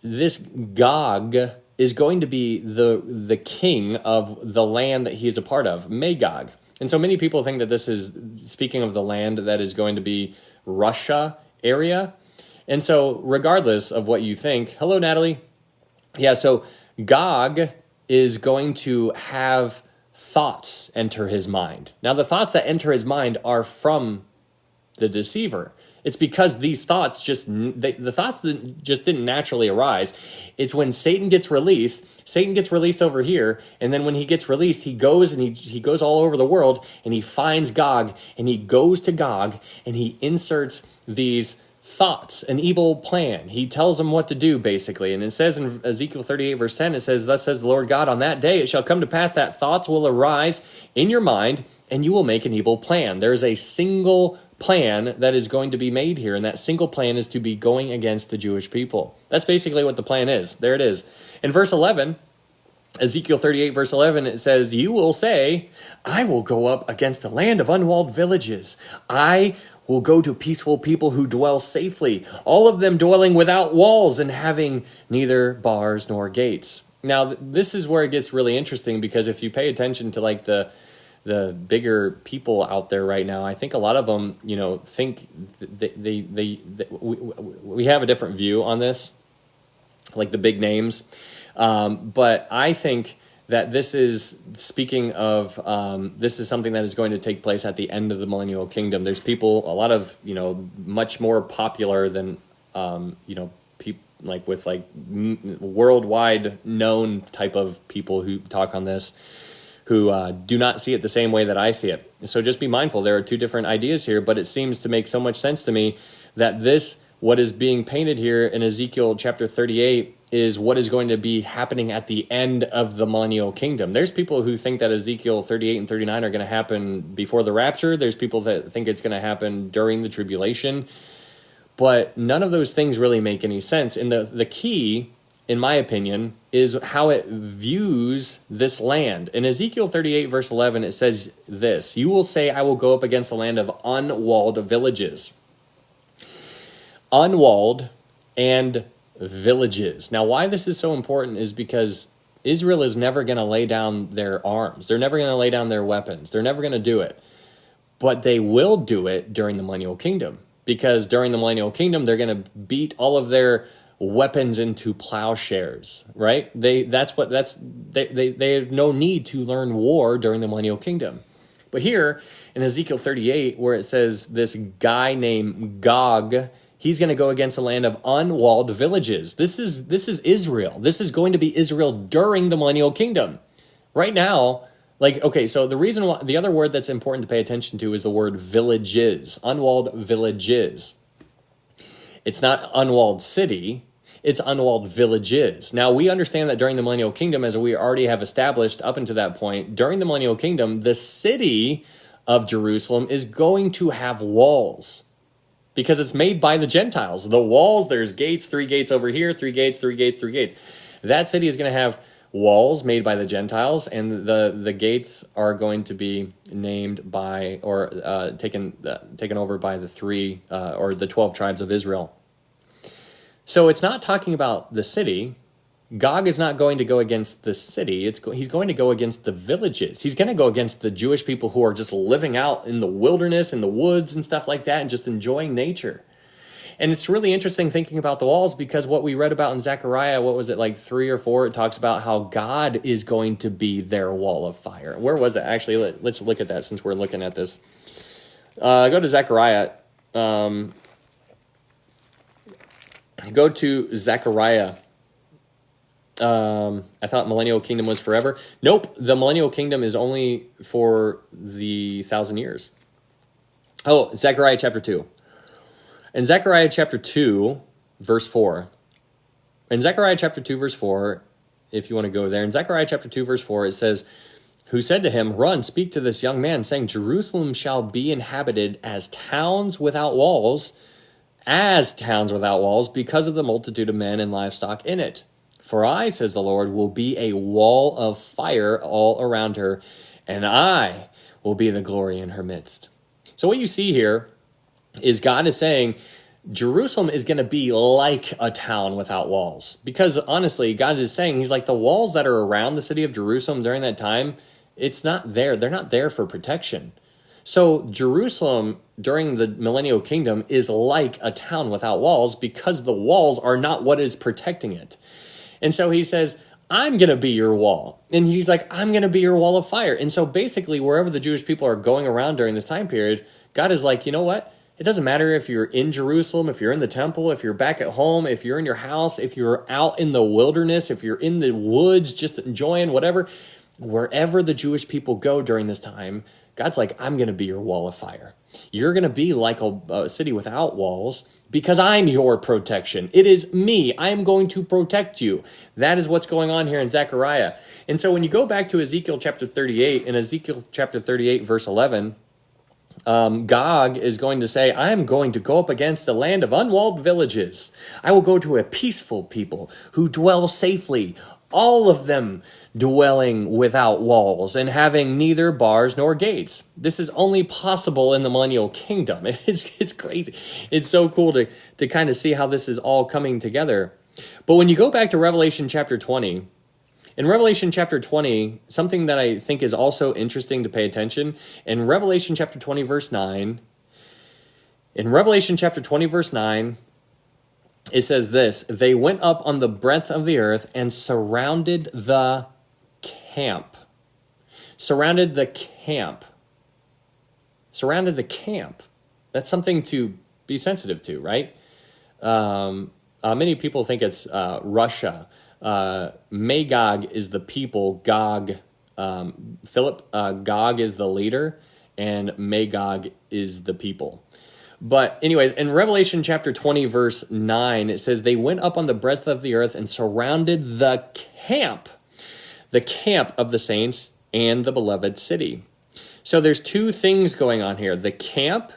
this Gog is going to be the king of the land that he is a part of, Magog. And so many people think that this is speaking of the land that is going to be Russia area. And so regardless of what you think, hello, Natalie. Yeah, so Gog is going to have thoughts enter his mind. Now, the thoughts that enter his mind are from the deceiver. It's because these thoughts the thoughts that just didn't naturally arise. It's when Satan gets released over here, and then when he gets released, he goes and he goes all over the world, and he finds Gog, and he goes to Gog, and he inserts these thoughts, an evil plan. He tells them what to do, basically. And it says in Ezekiel 38, verse 10, it says, Thus says the Lord God, on that day it shall come to pass that thoughts will arise in your mind, and you will make an evil plan. There is a single plan that is going to be made here, and that single plan is to be going against the Jewish people. That's basically what the plan is. There it is. In verse 11, Ezekiel 38, verse 11, it says, You will say, I will go up against the land of unwalled villages. I will go to peaceful people who dwell safely, all of them dwelling without walls and having neither bars nor gates. Now, this is where it gets really interesting, because if you pay attention to like the the bigger people out there right now, I think a lot of them, think we have a different view on this, like the big names. But I think that this is speaking of, this is something that is going to take place at the end of the millennial kingdom. There's people, a lot of, much more popular than, people like with like worldwide known type of people who talk on this, who do not see it the same way that I see it. So just be mindful. There are two different ideas here, but it seems to make so much sense to me that what is being painted here in Ezekiel chapter 38 is what is going to be happening at the end of the millennial kingdom. There's people who think that Ezekiel 38 and 39 are going to happen before the rapture. There's people that think it's going to happen during the tribulation. But none of those things really make any sense. And the key, in my opinion, is how it views this land. In Ezekiel 38, verse 11, it says this: "You will say, I will go up against the land of unwalled villages." Unwalled and villages. Now, why this is so important is because Israel is never going to lay down their arms. They're never going to lay down their weapons. They're never going to do it. But they will do it during the millennial kingdom, because during the millennial kingdom, they're going to beat all of their weapons into plowshares, right? They have no need to learn war during the millennial kingdom. But here in Ezekiel 38, where it says this guy named Gog, he's going to go against a land of unwalled villages. This is Israel. This is going to be Israel during the millennial kingdom. Right now, so the reason why, the other word that's important to pay attention to is the word villages, unwalled villages. It's not unwalled city, it's unwalled villages. Now, we understand that during the millennial kingdom, as we already have established up until that point, during the millennial kingdom, the city of Jerusalem is going to have walls, because it's made by the Gentiles. The walls, there's gates, 3 gates over here, 3 gates, 3 gates, 3 gates. That city is going to have walls made by the Gentiles, and the gates are going to be named by, or taken over by the 3 or the 12 tribes of Israel. So it's not talking about the city. Gog is not going to go against the city. He's going to go against the villages. He's going to go against the Jewish people who are just living out in the wilderness, in the woods and stuff like that, and just enjoying nature. And it's really interesting thinking about the walls, because what we read about in Zechariah, what was it, like 3 or 4, it talks about how God is going to be their wall of fire. Where was it? Actually, let's look at that since we're looking at this. Go to Zechariah. Go to Zechariah. I thought millennial kingdom was forever. Nope, the millennial kingdom is only for the 1,000 years. Oh, Zechariah chapter 2. In Zechariah chapter 2, verse 4. In Zechariah chapter 2, verse 4, if you want to go there, in Zechariah chapter 2, verse 4, it says, "Who said to him, Run, speak to this young man, saying, Jerusalem shall be inhabited as towns without walls, because of the multitude of men and livestock in it. For I, says the Lord, will be a wall of fire all around her, and I will be the glory in her midst." So what you see here is God is saying Jerusalem is going to be like a town without walls. Because honestly, God is saying, he's like, the walls that are around the city of Jerusalem during that time, it's not there. They're not there for protection. So Jerusalem during the millennial kingdom is like a town without walls, because the walls are not what is protecting it. And so he says, I'm going to be your wall. And he's like, I'm going to be your wall of fire. And so basically, wherever the Jewish people are going around during this time period, God is like, you know what? It doesn't matter if you're in Jerusalem, if you're in the temple, if you're back at home, if you're in your house, if you're out in the wilderness, if you're in the woods just enjoying whatever. Wherever the Jewish people go during this time, God's like, I'm going to be your wall of fire. You're going to be like a city without walls, because I'm your protection. It is me. I am going to protect you. That is what's going on here in Zechariah. And so when you go back to Ezekiel chapter 38, in Ezekiel chapter 38, verse 11, Gog is going to say, I am going to go up against the land of unwalled villages. I will go to a peaceful people who dwell safely, all of them dwelling without walls and having neither bars nor gates. This is only possible in the millennial kingdom. It's crazy. It's so cool to kind of see how this is all coming together. But when you go back to Revelation chapter 20, In Revelation chapter 20, something that I think is also interesting to pay attention, in Revelation chapter 20, verse 9, in Revelation chapter 20, verse 9, it says this: they went up on the breadth of the earth and surrounded the camp. Surrounded the camp. Surrounded the camp. That's something to be sensitive to, right? Many people think it's Russia. Magog is the people. Gog, Gog is the leader, and Magog is the people. But anyways, in Revelation chapter 20, verse 9, it says, they went up on the breadth of the earth and surrounded the camp of the saints and the beloved city. So there's two things going on here, the camp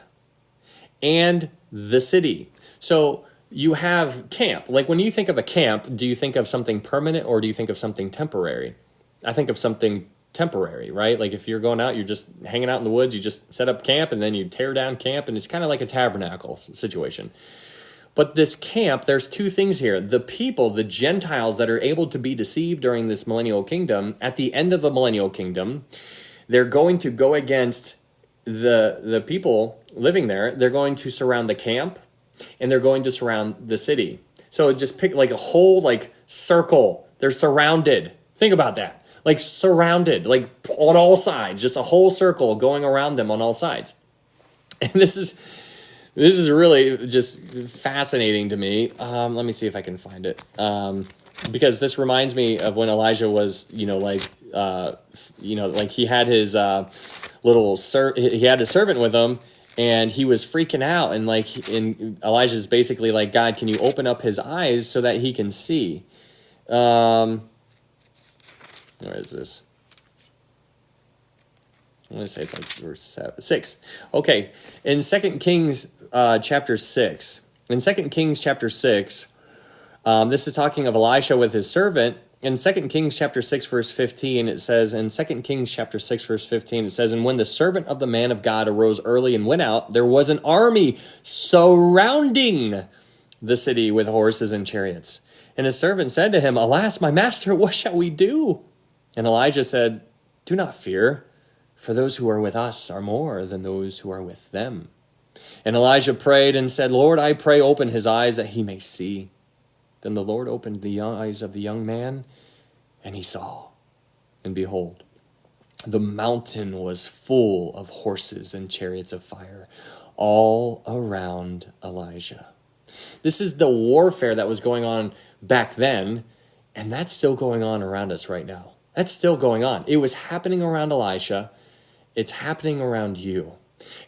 and the city. So you have camp. Like when you think of a camp, do you think of something permanent or do you think of something temporary? I think of something temporary, right? Like if you're going out, you're just hanging out in the woods, you just set up camp and then you tear down camp, and it's kind of like a tabernacle situation. But this camp, there's two things here. The people, the Gentiles that are able to be deceived during this millennial kingdom, at the end of the millennial kingdom, they're going to go against the people living there. They're going to surround the camp and they're going to surround the city. So just pick like a whole like circle. They're surrounded. Think about that. Like surrounded, like on all sides, just a whole circle going around them on all sides. And this is really just fascinating to me. Let me see if I can find it. Because this reminds me of when Elijah was, like he had his he had a servant with him, and he was freaking out, and Elijah's basically like, God, can you open up his eyes so that he can see? Where is this? I'm going to say it's like verse 6. Okay, in 2 Kings chapter 6. In 2 Kings chapter 6, this is talking of Elisha with his servant. In 2 Kings chapter 6, verse 15, it says, in 2 Kings chapter 6, verse 15, it says, and when the servant of the man of God arose early and went out, there was an army surrounding the city with horses and chariots. And his servant said to him, alas, my master, what shall we do? And Elijah said, do not fear, for those who are with us are more than those who are with them. And Elijah prayed and said, Lord, I pray, open his eyes that he may see. Then the Lord opened the eyes of the young man, and he saw. And behold, the mountain was full of horses and chariots of fire all around Elijah. This is the warfare that was going on back then, and that's still going on around us right now. That's still going on. It was happening around Elisha. It's happening around you.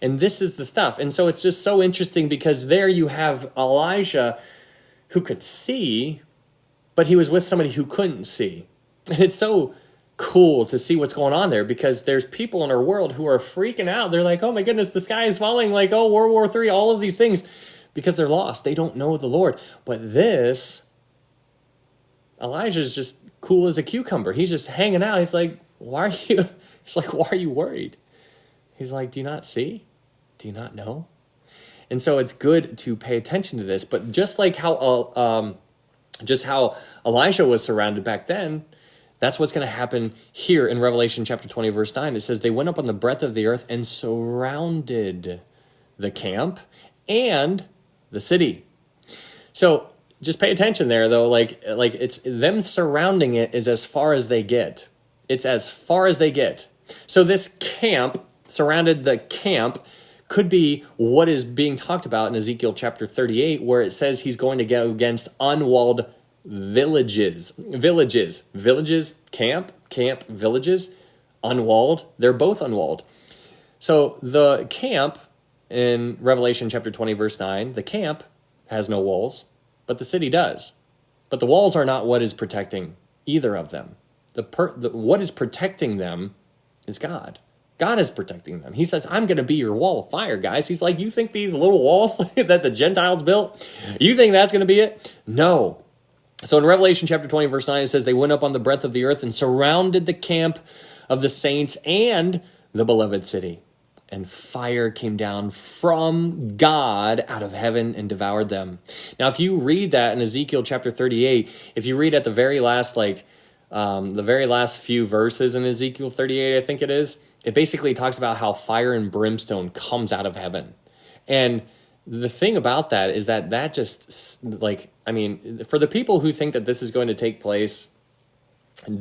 And this is the stuff. And so it's just so interesting because there you have Elijah who could see, but he was with somebody who couldn't see. And it's so cool to see what's going on there because there's people in our world who are freaking out. They're like, oh my goodness, the sky is falling, like, oh, World War III, all of these things, because they're lost. They don't know the Lord. But this, Elijah's just cool as a cucumber. He's just hanging out. He's like, why are you worried? He's like, do you not see? Do you not know? And so it's good to pay attention to this. But just like how Elijah was surrounded back then, that's what's going to happen here in Revelation chapter 20, verse 9. It says, they went up on the breadth of the earth and surrounded the camp and the city. So just pay attention there, though. Like it's them surrounding it is as far as they get. It's as far as they get. So this camp surrounded the camp could be what is being talked about in Ezekiel chapter 38, where it says he's going to go against unwalled villages, camp, villages, unwalled. They're both unwalled. So the camp in Revelation chapter 20, verse 9, the camp has no walls, but the city does. But the walls are not what is protecting either of them. What is protecting them is God. God is protecting them. He says, I'm going to be your wall of fire, guys. He's like, you think these little walls that the Gentiles built, you think that's going to be it? No. So in Revelation chapter 20, verse 9, it says, they went up on the breadth of the earth and surrounded the camp of the saints and the beloved city. And fire came down from God out of heaven and devoured them. Now, if you read that in Ezekiel chapter 38, if you read at the very last, the very last few verses in Ezekiel 38, I think it is, it basically talks about how fire and brimstone comes out of heaven. And the thing about that is that just, like, I mean, for the people who think that this is going to take place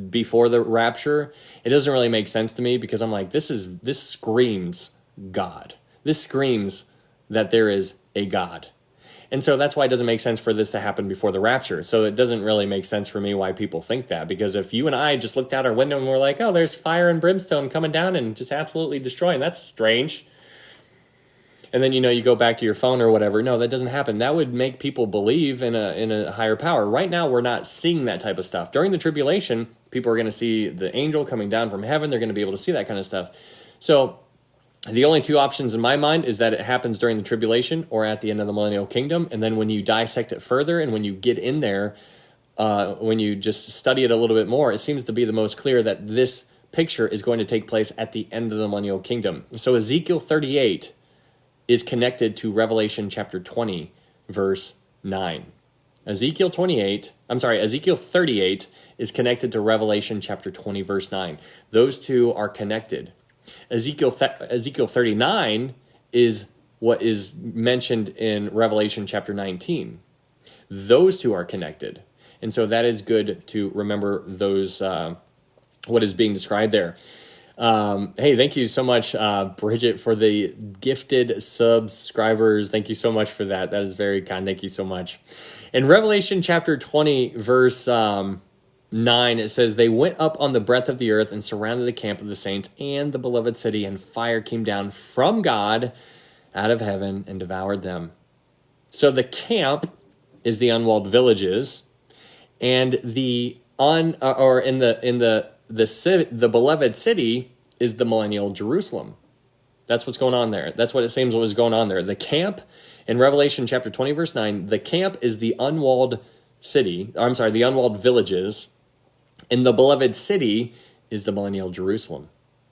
before the rapture, it doesn't really make sense to me, because I'm like, this screams God. This screams that there is a God. And so that's why it doesn't make sense for this to happen before the rapture. So it doesn't really make sense for me why people think that, because if you and I just looked out our window and we're like, oh, there's fire and brimstone coming down and just absolutely destroying, that's strange. And then, you go back to your phone or whatever. No, that doesn't happen. That would make people believe in a higher power. Right now, we're not seeing that type of stuff. During the tribulation, people are going to see the angel coming down from heaven. They're going to be able to see that kind of stuff. So the only two options in my mind is that it happens during the tribulation or at the end of the millennial kingdom. And then when you dissect it further and when you get in there, when you just study it a little bit more, it seems to be the most clear that this picture is going to take place at the end of the millennial kingdom. So Ezekiel 38 is connected to Revelation chapter 20, verse 9. Ezekiel 38 is connected to Revelation chapter 20, verse 9. Those two are connected. Ezekiel 39 is what is mentioned in Revelation chapter 19. Those two are connected. And so that is good to remember those, what is being described there. Hey, thank you so much, Bridget, for the gifted subscribers. Thank you so much for that. That is very kind. Thank you so much. In Revelation chapter 20, verse 9, it says, they went up on the breadth of the earth and surrounded the camp of the saints and the beloved city, and fire came down from God out of heaven and devoured them. So the camp is the unwalled villages, and the beloved city is the millennial Jerusalem. That's what's going on there. That's what it seems what was going on there. The camp in Revelation chapter 20, verse 9, the camp is the unwalled the unwalled villages, and the beloved city is the millennial Jerusalem.